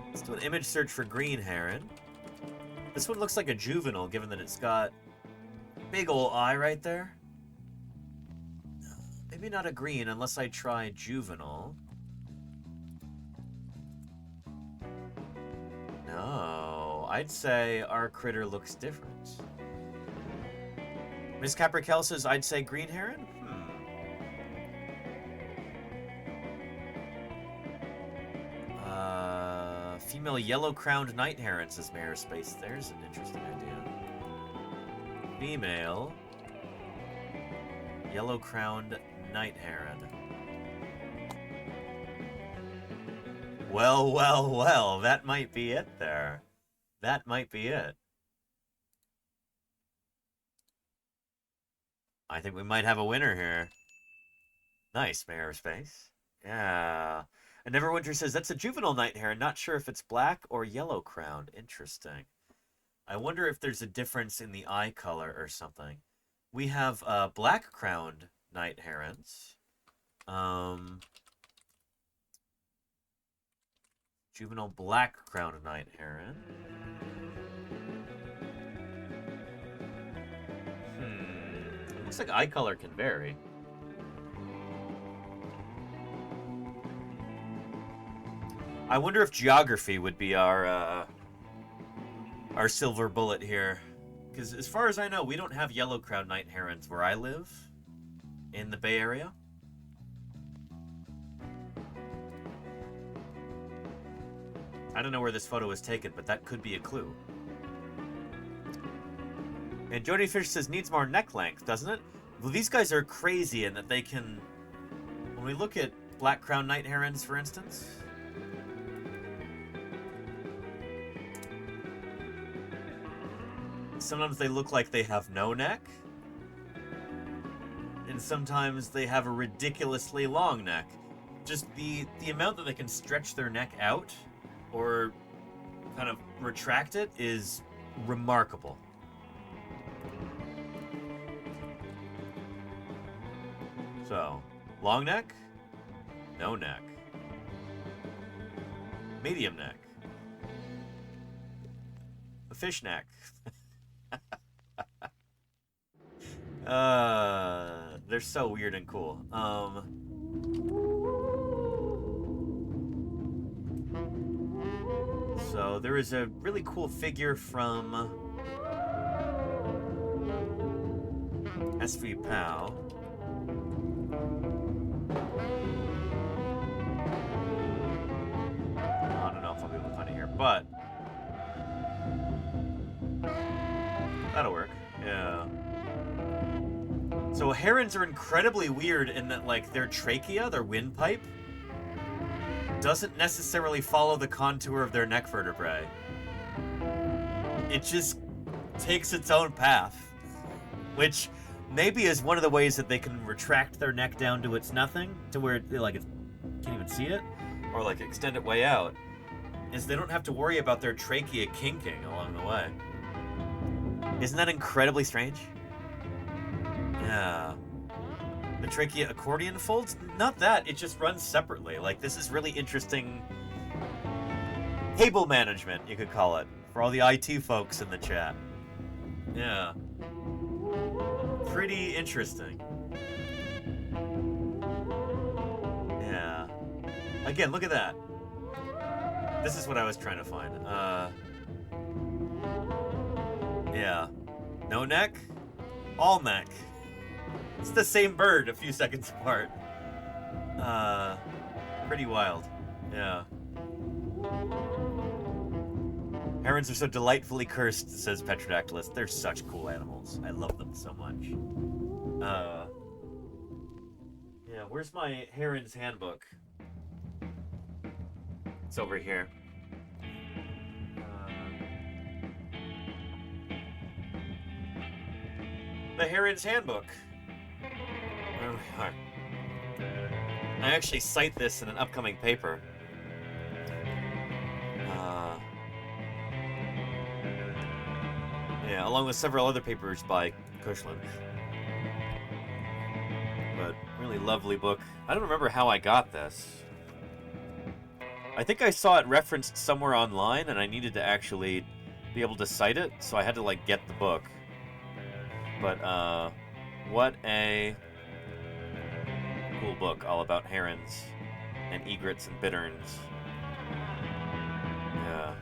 [SPEAKER 19] Let's do an image search for green heron. This one looks like a juvenile, given that it's got a big ol' eye right there. Maybe not a green, unless I try juvenile. No, I'd say our critter looks different. Ms. Caprikel says I'd say green heron? Female yellow-crowned night heron, says Mayor Space. There's an interesting idea. Female yellow-crowned night heron. Well, well, well. That might be it there. That might be it. I think we might have a winner here. Nice, Mayor Space. Yeah. And Neverwinter says, that's a juvenile night heron. Not sure if it's black or yellow crowned. Interesting. I wonder if there's a difference in the eye color or something. We have black crowned night herons. Juvenile black crowned night heron. Looks like eye color can vary. I wonder if geography would be our silver bullet here. Because as far as I know, we don't have yellow-crowned night herons where I live, in the Bay Area. I don't know where this photo was taken, but that could be a clue. And Jody Fish says, needs more neck length, doesn't it? Well, these guys are crazy in that they can... When we look at black-crowned night herons, for instance... Sometimes they look like they have no neck. And sometimes they have a ridiculously long neck. Just the amount that they can stretch their neck out or kind of retract it is remarkable. So, long neck, no neck. Medium neck. A fish neck. They're so weird and cool. there is a really cool figure from SV Pal. I don't know if I'll be able to find it here, but that'll work. Yeah. So herons are incredibly weird in that, like, their trachea, their windpipe, doesn't necessarily follow the contour of their neck vertebrae. It just takes its own path, which maybe is one of the ways that they can retract their neck down to its nothing, to where like it can't even see it, or like extend it way out, is they don't have to worry about their trachea kinking along the way. Isn't that incredibly strange? Yeah. The trachea accordion folds? Not that, it just runs separately. Like, this is really interesting cable management, you could call it, for all the IT folks in the chat. Yeah. Pretty interesting. Yeah. Again, look at that. This is what I was trying to find. Yeah. No neck, all neck. It's the same bird a few seconds apart. Pretty wild. Yeah. Herons are so delightfully cursed, says Petrodactylus. They're such cool animals. I love them so much. Yeah, where's my Heron's Handbook? It's over here. The Heron's Handbook. Where we are. I actually cite this in an upcoming paper. Yeah, along with several other papers by Cushland. But really lovely book. I don't remember how I got this. I think I saw it referenced somewhere online, and I needed to actually be able to cite it, so I had to, like, get the book. But, what a cool book all about herons and egrets and bitterns. Yeah.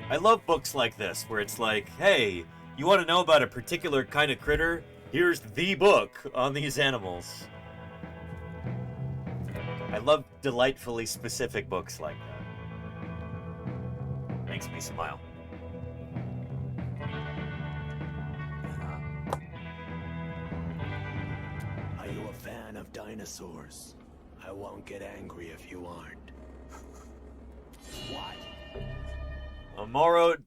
[SPEAKER 19] I love books like this, where it's like, hey, you want to know about a particular kind of critter? Here's the book on these animals. I love delightfully specific books like that. Makes me smile.
[SPEAKER 6] Are you a fan of dinosaurs? I won't get angry if you aren't. What?
[SPEAKER 19] Morot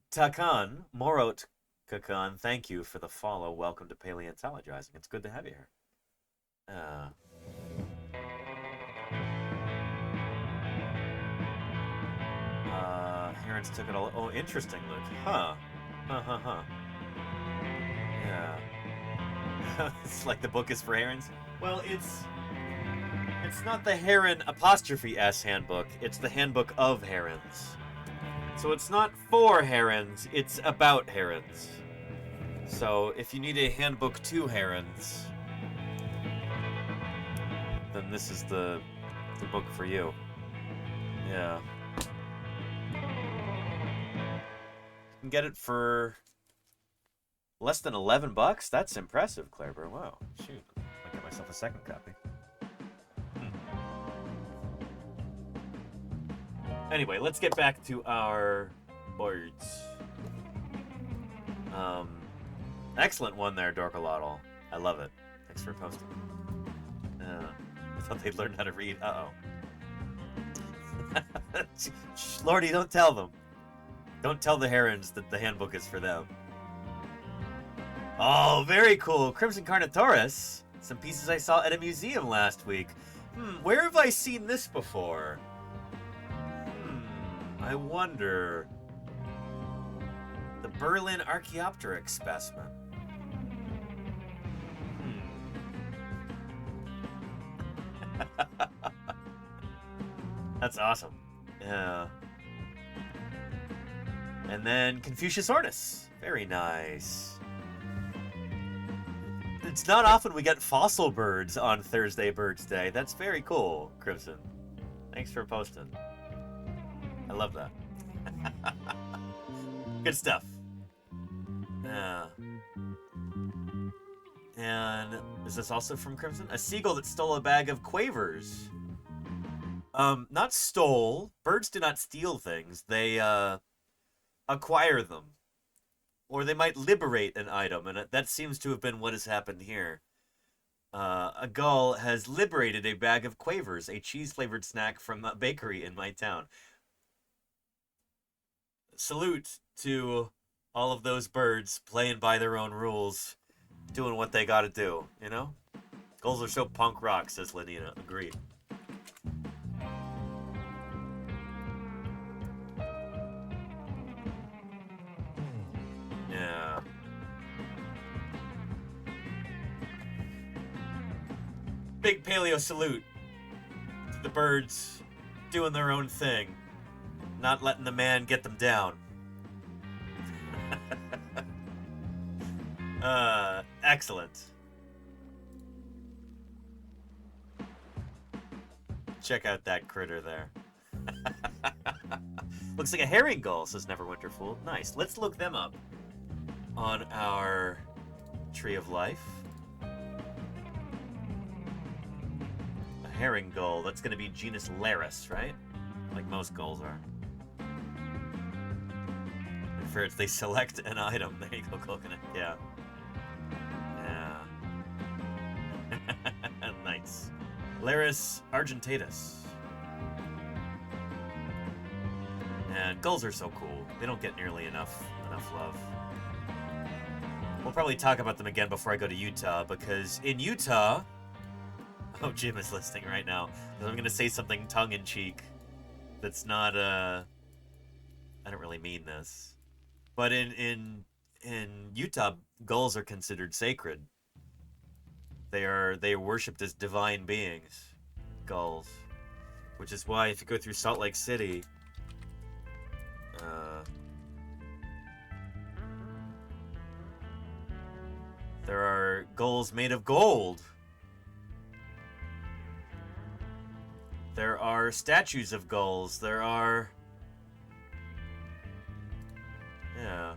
[SPEAKER 19] Kakan, thank you for the follow. Welcome to Paleontologizing. It's good to have you here. Herons took it all. Oh, interesting, Luke. Huh. Yeah. It's like the book is for herons. Well, it's not the Heron '(S) handbook. It's the handbook of herons. So it's not for herons, it's about herons. So if you need a handbook to herons, then this is the book for you. Yeah. You can get it for less than $11. That's impressive, Claireburn. Wow. Shoot. I'll get myself a second copy. Anyway, let's get back to our birds. Excellent one there, Dorkalotl. I love it. Thanks for posting. I thought they'd learn how to read. Uh-oh. Lordy, don't tell them. Don't tell the herons that the handbook is for them. Oh, very cool. Crimson Carnotaurus. Some pieces I saw at a museum last week. Where have I seen this before? I wonder. The Berlin Archaeopteryx specimen. That's awesome. Yeah. And then Confuciusornis. Very nice. It's not often we get fossil birds on Thursday BIRDSday. That's very cool, Crimson. Thanks for posting. I love that. Good stuff. Yeah. And is this also from Crimson? A seagull that stole a bag of quavers. Not stole. Birds do not steal things. They, acquire them. Or they might liberate an item, and that seems to have been what has happened here. A gull has liberated a bag of quavers, a cheese-flavored snack from a bakery in my town. Salute to all of those birds playing by their own rules, doing what they gotta do, you know? Gulls are so punk rock, says Lenina. Agreed. Yeah. Big paleo salute to the birds doing their own thing, not letting the man get them down. Excellent. Check out that critter there. Looks like a herring gull, says Neverwinter Fool. Nice. Let's look them up on our Tree of Life. A herring gull. That's going to be genus Larus, right? Like most gulls are. And for it, they select an item. There you go, coconut. Yeah. Yeah. Nice. Larus argentatus. And gulls are so cool. They don't get nearly enough love. We'll probably talk about them again before I go to Utah, because in Utah... Oh, Jim is listening right now. I'm going to say something tongue-in-cheek that's not, I don't really mean this. But in Utah, gulls are considered sacred. They are worshipped as divine beings. Gulls. Which is why if you go through Salt Lake City... there are gulls made of gold. There are statues of gulls. There are... Yeah.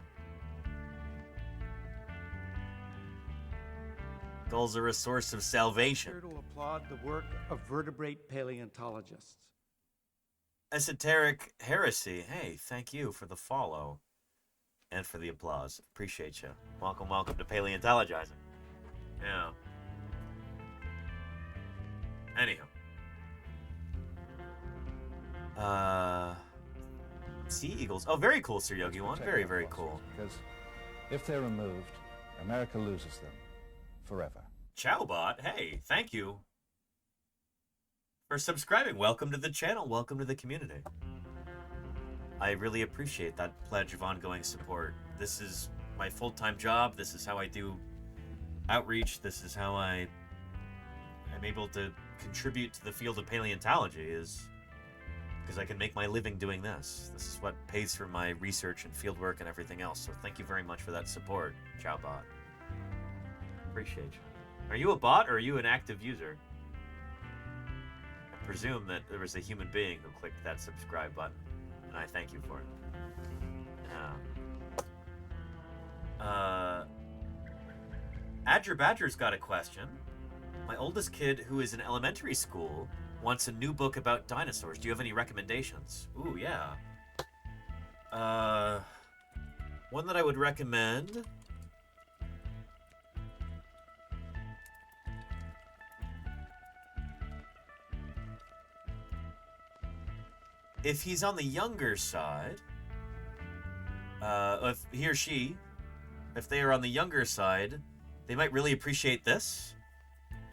[SPEAKER 19] Gulls are a source of salvation.
[SPEAKER 10] Here to applaud the work of vertebrate paleontologists.
[SPEAKER 19] Esoteric Heresy. Hey, thank you for the follow. And for the applause. Appreciate you. Welcome, welcome to Paleontologizing. Yeah. Anyhow. Sea eagles. Oh, very cool, Sir Yogi One. Very, very cool.
[SPEAKER 16] Because if they're removed, America loses them forever.
[SPEAKER 19] Chowbot, hey, thank you for subscribing. Welcome to the channel. Welcome to the community. I really appreciate that pledge of ongoing support. This is my full-time job. This is how I do outreach. This is how I'm able to contribute to the field of paleontology, is because I can make my living doing this. This is what pays for my research and fieldwork and everything else. So thank you very much for that support, Chowbot. Appreciate you. Are you a bot or are you an active user? I presume that there was a human being who clicked that subscribe button. And I thank you for it. Adger Badger's got a question. My oldest kid, who is in elementary school, wants a new book about dinosaurs. Do you have any recommendations? Ooh, yeah. One that I would recommend... If he's on the younger side, if he or she, if they are on the younger side, they might really appreciate this.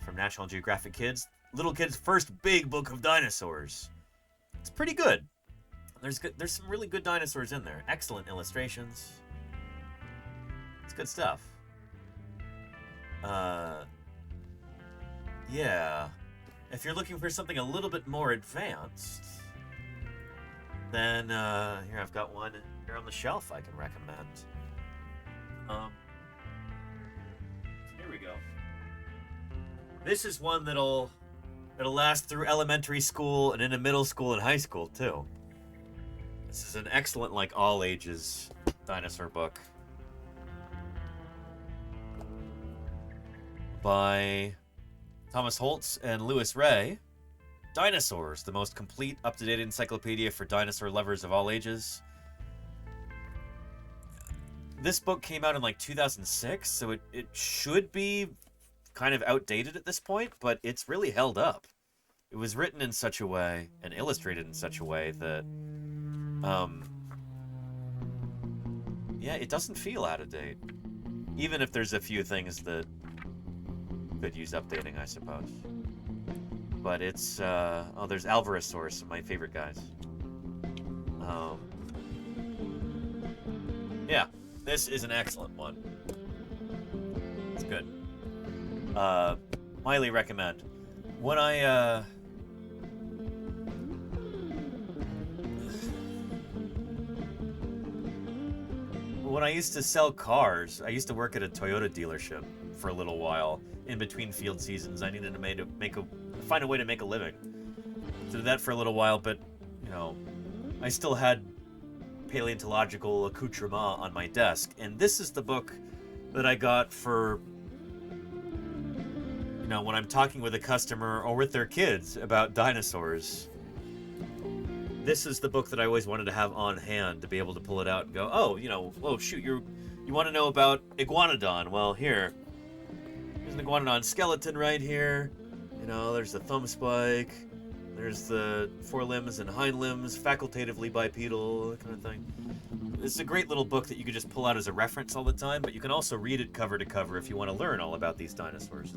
[SPEAKER 19] From National Geographic Kids. Little Kid's First Big Book of Dinosaurs. It's pretty good. There's some really good dinosaurs in there. Excellent illustrations. It's good stuff. Yeah. If you're looking for something a little bit more advanced, then here I've got one here on the shelf I can recommend. Here we go. This is one it'll last through elementary school and into middle school and high school too. This is an excellent, like, all ages dinosaur book. By Thomas Holtz and Louis Ray. Dinosaurs, the most complete, up-to-date encyclopedia for dinosaur lovers of all ages. This book came out in like 2006, so it should be kind of outdated at this point, but it's really held up. It was written in such a way and illustrated in such a way that, yeah, it doesn't feel out of date. Even if there's a few things that could use updating, I suppose. But it's, oh, there's Alvarezsaurus, my favorite guys. Yeah, this is an excellent one. It's good. Highly recommend. When I used to sell cars, I used to work at a Toyota dealership for a little while. In between field seasons, I needed to find a way to make a living. So did that for a little while, but, you know, I still had paleontological accoutrement on my desk. And this is the book that I got for, you know, when I'm talking with a customer or with their kids about dinosaurs. This is the book that I always wanted to have on hand to be able to pull it out and go, oh, you know, oh shoot, you want to know about Iguanodon? Well, here's an Iguanodon skeleton right here. You know, there's the thumb spike, there's the forelimbs and hind limbs, facultatively bipedal, that kind of thing. This is a great little book that you could just pull out as a reference all the time, but you can also read it cover to cover if you want to learn all about these dinosaurs.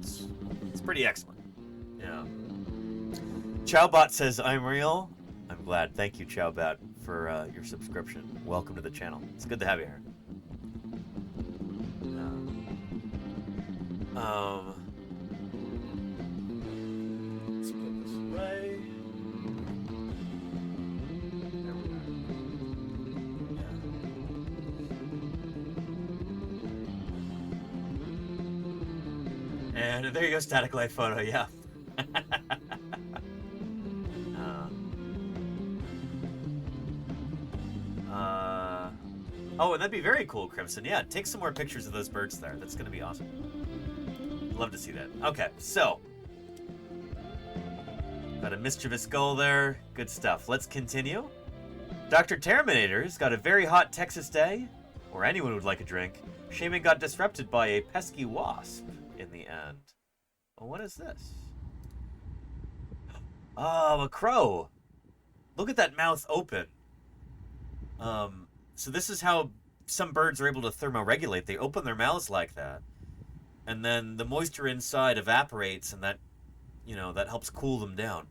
[SPEAKER 19] It's pretty excellent. Yeah. Chowbot says, I'm real. I'm glad. Thank you, Chowbot, for your subscription. Welcome to the channel. It's good to have you here. Let's put this away. There we are. And there you go, static life photo, yeah. Oh, and that'd be very cool, Crimson. Yeah, take some more pictures of those birds there. That's going to be awesome. Love to see that. Okay, so. Got a mischievous gull there. Good stuff. Let's continue. Dr. Terminator's got a very hot Texas day, or anyone would like a drink. Shaman got disrupted by a pesky wasp in the end. Well, what is this? Oh, a crow. Look at that mouth open. So this is how some birds are able to thermoregulate. They open their mouths like that. And then the moisture inside evaporates, and that, you know, that helps cool them down.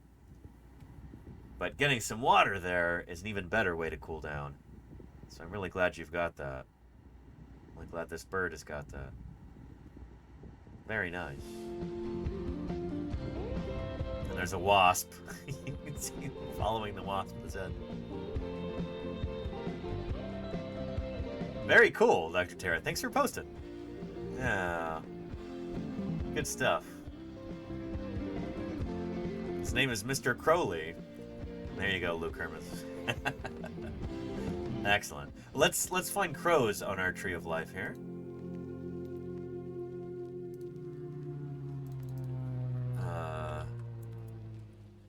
[SPEAKER 19] But getting some water there is an even better way to cool down. So I'm really glad you've got that. I'm really glad this bird has got that. Very nice. And there's a wasp. You can see him following the wasp with his head. Very cool, Dr. Tara. Thanks for posting. Yeah. Good stuff. His name is Mr. Crowley. There you go, Luke Hermes. Excellent. Let's find crows on our tree of life here.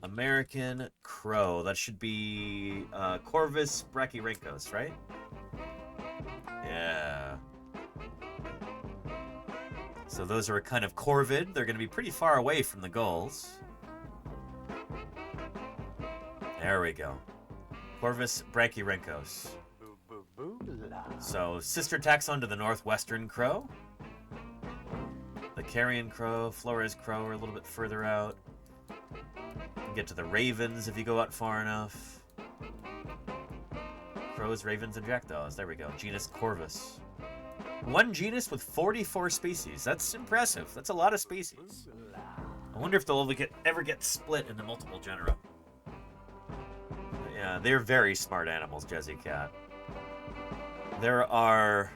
[SPEAKER 19] American crow. That should be Corvus brachyrhynchos, right? Yeah. So those are kind of corvid. They're going to be pretty far away from the gulls. There we go. Corvus brachyrhynchos. So sister taxon to the northwestern crow. The carrion crow, Flores crow are a little bit further out. You can get to the ravens if you go out far enough. Crows, ravens, and jackdaws. There we go. Genus Corvus. One genus with 44 species. That's impressive. That's a lot of species. I wonder if they'll ever get split into multiple genera. Yeah, they're very smart animals, Jezzy Cat. There are...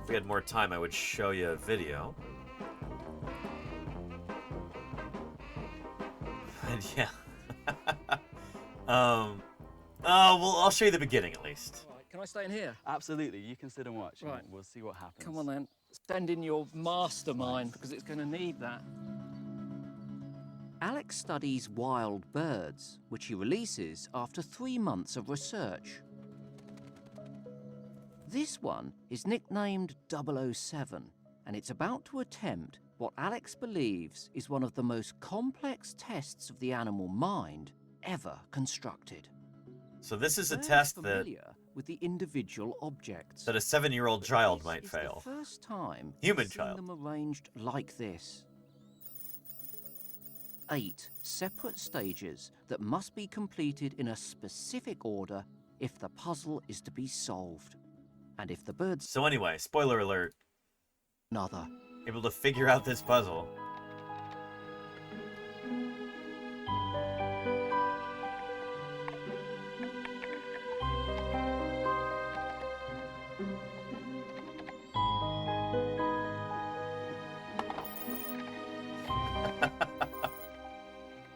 [SPEAKER 19] If we had more time, I would show you a video. And yeah. Oh, well, I'll show you the beginning at least.
[SPEAKER 2] Can I stay in here?
[SPEAKER 17] Absolutely, you can sit and watch.
[SPEAKER 2] Right.
[SPEAKER 17] And we'll see what happens.
[SPEAKER 2] Come on then. Send in your mastermind because it's going to need that.
[SPEAKER 21] Alex studies wild birds, which he releases after 3 months of research. This one is nicknamed 007, and it's about to attempt what Alex believes is one of the most complex tests of the animal mind ever constructed.
[SPEAKER 19] So this is a
[SPEAKER 21] Birds
[SPEAKER 19] test that
[SPEAKER 21] familiar with the individual objects.
[SPEAKER 19] a 7-year-old child might
[SPEAKER 21] It's
[SPEAKER 19] fail.
[SPEAKER 21] the first time
[SPEAKER 19] Human
[SPEAKER 21] I've seen
[SPEAKER 19] child.
[SPEAKER 21] them arranged like this. 8 separate stages that must be completed in a specific order if the puzzle is to be solved. And if the birds...
[SPEAKER 19] So anyway, spoiler alert.
[SPEAKER 21] Another.
[SPEAKER 19] Able to figure out this puzzle.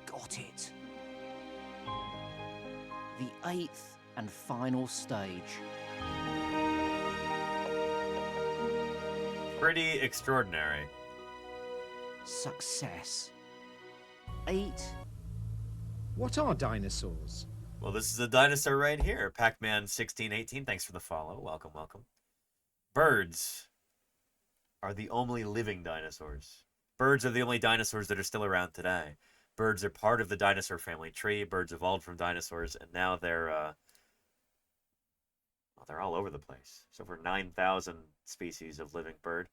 [SPEAKER 21] Got it. The 8th and final stage.
[SPEAKER 19] Pretty extraordinary.
[SPEAKER 21] Success. 8.
[SPEAKER 22] What are dinosaurs?
[SPEAKER 19] Well, this is a dinosaur right here. Pac-Man 1618, thanks for the follow. Welcome, welcome. Birds are the only living dinosaurs. Birds are the only dinosaurs that are still around today. Birds are part of the dinosaur family tree. Birds evolved from dinosaurs, and now they're all over the place. There's over 9,000 species of living bird.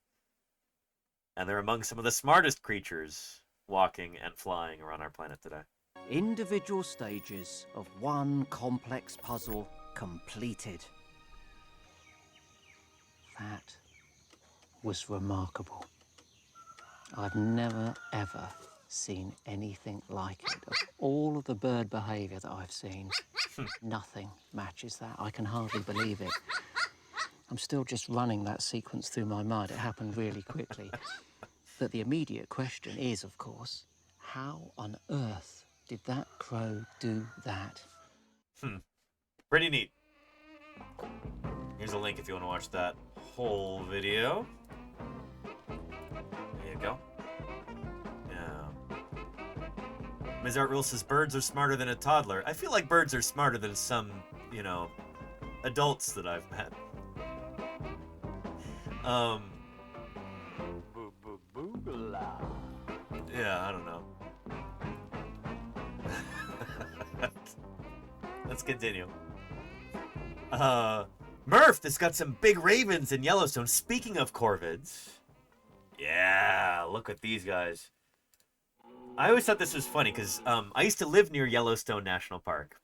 [SPEAKER 19] And they're among some of the smartest creatures walking and flying around our planet today.
[SPEAKER 21] Individual stages of one complex puzzle completed. That was remarkable. I've never, ever seen anything like it. Of all of the bird behaviour that I've seen, nothing matches that. I can hardly believe it. I'm still just running that sequence through my mind. It happened really quickly. But the immediate question is, of course, how on earth did that crow do that?
[SPEAKER 19] Pretty neat. Here's a link if you want to watch that whole video. There you go. Yeah. Ms. Art Rule says birds are smarter than a toddler. I feel like birds are smarter than some, adults that I've met. Yeah, I don't know. Let's continue. Murph has got some big ravens in Yellowstone. Speaking of corvids. Yeah, look at these guys. I always thought this was funny because I used to live near Yellowstone National Park.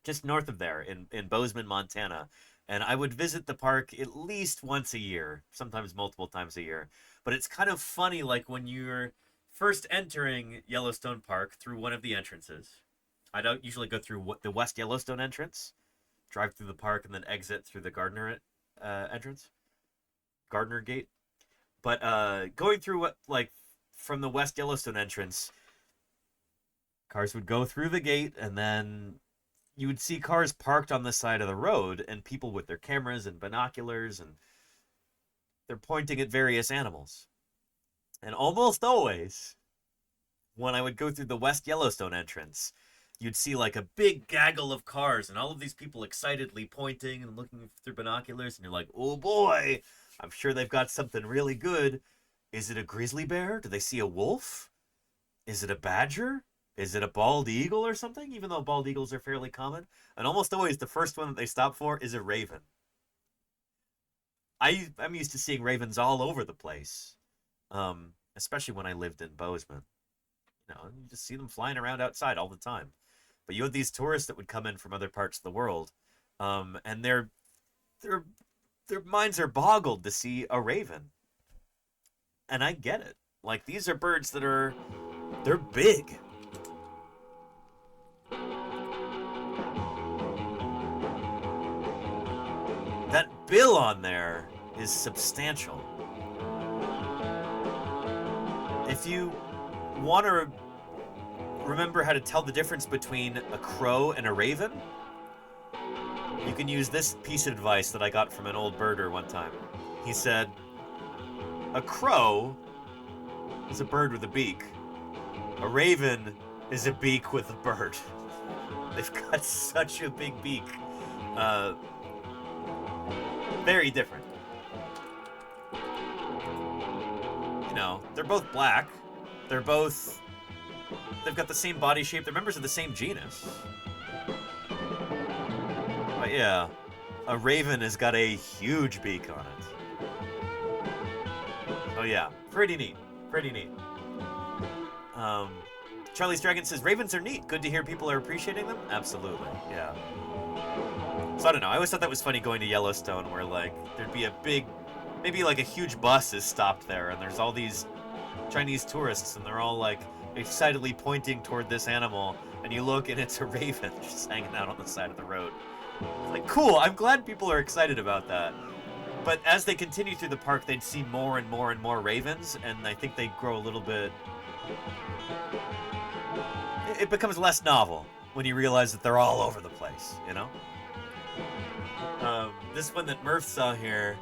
[SPEAKER 19] Just north of there in Bozeman, Montana. And I would visit the park at least once a year, sometimes multiple times a year. But it's kind of funny, like when you're first entering Yellowstone Park through one of the entrances. I don't usually go through the West Yellowstone entrance, drive through the park, and then exit through the Gardner entrance, Gardner Gate. But going through from the West Yellowstone entrance, cars would go through the gate, and then you would see cars parked on the side of the road, and people with their cameras and binoculars, and they're pointing at various animals. And almost always, when I would go through the West Yellowstone entrance, you'd see like a big gaggle of cars and all of these people excitedly pointing and looking through binoculars, and you're like, oh boy, I'm sure they've got something really good. Is it a grizzly bear? Do they see a wolf? Is it a badger? Is it a bald eagle or something? Even though bald eagles are fairly common. And almost always the first one that they stop for is a raven. I'm used to seeing ravens all over the place. Especially when I lived in Bozeman. You just see them flying around outside all the time. But you had these tourists that would come in from other parts of the world, and their minds are boggled to see a raven. And I get it. Like, these are birds that they're big. That bill on there is substantial. If you want to remember how to tell the difference between a crow and a raven, you can use this piece of advice that I got from an old birder one time. He said, a crow is a bird with a beak. A raven is a beak with a bird. They've got such a big beak. Very different. You know, they're both black. They've got the same body shape. They're members of the same genus. But yeah, a raven has got a huge beak on it. Oh yeah, pretty neat. Pretty neat. Charlie's Dragon says, ravens are neat. Good to hear people are appreciating them. Absolutely, yeah. So I don't know. I always thought that was funny going to Yellowstone where, like, there'd be a big, maybe like a huge bus is stopped there and there's all these Chinese tourists and they're all like excitedly pointing toward this animal and you look and it's a raven just hanging out on the side of the road. It's like, cool. I'm glad people are excited about that. But as they continue through the park, they'd see more and more and more ravens, and I think they grow a little bit... It becomes less novel when you realize that they're all over the place, you know? This one that Murph saw here,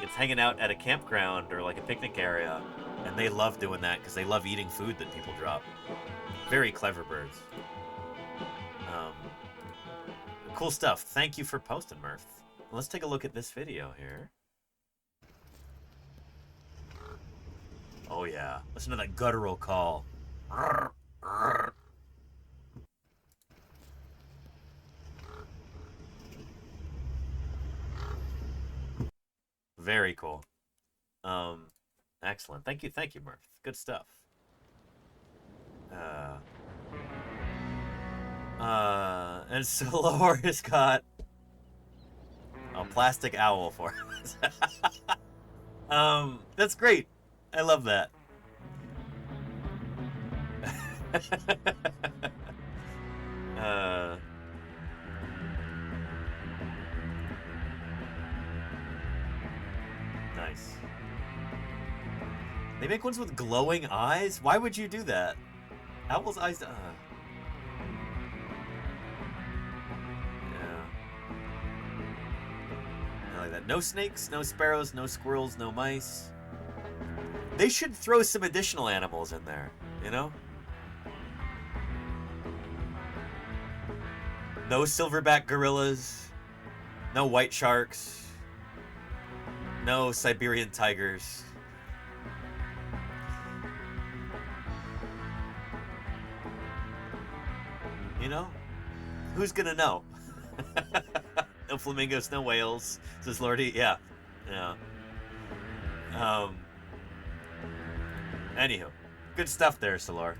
[SPEAKER 19] it's hanging out at a campground or like a picnic area, and they love doing that because they love eating food that people drop. Very clever birds. Cool stuff. Thank you for posting, Murph. Let's take a look at this video here. Oh yeah, listen to that guttural call. Very cool. Excellent. Thank you, Murph. Good stuff. And Solor has got a plastic owl for us. That's great. I love that. Nice. They make ones with glowing eyes? Why would you do that? Owl's eyes... Yeah. I like that. No snakes, no sparrows, no squirrels, no mice. They should throw some additional animals in there, you know? No silverback gorillas, no white sharks, no Siberian tigers. You know? Who's gonna know? No flamingos, no whales, says Lordy. Yeah. Yeah. Anywho, good stuff there, Solar.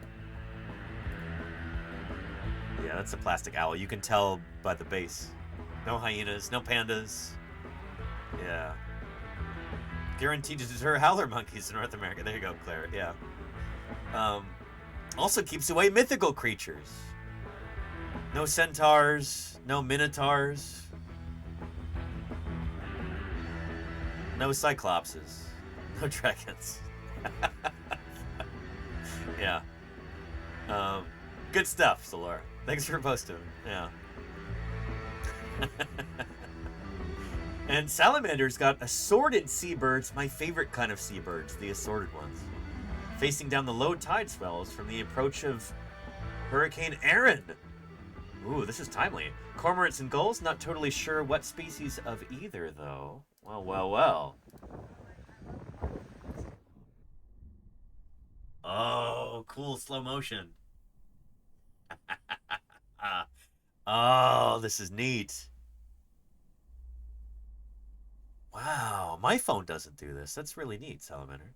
[SPEAKER 19] Yeah, that's a plastic owl. You can tell by the base. No hyenas, no pandas. Yeah. Guaranteed to deter howler monkeys in North America. There you go, Claire. Yeah. Also keeps away mythical creatures. No centaurs, no minotaurs. No cyclopses. No dragons. Yeah. Good stuff, Solar. Thanks for posting. Yeah. And Salamander's got assorted seabirds, my favorite kind of seabirds, the assorted ones, facing down the low tide swells from the approach of Hurricane Aaron. Ooh, this is timely. Cormorants and gulls, not totally sure what species of either, though. Well, well, well. Oh, cool slow motion. Oh, this is neat. Wow, my phone doesn't do this. That's really neat, Salamander.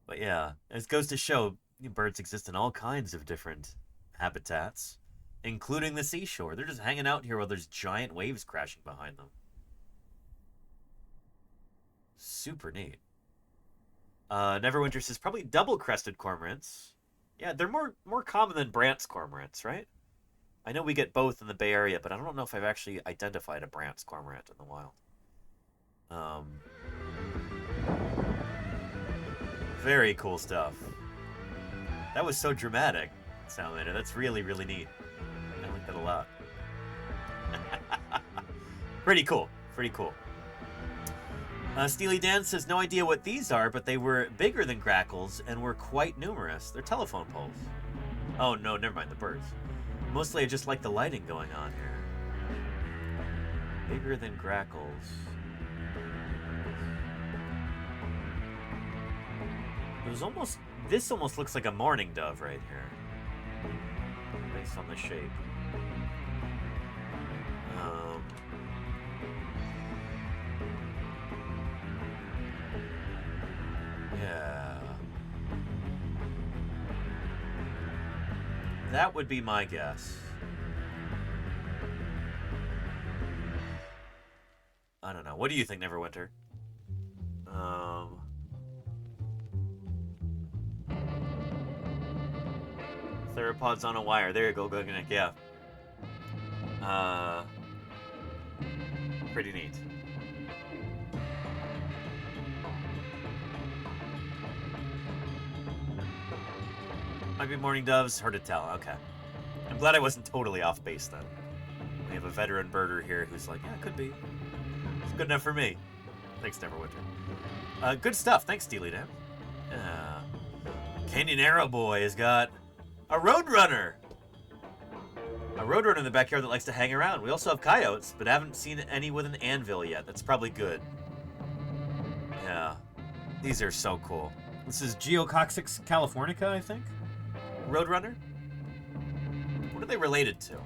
[SPEAKER 19] But yeah, it goes to show birds exist in all kinds of different habitats, including the seashore. They're just hanging out here while there's giant waves crashing behind them. Super neat. Neverwinter says probably double-crested cormorants. Yeah, they're more common than Brandt's cormorants, right? I know we get both in the Bay Area, but I don't know if I've actually identified a Brandt's cormorant in the wild. Very cool stuff. That was so dramatic, Salamander. That's really, really neat. I like that a lot. Pretty cool. Pretty cool. Steely Dan says, no idea what these are, but they were bigger than grackles and were quite numerous. They're telephone poles. Oh, no, never mind, the birds. Mostly I just like the lighting going on here. Bigger than grackles. It was almost... This almost looks like a mourning dove right here. Based on the shape. Yeah. That would be my guess. I don't know. What do you think, Neverwinter? Theropods on a wire. There you go, Gugnick. Yeah. Pretty neat. Might be mourning doves. Hard to tell. Okay. I'm glad I wasn't totally off base then. We have a veteran birder here who's like, yeah, it could be. It's good enough for me. Thanks, Neverwinter. Good stuff. Thanks, Steely Dan. Canyon Arrow Boy has got a Roadrunner. A Roadrunner in the backyard that likes to hang around. We also have coyotes, but haven't seen any with an anvil yet. That's probably good. Yeah. These are so cool. This is Geococcix californica, I think? Roadrunner? What are they related to?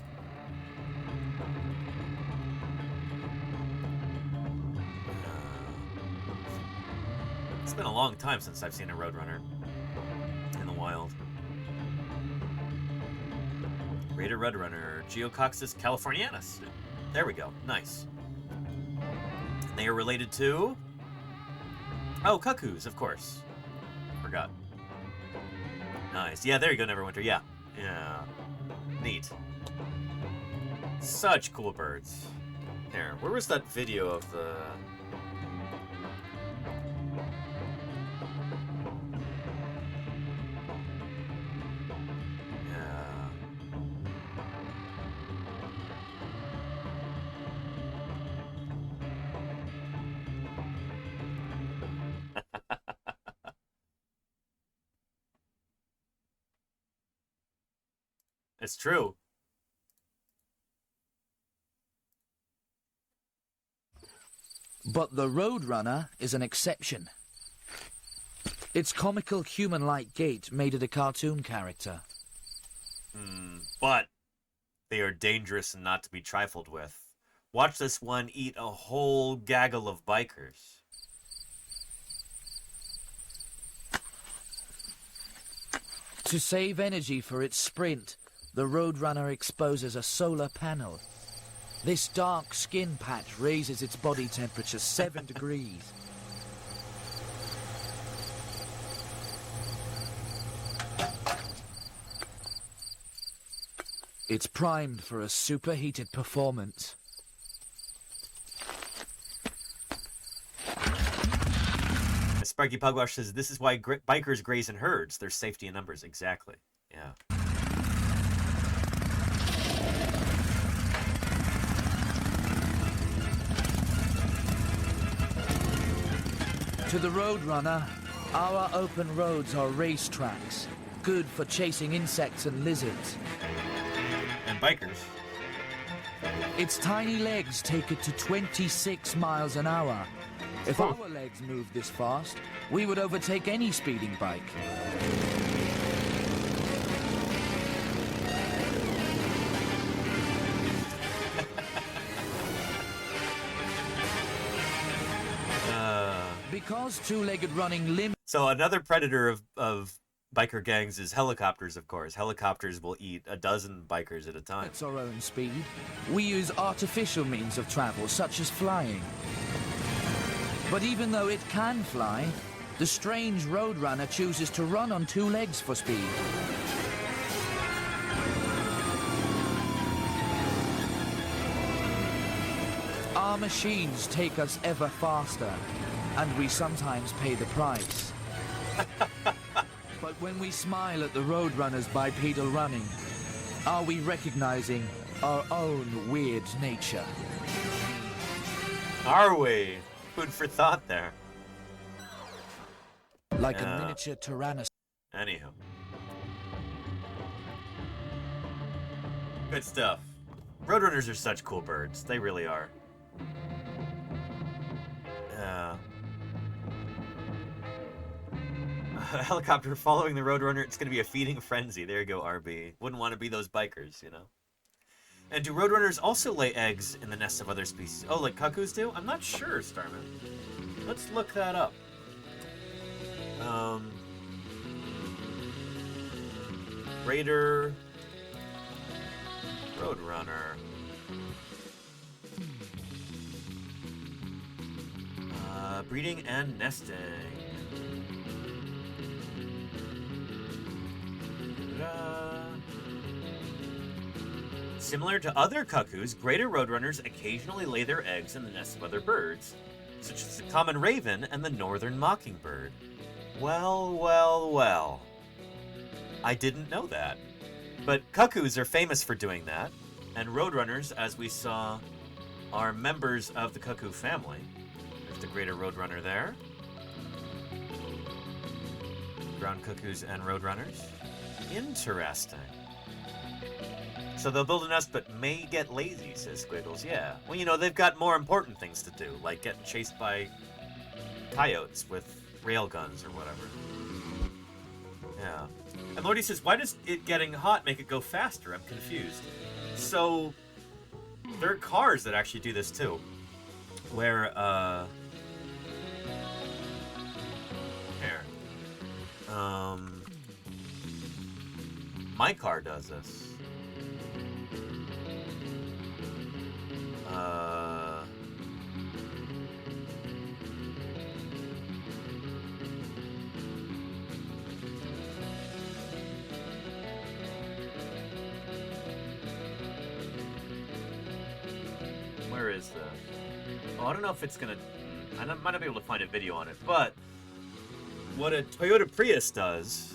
[SPEAKER 19] It's been a long time since I've seen a Roadrunner in the wild. Raider Roadrunner, Geococcix californianus. There we go. Nice. They are related to... Oh, cuckoos, of course. Forgot. Nice. Yeah, there you go, Neverwinter. Yeah. Yeah. Neat. Such cool birds. There. Where was that video of the... It's true.
[SPEAKER 1] But the Roadrunner is an exception. Its comical human-like gait made it a cartoon character.
[SPEAKER 19] But they are dangerous and not to be trifled with. Watch this one eat a whole gaggle of bikers.
[SPEAKER 1] To save energy for its sprint, the Roadrunner exposes a solar panel. This dark skin patch raises its body temperature 7 degrees. It's primed for a superheated performance.
[SPEAKER 19] Sparky Pugwash says, this is why bikers graze in herds. There's safety in numbers. Exactly. Yeah.
[SPEAKER 1] To the Roadrunner, our open roads are racetracks, good for chasing insects and lizards.
[SPEAKER 19] And bikers.
[SPEAKER 1] Its tiny legs take it to 26 miles an hour. If our legs moved this fast, we would overtake any speeding bike. Because two-legged running limb...
[SPEAKER 19] So another predator of biker gangs is helicopters, of course. Helicopters will eat a dozen bikers at a time.
[SPEAKER 1] It's our own speed. We use artificial means of travel, such as flying. But even though it can fly, the strange Roadrunner chooses to run on two legs for speed. Our machines take us ever faster, and we sometimes pay the price. when we smile at the Roadrunner's bipedal running, are we recognizing our own weird nature?
[SPEAKER 19] Are we? Food for thought there.
[SPEAKER 1] Like a miniature Tyrannosaurus.
[SPEAKER 19] Anywho. Good stuff. Roadrunners are such cool birds. They really are. A helicopter following the Roadrunner, it's going to be a feeding frenzy. There you go, RB. Wouldn't want to be those bikers, you know? And do Roadrunners also lay eggs in the nests of other species? Oh, like cuckoos do? I'm not sure, Starman. Let's look that up. Raider... Roadrunner. Breeding and nesting. Similar to other cuckoos, greater roadrunners occasionally lay their eggs in the nests of other birds, such as the common raven and the northern mockingbird. Well, well, well. I didn't know that. But cuckoos are famous for doing that, and roadrunners, as we saw, are members of the cuckoo family. There's the greater roadrunner there. Ground cuckoos and roadrunners. Interesting. So they'll build a nest but may get lazy, says Squiggles. Yeah. Well, you know, they've got more important things to do, like getting chased by coyotes with railguns or whatever. Yeah. And Lordy says, why does it getting hot make it go faster? I'm confused. So, there are cars that actually do this too. Where, here. My car does this. Where is the... Oh, I don't know if it's gonna... I might not be able to find a video on it, but what a Toyota Prius does...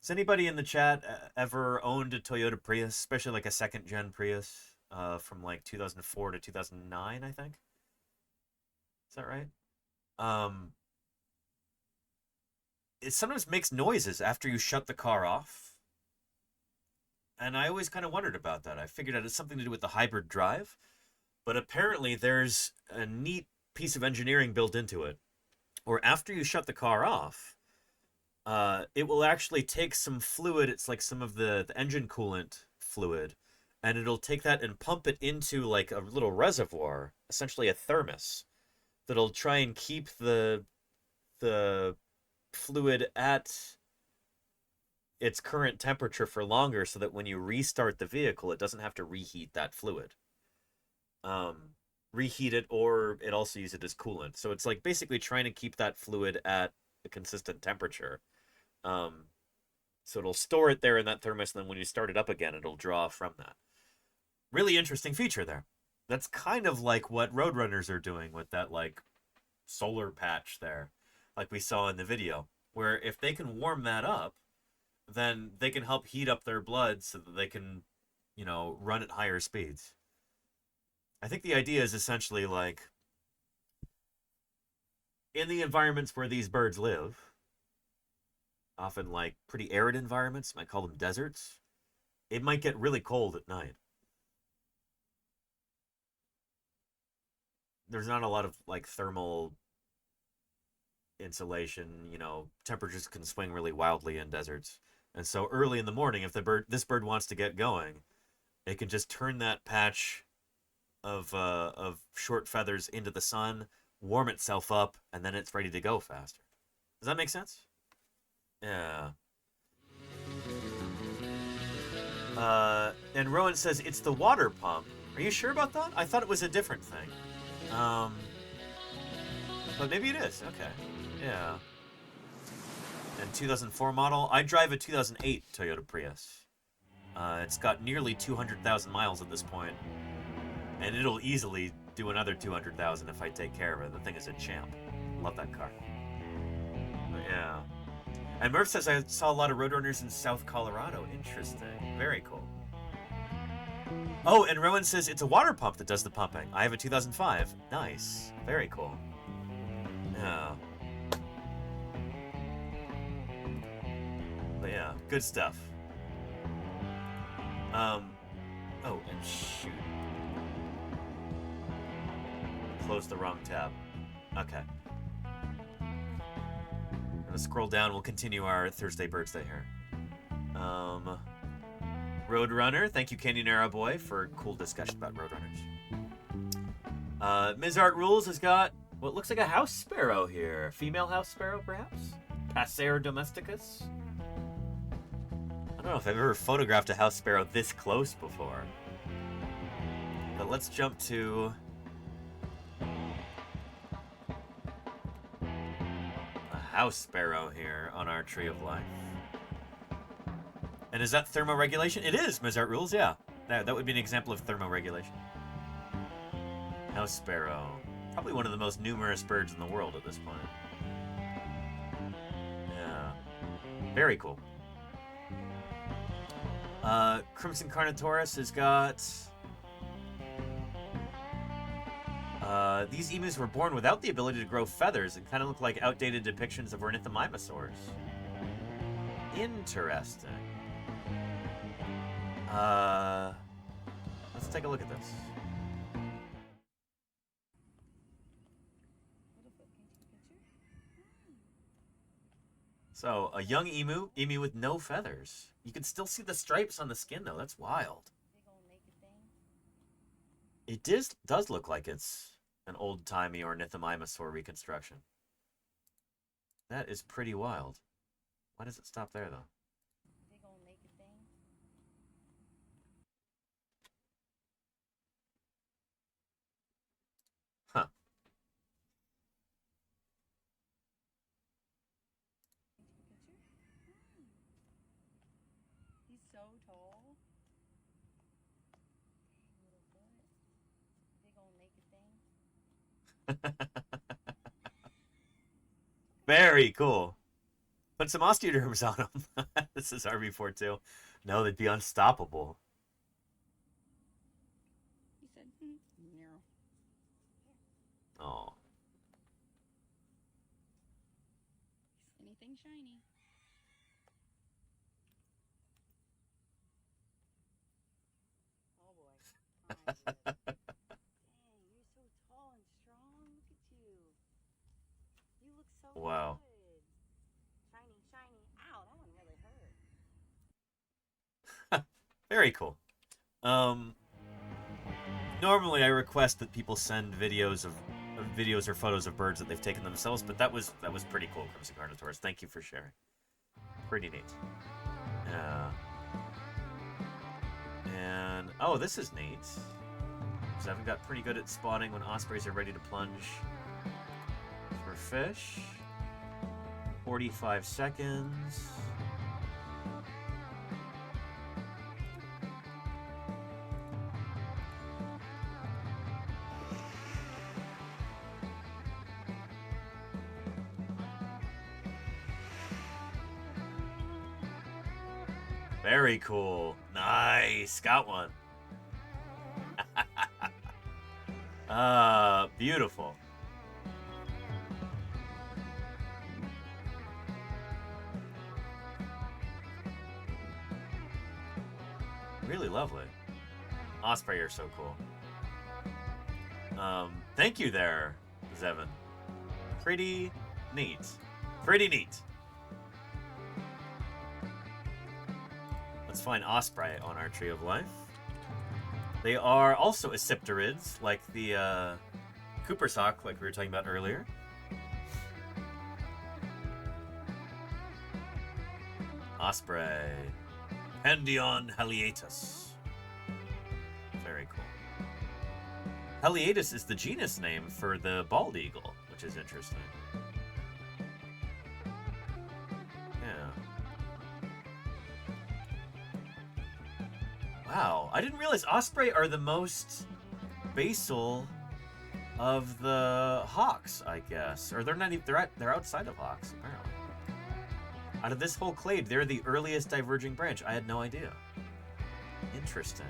[SPEAKER 19] Has anybody in the chat ever owned a Toyota Prius, especially like a second-gen Prius from like 2004 to 2009, I think? Is that right? It sometimes makes noises after you shut the car off. And I always kind of wondered about that. I figured out it's something to do with the hybrid drive. But apparently there's a neat piece of engineering built into it. Or after you shut the car off, it will actually take some fluid. It's like some of the engine coolant fluid. And it'll take that and pump it into like a little reservoir, essentially a thermos, that'll try and keep the fluid at its current temperature for longer so that when you restart the vehicle, it doesn't have to reheat that fluid. Reheat it, or it also uses it as coolant. So it's like basically trying to keep that fluid at a consistent temperature. So it'll store it there in that thermos, and then when you start it up again, it'll draw from that. Really interesting feature there. That's kind of like what Roadrunners are doing with that like solar patch there, like we saw in the video, where if they can warm that up, then they can help heat up their blood so that they can, you know, run at higher speeds. I think the idea is essentially like, in the environments where these birds live, often like pretty arid environments, might call them deserts, it might get really cold at night. There's not a lot of like thermal insulation, you know, temperatures can swing really wildly in deserts. And so early in the morning, if this bird wants to get going, it can just turn that patch of short feathers into the sun, warm itself up, and then it's ready to go faster. Does that make sense? Yeah. And Rowan says it's the water pump. Are you sure about that? I thought it was a different thing. But maybe it is. Okay. Yeah. And 2004 model. I drive a 2008 Toyota Prius. It's got nearly 200,000 miles at this point, and it'll easily do another 200,000 if I take care of it. The thing is a champ. Love that car. But yeah. And Murph says, I saw a lot of roadrunners in South Colorado. Interesting. Very cool. Oh, and Rowan says it's a water pump that does the pumping. I have a 2005. Nice. Very cool. Yeah. But yeah, good stuff. Oh, and shoot. Close the wrong tab. Okay. I'm gonna scroll down. We'll continue our Thursday Birdsday here. Roadrunner. Thank you, Candy Nara Boy, for cool discussion about Roadrunners. Ms. Art Rules has got what looks like a house sparrow here. Female house sparrow, perhaps? Passer domesticus? I don't know if I've ever photographed a house sparrow this close before. But let's jump to... a house sparrow here on our Tree of Life. And is that thermoregulation? It is, Ms. Art Rules, yeah. That would be an example of thermoregulation. House sparrow. Probably one of the most numerous birds in the world at this point. Yeah. Very cool. Crimson Carnotaurus has got... these emus were born without the ability to grow feathers and kind of look like outdated depictions of ornithomimosaurs. Interesting. Let's take a look at this. So, a young emu with no feathers. You can still see the stripes on the skin, though. That's wild. It does look like it's an old-timey ornithomimosaur reconstruction. That is pretty wild. Why does it stop there, though? Huh.
[SPEAKER 24] He's so tall. Little foot. Big old naked thing.
[SPEAKER 19] Very cool. Put some osteoderms on them. This is RB42. No, they'd be unstoppable.
[SPEAKER 24] He said, no.
[SPEAKER 19] Oh.
[SPEAKER 24] Anything shiny. Oh boy. Dang, you're so tall and strong. Look at you. You look so
[SPEAKER 19] Wow.
[SPEAKER 24] good. Shiny, shiny. Ow, that one really hurt.
[SPEAKER 19] Very cool. Normally I request that people send videos or photos of birds that they've taken themselves, but that was pretty cool, Crimson Carnotaurus. Thank you for sharing. Pretty neat. And oh, this is neat. So I've got pretty good at spotting when ospreys are ready to plunge for fish. 45 seconds. Very cool. Nice. Got one. Beautiful. Really lovely. Osprey are so cool. Thank you there, Zevin. Pretty neat. Pretty neat. Let's find osprey on our Tree of Life. They are also acipterids, like the Cooper's hawk, like we were talking about earlier. Osprey. Pandion haliatus. Very cool. Haliatus is the genus name for the bald eagle, which is interesting. Yeah. Wow, I didn't realize osprey are the most basal of the hawks, I guess. Or they're not even, they're outside of hawks, apparently. Out of this whole clade, they're the earliest diverging branch. I had no idea. Interesting.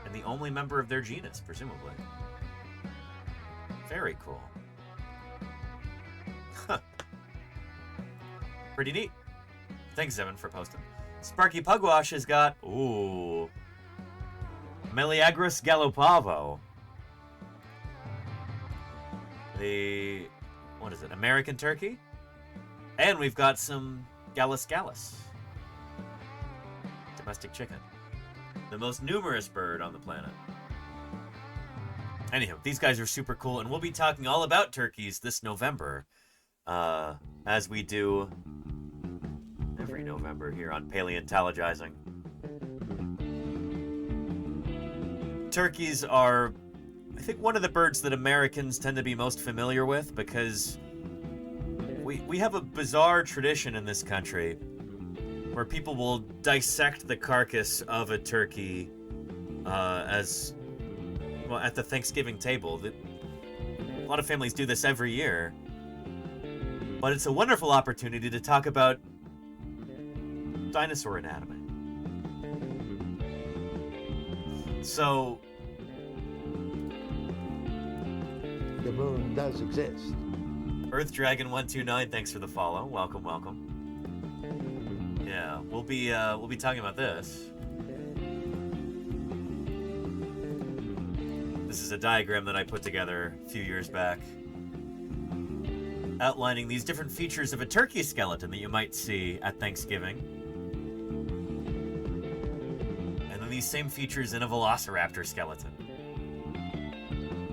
[SPEAKER 19] And the only member of their genus, presumably. Very cool. Huh. Pretty neat. Thanks, Evan, for posting. Sparky Pugwash has got, ooh, Meleagris gallopavo. The, what is it, American turkey? And we've got some Gallus gallus. Domestic chicken. The most numerous bird on the planet. Anyhow, these guys are super cool, and we'll be talking all about turkeys this November, as we do every November here on Paleontologizing. Turkeys are, I think, one of the birds that Americans tend to be most familiar with, because we have a bizarre tradition in this country where people will dissect the carcass of a turkey as well at the Thanksgiving table. A lot of families do this every year, but it's a wonderful opportunity to talk about dinosaur anatomy. So
[SPEAKER 15] The moon does exist.
[SPEAKER 19] Earth Dragon 129, thanks for the follow. Welcome, welcome. Yeah, we'll be talking about this. This is a diagram that I put together a few years back, outlining these different features of a turkey skeleton that you might see at Thanksgiving. And then these same features in a velociraptor skeleton.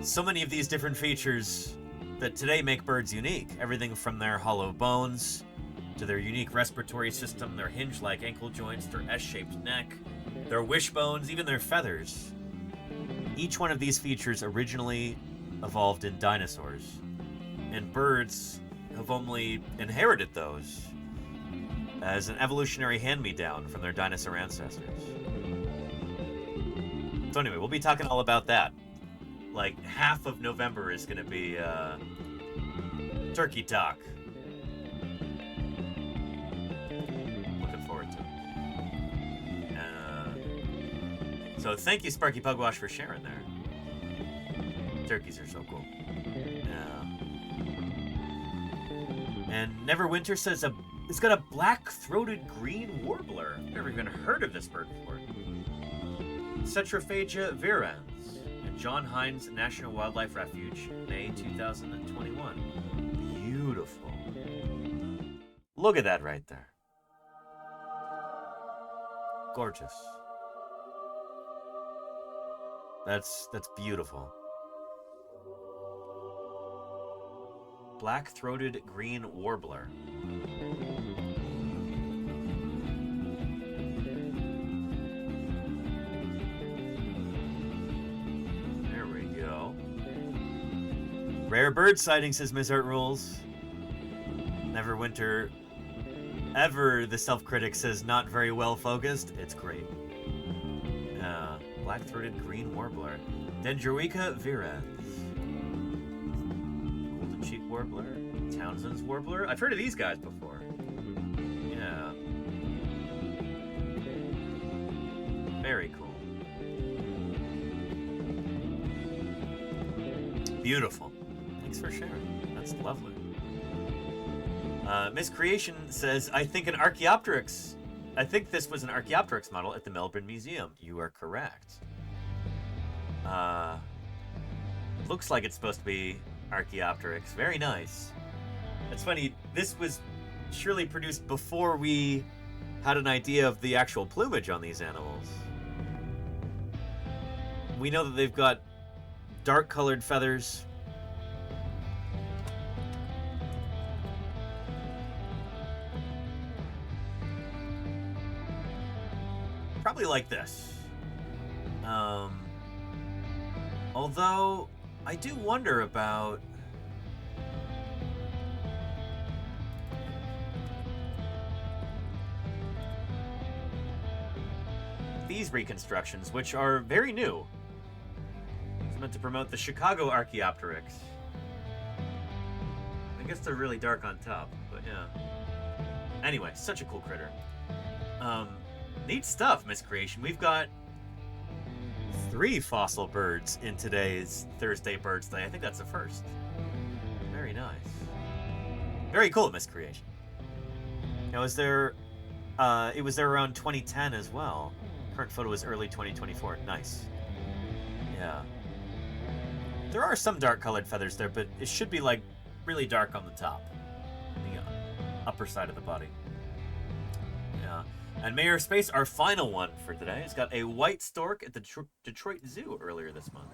[SPEAKER 19] So many of these different features that today make birds unique. Everything from their hollow bones, to their unique respiratory system, their hinge-like ankle joints, their S-shaped neck, their wishbones, even their feathers. Each one of these features originally evolved in dinosaurs, and birds have only inherited those as an evolutionary hand-me-down from their dinosaur ancestors. So anyway, we'll be talking all about that. Like, half of November is going to be turkey talk. Looking forward to it. So thank you, Sparky Pugwash, for sharing there. Turkeys are so cool. And Neverwinter says it's got a black-throated green warbler. Never even heard of this bird before. Cetrophagia virens. John Hines National Wildlife Refuge, May 2021. Beautiful. Look at that right there. Gorgeous. That's beautiful. Black-throated green warbler. Rare bird sighting, says Miss Art Rules. Neverwinter, ever the self-critic, says not very well focused. It's great. Black-throated green warbler. Dendroica virens. Golden cheek warbler. Townsend's warbler. I've heard of these guys before. Yeah. Very cool. Beautiful. Thanks for sharing. That's lovely. Miss Creation says, I think this was an Archaeopteryx model at the Melbourne Museum. You are correct. Looks like it's supposed to be Archaeopteryx. Very nice. It's funny, this was surely produced before we had an idea of the actual plumage on these animals. We know that they've got dark-colored feathers. Probably like this. Although, I do wonder about these reconstructions, which are very new. It's meant to promote the Chicago Archaeopteryx. I guess they're really dark on top, but yeah. Anyway, such a cool critter. Neat stuff, Miss Creation. We've got 3 fossil birds in today's Thursday Birdsday. I think that's the first. Very nice. Very cool, Miss Creation. Now, it was there around 2010 as well. Current photo was early 2024. Nice. Yeah. There are some dark-colored feathers there, but it should be, like, really dark on the top. The upper side of the body. Yeah. And Mayor Space, our final one for today, has got a white stork at the Detroit Zoo earlier this month.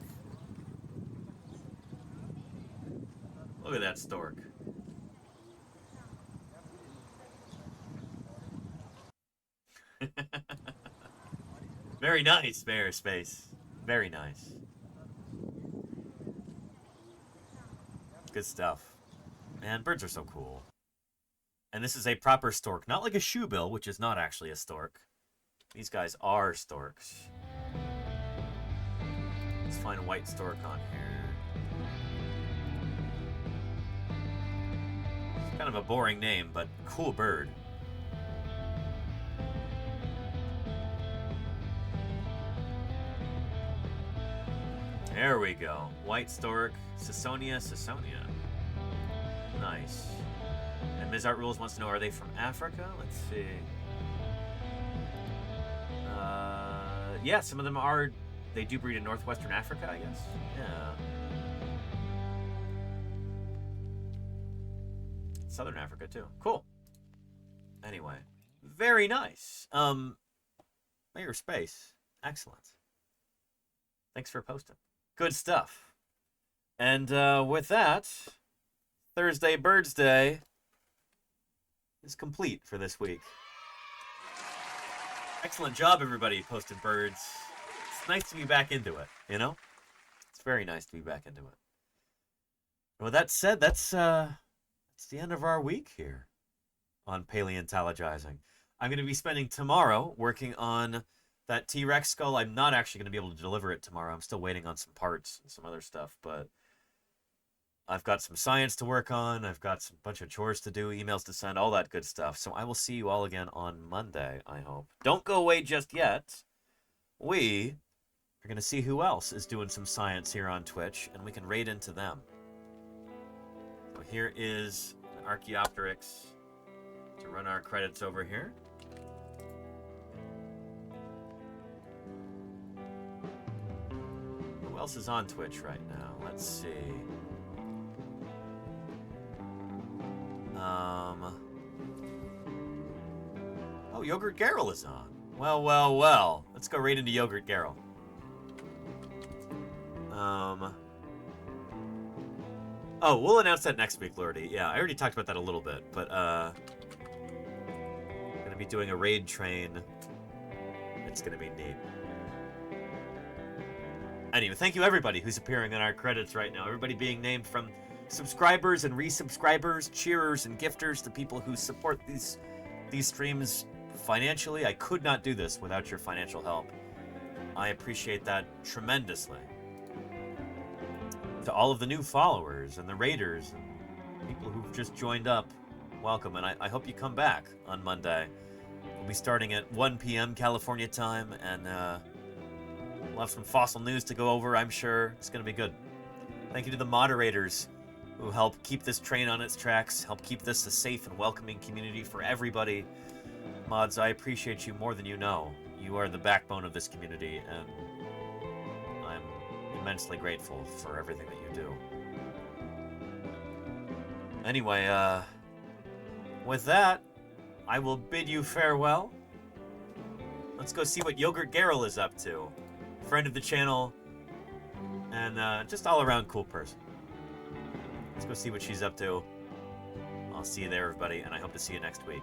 [SPEAKER 19] Look at that stork. Very nice, Mayor Space. Very nice. Good stuff. Man, birds are so cool. And this is a proper stork, not like a shoebill, which is not actually a stork. These guys are storks. Let's find a white stork on here. It's kind of a boring name, but cool bird. There we go. White stork, Sissonia. Nice. And Ms. Art Rules wants to know, are they from Africa? Let's see. Yeah, some of them are. They do breed in northwestern Africa, I guess. Yeah. Southern Africa, too. Cool. Anyway. Very nice. Mayor Space. Excellent. Thanks for posting. Good stuff. And with that, Thursday Birdsday is complete for this week. Excellent job, everybody, posting birds. It's nice to be back into it, you know? It's very nice to be back into it. And with that said, that's the end of our week here on Paleontologizing. I'm going to be spending tomorrow working on that T-Rex skull. I'm not actually going to be able to deliver it tomorrow. I'm still waiting on some parts and some other stuff, but I've got some science to work on. I've got a bunch of chores to do, emails to send, all that good stuff. So I will see you all again on Monday, I hope. Don't go away just yet. We are going to see who else is doing some science here on Twitch, and we can raid into them. So here is an Archaeopteryx to run our credits over here. Who else is on Twitch right now? Let's see. Oh, Yogurt Garrel is on. Well, well, well. Let's go right into Yogurt Garrel. Oh, we'll announce that next week, Lordy. Yeah, I already talked about that a little bit, but gonna be doing a raid train. It's gonna be neat. Anyway, thank you everybody who's appearing on our credits right now. Everybody being named from subscribers and resubscribers, cheerers and gifters, the people who support these streams financially. I could not do this without your financial help. I appreciate that tremendously. To all of the new followers and the raiders and people who've just joined up, welcome, and I hope you come back on Monday. We'll be starting at 1 p.m. California time, and we'll have some fossil news to go over, I'm sure. It's going to be good. Thank you to the moderators who help keep this train on its tracks, help keep this a safe and welcoming community for everybody. Mods, I appreciate you more than you know. You are the backbone of this community, and I'm immensely grateful for everything that you do. Anyway, with that, I will bid you farewell. Let's go see what Yogurt Garrel is up to. Friend of the channel, and just all-around cool person. Let's go see what she's up to. I'll see you there, everybody, and I hope to see you next week.